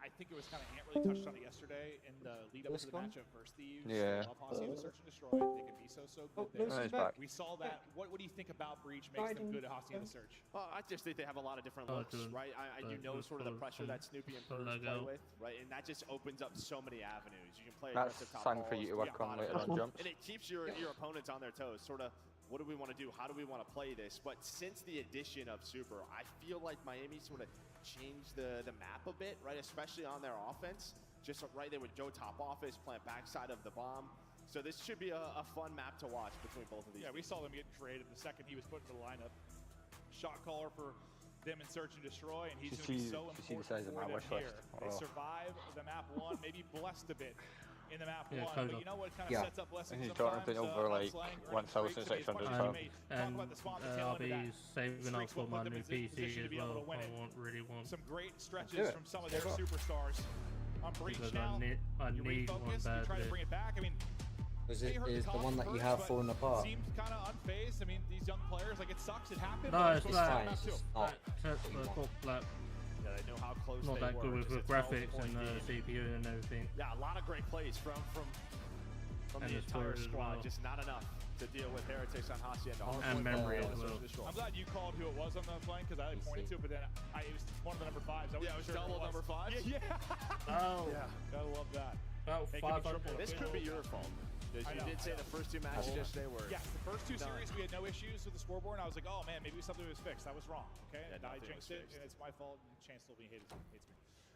I think it was kind of Ant really touched on it yesterday in the lead up to the matchup versus Thieves. Yeah. Love Hacienda Search and Destroy. They can be so good there. Lucy's back. We saw that. What do you think about Breach makes them good at Hacienda Search? I just think they have a lot of different looks, right? You know sort of the pressure that Snoopy and Purge play with, right? And that just opens up so many avenues. You can play That's aggressive top something for you to balls, work on later on bottom, jumps. and it keeps your opponents on their toes. Sort of, what do we want to do? How do we want to play this? But since the addition of Super, I feel like Miami sort of changed the map a bit, right? Especially on their offense. Just right, they would go top office, plant backside of the bomb. So this should be a fun map to watch between both of these. Yeah, we saw them getting creative the second he was put in the lineup. Shot caller for them in Search and Destroy, and he's going to be so important for them here. They survive the map one, maybe blessed a bit in the map one, but you know what, it kind of sets up blessings He's got everything sometimes. over like 1,600 pounds. And I'll be saving up for my new PC as well. I really want some great stretches from some of their superstars. On Breach because now, I you need one refocus, you try to badly. bring it back. I mean, Is the one that you have fallen apart? seems kind of unfazed. I mean, these young players, like, it sucks, it happened. No, but it's they're like, supposed to have that too. Yeah, they know how close not they that were. good with Just the a graphics 12-point and the game. CPU and everything. Yeah, a lot of great plays from And the the entire storage as squad. well. Just not enough to deal with Heretics on Hacienda. And memory as well. I'm glad you called who it was on the flank because I pointed to it, but then it was one of the number fives. Yeah, it was double number 5. Yeah. Oh. Yeah, gotta love that. About Hey, give me 500. triple. This could be your fault. Because you did say the first 2 matches yesterday were. Yeah, the first 2 series we had no issues with the scoreboard, and I was like, oh man, maybe something was fixed. I was wrong. Okay, Yeah, and I nothing jinxed was it, fixed. and it's my fault. And Chance still being hates me.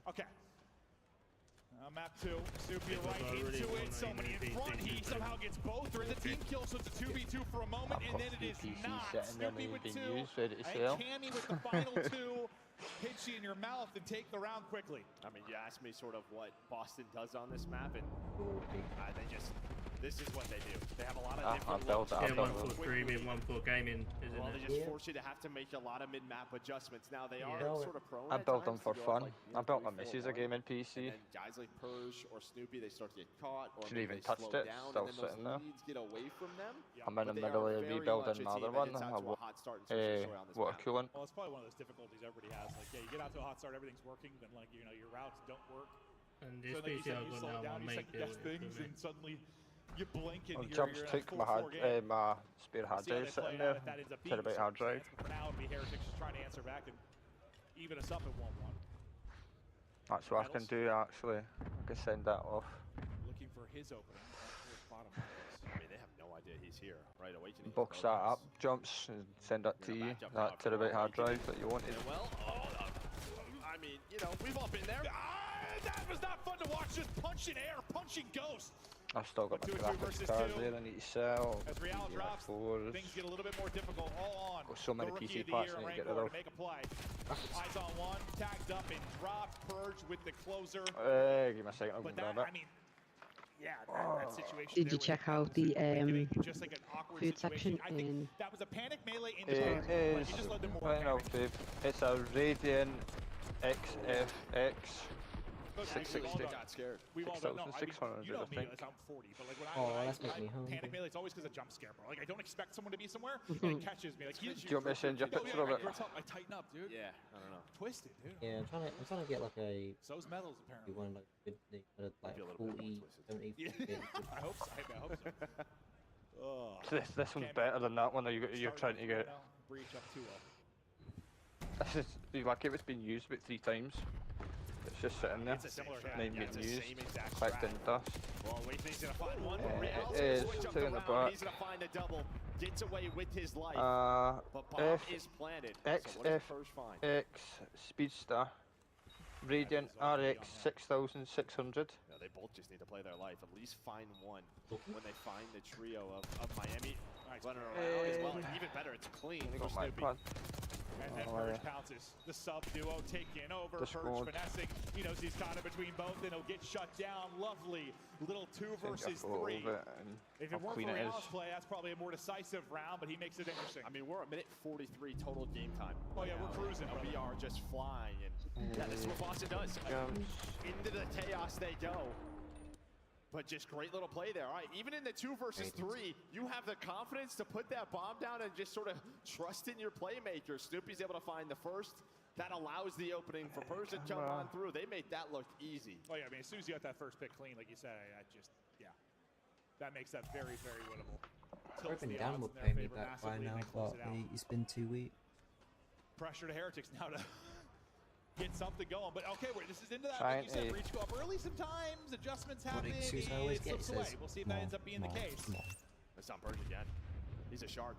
Okay. Map 2, Snoopy right into it, somebody in front, he somehow gets both, or the team kill, so it's a 2v2 for a moment, and then it is not. Snoopy with 2, and Cammy with the final 2, hits you in your mouth and take the round quickly. I mean, you asked me sort of what Boston does on this map, and this is what they do. They have a lot of different looks. Yeah, one for streaming, one for gaming, isn't Well, it? they just force you to have to make a lot of mid-map adjustments. Now, they are sort of prone I at built them times for to go fun. like I built my 3-4-1. missus a game in PC. And then guys like Purge or Snoopy, they start to get caught, or Shouldn't maybe even they touched slow it, down, still and then those sitting there. leads get away from them. I'm in the But they middle are of very rebuilding much a another team one. that gets out to a hot start in Search and Destroy on this Water map. coolant. Well, it's probably one of those difficulties everybody has. Like, yeah, you get out to a hot start, everything's working, then like, you know, your routes don't work. And this So then PC I've you got slow now, down, my you mate second guess built it things, for me. and suddenly you blink and On you're jumps in a took full my hard, 4 game. my spare hard See how they drive play sitting it out there. if that ends up being Terabyte hard drive. For now, it'll be Heretics just trying to answer back and even us up at 1-1. That's what I can do actually. I can send that off. Looking for his opening. Bottom. I mean, they have no idea he's here, right? Awakening. Box that up, jumps, and send that to you. That terabyte hard drive that you wanted. Well, I mean, you know, we've all been there. That was not fun to watch. Just punching air, punching ghosts. I've still got my 2-2 graphics versus cards 2. there I need to sell. As Real drops, fours. things get a little bit more difficult. All on. Got so many the rookie PC of the parts year, I need to get Rancor, rid of. to make a play. Eyes on one, tagged up and dropped. Purge with the closer. Give me a second, I'll But grab that, it. I mean, yeah, that situation. Did there you with check the out the just like an awkward food situation. section I think in? that was a panic melee in the It start. is, Like, you just let them more right now, panic. Dave. It's a Radeon XFX 660. Got scared. We've all done. No, I mean, 6,600, you know I me, think. like, I'm 40, but like when Oh, I that's making me hungry. panic melee, it's always because of jump scare, bro. Like I don't expect someone to be somewhere, and it catches me. Like Do you want me to send you a picture of it? I tighten up, dude. Yeah, I don't know. Twisted, dude. Yeah, I'm trying to get like a So's metals apparently. one like good, like Feel a little bit 40, more 70. Yeah. I hope so. I hope so. Oh. This one's better than that one that you're trying to get. Breach up 2-0. This is like it's been used about 3 times. It's just sitting there. It's a similar Ain't it's getting the used. same exact Collecting strat. dust. Well, Awakening's gonna find one. Yeah, Real's it gonna is. switch up Two the in the round. back. He's gonna find a double. Gets away with his life. But bomb F is planted. So what does Purge find? XFX Speedster Radiant RX 6600. Yeah, they both just need to play their life. At least find one when they find the trio of Miami running around as well. And even better, it's clean for Snoopy. And then Purge pounces. The sub duo taking over. Purge finessing. He knows he's caught in between both, and he'll get shut down. Lovely little 2 versus 3. If it weren't for Real's play, that's probably a more decisive round, but he makes it interesting. I mean, we're at minute 43 total game time. Oh yeah, we're cruising. We are just flying, and yeah, this is what Boston does. Into the chaos they go. But just great little play there. All right, even in the 2 versus 3, you have the confidence to put that bomb down and just sort of trust in your playmaker. Snoopy's able to find the first. That allows the opening for Purge to jump on through. They made that look easy. Oh yeah, I mean, as soon as you got that first pick clean, like you said, yeah. That makes that very, very winnable. Hoping Dan will pay me back by now, but he's been too weak. Pressure to Heretics now to get something going, but okay, this is into that. Like you said, Breach go up early sometimes, adjustments happen, it slips away. We'll see if that ends up being the case. It's on Purge again. He's a shark.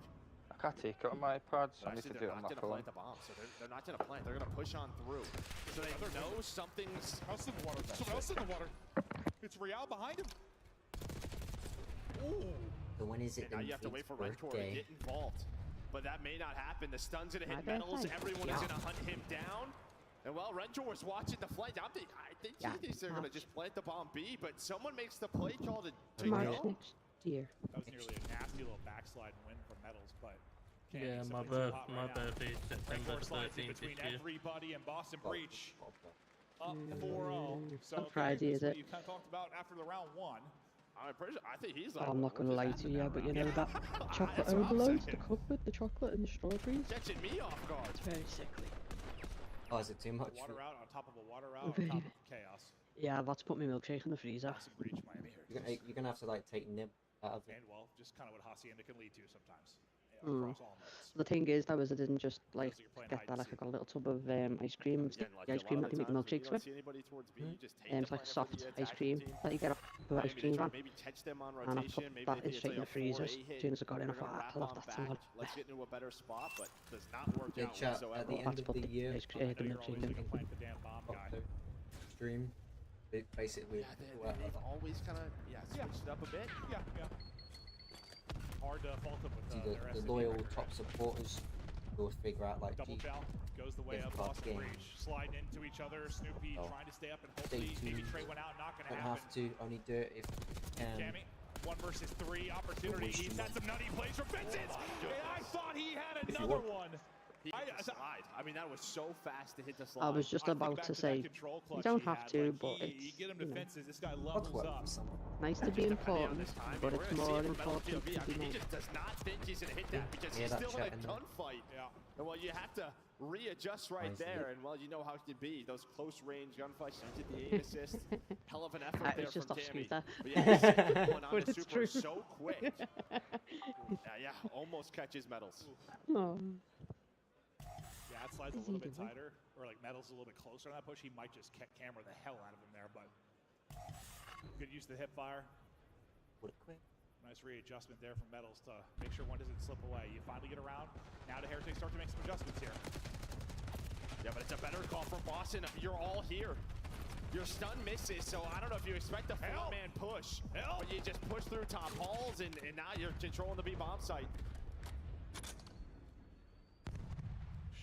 I can't take it on my pad, so I need to do it on my phone. They're not going to plant the bomb, so they're not going to plant. They're going to push on through. So they know something's... Else in the water. Someone else in the water. It's Real behind him. Ooh. So when is it? Now you have to wait for Rentor to get involved. But that may not happen. The stun's going to hit Metals. Everyone is going to hunt him down. And well, Rentor was watching the flank. I think he thinks they're going to just plant the bomb B, but someone makes the play call to go. Next year. That was nearly a nasty little backslide win for Metals, but yeah, my birthday is September 13th between this year. everybody and Boston Breach up 4-0. So Friday, is it? You kind of talked about after the round 1. I think he's like, I'm not going to lie to you, but you know that chocolate overload, the cupboard, the chocolate and the strawberries? Catching me off guard. It's very sickly. Oh, is it too much? Water out on top of a water out on top of chaos. Yeah, I've had to put my milkshake in the freezer. Breach, Miami Heretics. You're going to have to like take nib out of it. And well, just kind of what Hacienda can lead to sometimes. Across all modes. The thing is, I didn't just like get that. Like I got a little tub of ice cream. The ice cream that you make milkshakes with. It's like soft ice cream that you get off the ice cream van. And I put that in straight in the freezer. As soon as I got in, I thought I love that so much. Let's get into a better spot, but does not work out chat, whatsoever. at the end of the year, the milkshake in. Stream, basically. They've always kind of switched it up a bit. Yeah. Hard to fault them with the loyal top supporters will figure out like double chow goes the way of Boston Breach, sliding into each other. Snoopy trying to stay up and hopefully maybe Trey went out, not going to happen. Have to only do it if you can. Cammy, 1 versus 3 opportunity. He's had some nutty plays from Vincent, and I thought he had another one. I mean, that was so fast to hit the slide. I was just about to say, you don't have to, but it's get him defenses. This guy levels up. Nice to be important, but it's more important to be He just does not think he's going to hit that because he's still in a gunfight. And well, you have to readjust right there, and well, you know how it can be. Those close range gunfights, you get the aim assist. Hell of an effort there just from off Tammy. scooter. But yeah, one on But the it's super true. so quick. Yeah, almost catches Metals. Oh. Yeah, that slides a little bit tighter, or like Metals a little bit closer on that push. He might just camera the hell out of him there, but good use of the hip fire. Nice readjustment there from Metals to make sure one doesn't slip away. You finally get around. Now the Heretics start to make some adjustments here. Yeah, but it's a better call from Boston. You're all here. Your stun misses, so I don't know if you expect a 4-man push. But you just push through top halls, and now you're controlling the B-bomb site.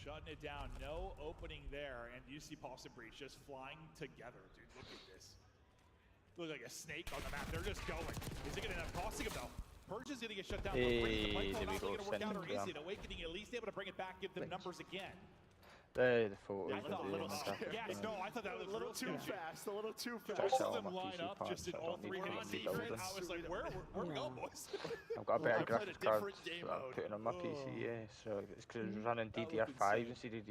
Shutting it down, no opening there, and you see Boston Breach just flying together, dude. Look at this. Look like a snake on the map. They're just going. Is it going to end up costing him though? Purge is going to get shut down. The play call not going to work out, or is it? Awakening at least able to bring it back, give them numbers again. The photos. I thought a little, no, I thought that was a little too fast. A little too fast. Both of them line up just in all 3 hitting defense. I was like, where we going, boys? I've got a better graphics card that I'm putting on my PC, yeah. So it's because it's running DDR5 instead of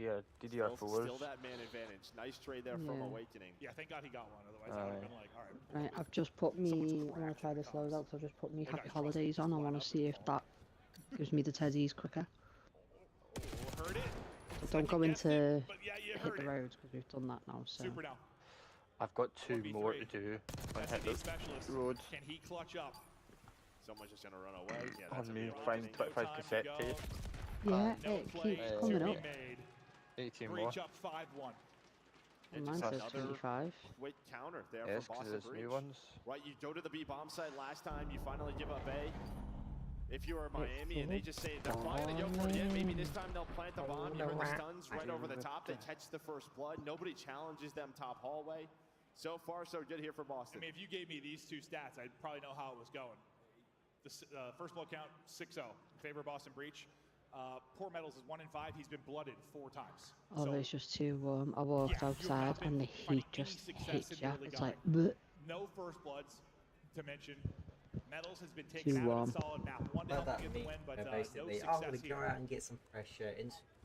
DDR4s. Still that man advantage. Nice trade there from Awakening. Yeah, thank God he got one. Otherwise, I would have been like, all right. Right, I've just put me. I'm gonna try this loadout. So I've just put me Happy Holidays on. I want to see if that gives me the teddies quicker. Heard it. Don't go into hit the roads because we've done that now. So. Super now. I've got 2 more to do on hit the roads. Can he clutch up? Someone's just gonna run away. Yeah, that's me find 25 cassette tape. Yeah, it keeps coming up. 18 Breach more. up 5-1. And Mine just says another 25. quick counter there Yes, for 'cause Boston there's Breach. new ones. Right, you go to the B bomb site last time, you finally give up A. If you are Miami and they just say they're fine and go for it, yeah, maybe this time they'll plant the bomb. You heard the stuns right over the top. They catch the first blood. Nobody challenges them top hallway. So far, so good here for Boston. I mean, if you gave me these two stats, I'd probably know how it was going. The first blood count, 6-0 in favor of Boston Breach. Poor Metals is 1 in 5. He's been blooded 4 times. Oh, So, it's just too warm. I walked yeah, outside and the heat just hits you. It's like, bleh. no first bloods to mention. Metals has been taken Too out warm. of the solid map. One to Well, help that him get the me. win, but no Basically, success I'm gonna go here. out and get some fresh air.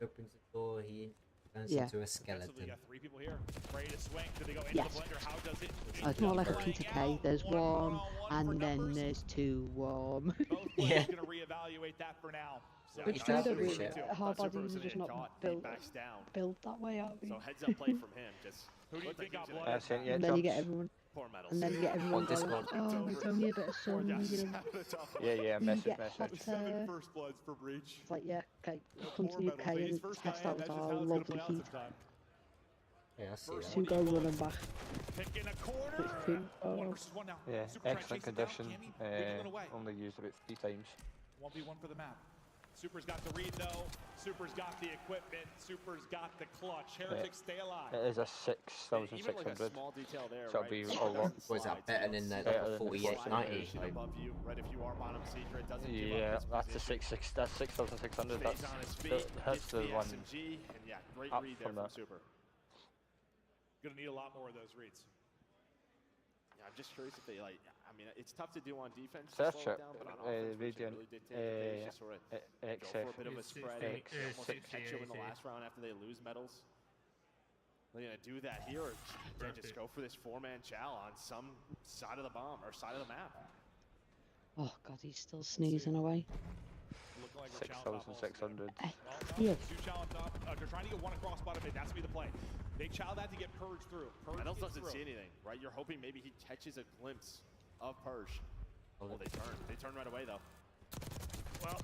Opens the door. He turns Yeah. into a We skeleton. got 3 people here. Ready to swing. Do they go into Yes. the blender? How does it? It's more like a Peter K. There's one, and then there's 2 warm. Both players going to reevaluate that for now. So Which yeah, kind of Super really, Super too. how bad Super is it Super just getting not caught, built, he backs down. built that way out? So heads up play from him. Just Who do you think got blooded? blooded? Sent you And then you get jumps. everyone, Poor Metals. and then you get everyone On going, Discord. oh, it's only a bit of sun, you know. Yeah, You message, get message. hot 7 hair. first bloods for Breach. It's like, yeah, okay, come to Poor the Metals. UK He's and first guy test in. out That's our just how it's gonna lovely play out heat. sometime. Yeah, I see First that. 2 go running back. Picking a It's corner. 2. 1 Oh, versus 1 now. Yeah, Super trying to excellent chase it down. condition. Cammy wiggling away. Only used about 3 times. 1v1 for the map. Super's got the read though. Super's got the equipment. Super's got the clutch. Heretics stay alive. It is a Even like a 6,600. small detail there, So right? it'll be a lot. Was that better than the Better than 4890? Slide above you, right? If you are bottom secret, doesn't give Yeah, up his that's a position. 6,600. That's 6,600. Stays on his feet, That's gets the the one. SMG, and yeah, great up read there from from that. Super. Gonna need a lot more of those reads. Yeah, I'm just curious if they like. I mean, it's tough to do on defense. To Search slow it. it down, but on offense, which Radiant, really dictate that they just sort of go for a bit of a It's spread. 60, They almost 60, catch you in the 80. last round after they lose Metals. They're gonna do that here, or they just go for this 4-man chow on some side of the bomb or side of the map. oh god, he's still sneezing away. Looking like we're challenged top 6,600. Well, Yeah. no, 2 challenge top. They're trying to get 1 across bottom mid. That's gonna be the play. They chow that to get Purge through. Purge Metals gets doesn't through. see anything, right? You're hoping maybe he catches a glimpse of Purge. Oh, they turn. They turn right away though. Well,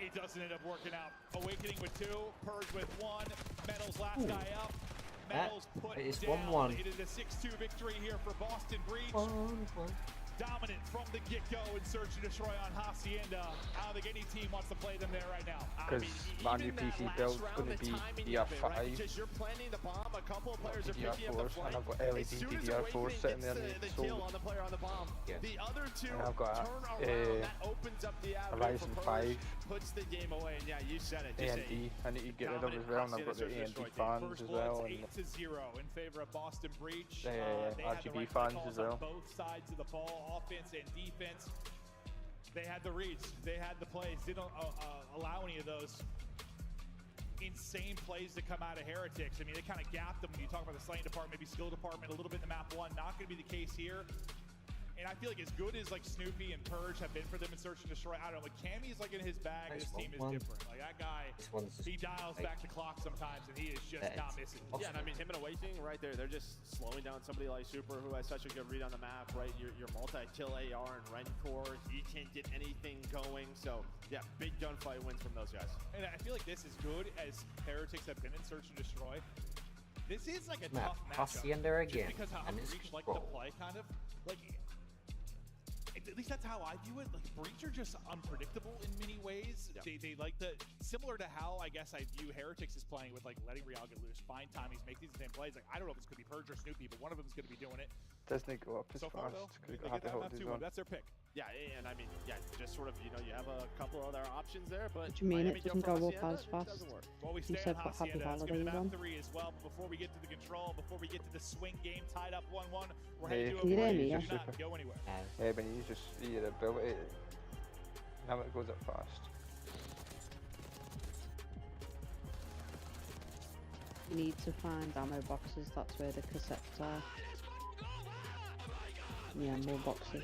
it doesn't end up working out. Awakening with 2, Purge with 1. Metals last guy up. Metals put It's down. 1-1. It is a 6-2 victory here for Boston Breach. Dominant from the get-go in search and destroy on Hacienda. I don't think any team wants to play them there right now. Because my new PC build's going to be DDR5. Because you're planting the bomb, a couple of players are picking up the DDR4s, flank. and I've got LED As soon as DDR4 Awakening sitting gets there. the kill on the player on the bomb, Yeah. the other 2 And I've got turn around. That opens up the avenue Horizon for 5. Purge, puts the game away, and yeah, you said it. Just AND. I need to get rid of as well, and I've got the AND fans as well. And 8-0 in favor of Boston Breach. Yeah, They had the RGB right fans calls as well. on both sides of the ball, offense and defense. They had the reads, they had the plays. Didn't allow any of those insane plays to come out of Heretics. I mean, they kind of gapped them when you talk about the slaying department, maybe skill department, a little bit in the map 1. Not going to be the case here. And I feel like as good as like Snoopy and Purge have been for them in Search and Destroy, I don't know, like Cammy's like in his bag, Nice this team is one. different. Like that guy, This one's he dials back the clock sometimes and he is just That's not missing. Yeah, and I mean, him and Awakening right there, they're just slowing down somebody like Super who has such a good read on the map, right? Your multi-kill AR and Rencore, he can't get anything going. So, yeah, big gunfight wins from those guys. And I feel like this is good as Heretics have been in Search and Destroy. This is like a Map, tough matchup. Hacienda again, Just because how and it's Breach like to control. play, kind of. Like, at least that's how I view it. Like, Breach are just unpredictable in many ways. Yeah. They like the, similar to how I guess I view Heretics as playing with like letting Real get loose, find timings, make these same plays. Like, I don't know if it's going to be Purge or Snoopy, but one of them is going to be doing it. doesn't go up as So far, fast. though, Because they you have get to that hold map his 2-1. on. That's their pick. Yeah, and I mean, yeah, just sort of, you know, you have a couple other options there, but What do you mean Miami it doesn't for go up Hacienda, as it fast? doesn't work. Well, we You stay said on put Happy Hacienda. Let's get to Holidays on. map 3 as well. But before we get to the control, before we get to the swing game tied up 1-1, we're Hey, heading to Can you a hear break. me, Do yeah? not go anywhere. Yeah, but you just see your ability. Now it goes up fast. You need to find ammo boxes, that's where the cassettes are. Yeah, more boxes.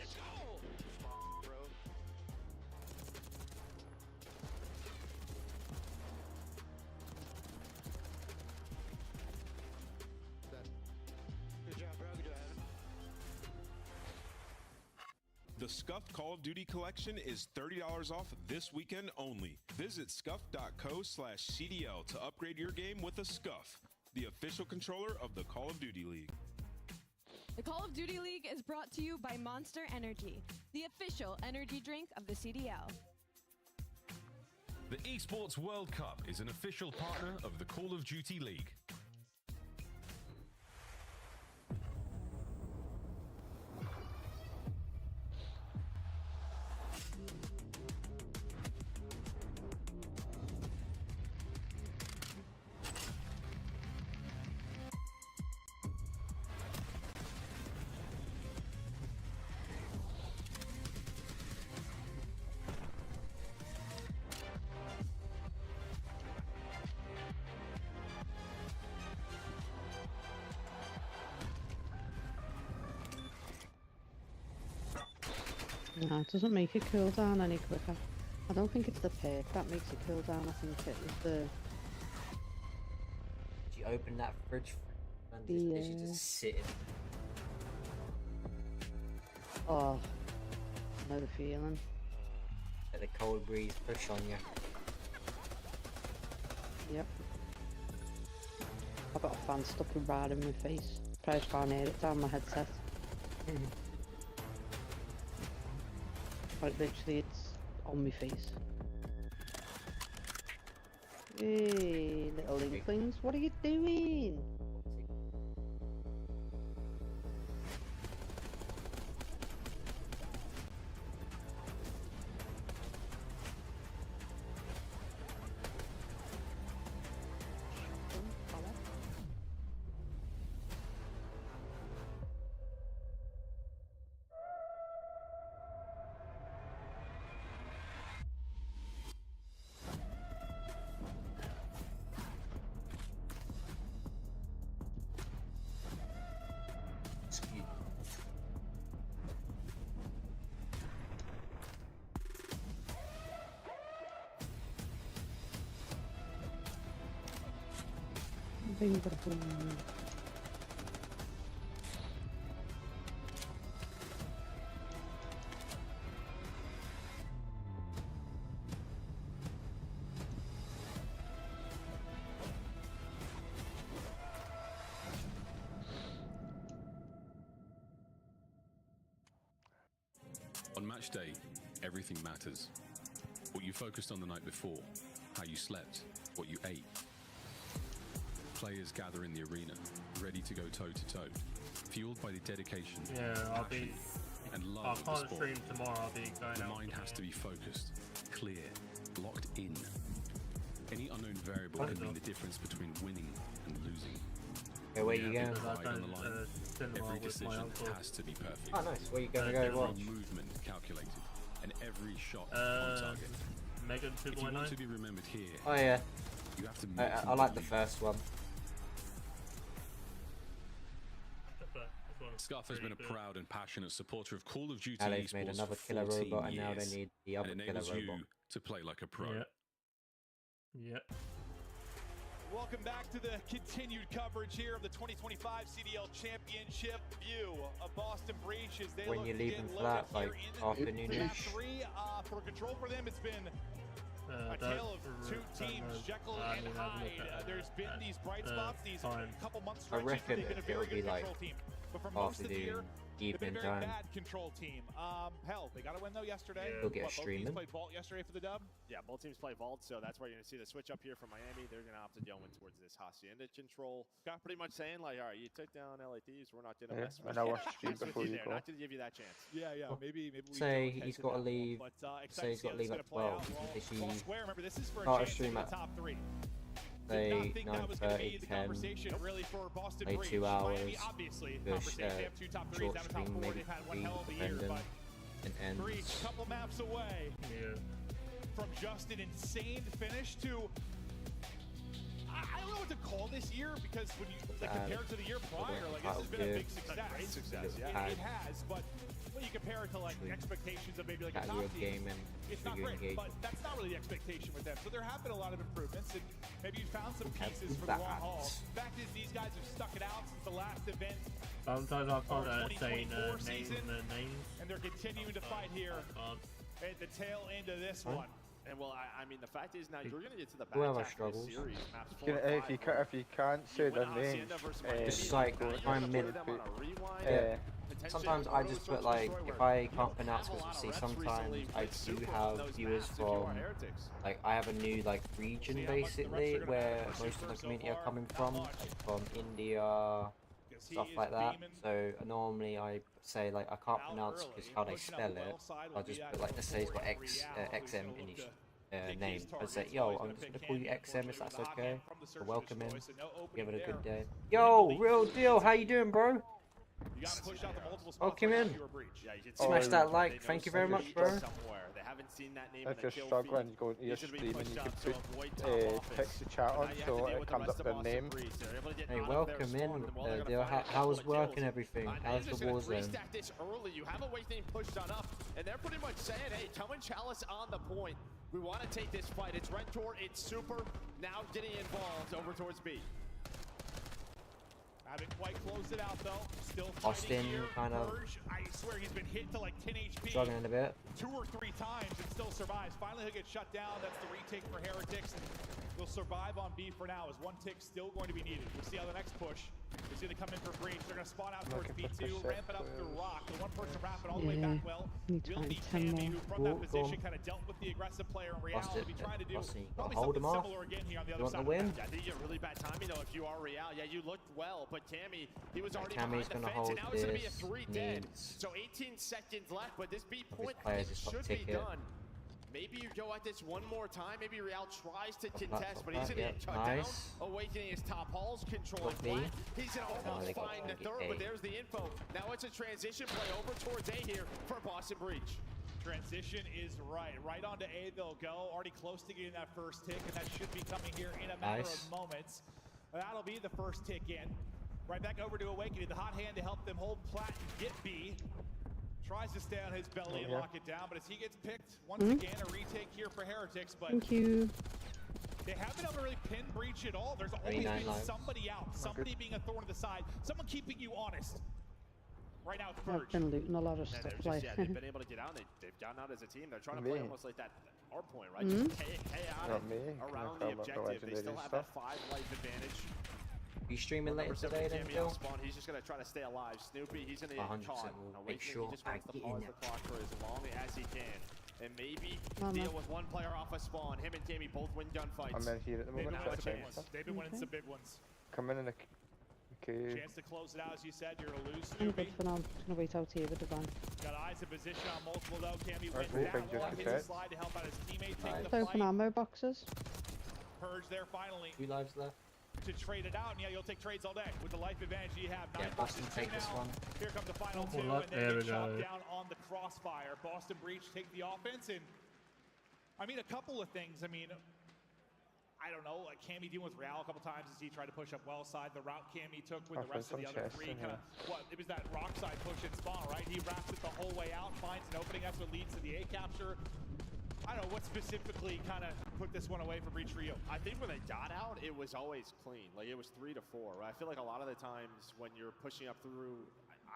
The Scuffed Call of Duty collection is $30 off this weekend only. Visit scuff.co/CDL to upgrade your game with a Scuff, the official controller of the Call of Duty League. The Call of Duty League is brought to you by Monster Energy, the official energy drink of the CDL. The Esports World Cup is an official partner of the Call of Duty League. No, it doesn't make it cool down any quicker. I don't think it's the perk that makes it cool down. I think it is the... Did you open that fridge and just sitting? Oh, I know the feeling. Let the cold breeze push on you. Yep. I've got a fan stuck right in my face. Probably can't hear it down my headset. Like literally it's on my face. Hey, little inklings, what are you doing? On match day, everything matters. What you focused on the night before, how you slept, what you ate. Players gather in the arena, ready to go toe-to-toe, fueled by the dedication, passion, and love of the sport. Stream tomorrow. I'll be going the out. mind has to be focused, clear, locked in. Any unknown variable can mean the difference between winning and losing. Okay, where you going? Pride on the line. Every decision has to be perfect. Oh, nice. Where you going to go watch? Every movement calculated, and every shot on target. Megan 2.9. If you want to be remembered here, Oh yeah. you have to I like the first one. Scuff has been a proud and passionate supporter of Call of Duty Now they've esports made another for killer 14 robot, and now years, they need the other and killer enables robot. you to play like a pro. Yep. Welcome back to the continued coverage here of the 2025 CDL Championship view of Boston Breach as they When look you're to leaving get for that, loaded like here in afternoon-ish. Map 3. For control for them, it's been a tale of two teams, Jekyll and Hyde. There's been these bright spots, these couple months I stretches, reckon they've been a it'll very be good like control team. But for most of the year, they've been evening a very time. bad control team. Hell, they got a win though yesterday. They'll get Both teams streaming. played Vault yesterday for the dub. Yeah, both teams play Vault, so that's where you're going to see the switch up here from Miami. They're going to opt to go in towards this Hacienda control. Got pretty much saying, like, all right, you took down LA Thieves, we're not going to mess with and I you. watched stream before you go. Not to give you that chance. Yeah, maybe we Say don't he's head to got to that leave. But, Say he's got to leave at 12. If he Square, remember, this is for start a chance stream to at the top 3. say Did not think that was going to 9:30, be the 10, conversation really for Boston maybe Breach. 2 hours. Miami, obviously, The conversation. They have 2 top 3s short down to top stream 4. maybe They've had one 3 hell of a year, depending, but and ends. Breach, couple maps away from just an insane finish to I don't know what to call this year because when you compare it to the year prior, like this has been a big success. Great success, It has, but when you compare it to like expectations of maybe like a top team, it's not great. But that's not really the expectation with them. So there have been a lot of improvements, and maybe you found some pieces for the long haul. Fact is, these guys have stuck it out since the last event. Sometimes I can't say names, names. and they're continuing to fight here at the tail end of this one. And well, I mean, the fact is now you're going to get to the back Whoever half of struggles. this series. Maps 4 and 5, if you can't say their names, just like I'm mid. Sometimes I just put like, if I can't pronounce, because you see sometimes I do have viewers from, like I have a new like region basically where most of the community are coming from, like from India, stuff like that. So normally I say like I can't pronounce because how they spell it. I'll just put like, let's say it's got XM in his name. I'd say, yo, I'm just gonna call you XM if that's okay. So welcome in, give it a good day. Yo, real deal, how you doing, bro? Welcome in. Smash that like. Thank you very much, bro. If you're struggling, you go into your stream and you can put text the chat on so it comes up their name. Hey, welcome in. How's work and everything? How's the war zone? You have Awakening pushed on up, and they're pretty much saying, hey, come and Chalice on the point. We want to take this fight. It's Rentor, it's Super, now getting involved over towards B. Haven't quite closed it out though. Still Austin kind of I swear he's been hit to like 10 HP. Struggling a bit. 2 or 3 times and still survives. Finally he'll get shut down. That's the retake for Heretics. And we'll survive on B for now. Is 1 tick still going to be needed? We'll see how the next push is going to come in for Breach. They're going to spawn out towards B2, ramp it up through Rock. The one person ramp it all the way back well. Will be Cammy, who from that position kind of dealt with the aggressive player in Real. Will be trying to do probably something similar again here on the other side. Yeah, I think you get really bad timing though if you are Real. Yeah, you looked well, but Cammy, he was already behind the fence, and now it's going to be a 3 dead. So 18 seconds left, but this B point should be done. Maybe you go at this one more time. Maybe Real tries to contest, but he's going to get cut down. Awakening his top halls, controlling flat. He's going to almost find the third, but there's the info. Now it's a transition play over towards A here for Boston Breach. Transition is right onto A they'll go. Already close to getting that first tick, and that should be coming here in a matter of moments. That'll be the first tick in. Right back over to Awakening, the hot hand to help them hold plat and get B. Tries to stay on his belly and lock it down, but as he gets picked, once again, a retake here for Heretics, but thank you. They haven't been able to really pin Breach at all. There's always been somebody out, somebody being a thorn in the side, someone keeping you honest. Right now it's Purge. I've been looting a lot of stuff, like. Yeah, they've been able to get out. They've gotten out as a team. They're trying to play almost like that our point, right? Just chaotic around the objective. They still have that 5 life advantage. You streaming later today then, Phil? He's just gonna try to stay alive. Snoopy, he's gonna get caught. Make sure he just wants to pause the clock for as long as he can. And maybe deal with one player off a spawn. Him and Tammy both win gunfights. I'm in here at the moment. They've been winning some big ones. Come in the cave. Chance to close it out, as you said. You're gonna lose I'm Snoopy. good for now. I'm just gonna wait out here with the van. Got eyes in position on multiple though. Cammy went down one, hits a slide to help out his teammate take the fight. Open ammo boxes. Purge there finally. 2 lives left. To trade it out, and yeah, you'll take trades all day with the life advantage you have. Yeah, Boston take this one. Here come the final 2, and then get shot down on the crossfire. Boston Breach take the offense, and I mean a couple of things. I mean, I don't know, like Cammy dealing with Real a couple times as he tried to push up well side. The route Cammy took with the rest of the other 3, kind of it was that rock side push and spawn, right? He wraps it the whole way out, finds an opening. That's what leads to the A capture. I don't know what specifically kind of put this one away for Breach for you. I think when they got out, it was always clean. Like it was 3 to 4. Right? I feel like a lot of the times when you're pushing up through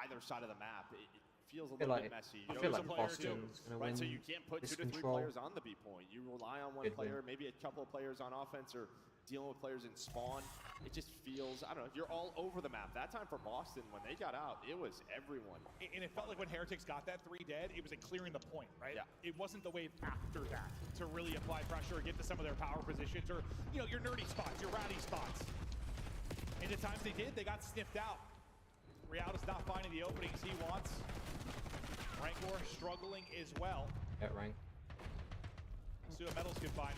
either side of the map, it feels a little bit messy. I feel like Boston's gonna win. So you can't put 2 to 3 players on the B point. You rely on one player, maybe a couple of players on offense, or dealing with players in spawn. It just feels, I don't know, you're all over the map. That time for Boston, when they got out, it was everyone. And it felt like when Heretics got that 3 dead, it was like clearing the point, right? Yeah. It wasn't the wave after that to really apply pressure or get to some of their power positions or, you know, your nerdy spots, your rowdy spots. And the times they did, they got sniffed out. Real is not finding the openings he wants. Rancor struggling as well. At rank. See what Metals can find.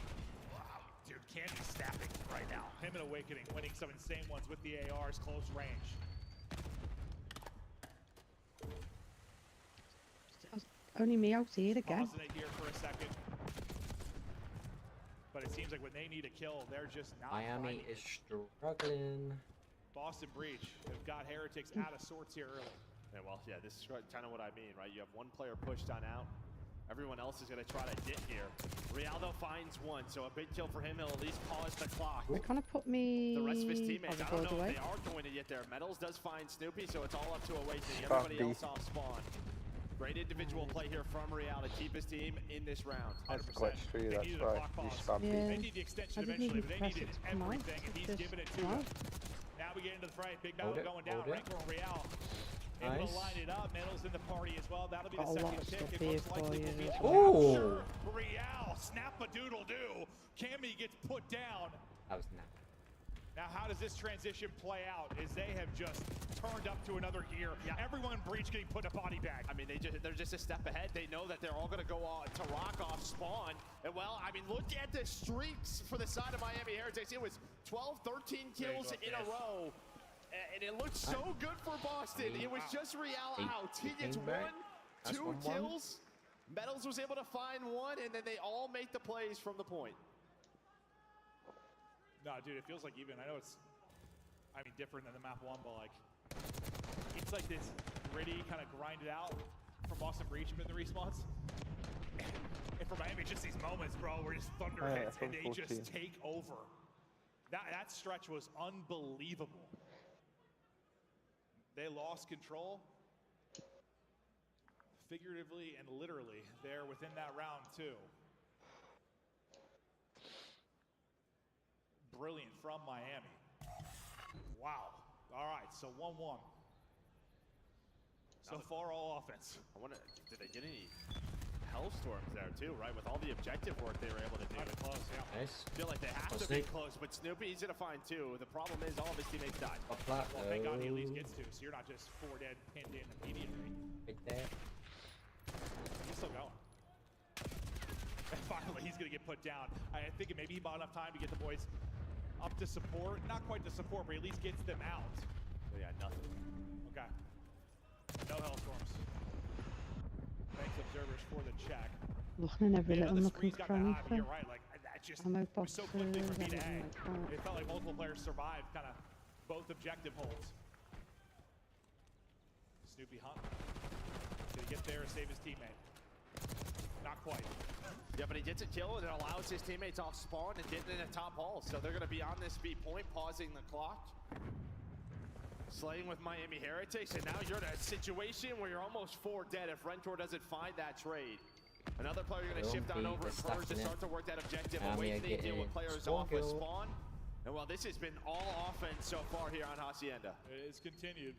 Dude, Candy's snapping right now. Him and Awakening winning some insane ones with the ARs close range. Only me out here again. Pausing it here for a second. But it seems like when they need a kill, they're just not Miami is struggling. Boston Breach have got Heretics out of sorts here early. Yeah, well, yeah, this is kind of what I mean, right? You have one player pushed on out. Everyone else is going to try to get here. Rialdo finds one, so a big kill for him. He'll at least pause the clock. It kind of put me the rest of his teammates, I don't know away. if they are going to get there. Metals does find Snoopy, so it's all up to Awakening. Everybody else off spawn. Great individual play here from Real to keep his team in this round. That's glitched for you, that's why. You spam Yeah. They need the extension eventually, but they needed everything, and he's giving it to them. Now we get into the fray. Big battle going down. Rancor and Real able to line it up. Metal's in the party as well. That'll be the second pick. It looks likely will be Ooh. Real. Snap-a-doodle-doo. Cammy gets put down. That was not. Now, how does this transition play out? As they have just turned up to another gear. Yeah. Everyone in Breach getting put in a body bag. I mean, they're just a step ahead. They know that they're all going to go to rock off spawn. And well, I mean, look at the streaks for the side of Miami Heretics. It was 12, 13 kills in a row. And it looked so good for Boston. It was just Real out. He gets 1, 2 kills. Metals was able to find 1, and then they all make the plays from the point. No, dude, it feels like even, I know it's, I mean, different than the map 1, but like, it's like this gritty kind of grinded out from Boston Breach in the respawns. And for Miami, just these moments, bro, where just thunder hits and they just take over. That stretch was unbelievable. They lost control, figuratively and literally, there within that round too. Brilliant from Miami. Wow. All right, so 1-1. So far, all offense. I wonder, did they get any hellstorms there too, right? With all the objective work they were able to do. Close, yeah. Nice. I feel like they have to be close, but Snoopy's gonna find 2. The problem is all of his teammates died. Well, thank God he at least gets 2, so you're not just 4 dead, pinned in immediately. Right there. He's still going. And finally, he's gonna get put down. I think maybe he bought enough time to get the boys up to support. Not quite to support, but at least gets them out. So yeah, nothing. Okay. No hellstorms. Thanks, observers, for the check. Looking at every little nook and cranny. You're right, like that just it was so quickly from B to A. It felt like multiple players survived kind of both objective holds. Snoopy Hunt. Did he get there and save his teammate? Not quite. Yeah, but he gets a kill and it allows his teammates off spawn and get in a top hole. So they're gonna be on this B point, pausing the clock. Slaying with Miami Heretics, and now you're in a situation where you're almost 4 dead if Rentor doesn't find that trade. Another player you're gonna shift on over and Purge to start to work that objective away from they deal with players off with spawn. And well, this has been all offense so far here on Hacienda. It is continued.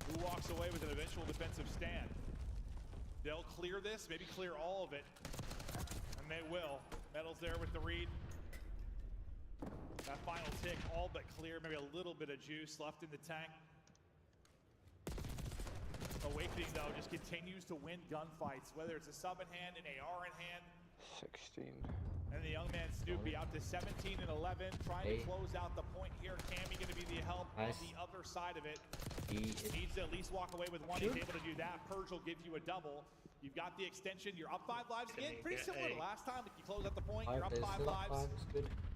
Who walks away with an eventual defensive stand? They'll clear this, maybe clear all of it, and they will. Metal's there with the read. That final tick, all but clear, maybe a little bit of juice left in the tank. Awakening, though, just continues to win gunfights, whether it's a sub in hand, an AR in hand. 16. And the young man Snoopy out to 17 and 11, trying to close out the point here. Cammy going to be the help on the other side of it. He needs to at least walk away with 1. He's able to do that. Purge will give you a double. You've got the extension. You're up 5 lives again. Pretty similar to last time. If you close out the point, you're up 5 lives.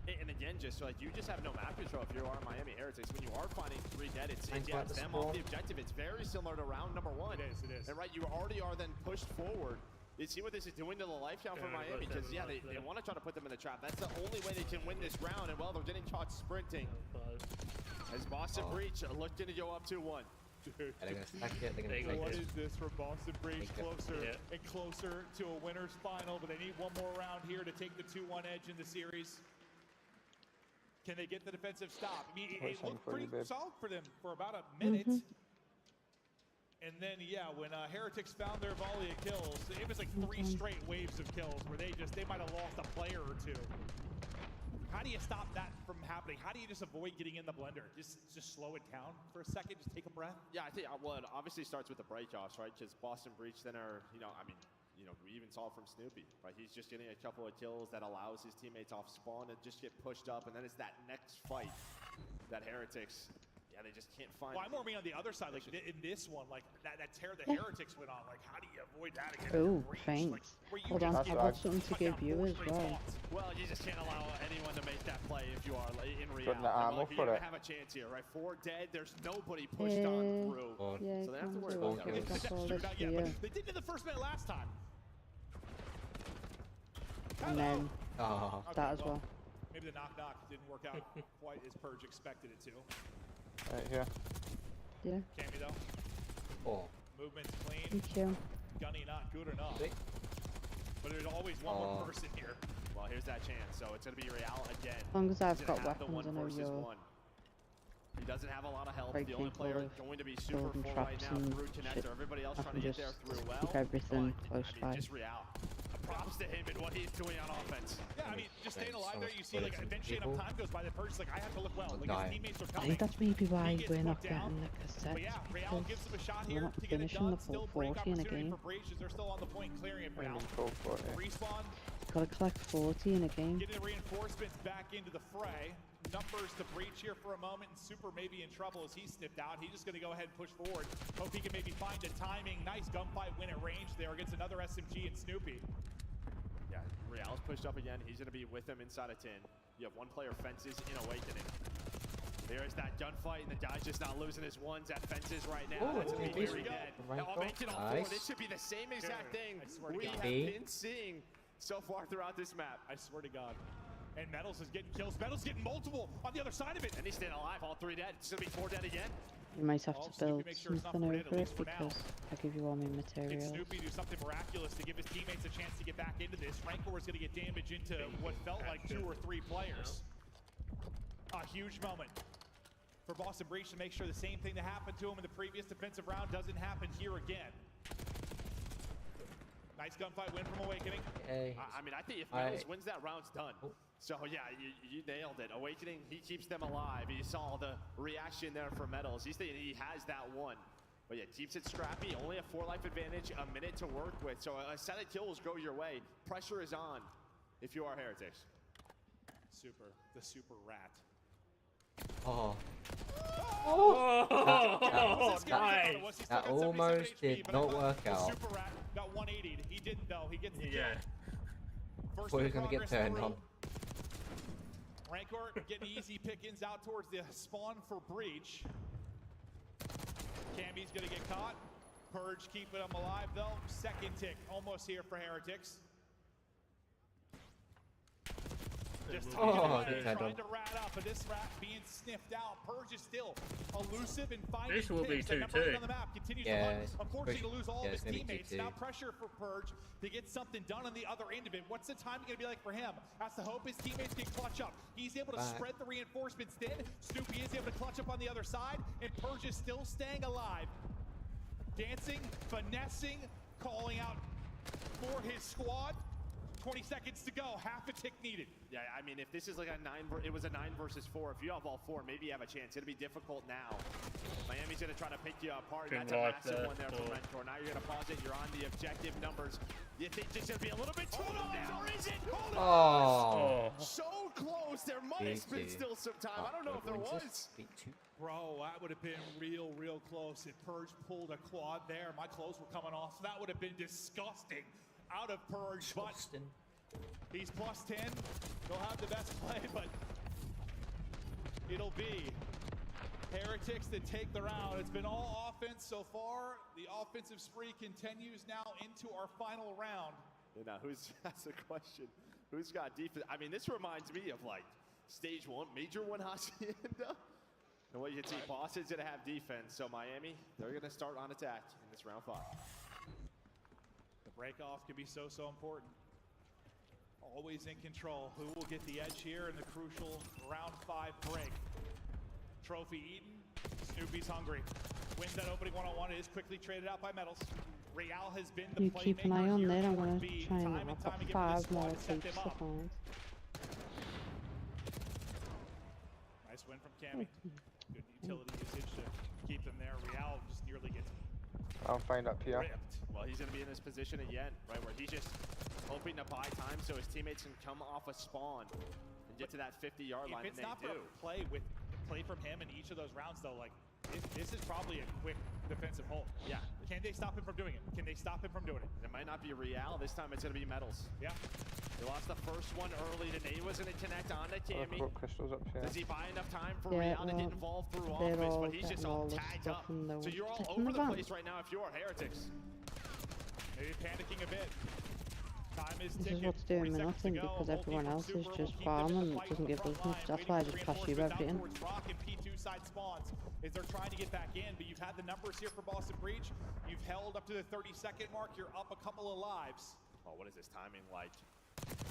And again, just like you just have no map control if you are Miami Heretics. When you are finding 3 dead, it's them off the objective. It's very similar to round number 1. It is. And right, you already are then pushed forward. You see what this is doing to the life count for Miami, because yeah, they want to try to put them in the trap. That's the only way they can win this round, and well, they're getting caught sprinting. As Boston Breach looking to go up 2-1. Dude, what is this from Boston Breach? Closer and closer to a winner's final, but they need 1 more round here to take the 2-1 edge in the series. Can they get the defensive stop? I mean, it looked pretty solid for them for about a minute. And then, yeah, when Heretics found their volley of kills, it was like 3 straight waves of kills where they might have lost a player or 2. How do you stop that from happening? How do you just avoid getting in the blender? Just slow it down for a second, just take a breath? Yeah, I think, well, it obviously starts with the breakoffs, right? Because Boston Breach then are, we even saw it from Snoopy, right? He's just getting a couple of kills that allows his teammates off spawn to just get pushed up, and then it's that next fight that Heretics, they just can't find. Well, I'm more on the other side, like in this one, like that tear the Heretics went on, like how do you avoid that again? Oh, thanks. Hold on, I've got something to give you as well. Well, you just can't allow anyone to make that play if you are in reality. You don't have a chance here, right? 4 dead, there's nobody pushed on through. Yeah, so they have to worry about that. They did in the first minute last time. And then that as well. Maybe the knock didn't work out quite as Purge expected it to. Right here. Yeah. Cammy though. Movement's clean. Thank you. Gunny not good enough. But there's always one more person here. Well, here's that chance. So it's going to be Real again. As long as I've got have the weapons, I one know versus you're one. He doesn't have a lot of help. very The only capable player of going to be super building full right traps now and through shit. connector. Everybody else I trying can to get just there through well. keep everything close by. Just Real. Props to him and what he's doing on offense. Yeah, I mean, just staying alive there, you see, like, eventually enough time goes by, the Purge's like, I have to look well. Like, his teammates are I coming. think that's maybe why we're not put down. getting like a set. But yeah, Real gives him a shot here we're not to get it finishing the done. full Still break 40 in a opportunity game. for Breach as they're still on the point, clearing it for now. Respawn. Gotta collect 40 in a game. Getting the reinforcements back into the fray. Numbers to Breach here for a moment, and Super may be in trouble as he snipped out. He's just going to go ahead and push forward. Hope he can maybe find a timing. Nice gunfight win at range there against another SMG and Snoopy. Yeah, Real's pushed up again. He's going to be with him inside of 10. You have one player fences in Awakening. There's that gunfight, and the guy's just not losing his ones at fences right now. Ooh, That's going to be very good. Right, I'll make it on nice. 4. This should be the same exact thing we have B. been seeing so far throughout this map. I swear to God. And Metals is getting kills. Metals getting multiple on the other side of it. And he's staying alive. All 3 dead. It's going to be 4 dead again. You might have to build sure something over it because I give you all my Did materials. Snoopy do something miraculous to give his teammates a chance to get back into this? Rancor is going to get damage into what felt like 2 or 3 players. A huge moment for Boston Breach to make sure the same thing that happened to him in the previous defensive round doesn't happen here again. Nice gunfight win from Awakening. I mean, I think if Metals wins that round's done. So yeah, you nailed it. Awakening, he keeps them alive. You saw the reaction there for Metals. He's thinking he has that one. But yeah, keeps it scrappy. Only a 4 life advantage, a minute to work with. So a set of kills go your way. Pressure is on if you are Heretics. Super, the super rat. Oh. Oh, that almost did not work out. Super rat got 180'd. He didn't though. He gets the kill. First We're gonna get turned on. Rancor getting easy pickings out towards the spawn for Breach. Cammy's gonna get caught. Purge keeping him alive though. Second tick almost here for Heretics. Just trying to rat up, but this rat being sniffed out. Purge is still elusive and finding This will be picks. The 2-2. numbers on the map continues to hunt. Unfortunately, to lose all of his it's gonna be teammates. 2-2. Now pressure for Purge to get something done on the other end of it. What's the timing going to be like for him? That's the hope his teammates can clutch up. He's able to spread the reinforcements thin. Snoopy is able to clutch up on the other side, and Purge is still staying alive. Dancing, finessing, calling out for his squad. 20 seconds to go, half a tick needed. Yeah, I mean, if this is like a 9, it was a 9 versus 4. If you have all 4, maybe you have a chance. It'll be difficult now. Miami's gonna try to pick you apart. That's a massive one there for Rancor. Now you're gonna pause it. You're on the objective numbers. You think this should be a little bit too low, or is it? Oh. So close. There might have been still some time. I don't know if there was. Bro, that would have been real close. If Purge pulled a quad there, my clothes were coming off. That would have been disgusting. Out of Purge, but he's plus 10. He'll have the best play, but it'll be Heretics that take the round. It's been all offense so far. The offensive spree continues now into our final round. You know, that's the question. Who's got defense? I mean, this reminds me of like stage 1, major 1 Hacienda. And what you can see, Boston's gonna have defense. So Miami, they're gonna start on attack in this round 5. The break-off can be so important. Always in control. Who will get the edge here in the crucial round 5 break? Trophy eaten. Snoopy's hungry. Wins that opening one-on-one. It is quickly traded out by Metals. Real has been the You keep an eye on there. I'm gonna try and time put again 5 more set them tapes up. on. Nice win from Cammy. Good utility usage to keep them there. Real just nearly gets I'll find up here. ripped. Well, he's going to be in this position again, right, where he's just hoping to buy time so his teammates can come off a spawn and get to that 50-yard line. If it's not for a play from him in each of those rounds, though, like this is probably a quick defensive hold. Yeah. Can they stop him from doing it? Can they stop him from doing it? It might not be Real. This time it's going to be Metals. Yeah. He lost the first one early. The nade was going to connect on to Cammy. I've got crystals up here. Does he buy enough time for Yeah, Real to get involved through they're offense? all But he's just getting all all the tagged stuff up. and they'll So you're all check over them the out. place right now if you are Heretics. Maybe panicking a bit. This is what's doing me nothing because everyone else is just farming and doesn't give us much. That's why I just pass you everything. P2 side spawns is they're trying to get back in, but you've had the numbers here for Boston Breach. You've held up to the 30-second mark. You're up a couple of lives. Oh, what is this timing like?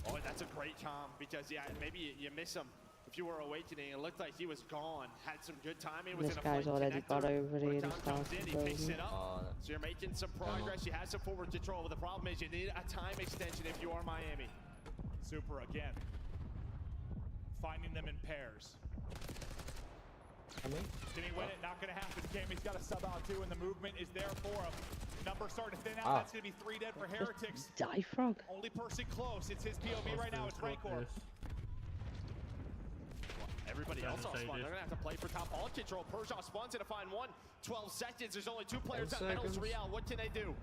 Oh, that's a great calm because, yeah, maybe you miss him. If you were awakening, it looked like he was gone. Had some good timing. This guy's already got over here. He picks it up. So you're making some progress. You have some forward control. But the problem is you need a time extension if you are Miami. Super again. Finding them in pairs. Can he win it? Not going to happen. Cammy's got a sub out too, and the movement is there for him. Number starting to thin out. That's going to be 3 dead for Heretics. Die frog. Only person close. It's his POV right now. It's Rancor. Everybody else on spawn. They're going to have to play for top ball control. Persia spawns to find one. 12 seconds. There's only 2 players at Metals Real. What can they do?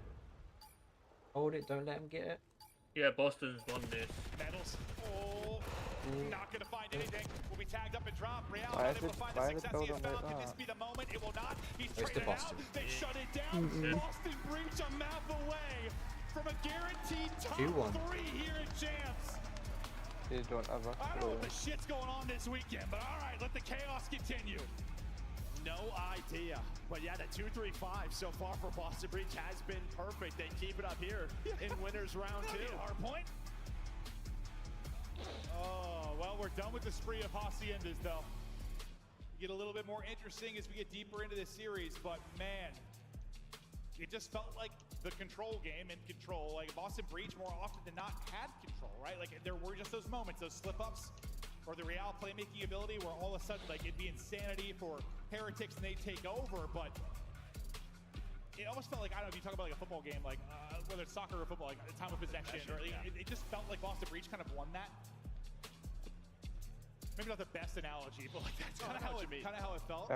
Hold it. Don't let him get it. Yeah, Boston's won this. Metals. Oh, not going to find anything. Will be tagged up and dropped. Real not able to find the success he has found. Can this be the moment? It will not. He's traded out. They shut it down. Boston Breach a map away from a guaranteed top 3 here at CHAMPS. They don't have a I don't know what the shit's going on this weekend, but all right, let the chaos continue. No idea. But yeah, the 2-3-5 so far for Boston Breach has been perfect. They keep it up here in winners round 2. Hard point. Oh, well, we're done with the spree of Haciendas, though. Get a little bit more interesting as we get deeper into this series, but man, it just felt like the control game and control. Like Boston Breach more often than not had control, right? Like there were just those moments, those slip-ups, or the Real playmaking ability where all of a sudden, like it'd be insanity for Heretics and they take over, but it almost felt like, I don't know if you talk about like a football game, like whether it's soccer or football, like the time of possession, or it just felt like Boston Breach kind of won that. Maybe not the best analogy, but like that's kind of how it felt.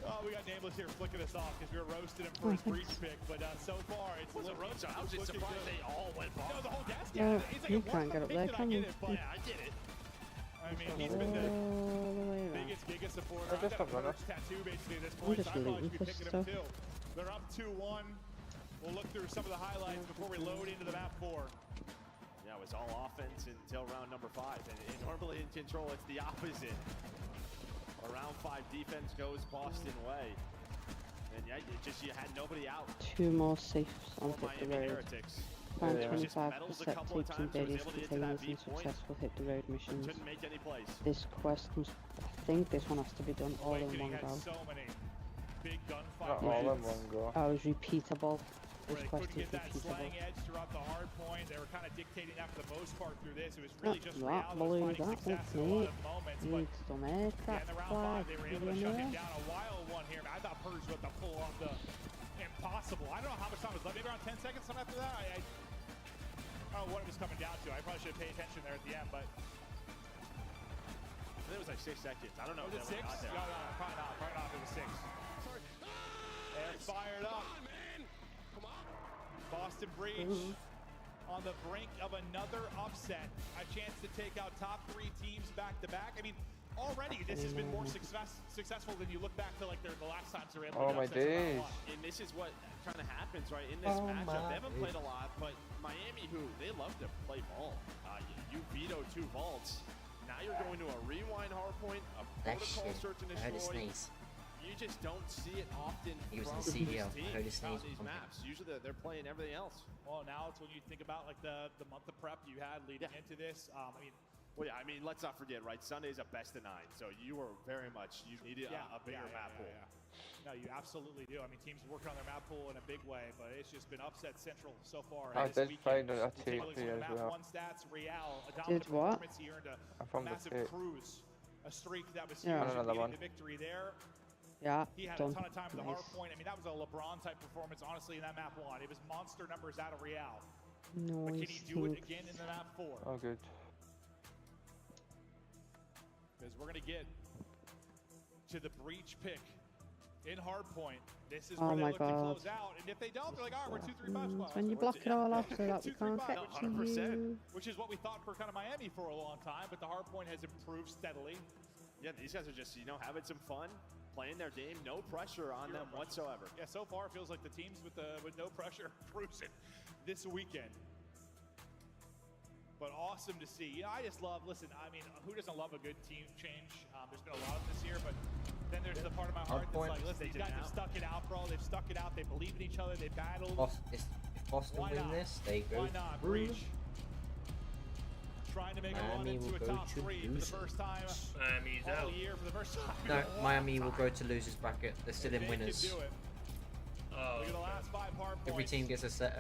Oh, we got Nameless here flicking us off because we were roasting him for his breach pick, but so far it's a roast. I was just surprised they all went off. No, the whole desk. Yeah, you can't get up there, can you? Yeah, I get it. I mean, he's been the biggest Giga supporter. I've got a Perch tattoo basically at this point, so I probably should be picking him too. They're up 2-1. We'll look through some of the highlights before we load into the map 4. Yeah, it was all offense until round number 5. And normally in control, it's the opposite. Round 5 defense goes Boston way. And yeah, you had nobody out. 2 more safes on Hit the Road. Heretics. Found 25% taking various containers and successful Hit the Road missions. Couldn't make any plays. This quest comes, I think this one has to be done all in one go. So many big gunfights. Not all in one go. Oh, it was repeatable. This quest is Get that repeatable. slang edge throughout the hard point. They were kind of dictating that for the most part through this. It was really just Real That blew finding that success one, in a lot mate. of moments. But Need some aircraft in the round 5, they were able to shut him down. A wild one here. I thought Purge was about to pull off the impossible. I don't know how much time was left. Maybe around 10 seconds, something after that. I don't know what it was coming down to. I probably should have paid attention there at the end, but I think it was like 6 seconds. I don't know. Was it 6? No, probably not. Probably not. It was 6. They're fired up. Boston Breach on the brink of another upset. A chance to take out top 3 teams back to back. I mean, already this has been more successful than you look back to like the last times they were able to my days. And this is what kind of happens, right? In this matchup, they haven't played a lot, but Miami, who they love to play ball. You vetoed 2 vaults. Now you're going to a rewind hardpoint, a protocol search and destroy. You just don't see it often He was in from CDL. these I heard teams his name. on these maps. Usually they're playing everything else. Well, now it's when you think about like the month of prep you had leading into this. I mean, well, yeah, I mean, let's not forget, right? Sunday's a best of 9, so you were very much you needed a bigger map pool. No, you absolutely do. I mean, teams working on their map pool in a big way, but it's just been upset central so far. I did find a take TP as map well. 1 stats, Real, a dominant performance. He earned a massive cruise, a streak that was huge. The victory there. Yeah, he had a ton of time with the hard point. I mean, that was a LeBron type performance, honestly, in that map 1. It was monster numbers out of Real. But can he do it again in the map 4? Oh, good. Because we're going to get to the breach pick in hardpoint. This is where they look to close out. And if they don't, they're like, all right, we're 2-3-5 spots. When you block it all off so that we can't get to you. Which is what we thought for kind of Miami for a long time, but the hardpoint has improved steadily. Yeah, these guys are just, having some fun. playing their game, no pressure on them whatsoever. Yeah, so far it feels like the teams with no pressure cruising this weekend. But awesome to see. I just love, listen, I mean, who doesn't love a good team change? There's been a lot of this year, but then there's the part of my heart that's like, listen, these guys have stuck it out, bro. They've stuck it out. They believe in each other. They battled. If Boston win this, they go through. Trying to make a run into a top 3 for the first time all year for the first time. No, Miami will go to losers bracket. They're still in winners. Look at the last 5 hard Every points. team gets a set.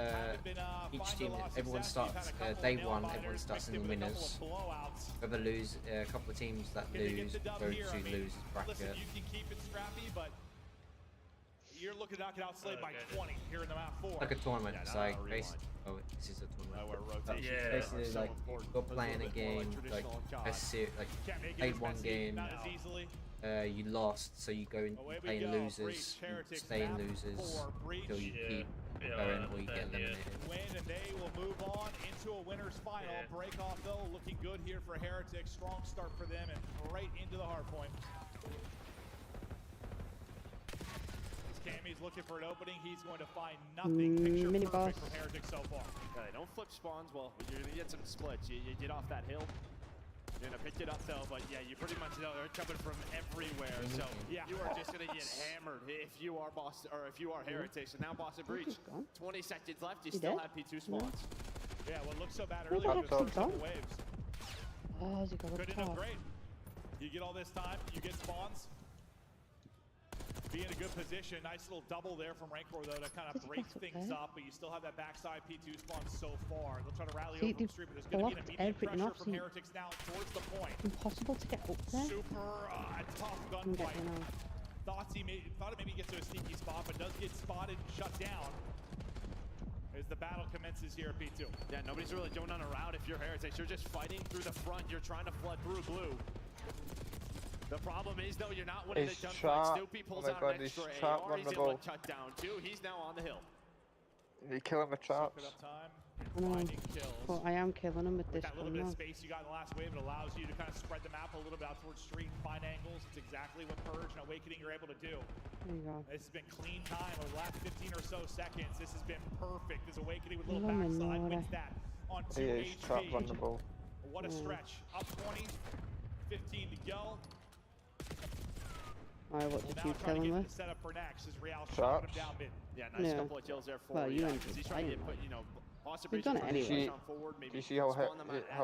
Each team, everyone starts day 1. Everyone starts in the winners. Whoever lose, a couple of teams that lose go to losers bracket. Listen, you can keep it scrappy, but you're looking to knock it out slate by 20 here in the map 4. Like a tournament. It's like oh, this is a tournament. Basically, like you're playing a game, like played one game. You lost, so you go and play in losers, you stay in losers until you keep going or you get eliminated. Win, and they will move on into a winner's final. Break off though, looking good here for Heretics. Strong start for them and right into the hard point. Cammy's looking for an opening. He's going to find nothing picture perfect from Heretics so far. Yeah, don't flip spawns. Well, you're going to get some splits. You get off that hill. You're going to pick it up though, but yeah, you pretty much know they're coming from everywhere. So yeah, you are just going to get hammered if you are Boston, or if you are Heretics. And now Boston Breach, 20 seconds left. You still have P2 spawns. Yeah, what looked so bad earlier was a couple waves. Good enough, great. You get all this time, you get spawns. Be in a good position. Nice little double there from Rancor though to kind of break things up, but you still have that backside P2 spawn so far. They'll try to rally over from street, but there's going to be an immediate pressure from Heretics now towards the point. Impossible to get up there. Super tough gunfight. Thought it maybe gets to a sneaky spot, but does get spotted and shut down as the battle commences here at P2. Yeah, nobody's really going on a route if you're Heretics. You're just fighting through the front. You're trying to flood through blue. The problem is, though, you're not winning the gunfight. Snoopy pulls out an extra AR. He's able to cut down too. He's now on the hill. You kill him with traps. Well, I am killing him with this that little bit of space you got in the last wave, it allows you to kind of spread the map a little bit out towards street and find angles. It's exactly what Purge and Awakening are able to do. There you go. This has been clean time over the last 15 or so seconds. This has been perfect. This Awakening with a little backside wins that on 2 HP. What a stretch. Up 20, 15 to go. Alright, what did you kill him with? Set up for next as Real shot him down mid. Yeah, nice couple of kills there for well, you he's trying to get put, You've done it anyway. Do you see how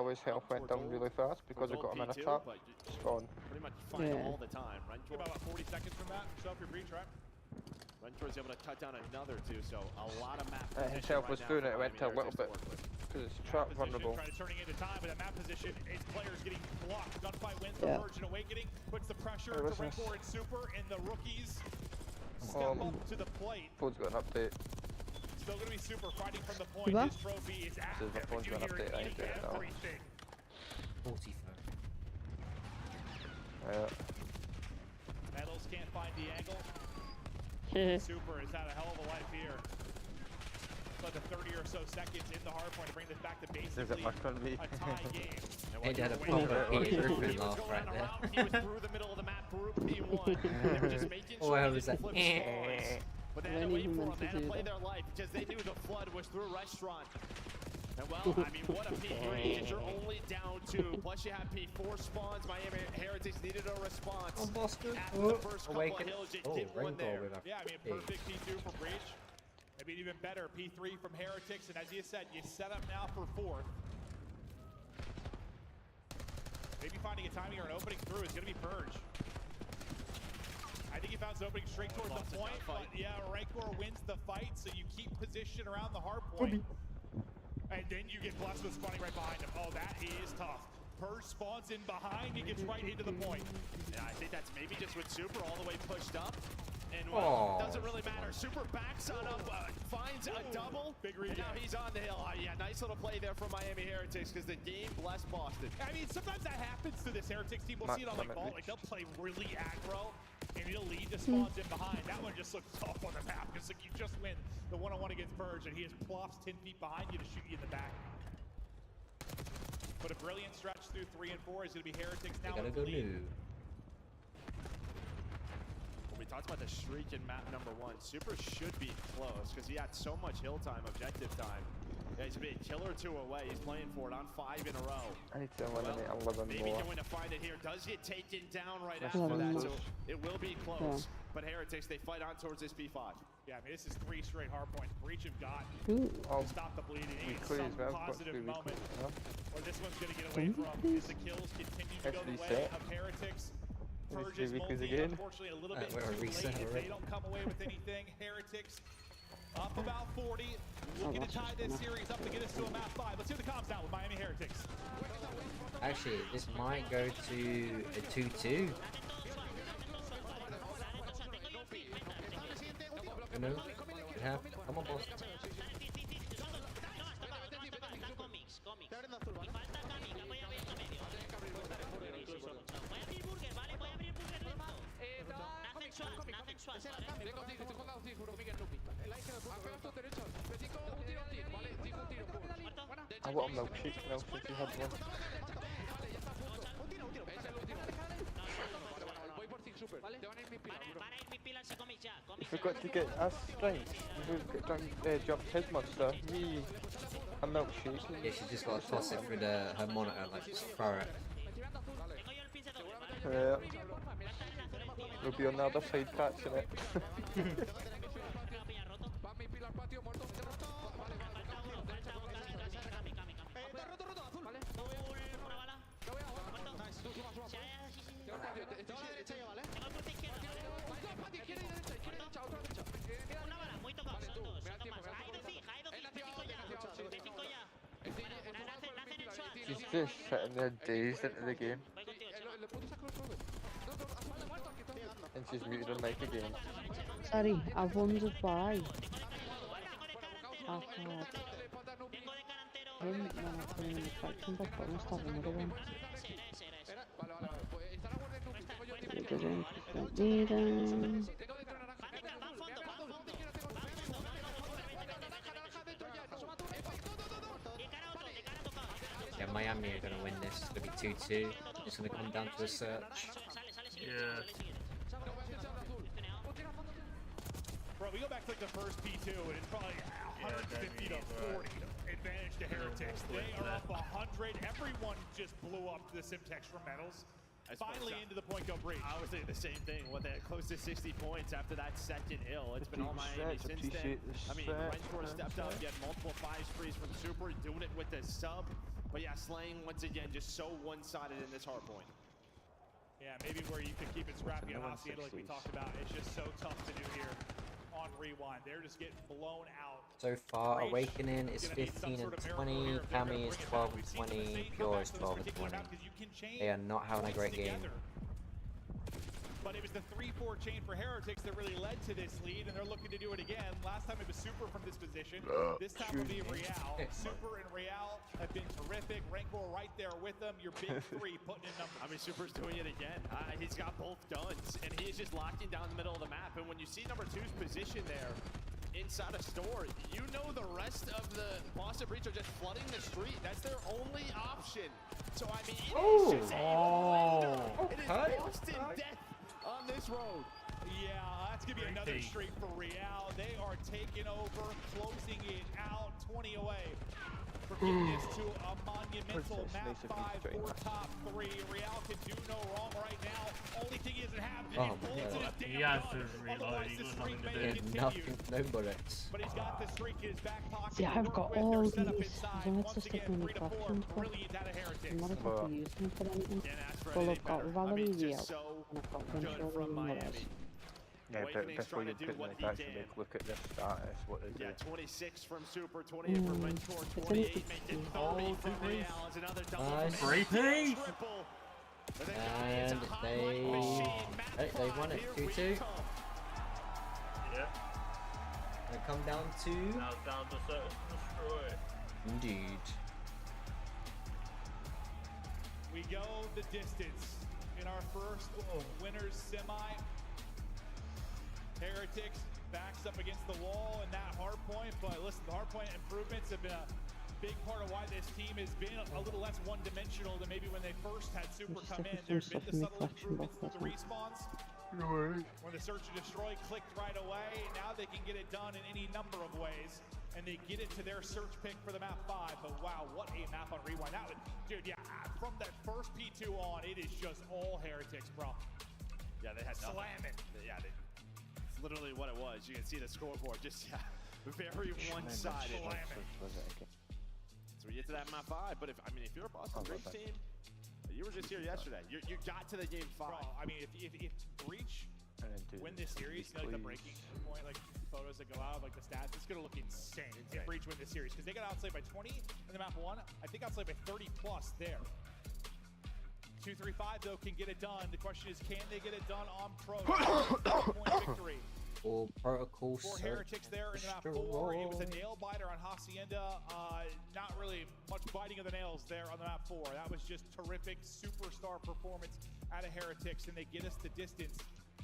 his health went down really fast because I got him in a trap? Spawn. Pretty much fight all the time. About 40 seconds from that. Show up your breach, right? Rentor's able to cut down another two, so a lot of map His health was doing it, it went to a little bit because it's trap vulnerable. Trying to turning into time, but that map position, its players getting blocked. Gunfight wins for Virgin Awakening, puts the pressure to Rancor and Super, and the rookies step up to the plate. Phone's got an update. Still going to be Super fighting from the point. His trophy is active. The phone's got an update. I get it now. 45. Yeah. Metals can't find the angle. Super has had a hell of a life here. But the 30 or so seconds in the hard point to bring this back to basically a tie game. He had a proper Peter Griffin laugh right there. He was through the middle of the map, Group P1. They were just making sure I was like, flip spawns. But they had to wait for them. They had to play their life because they knew the flood was through restaurant. And well, I mean, what a P3 is. You're only down 2. Plus you have P4 spawns. Miami Heretics needed a response. After the first couple of hills, you did one there. Yeah, I mean, perfect P2 for Breach. Maybe even better, P3 from Heretics. And as you said, you set up now for 4th. Maybe finding a timing or an opening through is going to be Purge. I think he found his opening straight towards the point. But yeah, Rancor wins the fight, so you keep position around the hard point. And then you get blessed with spawning right behind him. Oh, that is tough. Purge spawns in behind, he gets right into the point. Yeah, I think that's maybe just with Super all the way pushed up. And well, doesn't really matter. Super backs on up, finds a double. Big and now he's on the hill. Yeah, nice little play there from Miami Heretics because the game blessed Boston. I mean, sometimes that happens to this Heretics team. We'll see it on like Vault. Like they'll play really aggro, and he'll lead the spawns in behind. That one just looks tough on the map because like, you just win the one-on-one against Purge, and he just plops 10 feet behind you to shoot you in the back. But a brilliant stretch through 3 and 4 is going to be Heretics now. Gotta go new. talked about the streak in map number 1. Super should be close because he had so much hill time, objective time. Yeah, he's been a kill or 2 away. He's playing for it on 5 in a row. I need to eliminate 11 maybe more. going to find it here. Does get taken down right after that, so it will be close. But Heretics, they fight on towards this P5. Yeah, I mean, this is 3 straight hard points. Breach have got Oh, to stop the bleeding. It's clear some as well. positive Be moment clear, where this one's going to get away from as the kills continue to go the way of Heretics. Purges multi, unfortunately, a little bit too late. If they don't come away with anything, Heretics up about 40. Looking to tie this series up to get us to a map 5. Let's see what the comms now with Miami Heretics. Actually, this might go to a 2-2. No, yeah, come on, boss. I want a milkshake now since you had one. You forgot to get us strength. You forgot to jump head monster. Me, a milkshake. Yeah, she just got to toss it through her monitor, like just throw it. We'll be on the other side catching it. She's just sitting there dazed into the game. And she's muted her mic again. Sorry, I've wondered why. I've had him when I've been in the collection book, but I must have another one. Yeah, Miami are going to win this. It's going to be 2-2. It's going to come down to a search. Yeah. Bro, we go back to like the first P2, and it's probably 150 to 40 advantage to Heretics. They are up 100. Everyone just blew up the Simtex from medals. Finally into the point go breach. I was thinking the same thing. What, they had close to 60 points after that second hill. It's been all Miami since then. I mean, Rencore stepped up, get multiple 5 sprees from Super, doing it with the sub. But yeah, Slaying once again just so one-sided in this hard point. Yeah, maybe where you could keep it scrappy and Hacienda like we talked about. It's just so tough to do here on Rewind. They're just getting blown out. So far, Awakening is 15 and 20, Cammy is 12 and 20, Pure is 12 and 20. They are not having a great game. But it was the 3-4 chain for Heretics that really led to this lead, and they're looking to do it again. Last time it was Super from this position. This time it'll be Real. Super and Real have been terrific. Rancor right there with them. Your big 3 putting in numbers. I mean, Super's doing it again. He's got both guns, and he is just locking down the middle of the map. And when you see number 2's position there inside a store, you know the rest of the Boston Breach are just flooding the street. That's their only option. So, I mean, it is just it is Boston death on this road. Yeah, that's going to be another streak for Real. They are taking over, closing it out, 20 away. For getting this to a monumental map 5 for top 3. Real can do no wrong right now. Only thing he doesn't have is bullets in his damn gun. Otherwise, the streak may continue. No bullets. But he's got the streak in his back pocket. See, I've got all these. I wanted to Once stick again, them in the 3-4, collection, but brilliant out of Heretics. I'm not able to use them for anything. Well, I've got Valerie Real, and I've got Control and Morris. Yeah, but before you put in the actually look at this status, what is Yeah, it? 26 from Super, 28 from Rencore, 28 makes it 30 from Real. It's another double from Repeat! triple. And they won it 2-2. Yeah. They come down to... Now down to search and destroy. Indeed. We go the distance in our first winners semi. Heretics backs up against the wall in that hard point, but listen, the hard point improvements have been a big part of why this team has been a little less one-dimensional than maybe when they first had Super come in. There's been the subtle improvements with the respawns, When the search and destroy clicked right away, now they can get it done in any number of ways. And they get it to their search pick for the map 5. But wow, what a map on Rewind. That was, dude, yeah, from that first P2 on, it is just all Heretics, bro. Yeah, they had slamming. Yeah, it's literally what it was. You can see the scoreboard just very one-sided. So we get to that map 5. But if you're a Boston Breach team, you were just here yesterday. You got to the game 5. Bro, I mean, if Breach win this series, like the breaking point, like photos that go out, like the stats, it's gonna look insane if Breach win this series because they got outslayed by 20 in the map 1. I think outslayed by 30 plus there. 2-3-5 though can get it done. The question is, can they get it done on pro? Point victory. Or protocol For search. Heretics there in map 4. It was a nail biter on Hacienda. Not really much biting of the nails there on the map 4. That was just terrific superstar performance out of Heretics, and they get us the distance.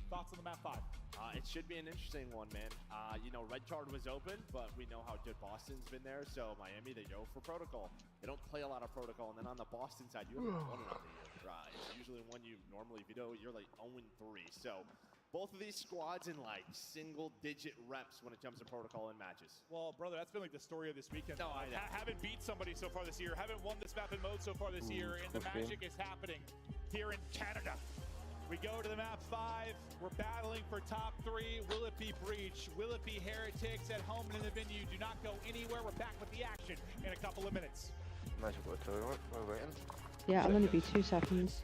Thoughts on the map 5? It should be an interesting one, man. You know, red card was open, but we know how good Boston's been there. So Miami, they go for protocol. They don't play a lot of protocol. And then on the Boston side, you haven't won it on the year. It's usually one you normally veto. You're like 0-3. So both of these squads in like single-digit reps when it comes to protocol in matches. Well, brother, that's been like the story of this weekend. No, I know. Haven't beat somebody so far this year. Haven't won this map in mode so far this year. And the magic is happening here in Canada. We go to the map 5. We're battling for top 3. Will it be Breach? Will it be Heretics at home and in the venue? Do not go anywhere. We're back with the action in a couple of minutes. Imagine what we're waiting. Yeah, I'll only be 2 seconds.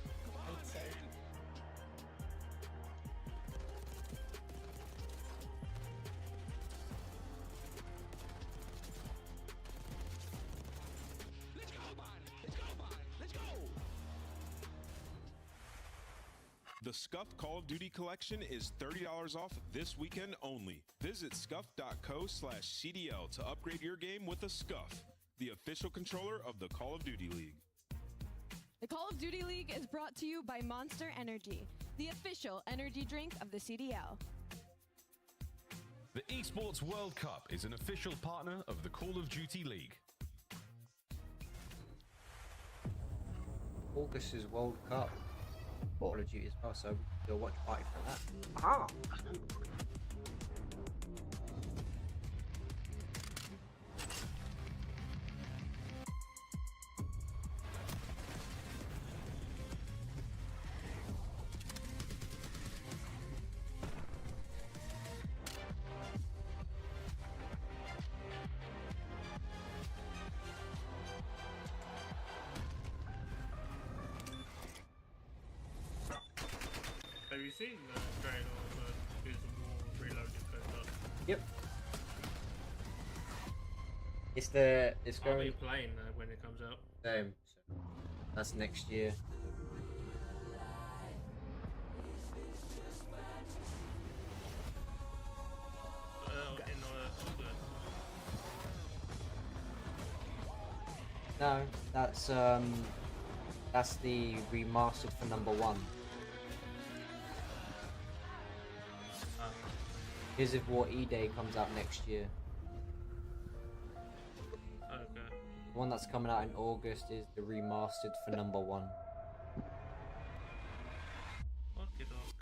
The Scuffed Call of Duty collection is $30 off this weekend only. Visit scuff.co/CDL to upgrade your game with a Scuff, the official controller of the Call of Duty League. The Call of Duty League is brought to you by Monster Energy, the official energy drink of the CDL. The Esports World Cup is an official partner of the Call of Duty League. August is World Cup. Call of Duty as well, so we'll watch party for that. Ah! Have you seen the trailer of Gears of War Reloaded trailer? Yep. It's I'll going. be playing that when it comes out. Same. So that's next year. No, that's the remastered for number 1. Gears of War E-Day comes out next year. Okay. The one that's coming out in August is the remastered for number 1. Okay, dogs.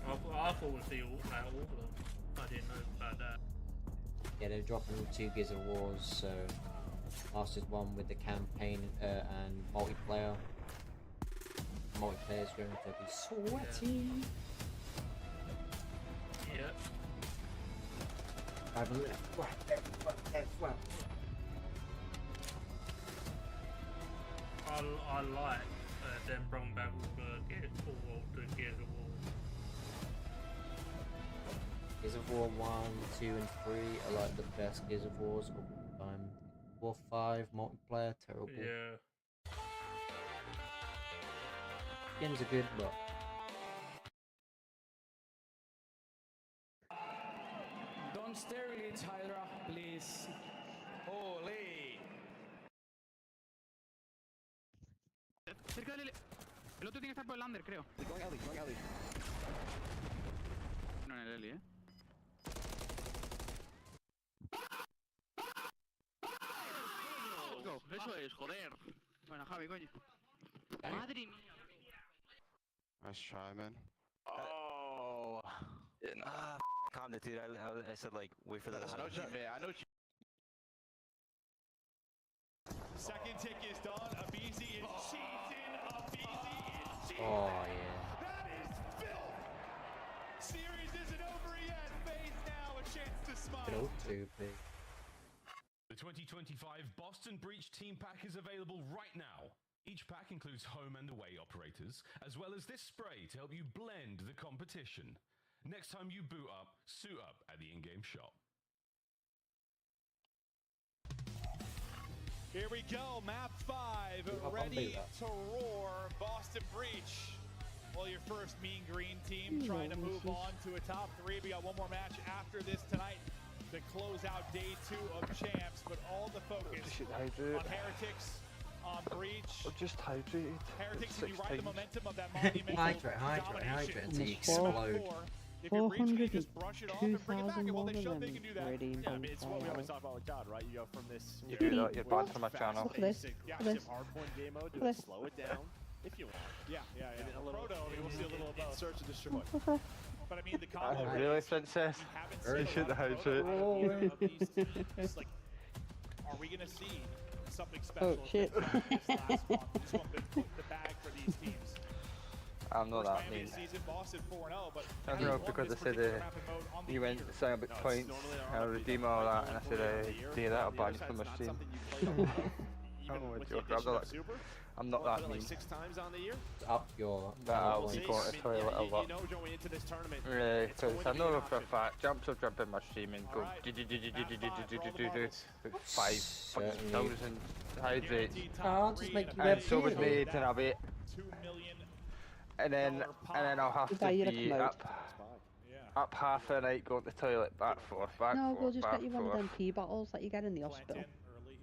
I thought it was the all of them. I didn't know about that. Yeah, they're dropping 2 Gears of Wars, so mastered 1 with the campaign and multiplayer. Multiplayer is going to be sweaty. Yep. Right left, right, left, right. I like them brought back Gears of War to Gears of War. Gears of War 1, 2 and 3 are like the best Gears of Wars of all time. War 5 multiplayer, terrible. Yeah. Games are good, but Don't sterilate Hydra, please. Holy. Cerca del... El otro tiene que estar por el under, creo. Going alley. No en el Eli, Let's go. Eso es, joder. Bueno, Javi, coño. Madre mía. Nice try, man. Oh. Calm down, dude. I said like wait for the. I know what you mean. I know what you. Second tick is done. Abizi is cheating. Abizi is cheating. Oh yeah. That is filth. Series isn't over yet. FaZe now a chance to smile. Good old too big. The 2025 Boston Breach Team Pack is available right now. Each pack includes home and away operators, as well as this spray to help you blend the competition. Next time you boot up, suit up at the in-game shop. Here we go, map 5, ready to roar. Boston Breach. Well, your first mean green team trying to move on to a top 3. We got one more match after this tonight to close out day 2 of champs, but all the focus on Heretics, on Breach. Just hydrated. Heretics, if you ride the momentum of that monumental hydrate until you explode. If you're Breach, you just brush it off and bring it back, and well, they showed they can do that. Yeah, I mean, it's what we always talk about with COD, right? You go from this you're banned from my channel. Look at this. Hardpoint game mode, to slow it down if you want. Yeah. And a little proto, I mean, we'll see a little of both. Search and destroy. But I mean, the combo. Really, Princess? You should hydrate. Like, are we gonna see something special? Oh shit. This last month? This one been put in the bag for these teams. I'm not that mean. I don't know because I said you went saying about points, I'll redeem all that, and I said do that, I'll ban you from my stream. I'm not that mean. 6 times on the year. Up your. I'll be going to the toilet a lot. Going into this tournament. Yeah, because I know for a fact, Jumps will jump in my stream and go 5,000 hydrates. And so was me, and I'll be. And then I'll have to be up half a night going to the toilet, back forth. No, we'll just get you one of them pee bottles that you get in the hospital.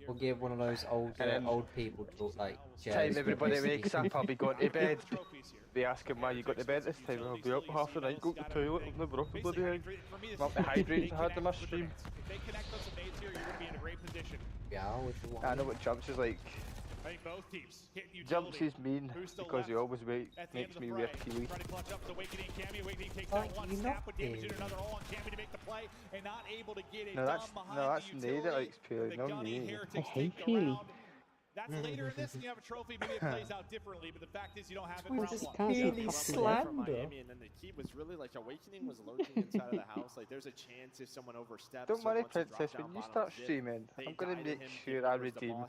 We'll give one of those old people like time everybody wakes up, I'll be going to bed. Be asking why you got to bed this time. I'll be up half the night, go to the toilet, I've never up a bloody thing. I'm up to hydrate I had in my stream. If they connect us some nades here, you're gonna be in a great position. Yeah, I know what Jumps is like. I think both teams hitting utility. Jumps is mean because he always makes me wear Kiwi. Trying to clutch up with Awakening. Cammy Awakening takes down one snap with damage in another. All on Cammy to make the play and not able to get it. No, that's Nade that likes Purely, not me. I hate Purely. That's later in this, and you have a trophy. Maybe it plays out differently, but the fact is you don't have it. Why is this Really slander? Miami, and then the key was really like Awakening was lurking inside of the house. Like there's a chance if someone oversteps. Don't worry, Princess. When you start streaming, I'm gonna make sure I redeem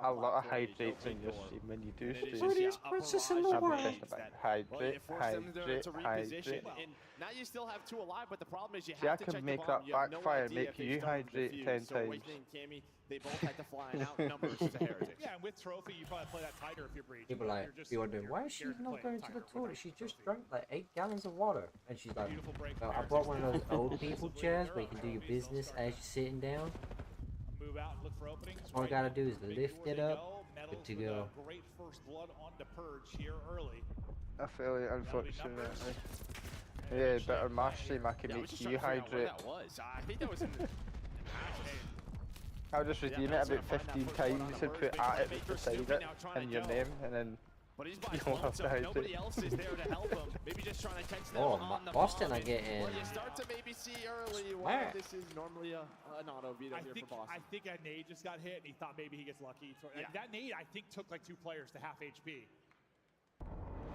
a lot of hydrates in your stream when you do stream. Prettiest princess in the world. Hydrate. Now you still have 2 alive, but the problem is you See, have I to can check make the that bomb. You have no backfire and idea make if they've you done the hydrate defuse. 10 So times. Awakening and Cammy, they both had to fly and outnumbers to Heretics. Yeah, and with trophy, you probably play that tighter if you're Breach. People like, wondering why is she not going to the toilet? She just drank like 8 gallons of water, and she's like, well, I brought one of those old people chairs where you can do your business as you're sitting down. Move out and look for openings. All I gotta do is lift it up. Good to go. Great first blood on the purge here early. I feel it, unfortunately. Yeah, but on my stream I can make you hydrate. I think that was in the I'll just redeem it about 15 times and put at it beside it and your name, and then you won't have to hydrate. Nobody else is there to help him. Maybe just trying to catch them on the Boston bomb. I get in. Well, you start to maybe see early why this is normally an auto veto here for Boston. I think that nade just got hit, and he thought maybe he gets lucky. That nade, I think, took like 2 players to half HP.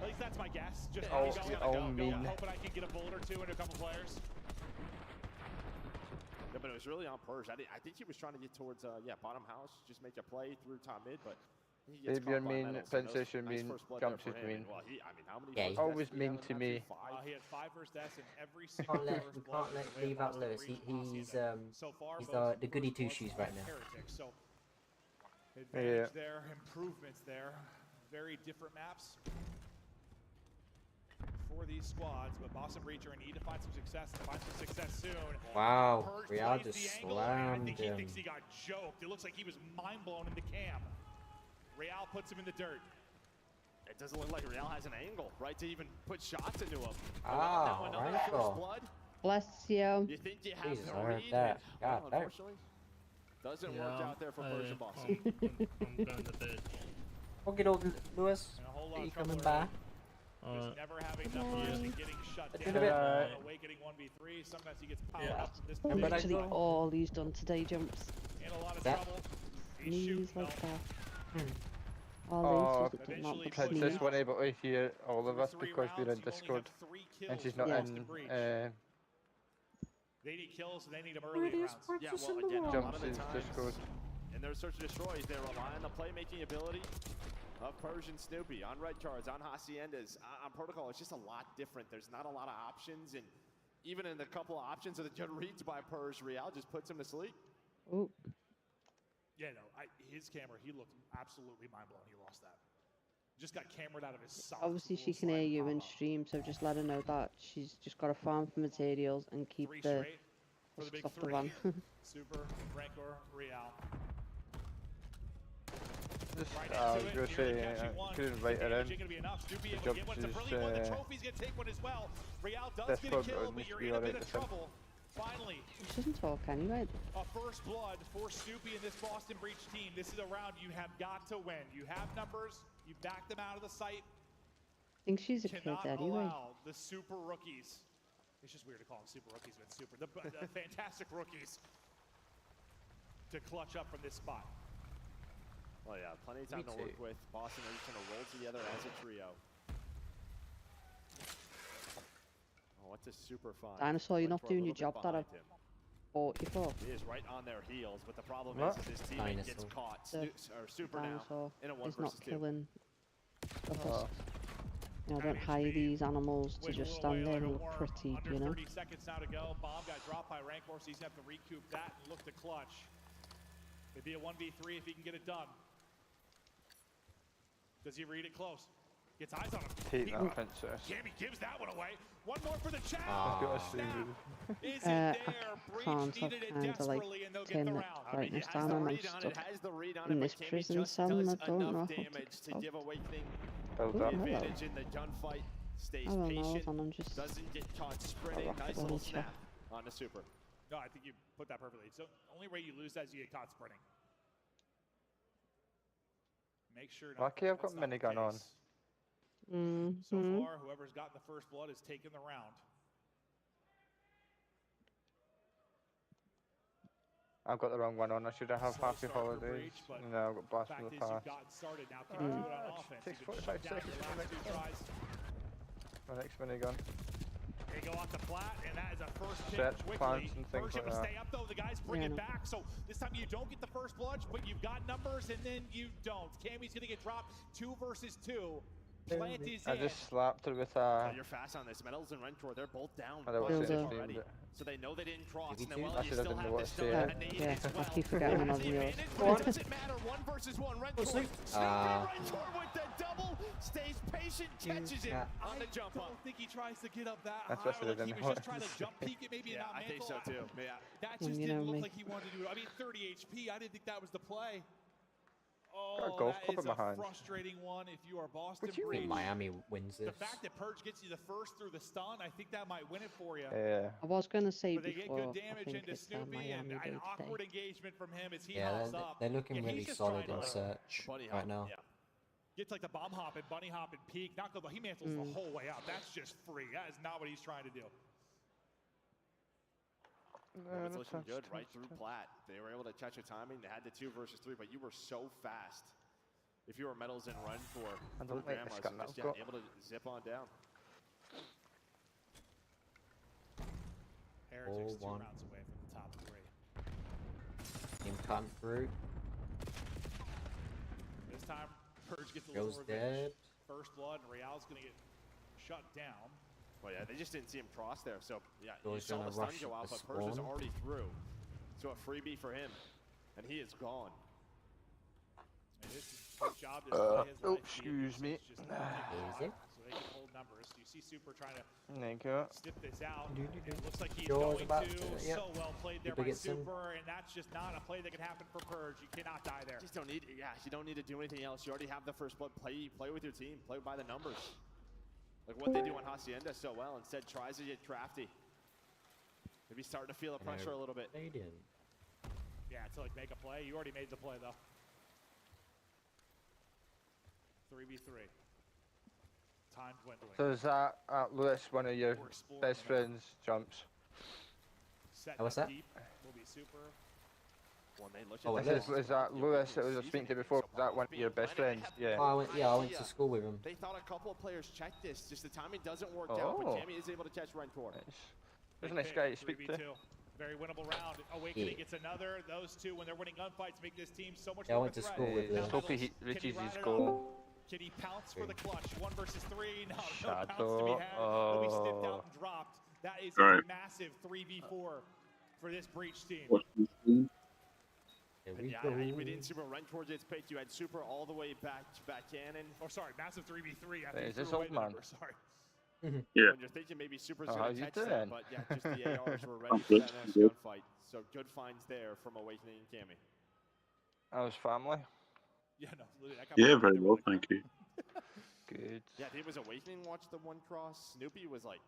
At least that's my guess. Just hoping I can get a bullet or 2 into a couple players. Yeah, but it was really on Purge. I think he was trying to get towards bottom house, just make a play through top mid, but he gets Maybe I mean, Princess you mean, Jumps is mean. Well, how many always mean to me. He had 5 versus S in every single We can't leave out Lewis. He's the goody 2-shoes right now. So advantage there, improvements there. Very different maps for these squads, but Boston Breach are in need to find some success and find some success soon. Wow, Real just slammed I think he him. thinks he got joked. It looks like he was mind blown in the cam. Real puts him in the dirt. It doesn't look like Real has an angle, right, to even put shots into him. Ah, another right. first blood. Bless you. You think you have Jesus, the I heard read, that. God, that. unfortunately, doesn't work out there for Persian Boston. I'm going to bed. Okay, old Lewis, are you coming by? Just never having numbers and getting shut I did down. a bit. Awakening 1v3. Sometimes he gets powered Yeah. up to this That's point. literally all he's done today, Jumps. In a lot of That- trouble. He's Knees shooting like though. that. All Oh, these is not the Princess sneeze. wasn't able to hear all of us Through 3 because we're in rounds, you only Discord, have 3 and kills she's for not Boston in. Breach. They need kills and they need them early Where in is rounds. Yeah, well, again, a lot Jumps of the is times Discord. in their search and destroys, they rely on the playmaking ability of Persian Snoopy on red cards, on Haciendas, on Protocol. It's just a lot different. There's not a lot of options, and even in the couple of options of the good reads by Perj, Real just puts him to sleep. Oh. Yeah, no, his camera, he looked absolutely mind blown. He lost that. Just got cameraed out of his soft. Obviously, she can hear you in stream, so just let her know that she's just got to farm for materials and keep 3 the straight for the big stuff to 3. run. Super, Rancor, Real. Just, Right I was into going it, to say, nearly catching one. couldn't invite her Damage in. ain't gonna be enough. Snoopy The able to get one. It's a Jumps brilliant one. The is, trophy's gonna take one as well. Real does this get a one kill, but needs you're to be in a alright bit of this time. trouble. Finally, She doesn't talk anyway. a first blood for Snoopy and this Boston Breach team. This is a round you have got to win. You have numbers. You back them out of the site. I think she's a kid Cannot anyway. allow the super rookies. It's just weird to call them super rookies, but super. The fantastic rookies to clutch up from this spot. Well, yeah, plenty of time to work with. Boston are just going to roll together as a trio. Oh, what's a super fun? Dinosaur, you're not Went for a doing your little bit job that I've behind him. bought you for. He is right on their heels, but the problem What? is his teammate gets Dinosaur. caught. The Or super Dinosaur now in a 1 is not versus 2. killing stuff. Oh. You know, I don't hire these animals to just stand there and look pretty, Under you know? 30 seconds now to go. Bomb got dropped by Rancor, so he's going to have to recoup that and look to clutch. It'd be a 1v3 if he can get it done. Does he read it close? Gets eyes on him. Take that, Princess. Cammy gives that one away. One more for the champ. I've got a Snap. sleeve. Is it there? I Breach can't. I've needed it kind of like desperately, and they'll get turned the the round. brightness Has down the and I'm read on it, stuck has the read on in it, this but Cammy prison just cell and does I don't know enough how to damage to help. give Awakening Well the done. hello. advantage in the gunfight. Stays I don't know, patient, and I'm just doesn't get caught sprinting. rock Nice the little nature. snap on the super. No, I think you put that perfectly. So only way you lose that is you get caught sprinting. Make sure. Lucky I've got that's not the minigun on. case. Mm-hmm. So far, whoever's gotten the first blood has taken the round. I've got the wrong one on. I should have Slow happy start for holidays. Breach, but No, I've got the blast fact from is the you've past. gotten started now. Can you do it on offense? Takes You've been 45 shut down seconds your for the last next 2 one. tries. My next minigun. They go off the flat, and that is a first pick Set quickly. plants and things Persia like will that. stay up, though. The guys bring Yeah, it no. back. So this time you don't get the first blood, but you've got numbers, and then you don't. Cammy's going to get dropped 2 versus 2. Plant is I in. just slapped her with Oh, you're fast on this. Metals and Rencor, they're both down. Oh, they one were zip saying already. it. So they know they didn't cross. Maybe And then, two? well, I you should have still done have what this I still said. and they Yeah, as well. I keep forgetting They I'm have on the yours. advantage, Go but on. it doesn't matter. 1 versus 1. Rencor. Snoop. Rencor with the double. Stays patient, catches it on the jump I up. don't think he tries to get up that That's high. what I should Like have he done. was just trying to jump peek it maybe Yeah, and not I think mantle. so too. Yeah. That You just know didn't look me. like he wanted to do it. I mean, 30 HP. I didn't think that was the play. Got a Oh, golf that club is in a my hand. frustrating one if you are Boston What do you Breach. I think Miami wins The this. fact that Purge gets you the first through the stun, I think that might win it for you. Yeah. I was going to say But they get before, good I damage think into it's Snoopy Miami and Day an awkward today. engagement from him as he Yeah, hops they're, up. they're looking Yeah, he's really just solid trying in to search Bunny right hop, now. yeah. Gets like the bomb hop and bunny hop and peek. Not good, but he mantles the whole way out. That's just free. That is not what he's trying to do. It's looking good right through Platt. They were able to catch your timing. They had the 2 versus 3, but you were so fast. If you were Metals and Run for I don't like this gun that just I've got. able to zip on down. Heretics 2 1. rounds away from the top 3. Team cutting through. This time, Purge gets a Goes little revenge. dead. First blood, and Real's going to get shut down. Well, yeah, they just didn't see him cross there. So, yeah, you Goes saw gonna the stun rush go out, the but Purge is spawn. already through. So a freebie for him, and he is gone. And this is his job to play his life. excuse me. It's just not taking Easy. block, so they can hold numbers. You see Super trying to There you go. sniff this out. It looks like he's Yours going about to. to, yep. So well played there Super by gets in. Super, and that's just not a play that can happen for Purge. You cannot die there. Just don't need, you don't need to do anything else. You already have the first blood. Play with your team. Play by the numbers. Like what they do on Hacienda so well. Instead, tries to get crafty. Maybe starting to feel the pressure a little bit. They didn't. Yeah, to like make a play. You already made the play though. 3v3. time dwindling. So is that Lewis, one of your best friends, Jumps? What's that? Will be super. Oh, Is that Lewis that was speaking to before? Is that one of your best friends? Yeah. Oh, I went to school with him. They thought a couple of players checked this, just the timing doesn't work out, but Cammy is able to catch Rentor. There's a nice guy to speak to. Very winnable round. Awakening gets another. Those two, when they're winning gunfights, make this team so much I more went to school with him. Hope he reaches his goal. Can he pounce for the clutch? 1 versus 3. No Shadow. pounce to be had. He'll be sniffed out and dropped. That is a massive 3v4 for this Breach team. Yeah, we didn't super Rentor gets picked. You had super all the way back cannon. Oh, sorry, massive 3v3. I Is this old man? Sorry. Yeah. When you're thinking maybe Super's going to catch them, but yeah, just the ARs were ready for that next gunfight. So good finds there from Awakening and Cammy. How's family? Yeah, no, yeah, very well, thank you. Good. Yeah, it was Awakening watched the one cross. Snoopy was like,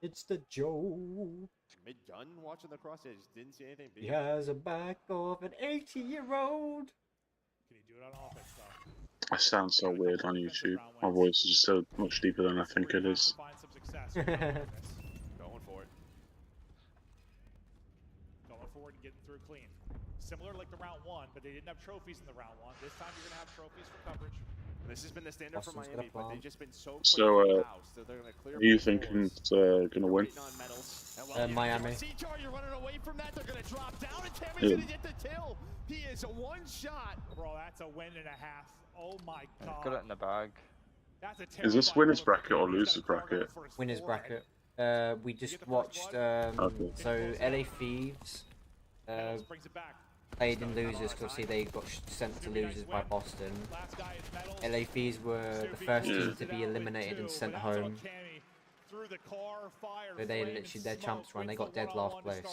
it's the Joe. Mid-gun watching the cross. Yeah, just didn't see anything. He has a back of an 80-year-old. Can he do it on offense, though? I sound so weird on YouTube. My voice is just so much deeper than I think it is. Find some success. Going for it. Going forward and getting through clean. Similar like the round 1, but they didn't have trophies in the round 1. This time you're going to have trophies for coverage. This has been the standard for Miami, but they've just been so quick So, to the house, so they're going to clear. who do you think is going to win? Miami. You're running away from that. They're going to drop down, and Tammy's Yeah. going to get the kill. He is a one shot. Bro, that's a win and a half. Oh my god. Got it in the bag. That's a Is this winners bracket or losers bracket? Winners bracket. We just watched. So LA Thieves played in losers because obviously they got sent to losers by Boston. LA Thieves were the first team to be eliminated and sent home. So they literally, their champs run, they got dead last place.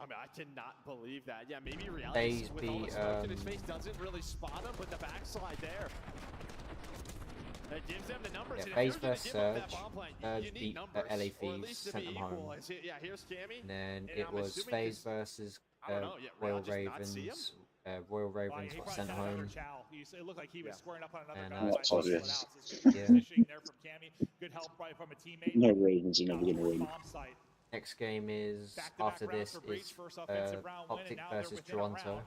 I mean, I cannot believe that. Yeah, maybe Days reality with all the smoke in his face doesn't really spot him, but the backslide there. That gives them the numbers. Yeah, FaZe vs Surge. Surge beat LA Thieves, sent them home. Yeah, here's Cammy. And then it was FaZe versus Royal Ravens. Royal Ravens got sent home. It looked like he was squaring up on another And, guy. that's obvious. Yeah. There from Cammy. Good help right from a teammate. No Ravens are never going to win. Next game is, after this, is OpTic versus Toronto.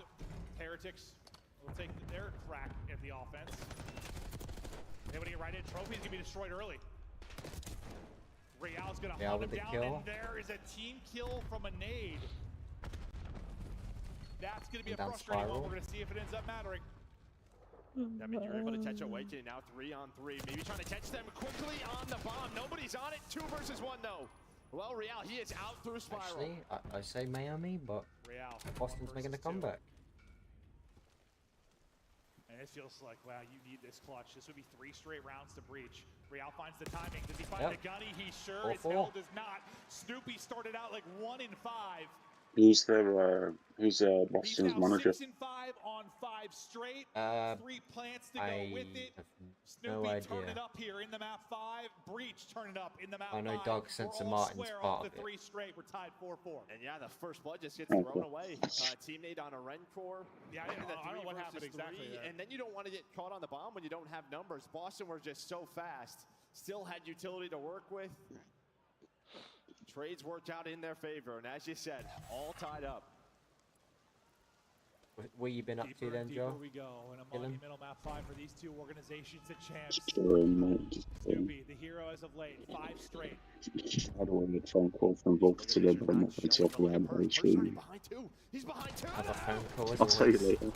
Heretics will take their crack at the offense. They want to get right in. Trophy's going to be destroyed early. Real's going to hunt him down, and there is a team kill from a nade. That's going to be a frustrating one. We're going to see if it ends up mattering. I mean, you're able to catch Awakening now 3-on-3. Maybe trying to catch them quickly on the bomb. Nobody's on it. 2 versus 1 though. Well, Real, he is out through Spiral. Actually, I say Miami, but Boston's making a comeback. And it feels like, wow, you need this clutch. This would be 3 straight rounds to breach. Real finds the timing. Does he find the gunny? He sure as hell does not. Snoopy started out like 1 in 5. Who's Boston's manager? 6 and 5 on 5 straight. 3 plants to I go with it. no Snoopy idea. turn it up here in the map 5. Breach turn it up in the map 5. I know Doug Sensor Martin's part of it. 3 straight. We're tied 4-4. And yeah, the first blood just gets thrown away. Teammate on a Rencore. Yeah, I don't know what happened exactly there. And then you don't want to get caught on the bomb when you don't have numbers. Boston were just so fast. Still had utility to work with. Trades worked out in their favor. And as you said, all tied up. What you been up to then, Joe? Here we go. And a monumental map 5 for these 2 organizations at CHAMPS. Snoopy, the hero as of late. 5 straight. I don't want to get a phone call from both today, but I'm not going to talk about it very soon. He's behind 2. Have a phone call as I'll tell you always. later.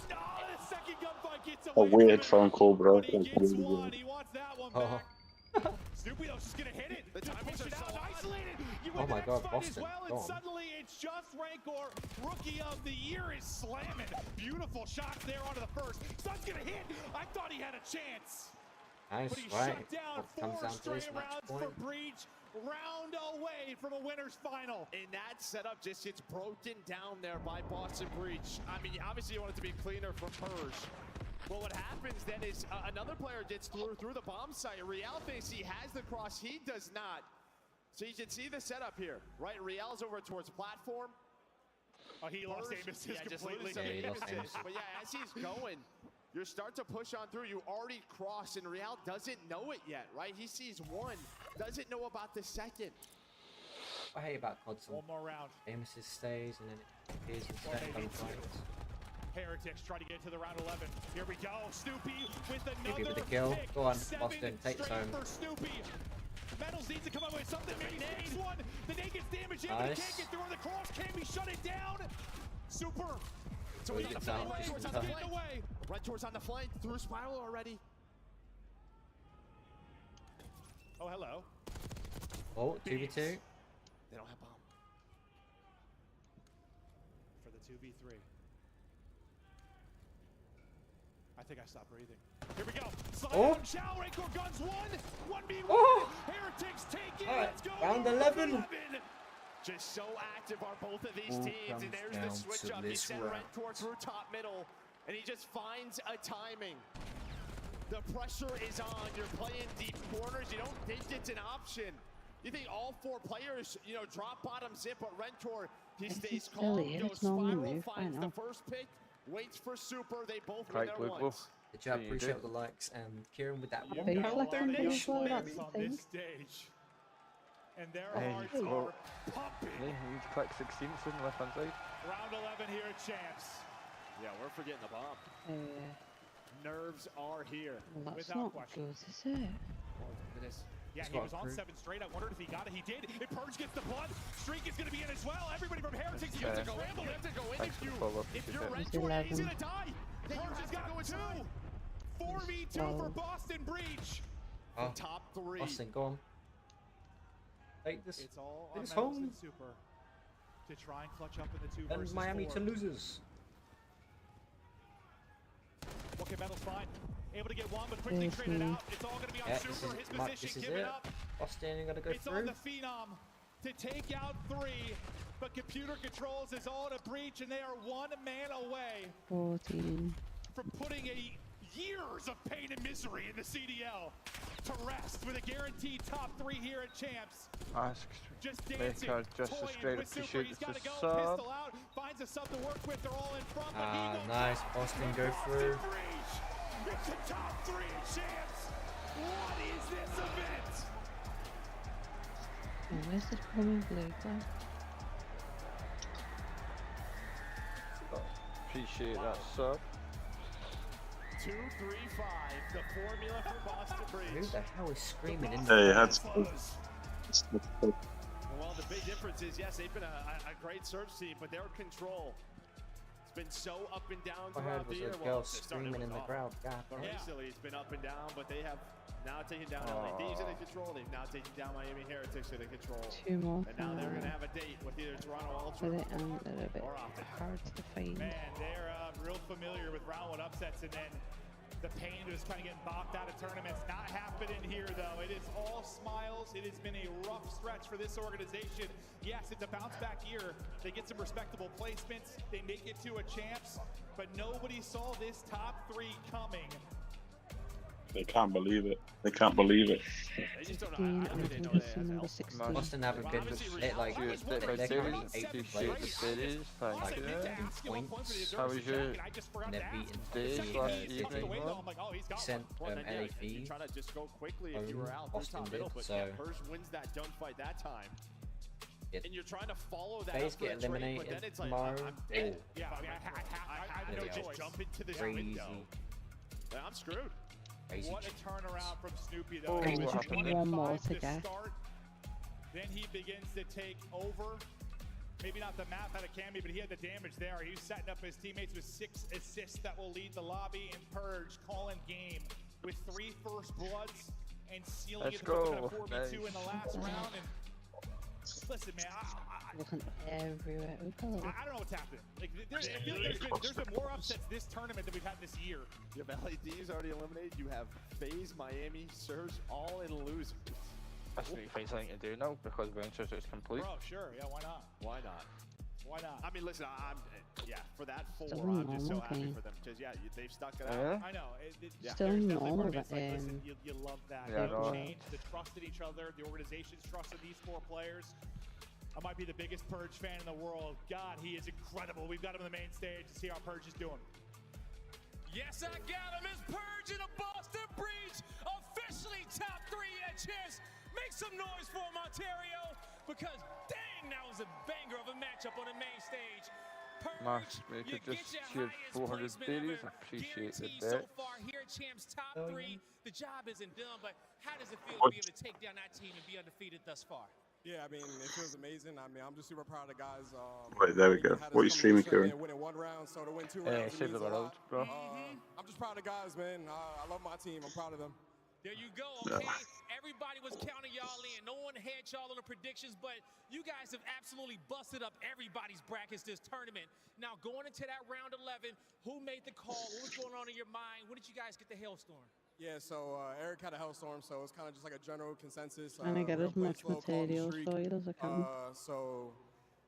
A weird phone call, bro. He wants that one back. Snoopy though, just gonna hit it. The timings are so isolated. Oh my God, Boston. Well, and suddenly it's just Rancor. Rookie of the year is slamming. Beautiful shots there onto the first. Sun's gonna hit. I thought he had a chance. Nice, But he right. shut down What comes 4 down to this straight match rounds point? for Breach. Round away from a winner's final. And that setup just gets broken down there by Boston Breach. I mean, obviously you want it to be cleaner for Purge. Well, what happens then is another player gets through the bomb site. Real thinks he has the cross. He does not. So you can see the setup here, right? Real's over towards platform. Oh, he lost Amos completely. But yeah, as he's going, you're starting to push on through. You already crossed, and Real doesn't know it yet, right? He sees one, doesn't know about the second. I hate about COD. One more round. Nemesis stays and then it appears in certain gunfights. Heretics try to get to the round 11. Here we go. Snoopy with another Snoopy with the kill. pick. Go on, 7 Boston, take this straight home. for Snoopy. Metals needs to come up with something. Maybe takes one. The nade gets damaged in, but he can't get through on the cross. Can we shut it down? Super. So he's on the flank. Red Tour's on the flank. Red Tour's on the flank. Through spiral already. Oh, hello. Oh, 2v2. They don't have bomb. For the 2v3. I think I stopped breathing. Here we go. Slide on Chow. Rancor guns 1v1. Oh. Heretics take it. All right. Let's go. Round 11. Just so active are both of these teams, and there's the switch up. He sent Rancor through top middle, and he just finds a timing. The pressure is on. You're playing deep corners. You don't think it's an option. You think all 4 players, you know, drop bottom zip, but Rentor, he stays calm, goes spiral, finds the first pick, waits for Super. They both win their ones. Good job, appreciate the likes. Kieran with that You one got a lot of as well, players that's the on thing. this stage, and their Hey, hearts well, are pumping. Yeah, you click 16th in the left hand side. Round 11 here at Champs. Yeah, we're forgetting the bomb. Nerves are here. Well, that's Without not question. good, is it? Yeah, he was on 7 straight. I wondered if he got it. He did. If Purge gets the blood, Streak is going to be in as well. Everybody from Heretics, you have to go in. You have to go in. If you're Rentor, he's going to die. Purge has got 2. 4v2 for Boston Breach. Oh, Top 3. Boston, go on. Take this. It's all Take on this Metals home. and Super to try and clutch up in the 2 And versus Miami 4. to losers. Okay, Metals fine. Able to get one, but quickly trade it out. It's all going to be on Super. His This position, is give it it. up. Boston gonna go It's on through. the Phenom to take out 3, but computer controls is all to Breach, and they are 1 man away 14. from putting years of pain and misery in the CDL to rest with a guaranteed top 3 here at Champs. Ask Just dancing, Maker, just toying a great with Super. appreciate He's the got to go, sub. pistol out, finds a sub to work with. They're all in front, but Ah, he goes nice. out. Boston go through. Breach. It's the top 3 at Champs. What is this event? Oh, where's this coming blue guy? Appreciate that sub. 2-3-5, the formula for Boston Who Breach. the hell is screaming in Hey, there? that's Well, the big difference is, yes, they've been a great search team, but their control has been so up and down I heard throughout was the year. a Well, girl it started screaming with in the off. crowd. God But damn. recently, it's been up and down, but they have now taken down LADs into control. They've now taken down Miami Heretics into control. 2 more. And now they're going to have a date with either Toronto Ultra With it and a little bit or OpTic. hard to find. Man, they're real familiar with round 1 upsets, and then the pain of just kind of getting bopped out of tournaments. Not happening here, though. It is all smiles. It has been a rough stretch for this organization. Yes, it's a bounce-back year. They get some respectable placements. They make it to a Champs, but nobody saw this top 3 coming. they can't believe it. They can't believe it. They just don't 15, know. I and didn't know this they is had number help. 16. Boston haven't been it like they're currently 8th place Cities, thank like you. in points. How was your I just forgot And to they're ask. beating day Second slash he stepped evening away, though, one? I'm like, oh, he's got Sent Well, then, yeah, LA you Thieves. try to just go quickly if you were out through Boston top middle, did, but so- yeah, Purge wins that gunfight that time. Yeah. And you're trying to follow that Phase up for get a trade, but eliminated then it's like, tomorrow. I'm dead. Oh. Yeah, I mean, I have There no we go. choice. Jump into this Crazy. window. Yeah, I'm screwed. Crazy. What a turnaround from Snoopy, Oh, though. He was what happened 1 there? and One more 5 to to go. start. Then he begins to take over. Maybe not the map out of Cammy, but he had the damage there. He was setting up his teammates with 6 assists that will lead the lobby, and Purge calling game with 3 first bloods and sealing Let's it with a go. 4v2 in the last Nice. round. And listen, man, Looking everywhere. Ooh, hello. I don't know what's happening. Like, I feel like there's been more upsets this tournament than we've had this year. You have LADs already eliminated. You have FaZe, Miami, Surge, all in losers. That's what you find something to do now because Ventures is complete. Bro, sure, yeah, why not? Why not? Why not? I mean, listen, yeah, for that 4, Still I'm just so normal happy game. for them because yeah, they've stuck it out. Yeah. I know. Yeah. Still There's definitely normal, moments but like, listen, you love that. Yeah, You no. change the trust in each other. The organization's trust in these 4 players. I might be the biggest Purge fan in the world. God, he is incredible. We've got him on the main stage to see how Purge is doing. Yes, I got him. It's Purge in a Boston Breach, officially top 3 at CHAMPS. Make some noise for him, Ontario, because dang, that was a banger of a matchup on the main stage. Max, we could just cheer 400 biddies. I appreciate the bet. So far here at CHAMPS top 3, the job isn't done, but how does it feel to be able to take down that team and be undefeated thus far? Yeah, I mean, it feels amazing. I mean, I'm just super proud of the guys. Wait, there we go. What are you streaming, Kieran? Winning 1 round, so to win 2 rounds, it save means the a lot. bro. I'm just proud of the guys, man. I love my team. I'm proud of them. There you go, okay? Everybody was counting y'all in. No one had y'all on the predictions, but you guys have absolutely busted up everybody's brackets this tournament. Now, going into that round 11, who made the call? What was going on in your mind? When did you guys get the hailstorm? Yeah, so Eric had a hellstorm, so it's kind of just like a general consensus. And I get as much materials for you as I can. So,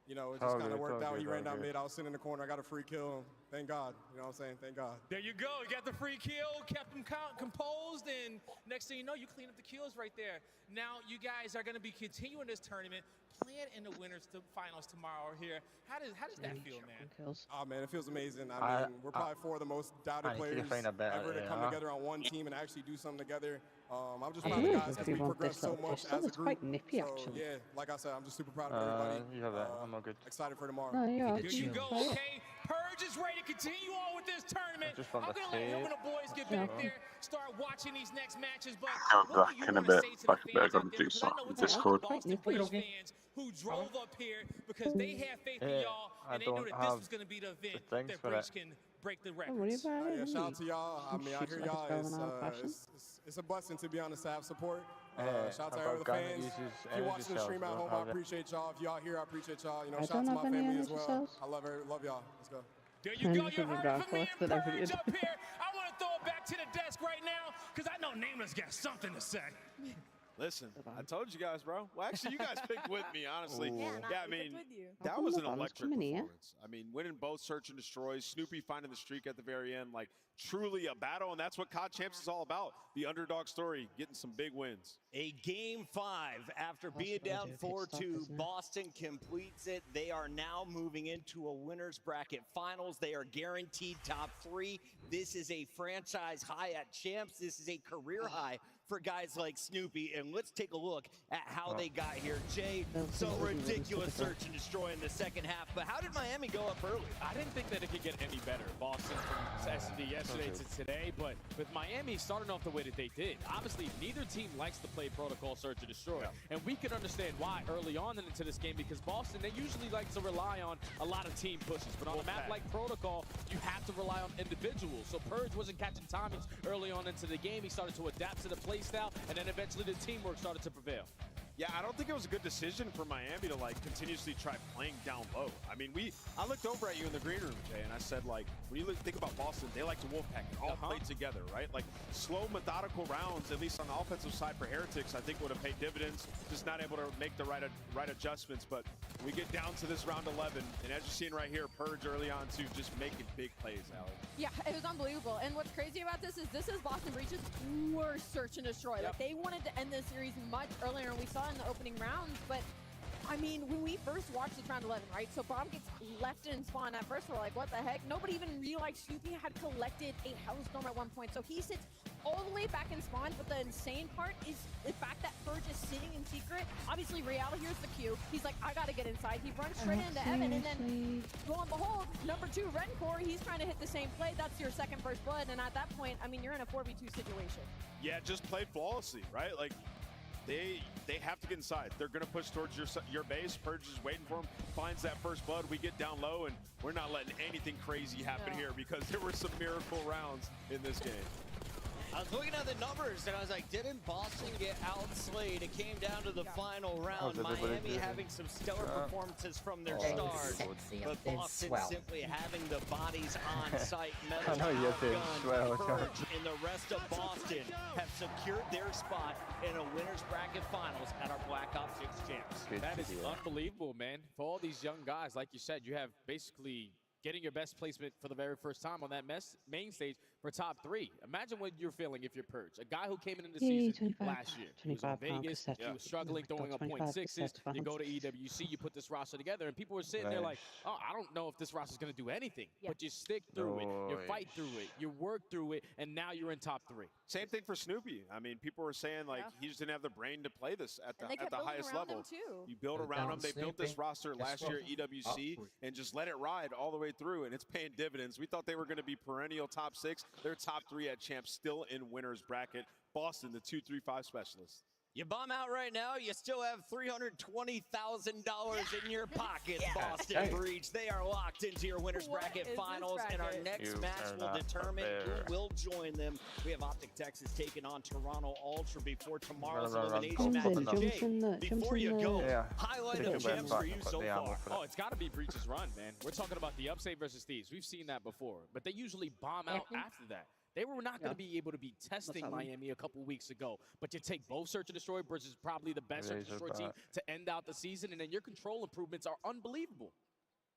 you know, it just kind of worked out. He ran down mid. I was sitting in the corner. I got a free kill. Thank God. You know what I'm saying? Thank God. There you go. You got the free kill, kept him composed, and next thing you know, you clean up the kills right there. Now, you guys are going to be continuing this tournament, playing in the winners finals tomorrow here. How does that feel, man? Oh, man, it feels amazing. I mean, we're probably 4 of the most doubted players ever to come together on one team and actually do something together. I'm just proud of the guys because we progressed so much as a group. Quite nippy, actually. Yeah, like I said, I'm just super proud of everybody. You have that. I'm all good. Excited for tomorrow. No, yeah, There you go, okay? Purge is ready to continue on with this tournament. I'm going to let him and the boys get back there, start watching these next matches. But what do you want to say to the fans out there? Because I know it's a lot of Boston Breach fans who drove up here because they had faith in y'all, and they knew that this was going to be the event that Breach can break the records. Yeah, shout out to y'all. I mean, I hear y'all. It's a blessing, to be honest, to have support. Shout out to all the fans. If you're watching the stream at home, I appreciate y'all. If y'all here, I appreciate y'all. You know, shout out to my family as well. I love y'all. Let's go. There you go. You heard from me and Purge up here. I want to throw it back to the desk right now because I know Nameless got something to say. Listen, I told you guys, bro. Well, actually, you guys picked with me, honestly. Yeah, I mean, that was an electric performance. I mean, winning both Search and Destroy, Snoopy finding the streak at the very end, like truly a battle, and that's what COD Champs is all about. The underdog story, getting some big wins. A game 5 after being down 4-2, Boston completes it. They are now moving into a winners bracket finals. They are guaranteed top 3. This is a franchise high at Champs. This is a career high for guys like Snoopy, and let's take a look at how they got here. Jay, so ridiculous search and destroy in the second half, but how did Miami go up early? I didn't think that it could get any better. Boston from S&D yesterday to today, but with Miami starting off the way that they did, obviously neither team likes to play protocol search and destroy, and we can understand why early on into this game, because Boston, they usually like to rely on a lot of team pushes, but on a map like protocol, you have to rely on individuals. So Purge wasn't catching timings early on into the game. He started to adapt to the play style, and then eventually the teamwork started to prevail. Yeah, I don't think it was a good decision for Miami to like continuously try playing down low. I mean, I looked over at you in the green room, Jay, and I said, like, when you think about Boston, they like to wolfpack and all play together, right? Like slow, methodical rounds, at least on the offensive side for Heretics, I think would have paid dividends. Just not able to make the right adjustments. But we get down to this round 11, and as you're seeing right here, Purge early on to just making big plays, Allie. Yeah, it was unbelievable. And what's crazy about this is Boston Breach's worst search and destroy. Like, they wanted to end this series much earlier, and we saw in the opening rounds, but I mean, when we first watched this round 11, right? So Bomb gets left in spawn. At first, we're like, what the heck? Nobody even realized Snoopy had collected a Hellstorm at one point. So he sits all the way back in spawn, but the insane part is the fact that Purge is sitting in secret. Obviously, Real here's the cue. He's like, I gotta get inside. He runs straight into Evan, and then, lo and behold, number 2, Rencore, he's trying to hit the same play. That's your second first blood, and at that point, I mean, you're in a 4v2 situation. Yeah, just played flawlessly, right? Like, they have to get inside. They're going to push towards your base. Purge is waiting for him, finds that first blood. We get down low, and we're not letting anything crazy happen here because there were some miracle rounds in this game. I was looking at the numbers, and I was like, didn't Boston get outslayed? It came down to the final round. Miami having some stellar performances from their stars, but Boston simply having the bodies on site. Metal Gun, Purge, and the rest of Boston have secured their spot in a winner's bracket finals at our Black Ops 6 Champs. That is unbelievable, man. For all these young guys, like you said, you have basically getting your best placement for the very first time on that main stage, for top 3. Imagine what you're feeling if you're Purge. A guy who came into the season last year. He was in Vegas. He was struggling, throwing up 0.6s. You go to EWC, you put this roster together, and people were sitting there like, oh, I don't know if this roster's going to do anything. But you stick through it. You fight through it. You work through it, and now you're in top 3. Same thing for Snoopy. I mean, people were saying, like, he just didn't have the brain to play this at the highest level. You build around him. They built this roster last year at EWC and just let it ride all the way through, and it's paying dividends. We thought they were going to be perennial top 6. They're top 3 at Champs, still in winner's bracket. Boston, the 2-3-5 specialist. You bomb out right now, you still have $320,000 in your pockets, Boston Breach. They are locked into your winner's bracket finals, and our next match will determine who will join them. We have OpTic Texas taking on Toronto Ultra before tomorrow's elimination match. Before you go, highlight of gems for you so far. Oh, it's got to be Breach's run, man. We're talking about the Upstate versus Thieves. We've seen that before, but they usually bomb out after that. They were not going to be able to be testing Miami a couple weeks ago, but you take both Search and Destroy versus probably the best Search and Destroy team to end out the season, and then your control improvements are unbelievable.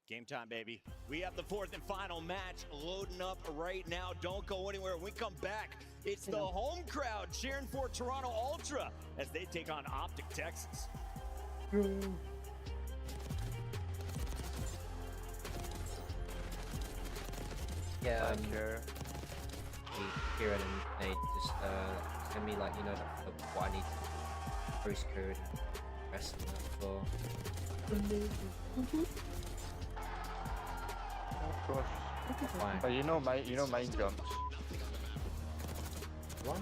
Game time, baby. We have the 4th and final match loading up right now. Don't go anywhere. When we come back, it's the home crowd cheering for Toronto Ultra as they take on OpTic Texas. Yeah, Kieran and Nate, just send me, like, you know, what I need to post code and rest of that for. Of course. Fine. But you know mine jumps. What?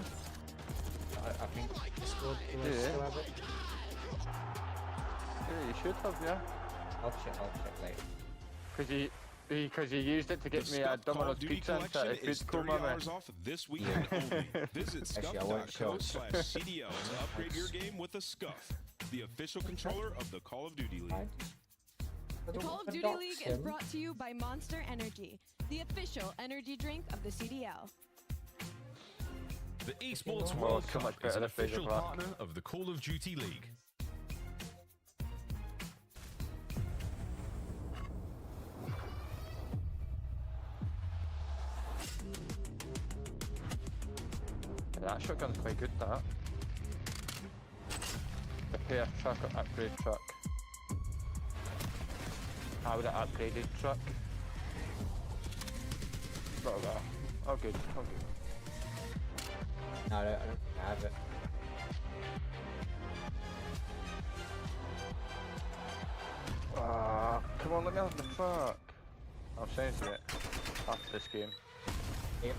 I think Discord still have it. Yeah, you should have, yeah. I'll check later. Because you used it to get me a Domino's pizza and started food coma, man. $30 off this weekend only. Visit scuff.co/CDL to upgrade your game with a Scuff, the official controller of the Call of Duty League. The Call of Duty League is brought to you by Monster Energy, the official energy drink of the CDL. The Esports World Cup is an official partner of the Call of Duty League. That shotgun's quite good, that. Repair truck or upgrade truck. How would it upgraded truck? Not that. Oh good, oh good. No, I don't have it. Come on, let me have the truck. I'll change it after this game. Yep.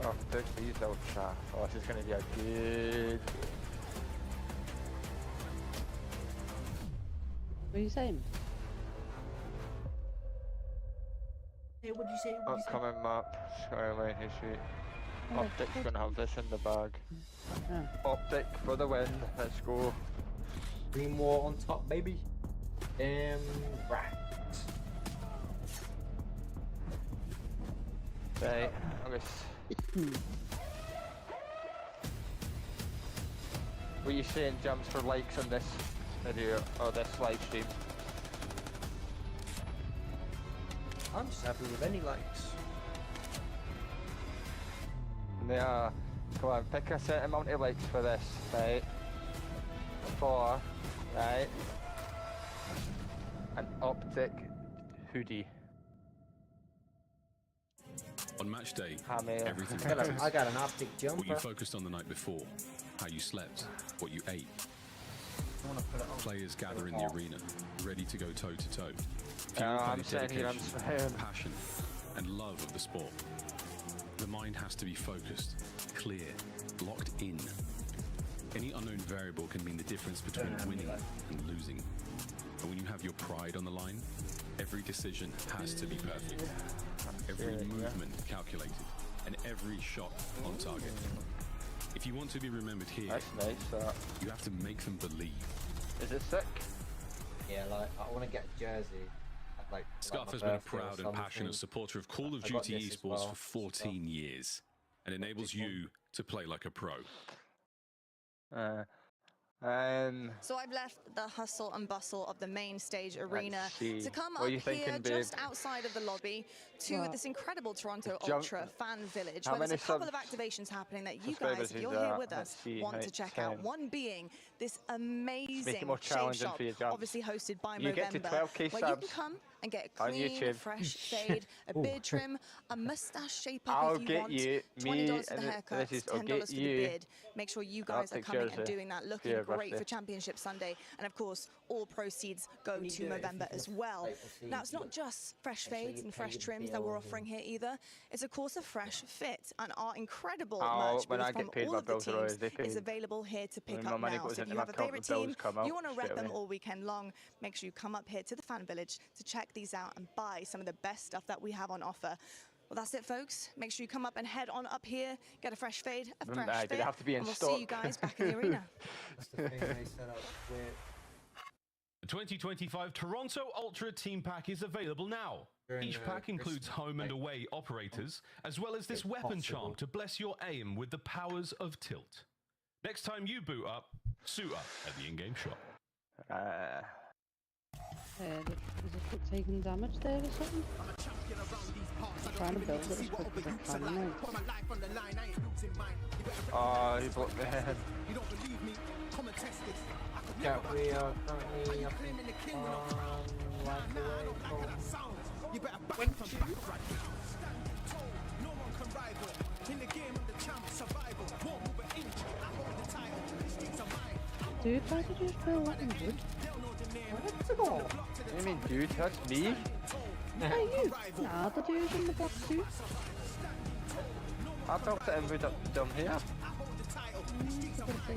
Oh, please, Ultra. Oh, this is going to be a good... What are you saying? Hey, what did you say? Upcoming map, Skyline history. OpTic's going to have this in the bag. OpTic for the win, let's go. 3 more on top, baby. Right. Right, I'm going to... What are you saying, Jumps, for likes on this video or this live stream? I'm just happy with any likes. Yeah, come on, pick a certain amount of likes for this, right? 4, right? An OpTic hoodie. On match day, Hammer. everything I got an OpTic jumper. What you focused on the night before, how you slept, what you ate. Players gather in the arena, ready to go toe to toe. I'm saying here, I'm swearing. Passion and love of the sport. The mind has to be focused, clear, locked in. Any unknown variable can mean the difference between winning and losing. And when you have your pride on the line, every decision has to be perfect. Every movement calculated, and every shot on target. If you want to be remembered here, that's nice, you have to make them believe. Is it sick? Yeah, like, I want to get a jersey. Like Scuff has been a proud and passionate supporter of Call of Duty esports for 14 years, and enables you to play like a pro. So I've left the hustle and bustle of the main stage arena to come up here just outside of the lobby to this incredible Toronto Ultra fan village How where there's a couple of subs- activations happening that you guys, if you're here with us, want to check out. One being this amazing more shave challenging shop, for your jumps. obviously hosted by You get to Movember, 12k where you can subs come and get a on clean, YouTube. fresh fade, a beard trim, a mustache shape up I'll if you get want, you, me, $20 for the and haircuts, this is, I'll $10 get for the you beard. Make sure you guys are OpTic coming and jersey doing that, for looking your great birthday. for Championship Sunday, and of course all proceeds go to Movember as well. Now it's not just fresh fades and fresh trims that we're offering here either. It's of course a fresh fit, and our incredible merch when I from get paid all my of the bills are always, teams they is pay. available here to pick When my up money now. goes So if into you my have a account, favorite the bills team, come out you want to rep straight them away. all weekend long, make sure you come up here to the fan village to check these out and buy some of the best stuff that we have on offer. Well, that's it, folks. Make sure you come up and head on up here, get a fresh fade, a fresh Did fit, it have to be in and we'll stock? see you guys back in the arena. That's the thing they set up with. The 2025 Toronto Ultra Team Pack is available now. Each pack includes home and away operators, as well as this weapon charm to bless your aim with the powers of tilt. Next time you boot up, suit up at the in-game shop. Is it taking damage there or something? I'm trying to build it as quick as I can now. Oh, he blocked the head. Yeah, we are currently up Dude, why did you just build that in wood? What do you mean, dude? That's me? Yeah, you! Nah, the dude in the box too. I built it in wood up down here.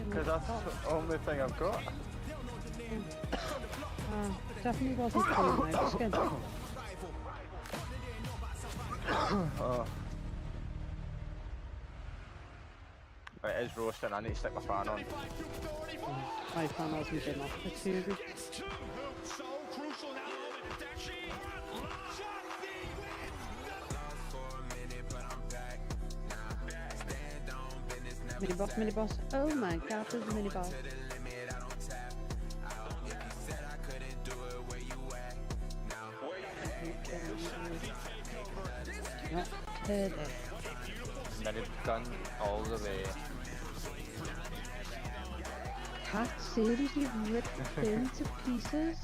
Because that's the only thing I've got. Definitely wasn't coming now, just get Oh. Right, it is roasting, I need to stick my fan on. My fan hasn't been off for 2 weeks. Mini boss, mini boss. Oh my god, there's a mini boss. Not there. And then it's done all the way. Cat seriously ripped into pieces.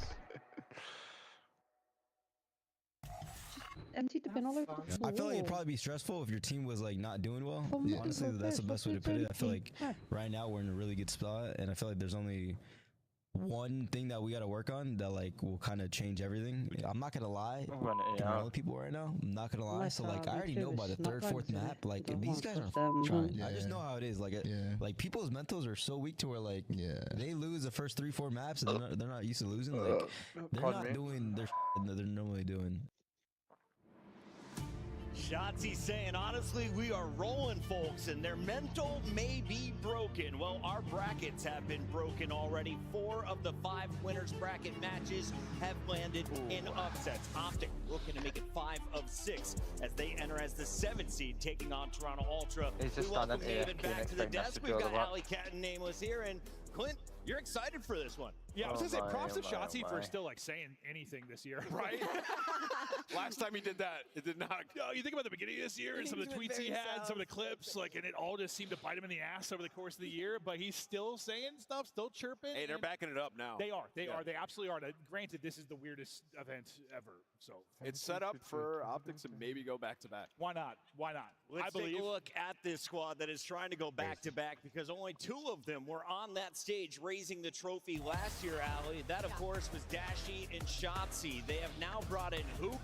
Emptied the bin all over the floor. I feel like it'd probably be stressful if your team was like not doing well. Yeah. Honestly, that's the best way to put it. I feel like right now we're in a really good spot, and I feel like there's only one thing that we got to work on that like will kind of change everything. I'm not gonna lie, to other people right now, I'm not gonna lie. So like I already know by the third, fourth map, like these guys are trying. I just know how it is. Like like people's mentals are so weak to where like they lose the first 3-4 maps and they're not used to losing. Like they're not doing their that they're normally doing. Shotzi saying, honestly, we are rolling, folks, and their mental may be broken. Well, our brackets have been broken already. 4 of the 5 winners bracket matches have landed in upsets. OpTic looking to make it 5 of 6 as they enter as the 7th seed, taking on Toronto Ultra. We welcome David back to the desk. We've got Alley Cat and Nameless here, and Clint, you're excited for this one. Yeah, I was gonna say props to Shotzi for still like saying anything this year. Right? Last time he did that, it did not. No, you think about the beginning of this year and some of the tweets he had, some of the clips, like, and it all just seemed to bite him in the ass over the course of the year. But he's still saying stuff, still chirping. Hey, they're backing it up now. They are. They are. They absolutely are. Now, granted, this is the weirdest event ever. So it's set up for OpTic to maybe go back to back. Why not? Why not? Let's take a look at this squad that is trying to go back to back because only 2 of them were on that stage raising the trophy last year, Allie. That, of course, was Dashy and Shotzi. They have now brought in Hook,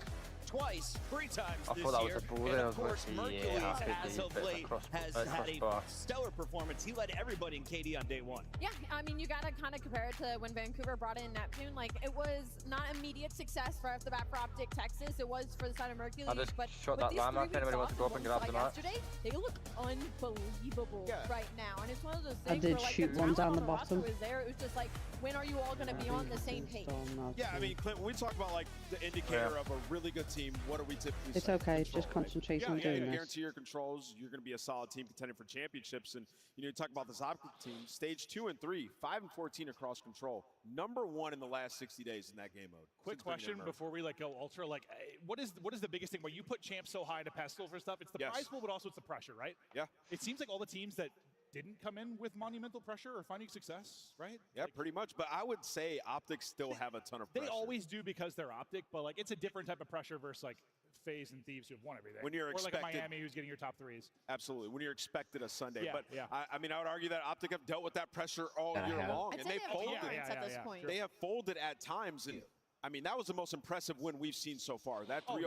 twice, 3 times I this thought that was year. a ball And there. I of was course, going to see Mercules, how as of late, has had a stellar performance. He led everybody in KD on day 1. Yeah, I mean, you gotta kind of compare it to when Vancouver brought in Neptune. Like, it was not immediate success right off the bat for OpTic Texas. It was for the side of Mercules. I just but shot that line up. Anybody wants to go up and grab the match? Yesterday, they look unbelievable right now, and it's one of those I things did where like shoot the one talent down on the the roster bottom. was there. It was just like, when are you all going to be on the same page? Yeah, I mean, Clint, when we talk about like the indicator of a really good team, what do we typically It's say? okay, Control, just concentrate right? on Yeah, doing you this. guarantee your controls, you're going to be a solid team contending for championships. And you talk about this OpTic team, stage 2 and 3, 5 and 14 across control, #1 in the last 60 days in that game mode. Quick question before we let go Ultra, like what is the biggest thing where you put Champ so high to pedestal for stuff? It's the prize pool, but also it's the pressure, right? Yeah. It seems like all the teams that didn't come in with monumental pressure are finding success, right? Yeah, pretty much. But I would say OpTic still have a ton of pressure. They always do because they're OpTic, but like it's a different type of pressure versus like FaZe and Thieves who have won everything. When you're or expected, like a Miami who's getting your top 3s. Absolutely. When you're expected a Sunday. Yeah, but yeah. I mean, I would argue that OpTic have dealt with that pressure all year long. I'd And say they they have folded. tolerance at this point. They have folded at times. And I mean, that was the most impressive win we've seen so far. That 3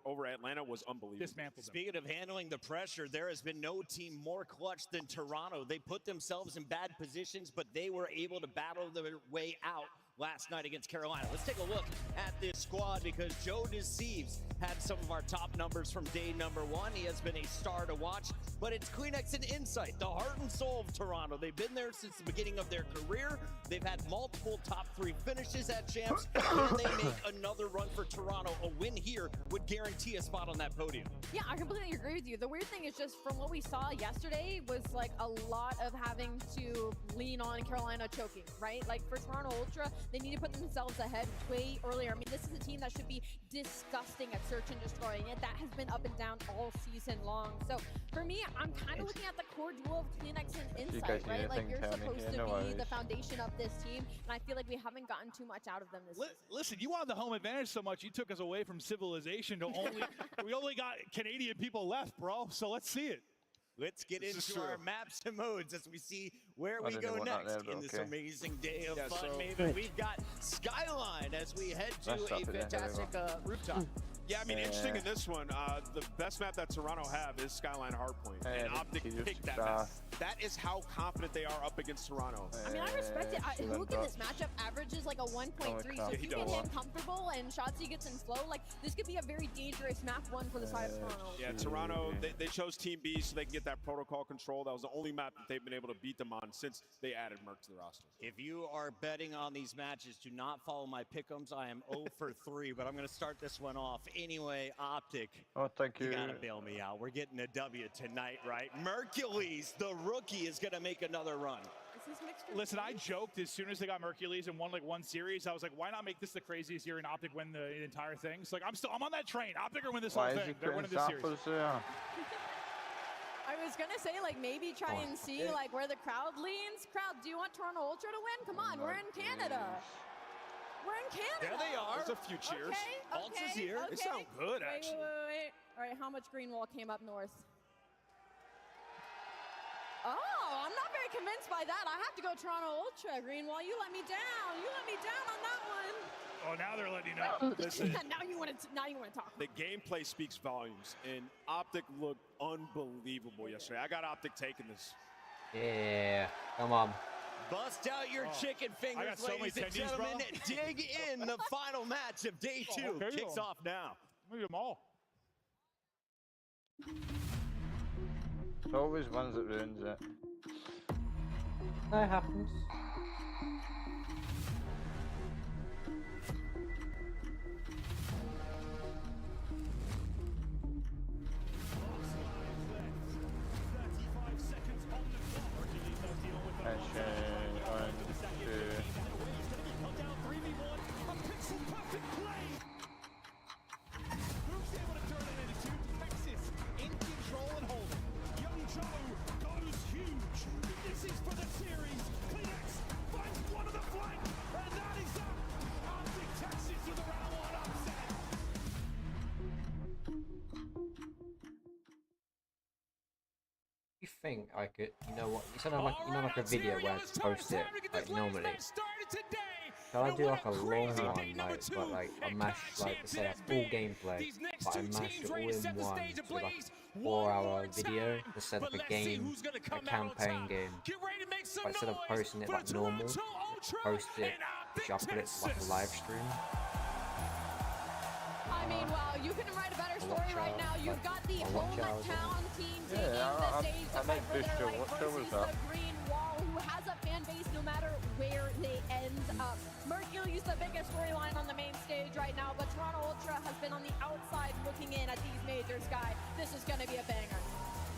over Atlanta was unbelievable. Dismantled them. Speaking of handling the pressure, there has been no team more clutch than Toronto. They put themselves in bad positions, but they were able to battle their way out last night against Carolina. Let's take a look at this squad because Joe Deceives had some of our top numbers from day #1. He has been a star to watch, but it's Kleenex and Insight, the heart and soul of Toronto. They've been there since the beginning of their career. They've had multiple top 3 finishes at Champs, and they make another run for Toronto. A win here would guarantee a spot on that podium. Yeah, I completely agree with you. The weird thing is just from what we saw yesterday was like a lot of having to lean on Carolina choking, right? Like for Toronto Ultra, they need to put themselves ahead way earlier. I mean, this is a team that should be disgusting at search and destroying it. That has been up and down all season long. So for me, I'm kind of looking at the core duo of Kleenex and Insight, right? Like you're supposed to be the foundation of this team, and I feel like we haven't gotten too much out of them this season. Listen, you wanted the home advantage so much, you took us away from civilization to only, we only got Canadian people left, bro. So let's see it. Let's get into our maps and modes as we see where we go next in this amazing day of fun. Maybe we've got Skyline as we head to a fantastic rooftop. Yeah, I mean, interesting in this one, the best map that Toronto have is Skyline Hardpoint, and OpTic picked that map. That is how confident they are up against Toronto. I mean, I respect it. Look at this matchup. Averages like a 1.3. So if you get him comfortable and Shotzi gets in flow, like this could be a very dangerous map 1 for the side of Toronto. Yeah, Toronto, they chose Team B so they can get that protocol control. That was the only map that they've been able to beat them on since they added Merc to the roster. If you are betting on these matches, do not follow my pick'ems. I am 0 for 3, but I'm going to start this one off. Anyway, OpTic. Oh, thank you. You got to bail me out. We're getting a W tonight, right? Mercules, the rookie, is going to make another run. Listen, I joked as soon as they got Mercules and won like 1 series, I was like, why not make this the craziest year and OpTic win the entire thing? So like, I'm on that train. OpTic are win this whole thing. They're winning this series. I was gonna say, like, maybe try and see like where the crowd leans. Crowd, do you want Toronto Ultra to win? Come on, we're in Canada. We're in Canada. There they are. There's a few cheers. Ultra's here. They sound good, actually. Wait. All right, how much Greenwall came up north? Oh, I'm not very convinced by that. I have to go Toronto Ultra. Greenwall, you let me down. You let me down on that one. Oh, now they're letting you know. Listen, now you want to talk. the gameplay speaks volumes, and OpTic looked unbelievable yesterday. I got OpTic taking this. Yeah, come on. Bust out your chicken fingers, so ladies and gentlemen. Dig in. The final match of day 2 kicks off now. Look at them all. It's always ones that ruins it. That happens. You think I could, you know what, it's not like, you know, like a video where it's posted like normally. Shall I do like a long one, like, but like a mash, like say a full gameplay, but I mash it all in one, so like a 4-hour video instead of a game, a campaign game. But instead of posting it like normal, post it, I'll put it like a live stream. I mean, wow, you can write a better story right now. You've got the hometown team taking the stage to fight for their life versus the Green Wall, who has a fan base no matter where they end up. Mercury's the biggest storyline on the main stage right now, but Toronto Ultra has been on the outside looking in at these majors, guy. This is going to be a banger.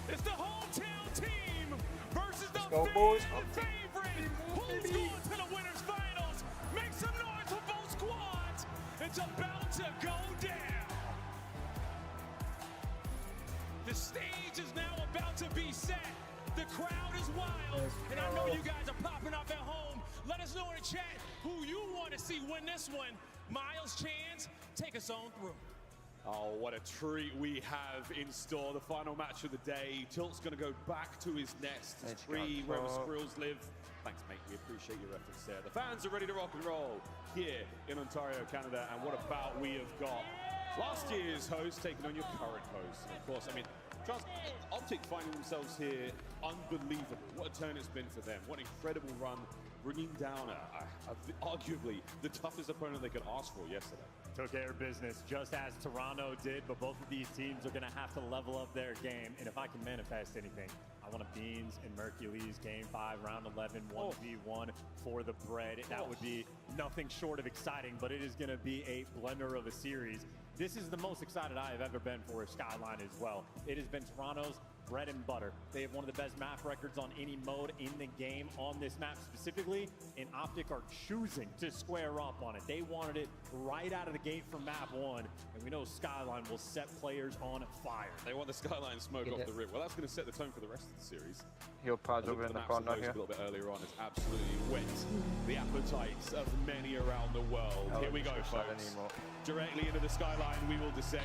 It's the hometown team versus the favorite. Who's going to the winners finals? Make some noise for both squads. It's about to go down. The stage is now about to be set. The crowd is wild, and I know you guys are popping up at home. Let us know in the chat who you want to see win this one. Miles, Chance, take us on through. Oh, what a treat we have in store. The final match of the day. Tilt's going to go back to his nest, his tree where the squirrels live. Thanks, mate. We appreciate your efforts there. The fans are ready to rock and roll here in Ontario, Canada. And what a bout we have got. Last year's host taking on your current host. And of course, I mean, OpTic finding themselves here, unbelievable. What a turn it's been for them. What an incredible run, bringing down arguably the toughest opponent they could ask for yesterday. Took care of business just as Toronto did, but both of these teams are going to have to level up their game. And if I can manifest anything, I want a Beans and Mercules Game 5, Round 11, 1v1 for the bread. That would be nothing short of exciting, but it is going to be a blender of a series. This is the most excited I have ever been for a Skyline as well. It has been Toronto's bread and butter. They have one of the best map records on any mode in the game on this map specifically, and OpTic are choosing to square up on it. They wanted it right out of the gate from map 1, and we know Skyline will set players on fire. They want the Skyline smoke off the rip. Well, that's going to set the tone for the rest of the series. He'll pause over in the corner here. A little bit earlier on, it's absolutely whet the appetites of many around the world. Here we go, folks. Directly into the Skyline we will descend.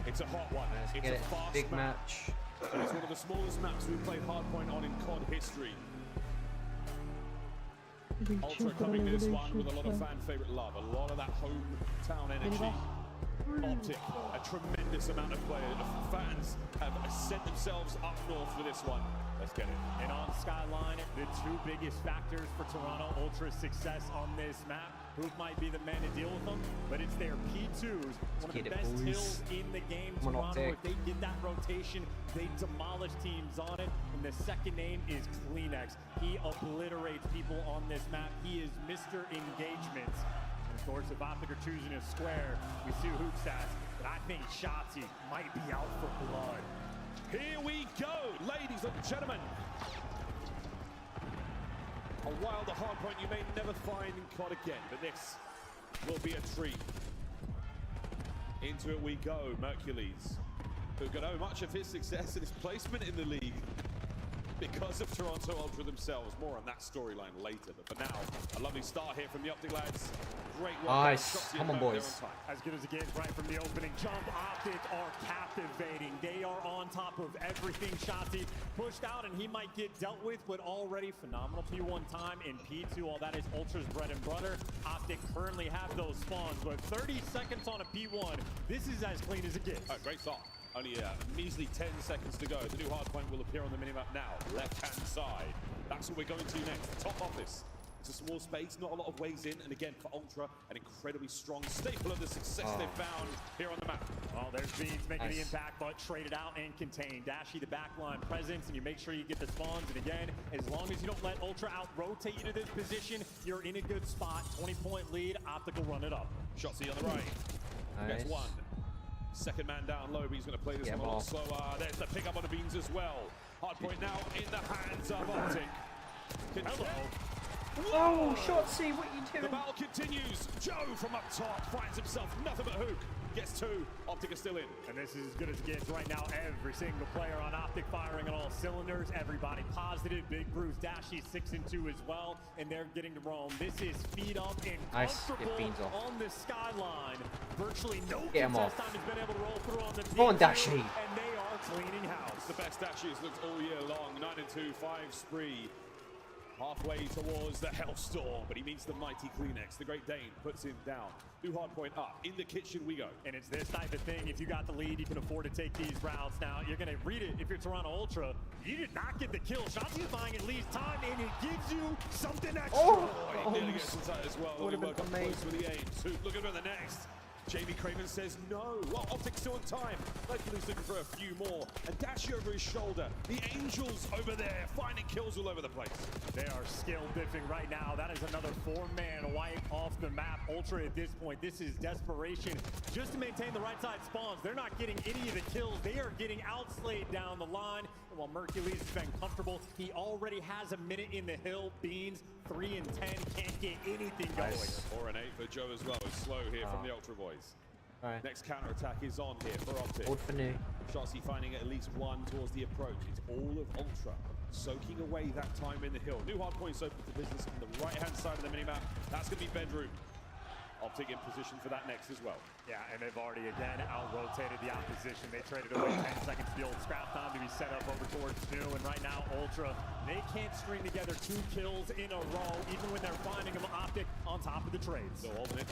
It's a hot one. It's a fast big match. It's one of the smallest maps we've played Hardpoint on in COD history. Ultra coming to this one with a lot of fan favorite love, a lot of that hometown energy. OpTic, a tremendous amount of players, fans have sent themselves up north for this one. Let's get it. And on Skyline, the two biggest factors for Toronto Ultra's success on this map, who might be the man to deal with them, but it's their P2s, one of the best hills in the game. Toronto, if they get that rotation, they demolish teams on it. And the second name is Kleenex. He obliterates people on this map. He is Mr. Engagements. And of course, if OpTic are choosing a square, we see Hoopstats, but I think Shotzi might be out for blood. Here we go, ladies and gentlemen. A wilder hardpoint you may never find in COD again, but this will be a treat. Into it we go, Mercules, who could owe much of his success and his placement in the league because of Toronto Ultra themselves. More on that storyline later, but for now, a lovely start here from the OpTic lads. Great work. Nice. Come on, boys. As good as it gets right from the opening jump. OpTic are captivating. They are on top of everything. Shotzi pushed out and he might get dealt with, but already phenomenal P1 time in P2. All that is Ultra's bread and butter. OpTic currently have those spawns, but 30 seconds on a P1. This is as clean as it gets. Great start. Only a measly 10 seconds to go. The new hardpoint will appear on the minimap now. Left-hand side. That's what we're going to next. Top office. It's a small space, not a lot of ways in. And again, for Ultra, an incredibly strong staple of the success they've found here on the map. Well, there's Beans making the impact, but traded out and contained. Dashy, the backline presence, and you make sure you get the spawns. And again, as long as you don't let Ultra out-rotate you to this position, you're in a good spot. 20-point lead. OpTic will run it up. Shotzi on the right. Gets one. Second man down low, but he's going to play this one a lot slower. There's the pick up on the Beans as well. Hardpoint now in the hands of OpTic. Hello. Oh, Shotzi, what are you doing? The battle continues. Joe from up top finds himself nothing but hook. Gets two. OpTic is still in. And this is as good as it gets right now. Every single player on OpTic firing on all cylinders. Everybody positive. Big Bruce Dashy 6 and 2 as well. And they're getting to roam. This is speed up and comfortable on the Skyline. Virtually no contest time has been able to roll through on the team. Go on, Dashy. And they are cleaning house. The best Dashy has looked all year long. 9 and 2, 5 spree. halfway towards the Hellstorm, but he meets the mighty Kleenex. The Great Dane puts him down. New hardpoint up. In the kitchen we go. And it's this type of thing. If you got the lead, you can afford to take these rounds. Now, you're going to read it if you're Toronto Ultra. You did not get the kill. Shotzzy's buying at least time, and it gives you something extra. He nearly gets inside as well. Would work up close with the aim. So look at the next. Jamie Craven says no. Well, OpTic still in time. Hercules looking for a few more. And Dashi over his shoulder. The Angels over there finding kills all over the place. They are skill diffing right now. That is another 4-man wipe off the map. Ultra at this point, this is desperation just to maintain the right side spawns. They're not getting any of the kills. They are getting outslayed down the line. And while Hercules has been comfortable, he already has a minute in the hill. Beans 3 and 10 can't get anything going. 4 and 8 for Joe as well. It's slow here from the Ultra Boys. Right. Next counter attack is on here for OpTic. Old for new. Shotzzy finding at least one towards the approach. It's all of Ultra soaking away that time in the hill. New hard points open to business on the right-hand side of the minimap. That's going to be bedroom. OpTic in position for that next as well. Yeah, and they've already again out-rotated the opposition. They traded away 10 seconds to the old scrap time to be set up over towards new. And right now, Ultra, they can't string together 2 kills in a row, even when they're finding them. OpTic on top of the trades. Still holding it.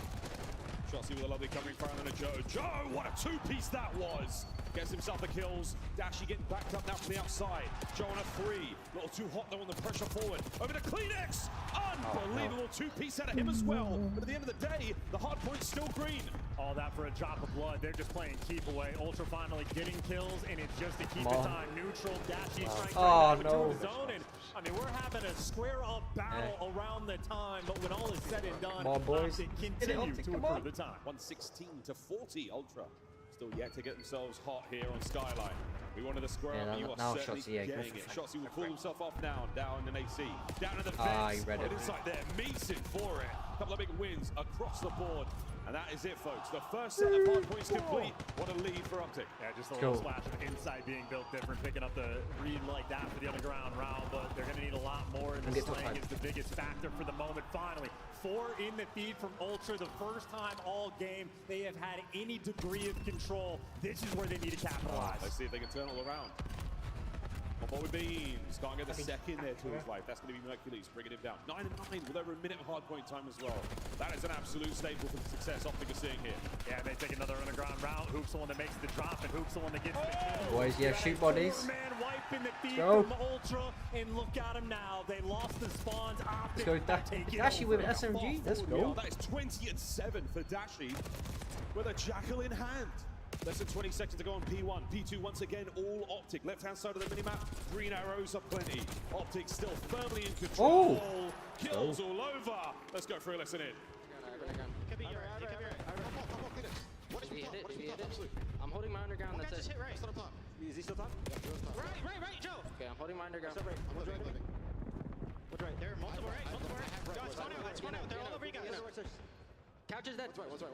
Shotzzy with a lovely covering fire on a Joe. Joe, what a 2-piece that was! Gets himself the kills. Dashi getting backed up now from the outside. Joe on a 3. A little too hot though on the pressure forward. Over to Kleenex! Unbelievable 2-piece out of him as well. But at the end of the day, the hard point's still green. All that for a drop of blood. They're just playing keep away. Ultra finally getting kills, and it's just to keep the time neutral. Dashi trying to into his zone, and I mean, we're having a square-up battle around the time, but when all is said and done, OpTic continue to improve the time. 116 to 40 Ultra. Still yet to get themselves hot here on Skyline. We wanted to square up, you are certainly getting it. Shotzzy will pull himself off now, down in AC. Down in the fence, right inside there, meets it for it. A couple of big wins across the board. And that is it, folks. The first set of hard points complete. What a lead for OpTic. Yeah, just a little splash of insight being built different, picking up the read like that for the underground round, but they're going to need a lot more, and the slaying is the biggest factor for the moment. Finally, 4 in the feed from Ultra, the first time all game they have had any degree of control. This is where they need to capitalize. Let's see if they can turn it all around. On board with Beans. Can't get the second there to his life. That's going to be Hercules bringing him down. 9 and 9 with over a minute of hard point time as well. That is an absolute staple for the success OpTic are seeing here. Yeah, they take another underground round. Hoop's the one that makes the drop, and Hoop's the one that gets the kill. Boys, yeah, shoot bodies. 4-man wipe in the feed from Ultra, and look at them now. They lost the spawns. Let's go Dashi with SMG. Let's go. That is 20 and 7 for Dashi with a jackal in hand. Less than 20 seconds to go on P1. P2 once again, all OpTic. Left-hand side of the minimap, green arrows are plenty. OpTic still firmly in control. Kills all over. Let's go for a listen in. I'm holding my underground. That's it. Hit right. Still up top. Is he still top? Right, Joe. Okay, I'm holding my underground. What's right? There are multiple right. Joe, spawn out. They're all over you guys. Couch is dead. What's right?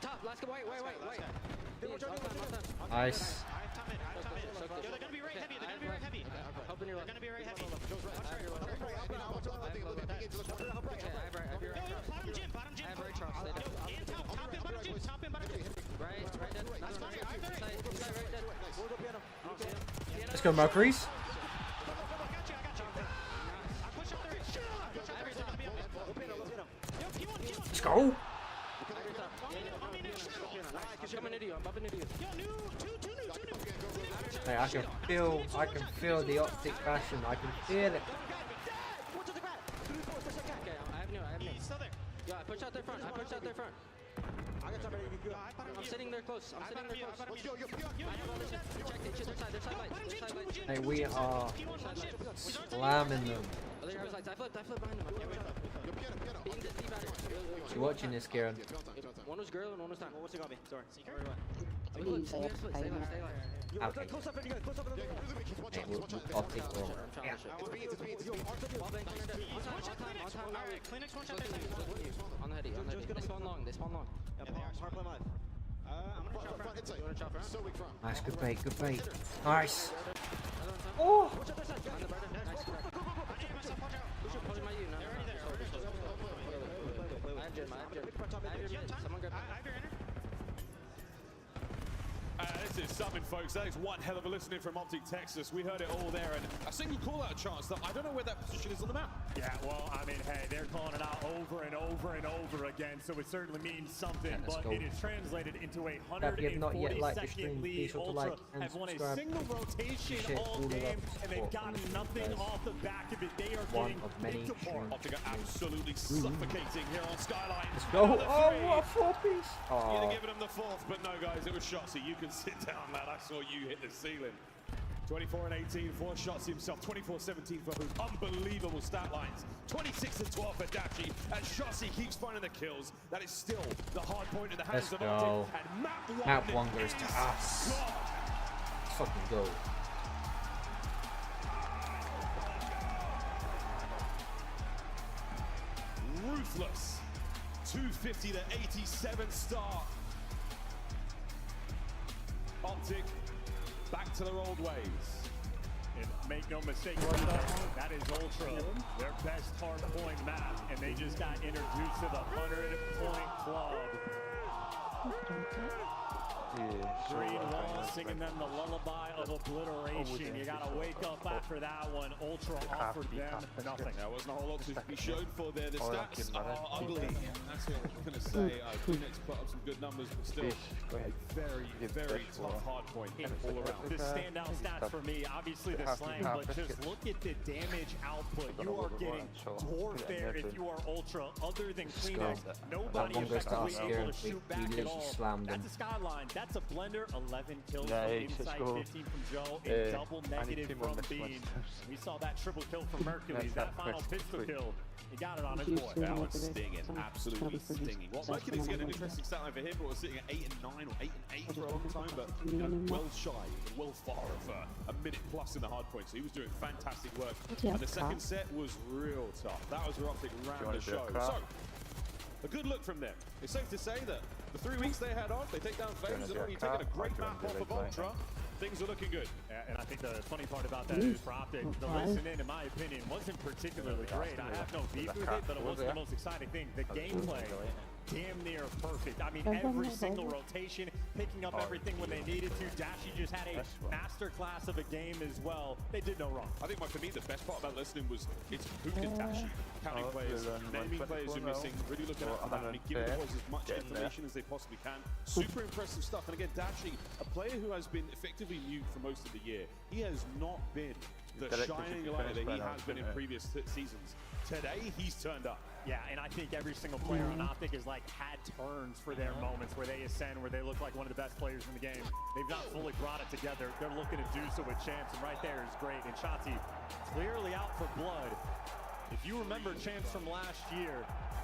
Top, last go. Wait. Nice. I have top mid. Yo, they're gonna be right heavy. Helping your left. They're gonna be right heavy. Bottom gym. And top in bottom gym. Right dead. That's fine. Right dead. Let's go, Mercury's. Let's go. I'm bumping into you. Hey, I can feel the OpTic passion. I can feel it. Okay, I have new. Yeah, I pushed out their front. I'm sitting there close. Hey, we are slamming them. I flipped behind him. You watching this, Kieran? One was girl and one was time. What's it gonna be? Sorry. Stay live. Okay. OpTic will. Yeah. On the heady. They spawn long. Yeah, they are. Sparkling live. I'm gonna chop front. So weak front. Nice, good bait. Nice. Oh! This is is something, folks. That is one hell of a listening from OpTic Texas. We heard it all there, and a single call-out chance that I don't know where that position is on the map. Yeah, well, I mean, hey, they're calling it out over and over and over again, so it certainly means something, but it is translated into a 140-second lead. Ultra have won a single rotation all game, and they've gotten nothing off the back of it. They are getting picked apart. OpTic are absolutely suffocating here on Skyline. Let's go. Oh, what a four-piece. You'd have given them the fourth, but no, guys, it was Shotzi. You can sit down, lad. I saw you hit the ceiling. 24 and 18 for Shotzi himself. 24-17 for Hoop. Unbelievable stat lines. 26 and 12 for Dashi. And Shotzi keeps finding the kills. That is still the hard point in the hands of OpTic. And map one goes to us. Let's fucking go. Ruthless. 250 to 87 start. OpTic back to their old ways. And make no mistake about it, that is Ultra, their best hard-point map, and they just got introduced to the 100-point club. Green Wall singing them the lullaby of obliteration. You gotta wake up after that one. Ultra offered them nothing. There wasn't a whole lot to be showed for there. The stats are ugly. That's what I was going to say. Phoenix put up some good numbers, but still a very tough hard point all around. The standout stats for me, obviously the slang, but just look at the damage output. You are getting dwarfed there if you are Ultra. Other than Kleenex, nobody effectively able to shoot back at all. That's a Skyline. That's a blender. 11 kills from inside, 15 from Joe, a double negative from Bean. We saw that triple kill from Mercury. That final pistol kill, he got it on his boy. That was stinging, absolutely stinging. Mercury's getting an interesting stat line for him, but we're sitting at 8 and 9 or 8 and 8 for a long time, but you know, well shy, well far of a minute plus in the hard point. So he was doing fantastic work. And the second set was real tough. That was where OpTic ran the show. So, a good look from them. It's safe to say that the 3 weeks they had off, they take down FaZe, and already taking a great map off of Ultra. Things are looking good. Yeah, and I think the funny part about that is for OpTic, the listen-in my opinion, wasn't particularly great. I have no beef with it, but it wasn't the most exciting thing. The gameplay, damn near perfect. I mean, every single rotation, picking up everything when they needed to. Dashi just had a masterclass of a game as well. They did no wrong. I think, for me, the best part about listening was it's Hook and Dashi. Counting players, naming players you're missing, really looking out for that, and giving the boys as much information as they possibly can. Super impressive stuff. And again, Dashi, a player who has been effectively mute for most of the year. He has not been the shining light that he has been in previous seasons. Today, he's turned up. Yeah, and I think every single player on OpTic has had turns for their moments where they ascend, where they look like one of the best players in the game. They've not fully brought it together. They're looking to do so with Champs, and right there is great. And Shotzi clearly out for blood. If you remember Champs from last year,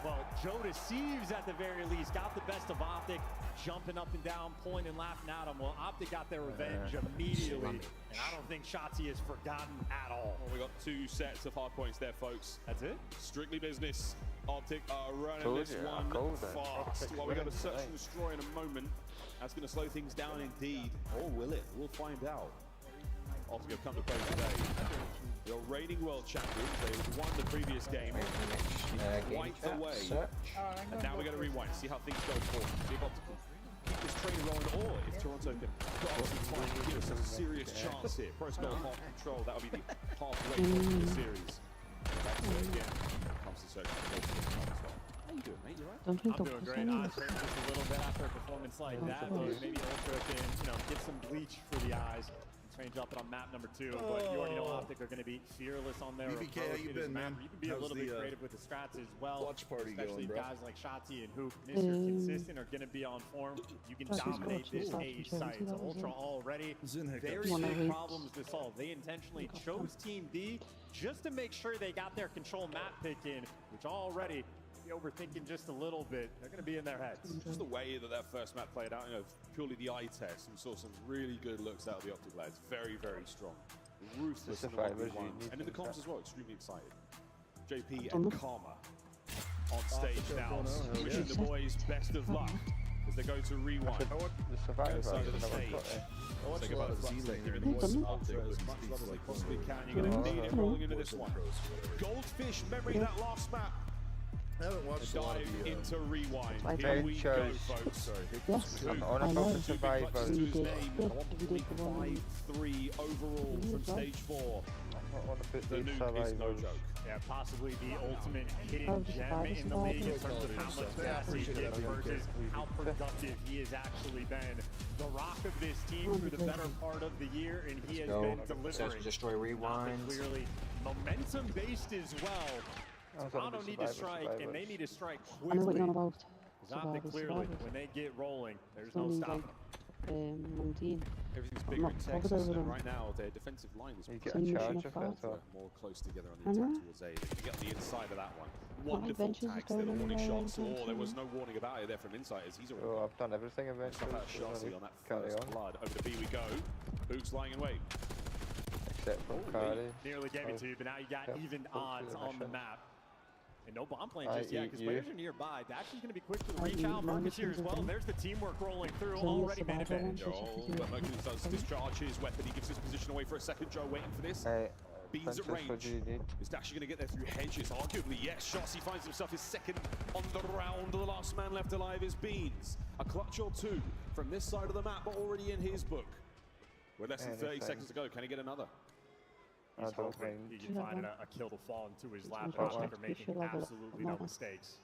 well, Joe Deceives at the very least got the best of OpTic, jumping up and down, pointing and laughing at him. Well, OpTic got their revenge immediately, and I don't think Shotzi is forgotten at all. Well, we got 2 sets of hard points there, folks. That's it? Strictly business. OpTic are running this one fast. Well, we got a search and destroy in a moment. That's going to slow things down indeed. Or will it? We'll find out. OpTic have come to play today. Your reigning world champions, they won the previous game, wiped away, and now we're going to rewind, see how things go forward. See if OpTic can keep this train rolling, or if Toronto can put some time and give us a serious chance here. Pro Skull half control, that'll be the halfway point of the series. Back to it again. Comes to search for how you doing, mate? You right? I'm doing great. I just a little bit after a performance like that. Maybe Ultra can, get some bleach for the eyes. Change up it on map number 2, but you already know OpTic are going to be fearless on their BBK, how you been, man? You can be a little bit creative with the strats as well. Watch party especially going, bro. guys like Shotzi and Hoop. Mr. Consistent are going to be on form. You can dominate this age site. So Ultra already very big problems to solve. They intentionally chose Team D just to make sure they got their control map pick in, which already overthinking just a little bit. They're going to be in their heads. Just the way that first map played out, purely the eye test, we saw some really good looks out of the OpTic lads. Very, very strong. Ruthless in the 1v1s. And in the comms as well, extremely excited. JP and Karma on stage now, wishing the boys best of luck as they go to rewind. The side of the stage. Think about the flux here in the voice of OpTic as much love as they possibly can. You're going to need it rolling into this one. Goldfish memory that last map. I haven't watched a lot of Dive the, into rewind. I Here we go, chose- folks. Sorry. Yes, I'm I on know. about the survivors. You did. I want You did the one. 1.53 overall from stage 4. I'm on about The the nuke is no survivors. joke. Yeah, possibly the ultimate Oh, hidden the gem survivors in the league in survivors. terms of how much gas he gives versus how productive he has actually been. The rock of this team through the better part of the year, and he has been delivering. Destroy rewind. Clearly, momentum based as well. Toronto need to strike, and they need to strike I know what quickly. you're on about. Because Survivors, clearly, survivors. when they get rolling, there's It's no only stopping. like 19. Everything's I'm bigger not in bothered Texas, over and them. right now their defensive line is You get Team a mission charge of of it five. as well. more close together on I the know. attack towards A. They can get on the inside of that one. Not Wonderful adventures is tags. going They're the warning anywhere shots. anytime Oh, there was soon. no warning about it there from inside as he's already Oh, I've done everything eventually. got that so shot let me on that carry first on. blood. Over to B we go. Boots lying in wait. Except from Cardi. Nearly gave it to you, but now you got Yep, even full odds through the on the mission. map. And no bomb plane I just yet, eat because you. players are nearby. Dash is going to be quick to the I reach eat out. my Mercus here as missions well. with There's the teamwork rolling through. So Already yes, man survival advantage. ones. Oh, but Mercury does discharge his weapon. He gives his position away for a second. Joe waiting for this. Beans at Princess, what range. do you need? Is Dash going to get there through hedges? Arguably, yes. Shots. He finds himself his second on the round. The last man left alive is Beans. A clutch or two from this side of the map, but already in his book. With less than 30 seconds to go, can he get another? He's I don't hoping mind. he can find a kill to fall into his lap. It's Optic like are we making should level up absolutely no another. mistakes.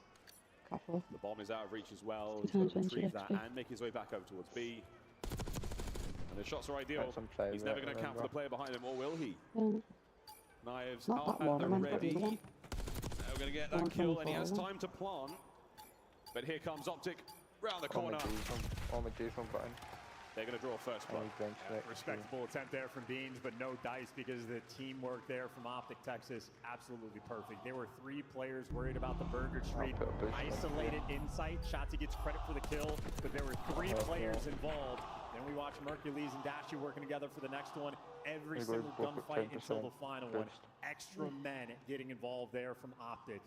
Couple. The bomb is out of reach as well. Good He's going to times, retrieve that NGFT. and make his way back over towards B. And the shots are ideal. Got some players He's never there, going to count for the player behind him, or will he? Knives Not out that one, at I the meant the ready. other one. Now we're going to get One that kill, and he 24, has isn't it? time to plant. But here comes OpTic round the On corner. the G-Funk button. They're going to draw first blood. Respectable attempt there from Beans, but no dice because the teamwork there from OpTic Texas, absolutely perfect. There were 3 players worried about the Burger Street, put a boost on isolated insight. Shotzi gets credit for the kill, but there were 3 players involved. Then we watch Mercules and Dashy working together for the next one. Every They single both put gunfight until 10% the final one. boost. Extra men getting involved there from OpTic.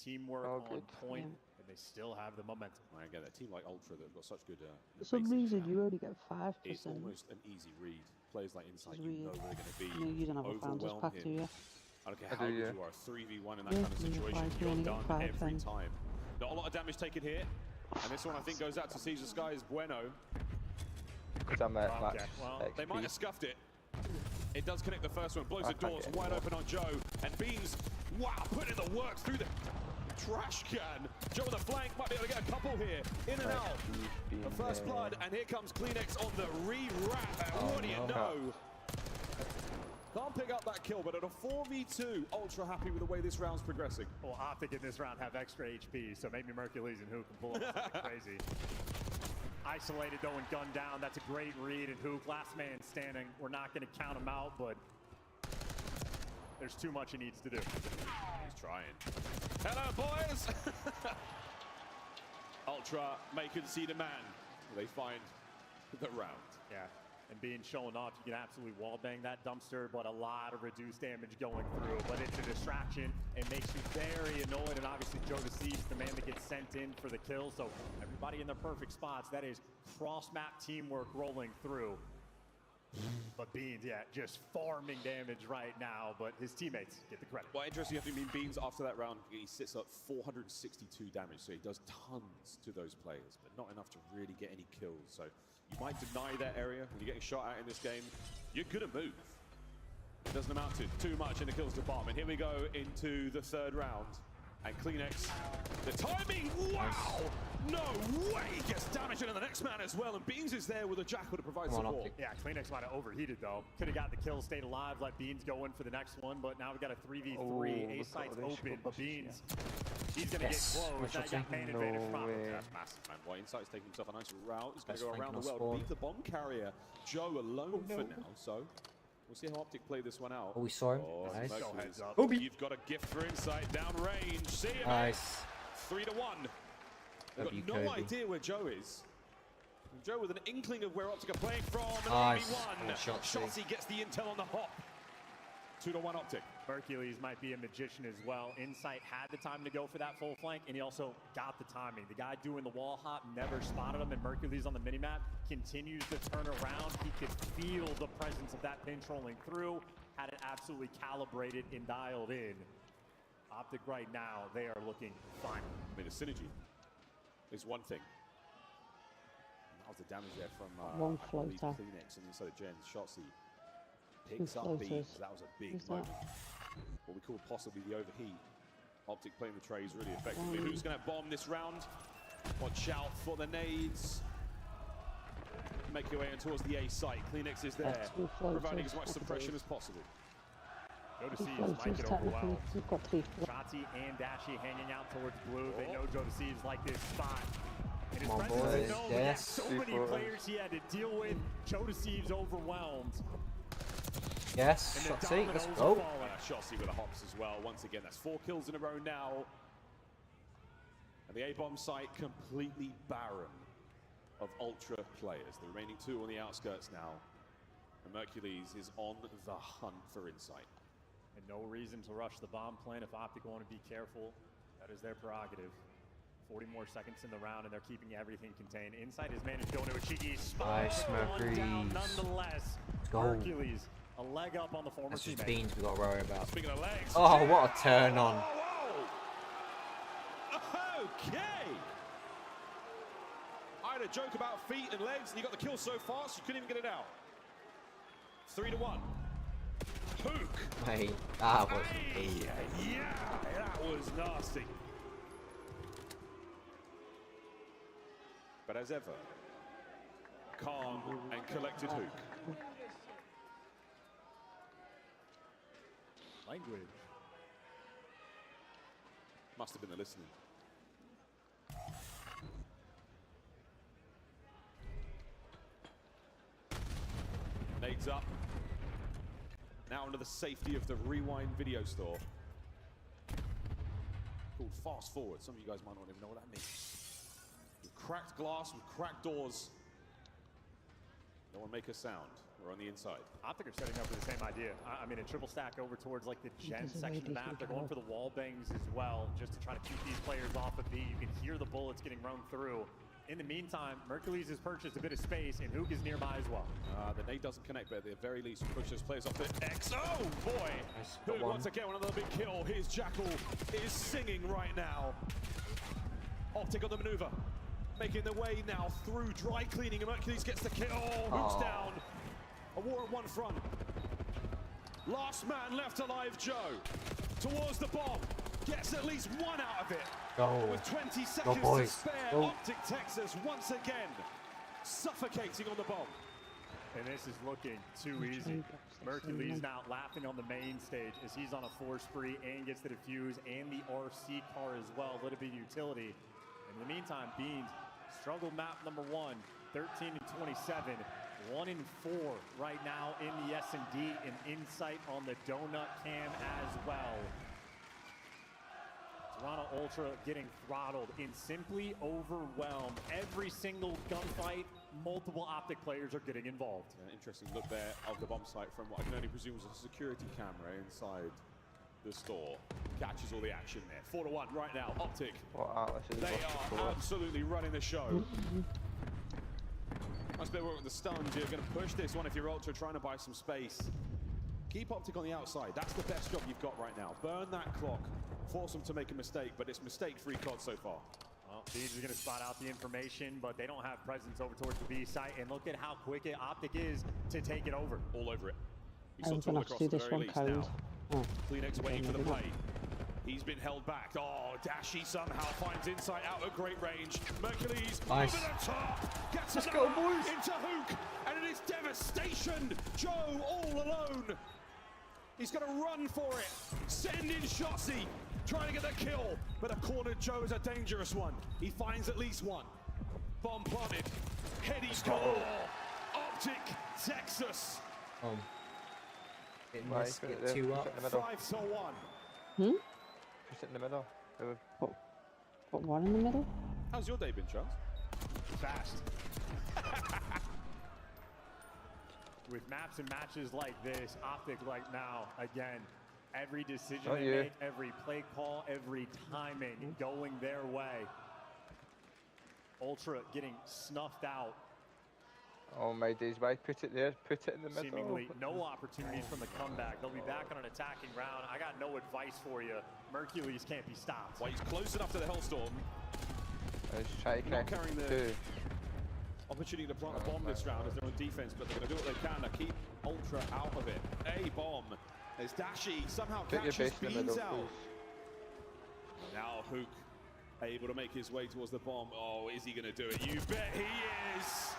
Teamwork on good. point, and they still have the momentum. I get that team like Ultra that have got such good. For some reason, you only get 5%. It's almost an easy read. Players like Insight, This is you know weird. they're going to be No, you don't have a founders overwhelm pack, him. do you? I don't care I how do, good yeah. you are, 3v1 in that Yeah, kind of you situation, find you're three, done five, every then. time. Not a lot of damage taken here, and this one I think goes out to Caesar Sky's Bueno. Because I'm at max well, They might XP. have scuffed it. It does connect the first one, blows I the can't doors get wide more. open on Joe, and Beans, wow, putting the work through the trash can. Joe on the flank, might be able to get a couple here, in and out. The first blood, and here comes Kleenex on the re-wrap, and what do you know? Can't pick up that kill, but at a 4v2, Ultra happy with the way this round's progressing. Well, OpTic in this round have extra HP, so maybe Mercules and Hook can pull off something crazy. Isolated though and gunned down. That's a great read. And Hook, last man standing. We're not going to count him out, but there's too much he needs to do. He's trying. Hello, boys! Ultra may concede a man. They find the round. Yeah. And being shown off, you can absolutely wallbang that dumpster, but a lot of reduced damage going through. But it's a distraction. It makes you very annoyed. And obviously, Joe deceives the man that gets sent in for the kill. So everybody in their perfect spots. That is cross-map teamwork rolling through. But Beans, yeah, just farming damage right now. But his teammates get the credit. Well, interesting, I mean, Beans after that round, he sits up 462 damage. So he does tons to those players, but not enough to really get any kills. So you might deny that area when you're getting shot at in this game. You're gonna move. It doesn't amount to too much in the kills department. Here we go into the third round. And Kleenex, the timing, wow! No way! Gets damage into the next man as well. And Beans is there with a jackal to provide support. Yeah, Kleenex might have overheated though. Could have got the kill, stayed alive, let Beans go in for the next one. But now we got a 3v3. A site's open, but Beans, he's gonna get close. Now you got man advantage from him. That's massive, man. Well, Insight's taking himself a nice route. He's going Best to go flank around the on world, spawn. beat the bomb carrier. Joe alone for now, so we'll see how OpTic play this one out. Oh, we saw him. Nice. Mercury's- Go heads up. Obi. You've got a gift for Insight down range. See you, Nice. 3-1. They've W got no Kobe. idea where Joe is. And Joe with an inkling of where OpTic are playing from. And Nice. one. Good shot, Shotzi gets the intel on the hop. 2-1 OpTic. Hercules might be a magician as well. Insight had the time to go for that full flank, and he also got the timing. The guy doing the wall hop never spotted him, and Hercules on the minimap continues to turn around. He could feel the presence of that pinch rolling through, had it absolutely calibrated and dialed in. OpTic right now, they are looking fine. I mean, the synergy is one thing. That was the damage there from One I believe floater. Kleenex on the inside of Jen's. Shotzi Two picks up floaters. beams. That was a big Who's that? moment. What we call possibly the overheat. OpTic playing the trays really effectively. Who's going to bomb this round? Watch out for the nades. Make your way in towards the A site. Kleenex is there, Two floaters, providing as much I suppression believe. as possible. Floaters, technically. We've got 3 floaters. Shotzi and Dashy hanging out towards blue. They know Jodeci's like this spot. And his Come on, presence boys. is known. He had Yes. so many players he had to deal with. Jodeci's overwhelmed. Yes, And the Shotzi, let's dominoes go. are falling. Shotzi with the hops as well. Once again, that's 4 kills in a row now. And the A-bomb site completely barren of Ultra players. The remaining 2 on the outskirts now. And Mercules is on the hunt for insight. And no reason to rush the bomb plan if OpTic want to be careful. That is their prerogative. 40 more seconds in the round, and they're keeping everything contained. Insight has managed to go into a cheeky spot. Nice, One down Mercules. nonetheless. Let's go. Hercules, a leg up on the former That's just teammate. beans we got to worry about. Speaking of legs. Oh, what a turn on. Okay. I had a joke about feet and legs, and you got the kill so fast you couldn't even get it out. 3-1. Hook. Hey, that was Yeah, that was nasty. But as ever, calm and collected Hook. Language. Must have been the listening. Nades up. Now under the safety of the Rewind video store. Called Fast Forward. Some of you guys might not even know what that means. With cracked glass, with cracked doors. No one make a sound. We're on the inside. OpTic are setting up for the same idea. I mean, a triple stack over towards like the gen section of the map. They're going for the wall bangs as well, just to try to keep these players off of B. You can hear the bullets getting run through. In the meantime, Mercules has purchased a bit of space, and Hook is nearby as well. The nade doesn't connect, but at the very least, we push those players off the X. Oh, boy! Hook once again, another big kill. Here's Jackal is singing right now. OpTic on the maneuver. Making their way now through dry cleaning, and Mercules gets the kill. Hook's down. A war on one front. Last man left alive, Joe. Towards the bomb. Gets at least one out of it. Go. With 20 seconds to spare, OpTic Texas once again suffocating on the bomb. And this is looking too easy. Mercules now laughing on the main stage as he's on a 4 spree and gets the defuse and the RC car as well. A little bit of utility. In the meantime, Beans struggled map number 1, 13 and 27. 1 and 4 right now in the S&D, and Insight on the donut cam as well. Toronto Ultra getting throttled and simply overwhelmed. Every single gunfight, multiple OpTic players are getting involved. An interesting look there of the bomb site from what I can only presume was a security camera inside the store. Catches all the action there. 4-1 right now. OpTic. They are absolutely running the show. Nice bit of work with the stuns. You're going to push this one if you're Ultra, trying to buy some space. Keep OpTic on the outside. That's the best job you've got right now. Burn that clock. Force them to make a mistake, but it's mistake-free COD so far. Well, Beans is going to spot out the information, but they don't have presence over towards the B site. And look at how quick OpTic is to take it over. All over it. I'm going to have to do this one cold. Kleenex waiting for the play. He's been held back. Oh, Dashy somehow finds Insight out at great range. Mercules nice. over the top. Gets Let's go, boys. Into Hook, and it is devastation. Joe all alone. He's going to run for it. Send in Shotzi, trying to get the kill. But a cornered Joe is a dangerous one. He finds at least one. Bomb planted. Heady score. OpTic Texas. It must get 2 up. 5-1. Just in the middle. What, one in the middle? How's your day been, Charles? Fast. With maps and matches like this, OpTic like now, again, every decision they make, every play call, every timing going their way. Ultra getting snuffed out Oh my days, why put it there? Put it in the middle. Seemingly no opportunities from the comeback. They'll be back on an attacking round. I got no advice for you. Mercules can't be stopped. Well, he's close enough to the Hellstorm. Let's try Not carrying the opportunity to plant a bomb this round as they're on defense, but they're going to do what they can to keep Ultra out of it. A bomb as Dashi somehow catches Beans out. Now Hook able to make his way towards the bomb. Oh, is he going to do it? You bet he is.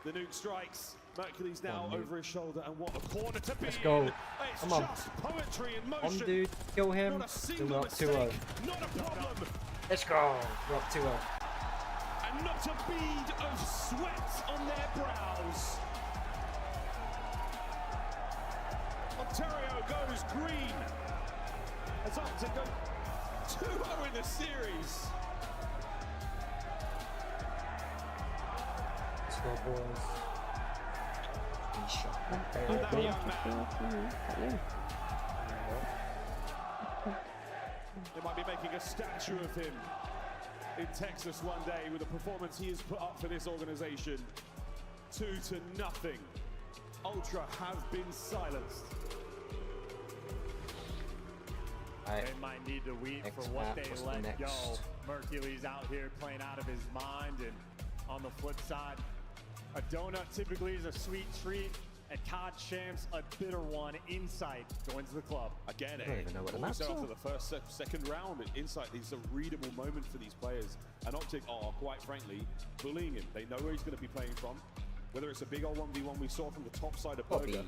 The nuke strikes. Mercury's now over his shoulder, and what a corner to be. Let's go. It's Come on. just poetry in motion. On, dude. Kill him. Not a Still single up mistake. 2-0. Not a problem. Let's go. We're up 2-0. And not a bead of sweat on their brows. Ontario goes green. As OpTic go 2-0 in the series. Let's go, boys. They might be making a statue of him in Texas one day with the performance he has put up for this organization. 2-0. Ultra have been silenced. They might need to weep for what they let go. Mercules out here playing out of his mind, and on the flip side, a donut typically is a sweet treat. At COD Champs, a bitter one. Insight joins the club. Again, I don't even know what the maps after are. the first, second round, Insight is a readable moment for these players. And OpTic are, quite frankly, bullying him. They know where he's going to be playing from. Whether it's a big old 1v1 we saw from the top side of Burger,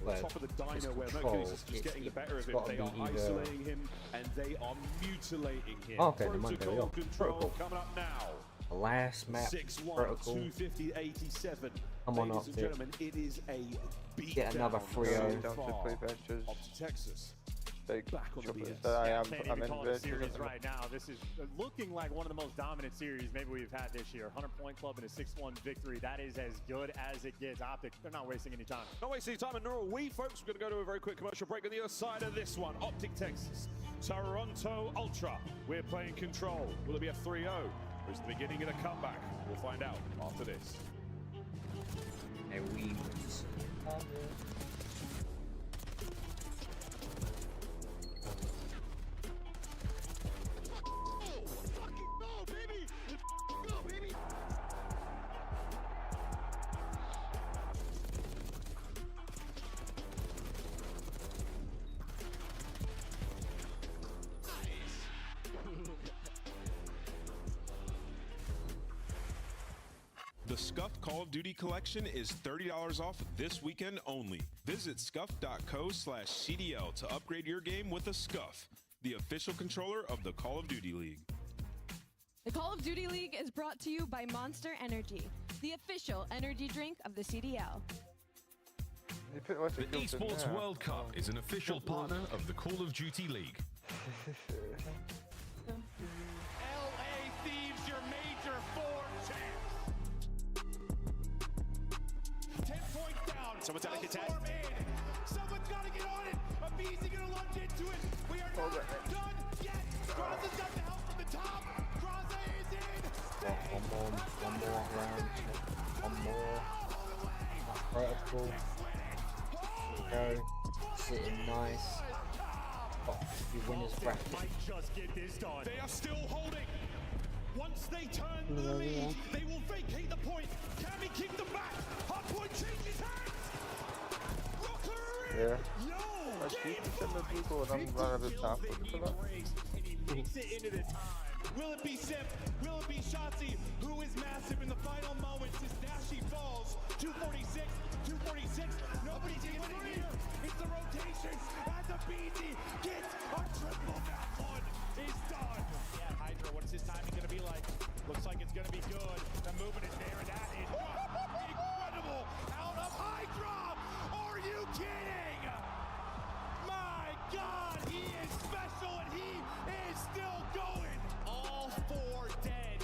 or the top of the diner where Mercules is just getting the better of him. They are isolating him, and they are mutilating him. Oh, okay, the Monday, Protocol control coming up now. The last map. 6-1, Protocol. 250-87. Come on, Ladies and OpTic. gentlemen, it is a beat Get another 3-0. Down to play benches. Up to Texas. Big Back on the BS. Can't even call it a series right now. This is looking like one of the most dominant series maybe we've had this year. 100-point club and a 6-1 victory. That is as good as it gets. OpTic, they're not wasting any time. Not wasting any time, and nor are we, folks. We're going to go to a very quick commercial break on the other side of this one. OpTic Texas, Toronto Ultra. We're playing control. Will it be a 3-0? Or is it the beginning of a comeback? We'll find out after this. And we The Scuffed Call of Duty collection is $30 off this weekend only. Visit scuff.co/CDL to upgrade your game with a Scuff, the official controller of the Call of Duty League. The Call of Duty League is brought to you by Monster Energy, the official energy drink of the CDL. The Esports World Cup is an official partner of the Call of Duty League. LA Thieves, your major 4 champs. 10 points down. Someone's got to get that. Someone's got to get on it. A BZ going to lunge into it. We are not done yet. Graza's got the help from the top. Graza is in. one more round. One more. Protocol. Go. Sitting nice. You winners bracket. Might just get this done. They are still holding. Once they turn the lead, they will vacate the point. Can we keep them back? Hot point changes hands. Rocker in. Yeah. Yo, I keep the people and I'm running the top. And he makes it into the time. Will it be Sip? Will it be Shotzi? Who is massive in the final moments as Dashi falls? 246, 246. Nobody's getting here. It's the rotation as a BZ gets a triple. That one is done. Yeah, Hydra, what's his timing going to be like? Looks like it's going to be good. The movement is there, and that is incredible. Out of Hydra. Are you kidding? My God, he is special, and he is still going. All 4 dead.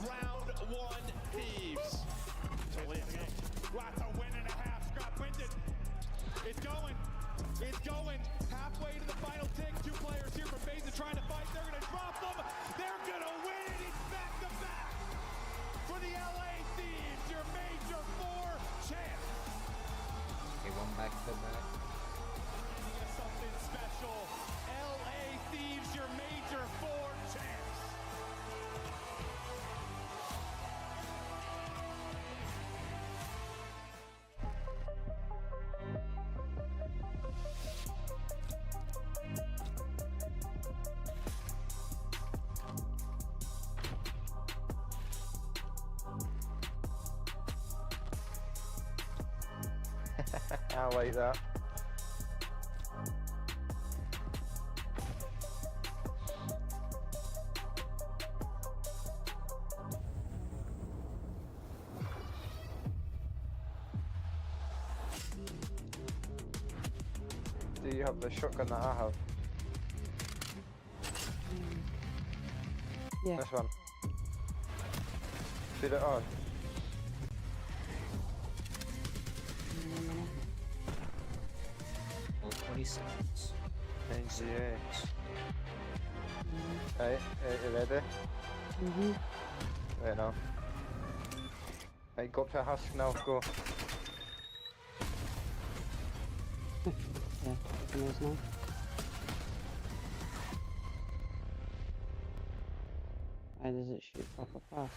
Round 1 Thieves. That's a win and a half. Scrap wins it. It's going. It's going. Halfway to the final tick. 2 players here from Beza trying to fight. They're going to drop them. They're going to win it. It's back to back for the LA Thieves. one back to back. Something special. LA Thieves, your major 4 champs. I like that. Do you have the shotgun that I have? Yeah. This one. Shoot it on. Well, 20 seconds. NGA. Right, you ready? Right now. Right, go up to a husk now, go. Yeah, knows now. Why does it shoot proper fast?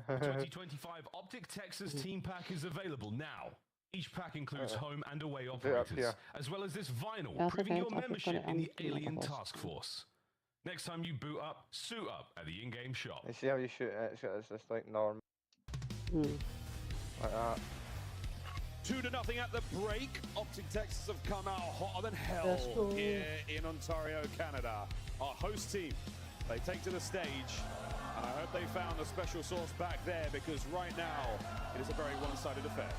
2025 OpTic Texas Team Pack is available now. Each pack includes home and away operators, as well as this vinyl, That's proving okay, your I'll put membership it in the on Alien another Task Force. Next time you boot up, suit up at the in-game shop. You see how you shoot it? It's just like normal. Like that. 2-0 at the break. OpTic Texas have come out hotter than hell Let's go. here in Ontario, Canada. Our host team, they take to the stage, and I hope they found a special sauce back there, because right now it is a very one-sided affair.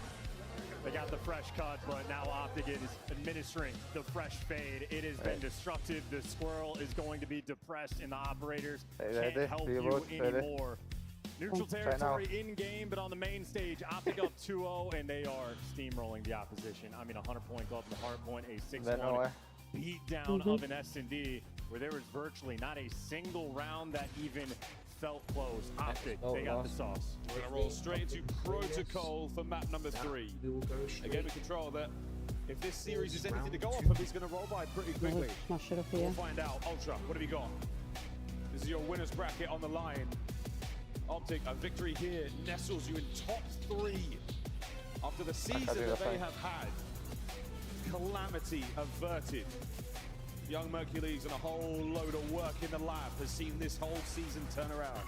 They got the fresh cut, but now OpTic is administering the fresh fade. It has been destructive. The squirrel is going to be depressed, and the operators can't help you anymore. Neutral territory in-game, but on the main stage, OpTic up 2-0, and they are steamrolling the opposition. I mean, a 100-point goal from the hard point, a 6-1 beat down of an S&D, where there was virtually not a single round that even felt close. OpTic, they got the sauce. We're going to roll straight into protocol for map number 3. Again, we control that. If this series is anything to go off of, he's going to roll by pretty quickly. Smash it up here. We'll find out. Ultra, what have you got? This is your winner's bracket on the line. OpTic, a victory here nestles you in top 3 after the season that they have had. Calamity averted. Young Mercules and a whole load of work in the lab has seen this whole season turn around.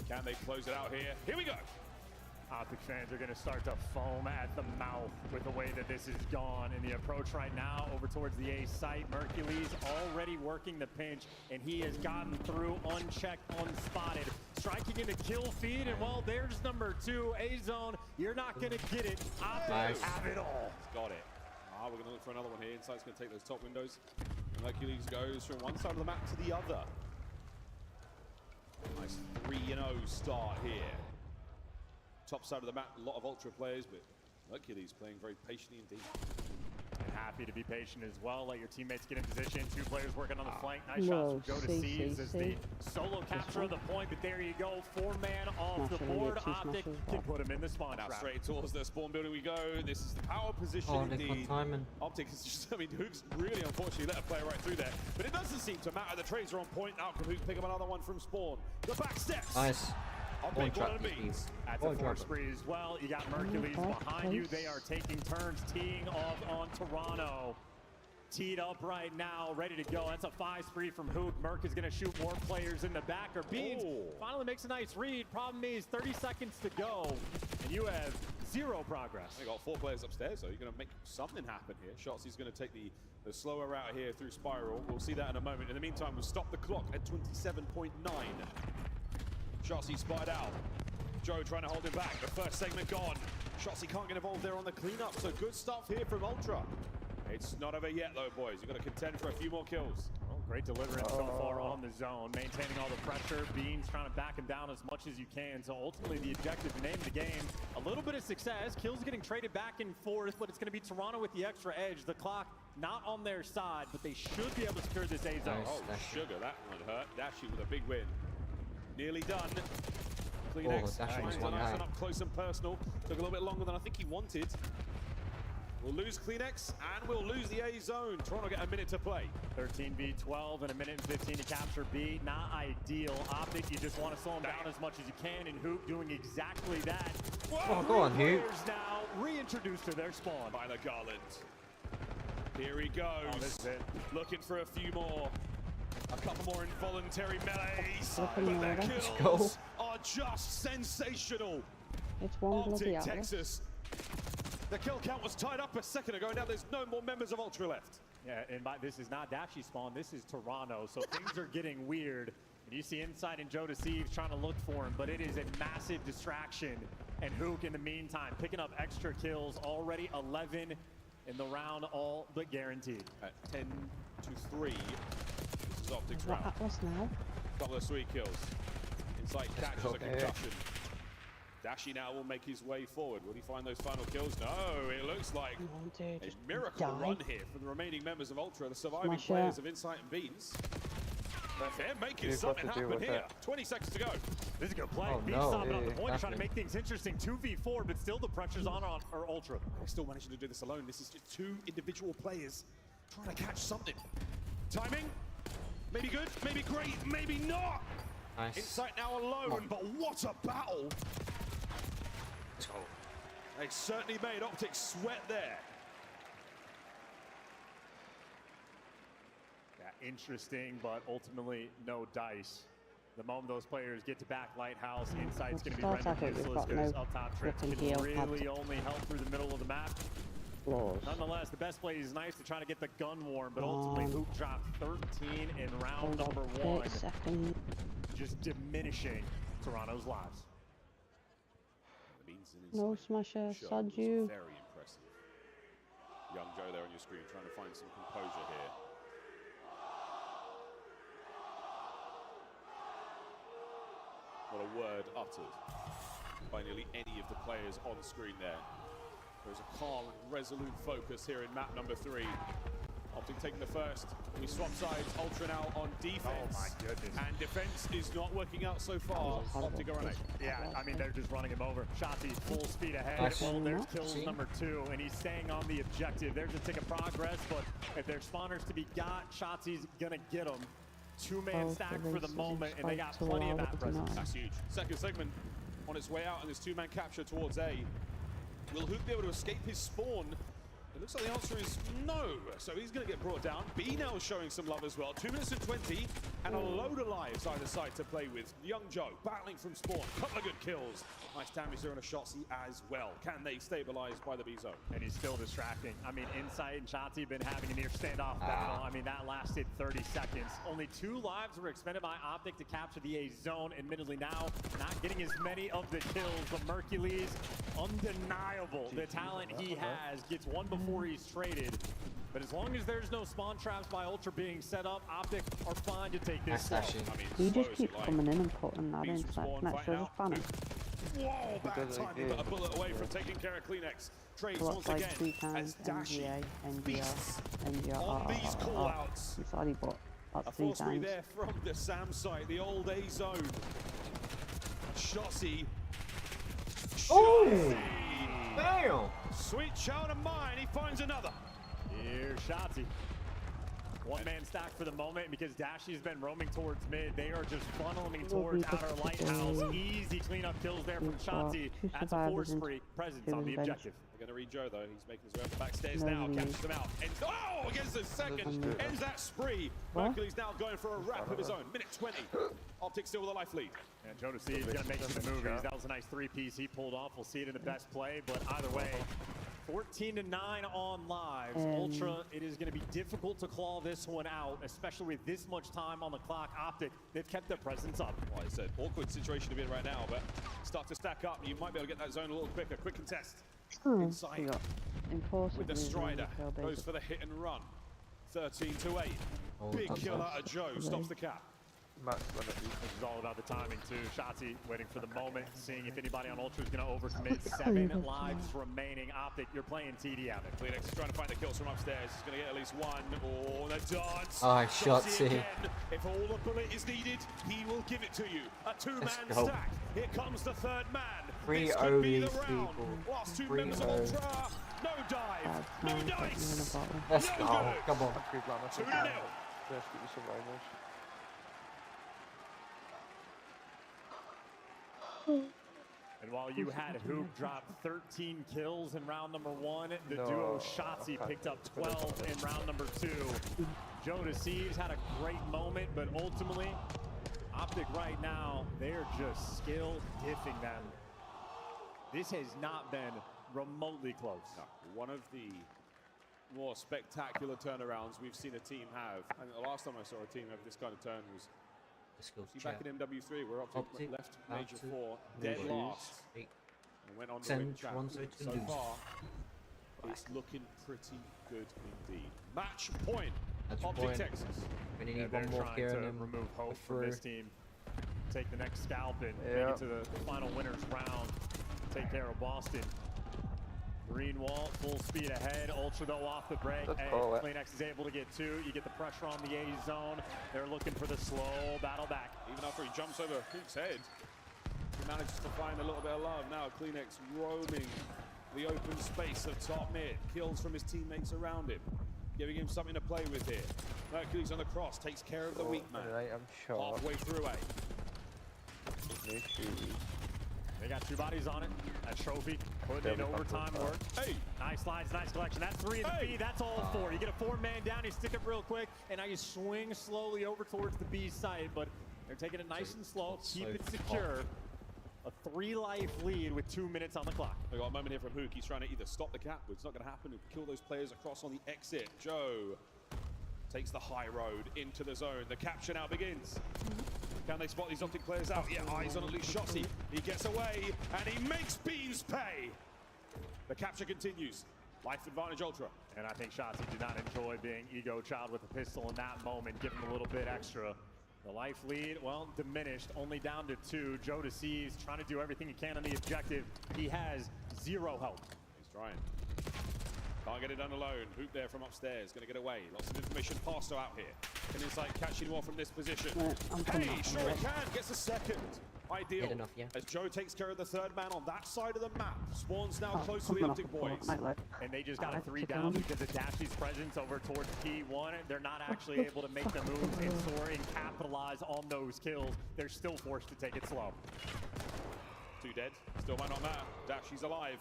Can they close it out here? Here we go. OpTic fans are going to start to foam at the mouth with the way that this has gone. In the approach right now over towards the A site, Mercules already working the pinch, and he has gotten through unchecked, unspotted. Striking into kill feed, and well, there's number 2, A zone. You're not going to get it. OpTic have it all. Got it. We're going to look for another one here. Insight's going to take those top windows. Mercules goes from one side of the map to the other. Nice 3-0 start here. Top side of the map, a lot of Ultra players, but Mercules playing very patiently indeed. And happy to be patient as well. Let your teammates get in position. 2 players working on the flank. Nice shots from Go to Seas as the solo capture of the point, but there you go. 4-man off the board. OpTic can put him in the spawn trap. Straight towards the spawn building we go. This is the power position indeed. OpTic is just, I mean, Hoog's really unfortunately let a player right through there, but it doesn't seem to matter. The trades are on point. Out can Hoog pick up another one from spawn. The back steps. Nice. OpTic one of these. That's a 4 spree as well. You got Mercules behind you. They are taking turns teeing off on Toronto. Teed up right now, ready to go. That's a 5 spree from Hoog. Merc is going to shoot more players in the back. Or Beans finally makes a nice read. Problem is 30 seconds to go, and you have 0 progress. They got 4 players upstairs, so you're going to make something happen here. Shotzi's going to take the slower route here through Spiral. We'll see that in a moment. In the meantime, we'll stop the clock at 27.9. Shotzi spied out. Joe trying to hold him back. The first segment gone. Shotzi can't get involved there on the cleanup, so good stuff here from Ultra. It's not over yet though, boys. You've got to contend for a few more kills. Well, great deliverance so far on the zone, maintaining all the pressure. Beans trying to back him down as much as you can. So ultimately the objective, name of the game, a little bit of success. Kills getting traded back and forth, but it's going to be Toronto with the extra edge. The clock not on their side, but they should be able to secure this A zone. Oh, sugar, that one hurt. Dashi with a big win. Nearly done. Kleenex finds the last one up close and personal. Took a little bit longer than I think he wanted. We'll lose Kleenex and we'll lose the A zone. Toronto get a minute to play. 13v12 and a minute and 15 to capture B. Not ideal. OpTic, you just want to slow them down as much as you can, and Hoop doing exactly that. Oh, go on, Hoop. Now reintroduced to their spawn. By the Garland. Here he goes. Oh, this is it. Looking for a few more. A couple more involuntary melees. But Let's their go. kills are just sensational. It's one bloody OpTic, Atlas. Texas. The kill count was tied up a second ago. Now there's no more members of Ultra left. Yeah, and this is not Dashy spawn. This is Toronto. So things are getting weird. And you see Inside and Joe Deceives trying to look for him, but it is a massive distraction. And Hook, in the meantime, picking up extra kills. Already 11 in the round, all but guaranteed. At 10-3. This is OpTic's round. Atlas now. Couple of sweet kills. Inside catches a concussion. Dashy now will make his way forward. Will he find those final kills? No, it looks like a miracle run here from the remaining members of Ultra, the surviving players of Insight and Beans. But they're making something happen here. 20 seconds to go. This is a good play. Beans stopping on the point, trying to make things interesting. 2v4, but still the pressure's on Ultra. They're still managing to do this alone. This is just two individual players trying to catch something. Timing, maybe good, maybe great, maybe not. Nice. Insight now alone, but what a battle. They certainly made OpTic sweat there. Yeah, interesting, but ultimately no dice. The moment those players get to back Lighthouse, Insight's going to be rendered useless because up top Trip can really only help through the middle of the map. Nonetheless, the best play is nice to try to get the gun warm, but ultimately Hoop dropped 13 in round number 1, just diminishing Toronto's lives. No smasher, sod you. Very impressive. Young Joe there on your screen trying to find some composure here. Not a word uttered by nearly any of the players on screen there. There's a calm and resolute focus here in map number 3. OpTic taking the first. We swap sides. Ultra now on defense. Oh my goodness. And defense is not working out so far. OpTic are on it. Yeah, I mean, they're just running him over. Shotzi full speed ahead. Well, there's kills number 2, and he's staying on the objective. They're just taking progress, but if there's spawners to be got, Shotzi's gonna get them. 2-man stack for the moment, and they got plenty of that presence. That's huge. Second segment on its way out, and this 2-man capture towards A. Will Hook be able to escape his spawn? It looks like the answer is no. So he's going to get brought down. B now is showing some love as well. 2 minutes and 20, and a load of lives either side to play with. Young Joe battling from spawn. Couple of good kills. Nice damage there on a Shotzi as well. Can they stabilize by the B zone? And he's still distracting. I mean, Insight and Shotzi have been having a near standoff battle. I mean, that lasted 30 seconds. Only 2 lives were expended by OpTic to capture the A zone. Admittedly now, not getting as many of the kills. But Mercules, undeniable. The talent he has, gets one before he's traded. But as long as there's no spawn traps by Ultra being set up, OpTic are fine to take this slow. He just keeps coming in and putting that in. Let's just ban him. Whoa, bad timing, but a bullet away from taking care of Kleenex. Trades once like again 3 times, as Dashy NGA, on these call-outs. I'm sorry, but that's A 3 force times. there from the Sam site, the old A zone. Shotzi. Oh! Damn! Sweet child of mine, he finds another. Here's Shotzi. 1-man stack for the moment because Dashy's been roaming towards mid. They are just funneling towards outer Lighthouse. Easy cleanup kills there from Shotzi. That's a force-free presence on the objective. They're going to read Joe though. He's making his way up the backstairs now. Catches them out. Ends, oh, against the second. Ends that spree. Mercury's now going for a wrap of his own. Minute 20. OpTic still with a life lead. And Joe Deceives is going to make some movies. That was a nice 3-piece he pulled off. We'll see it in the best play, but either way, 14-9 on lives. Ultra, it is going to be difficult to claw this one out, especially with this much time on the clock. OpTic, they've kept their presence up. Like I said, awkward situation to be in right now, but start to stack up. You might be able to get that zone a little quicker. Quick contest. Inside with the Strider. Goes for the hit and run. 13-8. Big kill out of Joe. Stops the cap. Max limit. This is all about the timing too. Shotzi waiting for the moment, seeing if anybody on Ultra is going to overcommit. 7 lives remaining. OpTic, you're playing TD out there. Kleenex is trying to find the kills from upstairs. He's going to get at least one. Oh, the dance. Oh, Shotzi. If all the bullet is needed, he will give it to you. A 2-man stack. Here comes the 3rd man. Free this could be the these round. people. Last 2 members of Ultra No dive. No dice. Let's go. Come on. 2-0. And while you had Hoop drop 13 kills in round number 1, the duo Shotzi picked up 12 in round number 2. Joe Deceives had a great moment, but ultimately, OpTic right now, they're just skill diffing them. This has not been remotely close. No, one of the more spectacular turnarounds we've seen a team have. And the last time I saw a team have this kind of turn was back in MW3, where OpTic left Major 4 dead last and went on to win champs. So far, it's looking pretty good indeed. Match point. OpTic Texas. We need they're one more trying here to and then remove hope from this team. Take the next scalp and make it to the final winners round. Take care of Boston. Green wall, full speed ahead. Ultra though off the break. Hey, CleanX is able to get 2. You get the pressure on the A zone. They're looking for the slow battle back. Even after he jumps over Hook's head, he manages to find a little bit of love. Now CleanX roaming the open space of top mid. Kills from his teammates around him, giving him something to play with here. Mercury's on the cross, takes care of the weak man. Halfway through A. They got 2 bodies on it. That trophy, putting in overtime work. Hey, nice slides, nice collection. That's 3 in the B. That's all 4. You get a 4-man down, you stick it real quick, and now you swing slowly over towards the B site, but they're taking it nice and slow. Keep it secure. A 3-life lead with 2 minutes on the clock. We got a moment here from Hook. He's trying to either stop the cap, but it's not going to happen, and kill those players across on the exit. Joe takes the high road into the zone. The capture now begins. Can they spot these OpTic players out? Yeah, eyes on at least Shotzi. He gets away, and he makes Beans pay. The capture continues. Life advantage Ultra. And I think Shotzi did not enjoy being ego child with a pistol in that moment, give him a little bit extra. The life lead, well, diminished, only down to 2. Joe Deceives trying to do everything he can on the objective. He has 0 help. He's trying. Can't get it done alone. Hoop there from upstairs. Going to get away. Lots of information. Pasto out here. Can Insight catch any more from this position? Hey, sure it can. Gets a second. Ideal. Enough, yeah. As Joe takes care of the 3rd man on that side of the map. Spawns now close to the OpTic boys. And they just got a 3 down because of Dashy's presence over towards P1. They're not actually able to make the moves and soar and capitalize on those kills. They're still forced to take it slow. 2 dead. Still might not matter. Dashy's alive.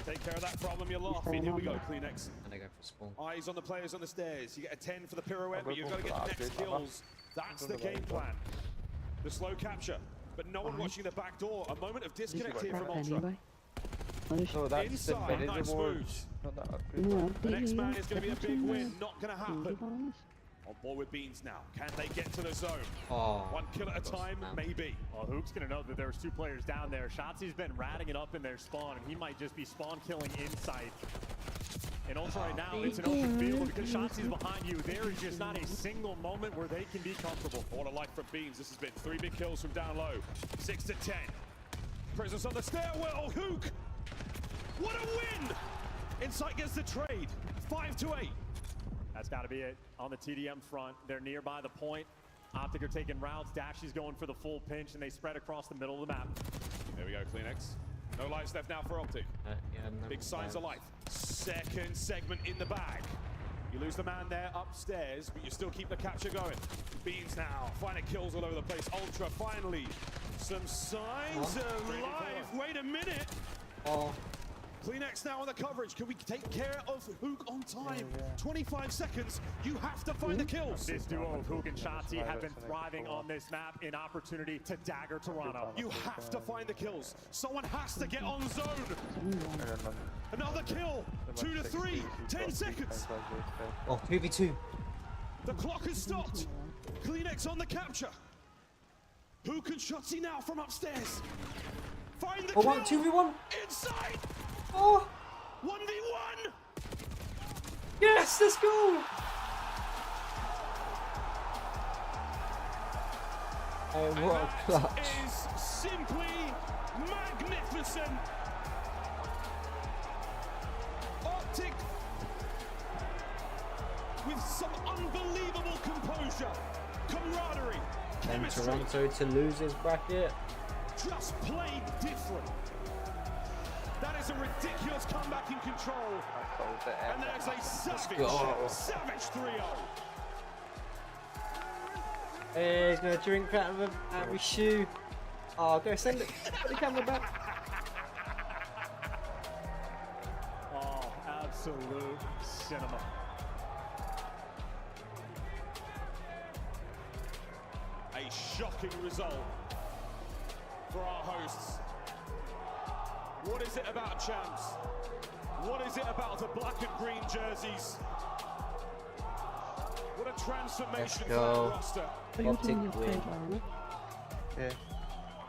Take care of that problem. You're laughing. Here we go, CleanX. And I go for spawn. Eyes on the players on the stairs. You get a 10 for the pirouette, but you've got to get the next kills. That's the game plan. The slow capture, but no one watching the back door. A moment of disconnect here from Ultra. Inside, nice moves. The next man is going to be a big win. Not going to happen. On board with Beans now. Can they get to the zone? 1 kill at a time, maybe. Well, Hook's gonna know that there's 2 players down there. Shotzi's been ratting it up in their spawn, and he might just be spawn killing inside. And Ultra right now, it's an open field, but because Shotzi's behind you, there is just not a single moment where they can be comfortable. What a life for Beans. This has been 3 big kills from down low. 6 to 10. Presence on the stairwell. Hook! What a win! Insight gets the trade. 5 to 8. That's got to be it on the TDM front. They're nearby the point. OpTic are taking routes. Dashy's going for the full pinch, and they spread across the middle of the map. There we go, CleanX. No lives left now for OpTic. Big signs of life. 2nd segment in the bag. You lose the man there upstairs, but you still keep the capture going. Beans now, finding kills all over the place. Ultra finally. Some signs of life. Wait a minute. CleanX now on the coverage. Can we take care of Hook on time? 25 seconds. You have to find the kills. This duo of Hook and Shotzi have been thriving on this map. An opportunity to dagger Toronto. You have to find the kills. Someone has to get on zone. Another kill. 2 to 3. 10 seconds. 2v2. The clock has stopped. CleanX on the capture. Hook and Shotzi now from upstairs. Find the kill. 2v1. Inside. 1v1. Yes, let's go. And what a clutch. That is simply magnificent. OpTic with some unbelievable composure, camaraderie, And chemistry. Toronto to lose his bracket. Just played different. That is It's a ridiculous comeback in control. And there's a savage 3-0. Hey, he's gonna drink out of his shoe. Oh, go send it. Put the camera back. Oh, absolute cinema. A shocking result for our hosts. What is it about champs? What is it about the black and green jerseys? What a transformation for that roster. OpTic win. Yeah.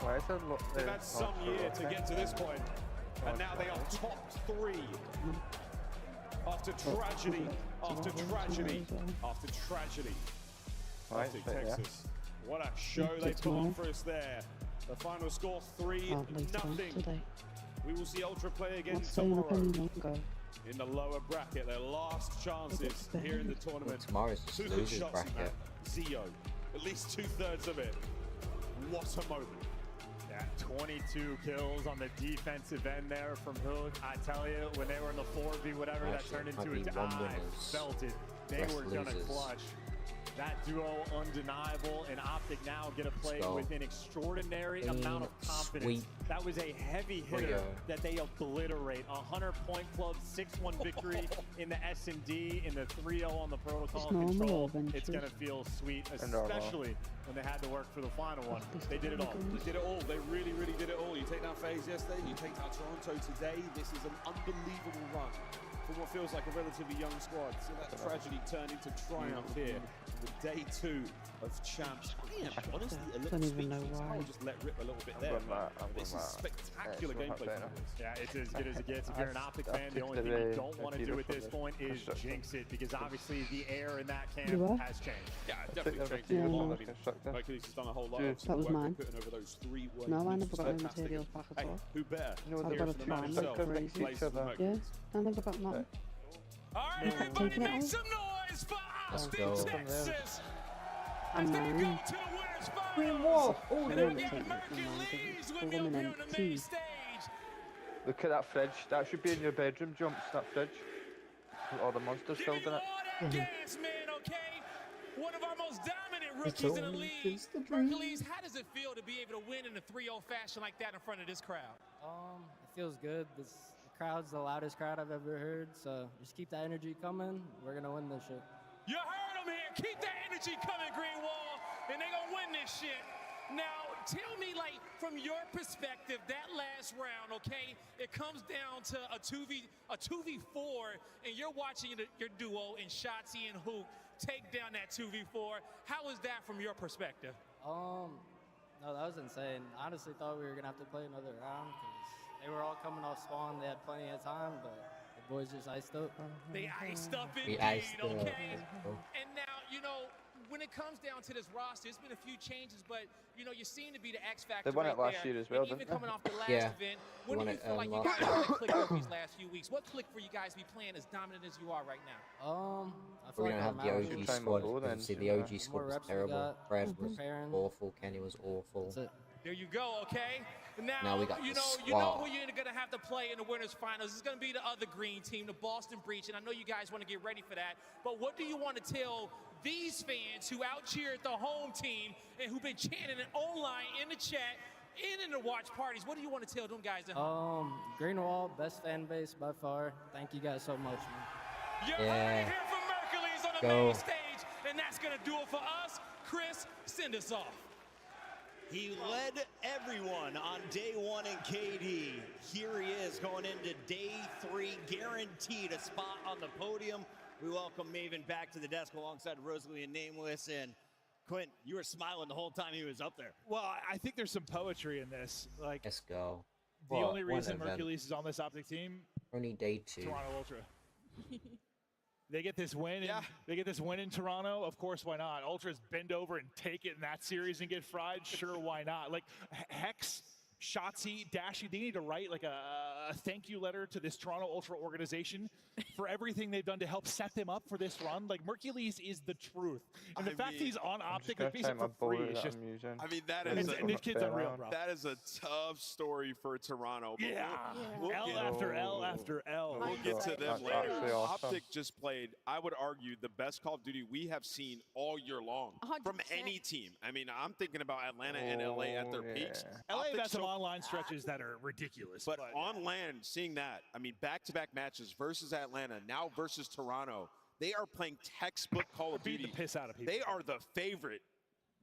Why is it They've had some year to get to this point, and now they are top 3. After tragedy, after tragedy, after tragedy. OpTic Texas. What a show they put on for us there. The final score 3-0. We will see Ultra play again tomorrow in the lower bracket. Their last chances here in the tournament. Tomorrow's just losers bracket. Zio, at least 2/3 of it. What a moment. Yeah, 22 kills on the defensive end there from Hook. I tell you, when they were in the 4v, whatever that turned into, I felt it. They were gonna clutch. That duo undeniable, and OpTic now get to play with an extraordinary amount of confidence. That was a heavy hitter that they obliterate. A 100-point club, 6-1 victory in the S&D, in the 3-0 on the protocol control. It's gonna feel sweet, especially when they had to work for the final one. They did it all. They did it all. They really, really did it all. You take down FaZe yesterday, you take down Toronto today. This is an unbelievable run for what feels like a relatively young squad. So that tragedy turned into triumph here. The day 2 of champs. Yeah, honestly, a little speechless. I'll just let rip a little bit there. This is spectacular gameplay. Yeah, it's as good as it gets. If you're an OpTic fan, the only thing you don't want to do at this point is jinx it, because obviously the air in that camp has changed. Yeah, definitely changed. Hercules has done a whole lot of that was mine. putting over those 3 waves. No, I never got any materials back at all. Who better? I've got a plan. Yeah, don't think about nothing. Alright, everybody make some noise for OpTic Texas! As they go to the winners finals! And they'll get Hercules will be on the main stage! Look at that fridge. That should be in your bedroom, Jumps, that fridge. With all the monsters filled in it. Gas, man, okay? One of our most dominant rookies in the league. Hercules, how does it feel to be able to win in a 3-0 fashion like that in front of this crowd? It feels good. The crowd's the loudest crowd I've ever heard, so just keep that energy coming. We're gonna win this shit. You heard them here. Keep that energy coming, Greenwall, and they gonna win this shit. Now, tell me, like, from your perspective, that last round, okay, it comes down to a 2v4, and you're watching your duo in Shotzi and Hook take down that 2v4. How was that from your perspective? No, that was insane. I honestly thought we were gonna have to play another round because they were all coming off spawn. They had plenty of time, but the boys just iced up. They iced up indeed, okay? And now, you know, when it comes down to this roster, there's been a few changes, but, you know, you seem to be the X factor. They won it last year as well, didn't they? Even coming off the last event, when do you feel like you guys really clicked over these last few weeks? What clicked for you guys to be playing as dominant as you are right now? I feel we don't have the OG squad. Obviously, the OG squad was terrible. Fred was awful. Kenny was awful. There you go, okay? Now we got you know who you're gonna have to play in the winners finals. It's gonna be the other green team, the Boston Breach, and I know you guys want to get ready for that. But what do you want to tell these fans who out-cheered the home team and who've been chanting it online, in the chat, and in the watch parties? What do you want to tell them guys at home? Greenwall, best fan base by far. Thank you guys so much, man. You're right here from Hercules on the main stage, and that's gonna do it for us. Chris, send us off. He led everyone on day 1 in KD. Here he is going into day 3, guaranteed a spot on the podium. We welcome Maven back to the desk alongside Rosalie and Nameless. And Quint, you were smiling the whole time he was up there. Well, I think there's some poetry in this. Like, let's go. The only reason Hercules is on this OpTic team, only day 2. Toronto Ultra. They get this win. They get this win in Toronto. Of course, why not? Ultras bend over and take it in that series and get fried. Sure, why not? Like Hex Shotzi, Dashy, they need to write like a thank you letter to this Toronto Ultra organization for everything they've done to help set them up for this run. Like, Mercules is the truth. And the fact he's on OpTic, like, basically for free, is just... I mean, that is this kid's unreal, bro. That is a tough story for Toronto. Yeah. L after L after L. We'll get to them That's later. awesome. OpTic just played, I would argue, the best Call of Duty we have seen all year long 100%. from any team. I mean, I'm thinking about Atlanta and LA at their peaks. LA OpTic has some online stretches that are ridiculous. But on land, seeing that, I mean, back-to-back matches versus Atlanta, now versus Toronto, they are playing textbook Call of Duty. Beat the piss out of people. They are the favorite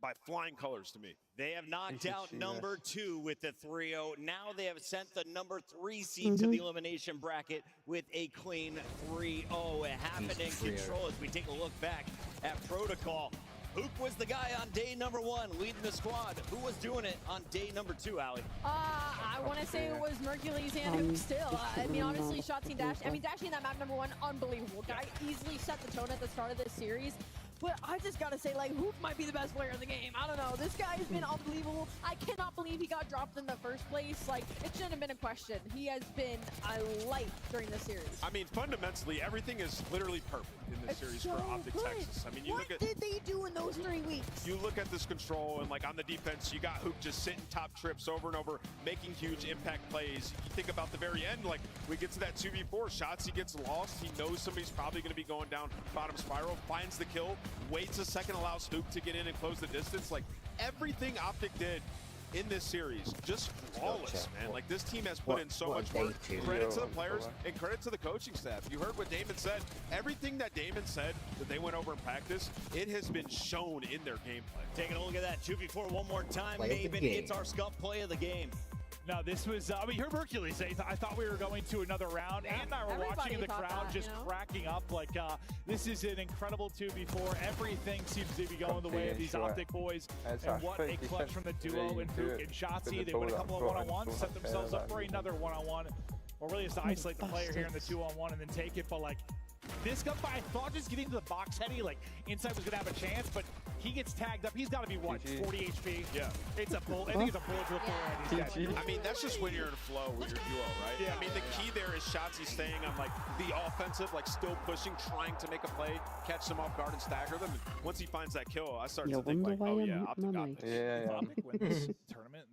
by flying colors to me. They have knocked out number 2 with the 3-0. Now they have sent the number 3 seed to the elimination bracket with a clean 3-0. It happened in control as we take a look back at Protocol. Hook was the guy on day number 1 leading the squad. Who was doing it on day number 2, Allie? I want to say it was Mercules and Hook still. I mean, honestly, Shotzi and Dash. I mean, Dashing that map number 1, unbelievable. Guy easily set the tone at the start of this series. But I just got to say, like, Hook might be the best player in the game. I don't know. This guy has been unbelievable. I cannot believe he got dropped in the first place. Like, it shouldn't have been a question. He has been a light during the series. I mean, fundamentally, everything is literally perfect in this series for OpTic Texas. I mean, you look at... What did they do in those 3 weeks? You look at this control, and, like, on the defense, you got Hook just sitting top trips over and over, making huge impact plays. You think about the very end, like, we get to that 2v4. Shotzi gets lost. He knows somebody's probably going to be going down bottom spiral, finds the kill, waits a second, allows Hook to get in and close the distance. Like, everything OpTic did in this series, just flawless, man. Like, this team has put in so much work. Credit to the players and credit to the coaching staff. You heard what Damon said. Everything that Damon said that they went over in practice, it has been shown in their gameplay. Taking a look at that 2v4 one more time. Maven gets our scuff play of the game. No, this was, I mean, you heard Mercules. I thought we were going to another round, and I were watching in the crowd just cracking up. Like, this is an incredible 2v4. Everything seems to be going the way of these OpTic boys. And what a clutch from the duo in Hook and Shotzi. They win a couple of one-on-ones, set themselves up for another one-on-one. Or really just to isolate the player here in the 2-on-1 and then take it. But, like, this gunfight, I thought just getting to the box heady, like, Inside was going to have a chance, but he gets tagged up. He's got to be, what, 40 HP? Yeah. It's a bull. I think it's a bullet to the forehead. I mean, that's just when you're in flow with your duo, right? Yeah. I mean, the key there is Shotzi staying on, like, the offensive, like, still pushing, trying to make a play, catch them off guard and stagger them. And once he finds that kill, I start to think, like, oh, yeah, OpTic got this. If OpTic win this tournament,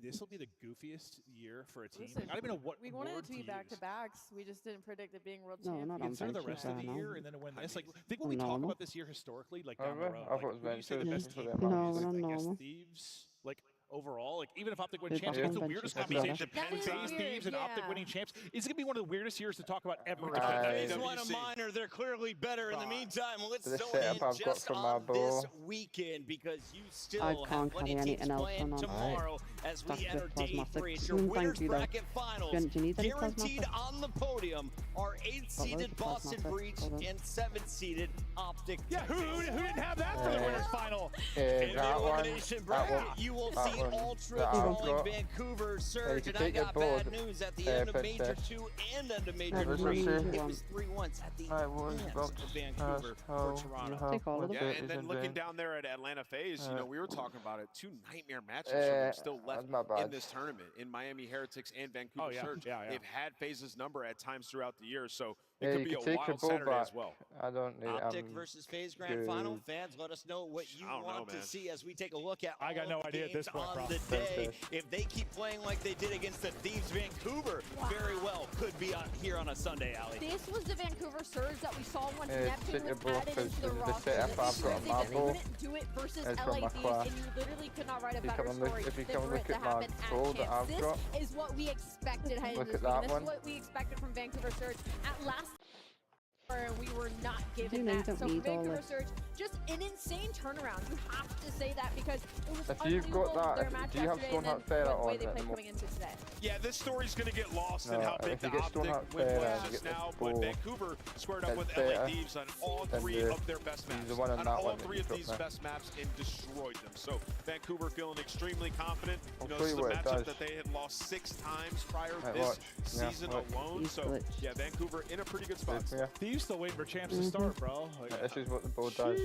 this will be the goofiest year for a team. Listen, I don't even know what we wanted word it to be back-to-backs. We just didn't predict it being world champion. Consider the rest of the year and then win this. Like, think when we talk about this year historically, like, down the road. I thought it was Like, you say the best team, I guess Thieves, like, overall, like, even if OpTic win champs, it's the weirdest combination. FaZe, Thieves, and OpTic winning champs. It's going to be one of the weirdest years to talk about ever. That is one of mine, or they're clearly better. In the meantime, let's zone in just on this weekend, because you still have plenty of teams playing tomorrow as we enter day 3. It's your winners bracket finals. Guaranteed on the podium are 8th-seeded Boston Breach and 7th-seeded OpTic. Yeah, who didn't have that for the winners final? In the elimination bracket, you will see Ultra drawing Vancouver Surge, and I got bad news at the end of Major 2 and end of Major 3. It was 3-1 at the end of Vancouver for Toronto. Yeah, and then looking down there at Atlanta FaZe, you know, we were talking about it. 2 nightmare matches for them still left in this tournament. In Miami Heretics and Vancouver Surge. They've had FaZe's number at times throughout the year, so it could be a wild Saturday as well. I don't need OpTic versus FaZe Grand Final. Fans, let us know what you want to see as we take a look at all no idea at this point, on the day. If they keep playing like they did against the Thieves Vancouver, very well could be on here on a Sunday, Allie. This was the Vancouver Surge that we saw when Neptune was added into the roster. They couldn't do it versus LA Thieves, and you literally could not write a better story than for it to happen at CHAMPS. This is what we expected heading into this weekend. This is what we expected from Vancouver Surge. At last, and we were not given that. So for Vancouver Surge, just an insane turnaround. You have to say that, because it was unbelievable their match yesterday and then the way they played coming into today. Yeah, this story's going to get lost in how big the OpTic win was just now, but Vancouver squared up with LA Thieves on all 3 of their best maps. On all 3 of these best maps and destroyed them. So Vancouver feeling extremely confident. You know, this is a matchup that they had lost 6 times prior this season alone. So yeah, Vancouver in a pretty good spot. Thieves You still waiting for champs to start, bro. Like, this is what the board does.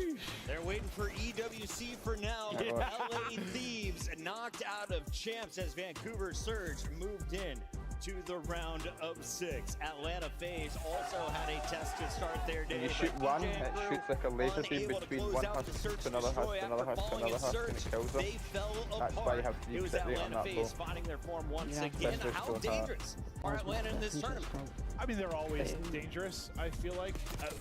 They're waiting for EWC for now. LA Thieves knocked out of champs as Vancouver Surge moved in to the round of 6. Atlanta FaZe also had a test to start their day. When you shoot one, it shoots like a laser beam between one husk to another husk, another husk, another husk, and it kills them. That's why you have to use it on that ball. Finding their form once again. How dangerous are Atlanta in this tournament? I mean, they're always dangerous, I feel like.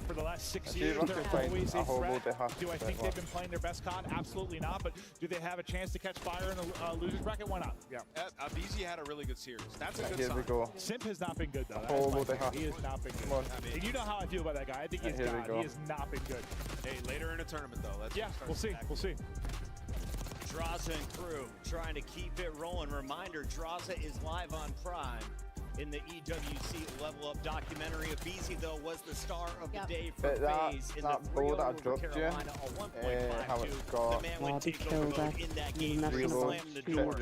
For the last 6 years, You've they're been always a playing a threat. whole Do I think they've been playing their best COD? Absolutely not. But do they have a chance to catch fire in the loser's bracket? Why not? Yeah. BZ had a really good series. That's a good Here sign. we go. Simp has not been good, though. He has not been good. Come on. And you know how I feel about that guy. I think he's God. He has not been good. Hey, later in a tournament, though. Let's we'll see. We'll see. Draza and crew trying to keep it rolling. Reminder, Draza is live on Prime in the EWC Level Up documentary. BZ, though, was the star of the day for FaZe in the 3-0 over Carolina, a 1.52. How it's got The man went takeover mode in that game, slammed the door.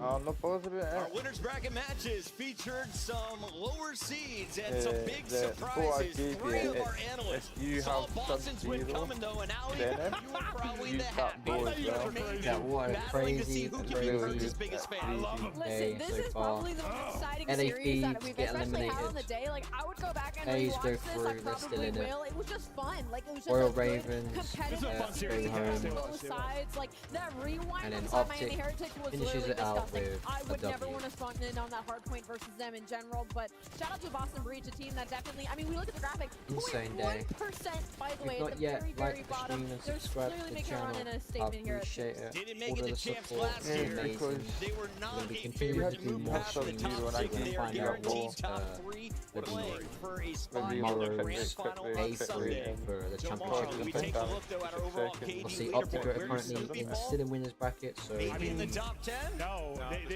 Oh, no balls about it. Our winners bracket matches featured some lower seeds and some big surprises. 3 of our analysts saw Boston's win coming, though, and Ali, you were probably the happiest. Yeah, what a battling to see crazy, who can be his biggest fan. Listen, this is probably the most exciting series that we've especially had on the day. Like, I would go back and rewatch this. I probably will. It was just fun. Like, it was just Royal a good Ravens, competitive series home. both sides. Like, that rewind And then inside Miami OpTic Heritage was finishes literally it out disgusting. with I would a never W. want to spawn in on that hard point versus them in general. But shout out to Boston Breach, a team that definitely, I mean, we look at the graphic. Insane day. 1%, by the way, If at not the yet, very, like very the bottom. stream and They're subscribe to clearly the making a run channel. in a I statement here. appreciate it. Didn't make All it of to the champs support last is year. amazing. They were not We'll be a continuing favorite to to do move more past the streams top and 6. They are find out guaranteed more top 3 playing for a spot in tomorrow the grand final on Sunday. for the Tomorrow, championship. we take a look, though, at our overall KD Obviously, leaderboard. OpTic are Where's currently in the still in winners bracket, so maybe in the top 10? No, he's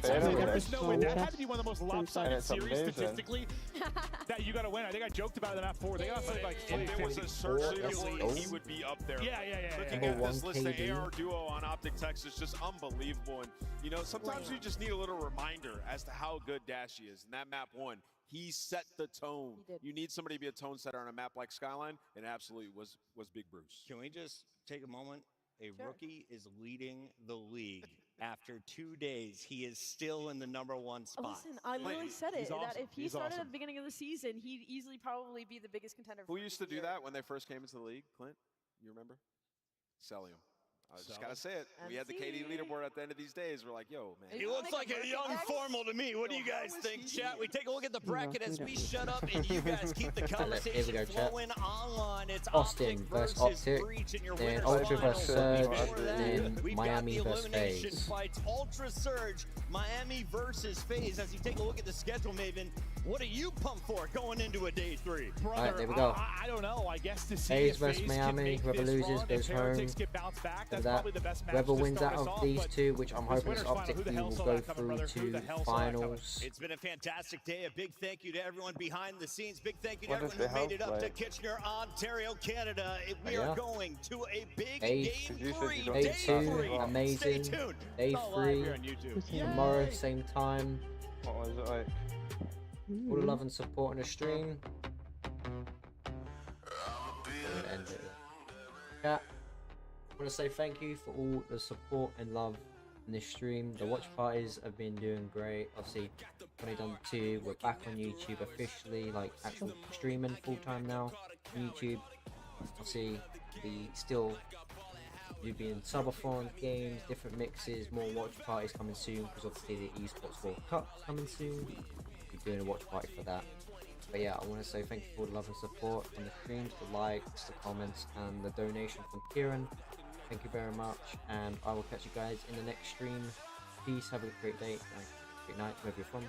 There's no way. That had to be one of the most lopsided series statistically that you got to win. I think I joked about it in map 4. They got something like if there was a search leaderboard, he would be up there. Yeah. Looking at this list, the AR duo on OpTic Text is just unbelievable. And, you know, sometimes you just need a little reminder as to how good Dashy is. In that map 1, he set the tone. You need somebody to be a tone setter on a map like Skyline, and it absolutely was Big Bruce. Can we just take a moment? A rookie is leading the league. After 2 days, he is still in the #1 spot. Listen, I literally said it, awesome. that if he started at the beginning of the season, he'd easily probably be the biggest contender. Who used to do that when they first came into the league, Clint? You remember? Celium. I just got to say it. We had the KD leaderboard at the end of these days. We're like, yo, man. He looks like a young formal to me. What do you guys think, chat? We take a look at the bracket as we shut up and you guys keep the conversation flowing online. It's Austin versus OpTic, Breach in your then winners Ultra final. versus Surge, Before that, then we've Miami got the versus elimination FaZe. fights. Ultra Surge, Miami versus FaZe. As you take a look at the schedule, Maven, what are you pumped for going into a day 3? Brother, Alright, there we go. I don't know. I guess to see FaZe if versus FaZe can Miami, make whoever this loses run, goes if home. Heretics get bounced back, that's That. probably the best match Whoever to wins start out us of off, these but two, which I'm hoping is winners final, who OpTic, the we hell will saw go that coming, brother? through Who the to hell saw that coming? finals. It's been a fantastic day. A big thank you to everyone behind the scenes. Big thank you to What does everyone who the made it house up to like? Kitchener, Ontario, Canada. We Yeah. are going to a big Ace. game 3. Day Day Day 2, 3. amazing. Stay tuned. Day It's all live 3, here on YouTube. tomorrow, same time. What was it like? All the love and support on the stream. End it. Chat, I want to say thank you for all the support and love in this stream. The watch parties have been doing great. Obviously, 2022, we're back on YouTube officially, like actual streaming full time now on YouTube. Obviously, you've been subathon games, different mixes, more watch parties coming soon because obviously the Esports World Cup's coming soon. We're doing a watch party for that. But yeah, I want to say thank you for all the love and support on the streams, the likes, the comments, and the donation from Kieran. Thank you very much, and I will catch you guys in the next stream. Peace, have a great day, and great night, wherever you're from.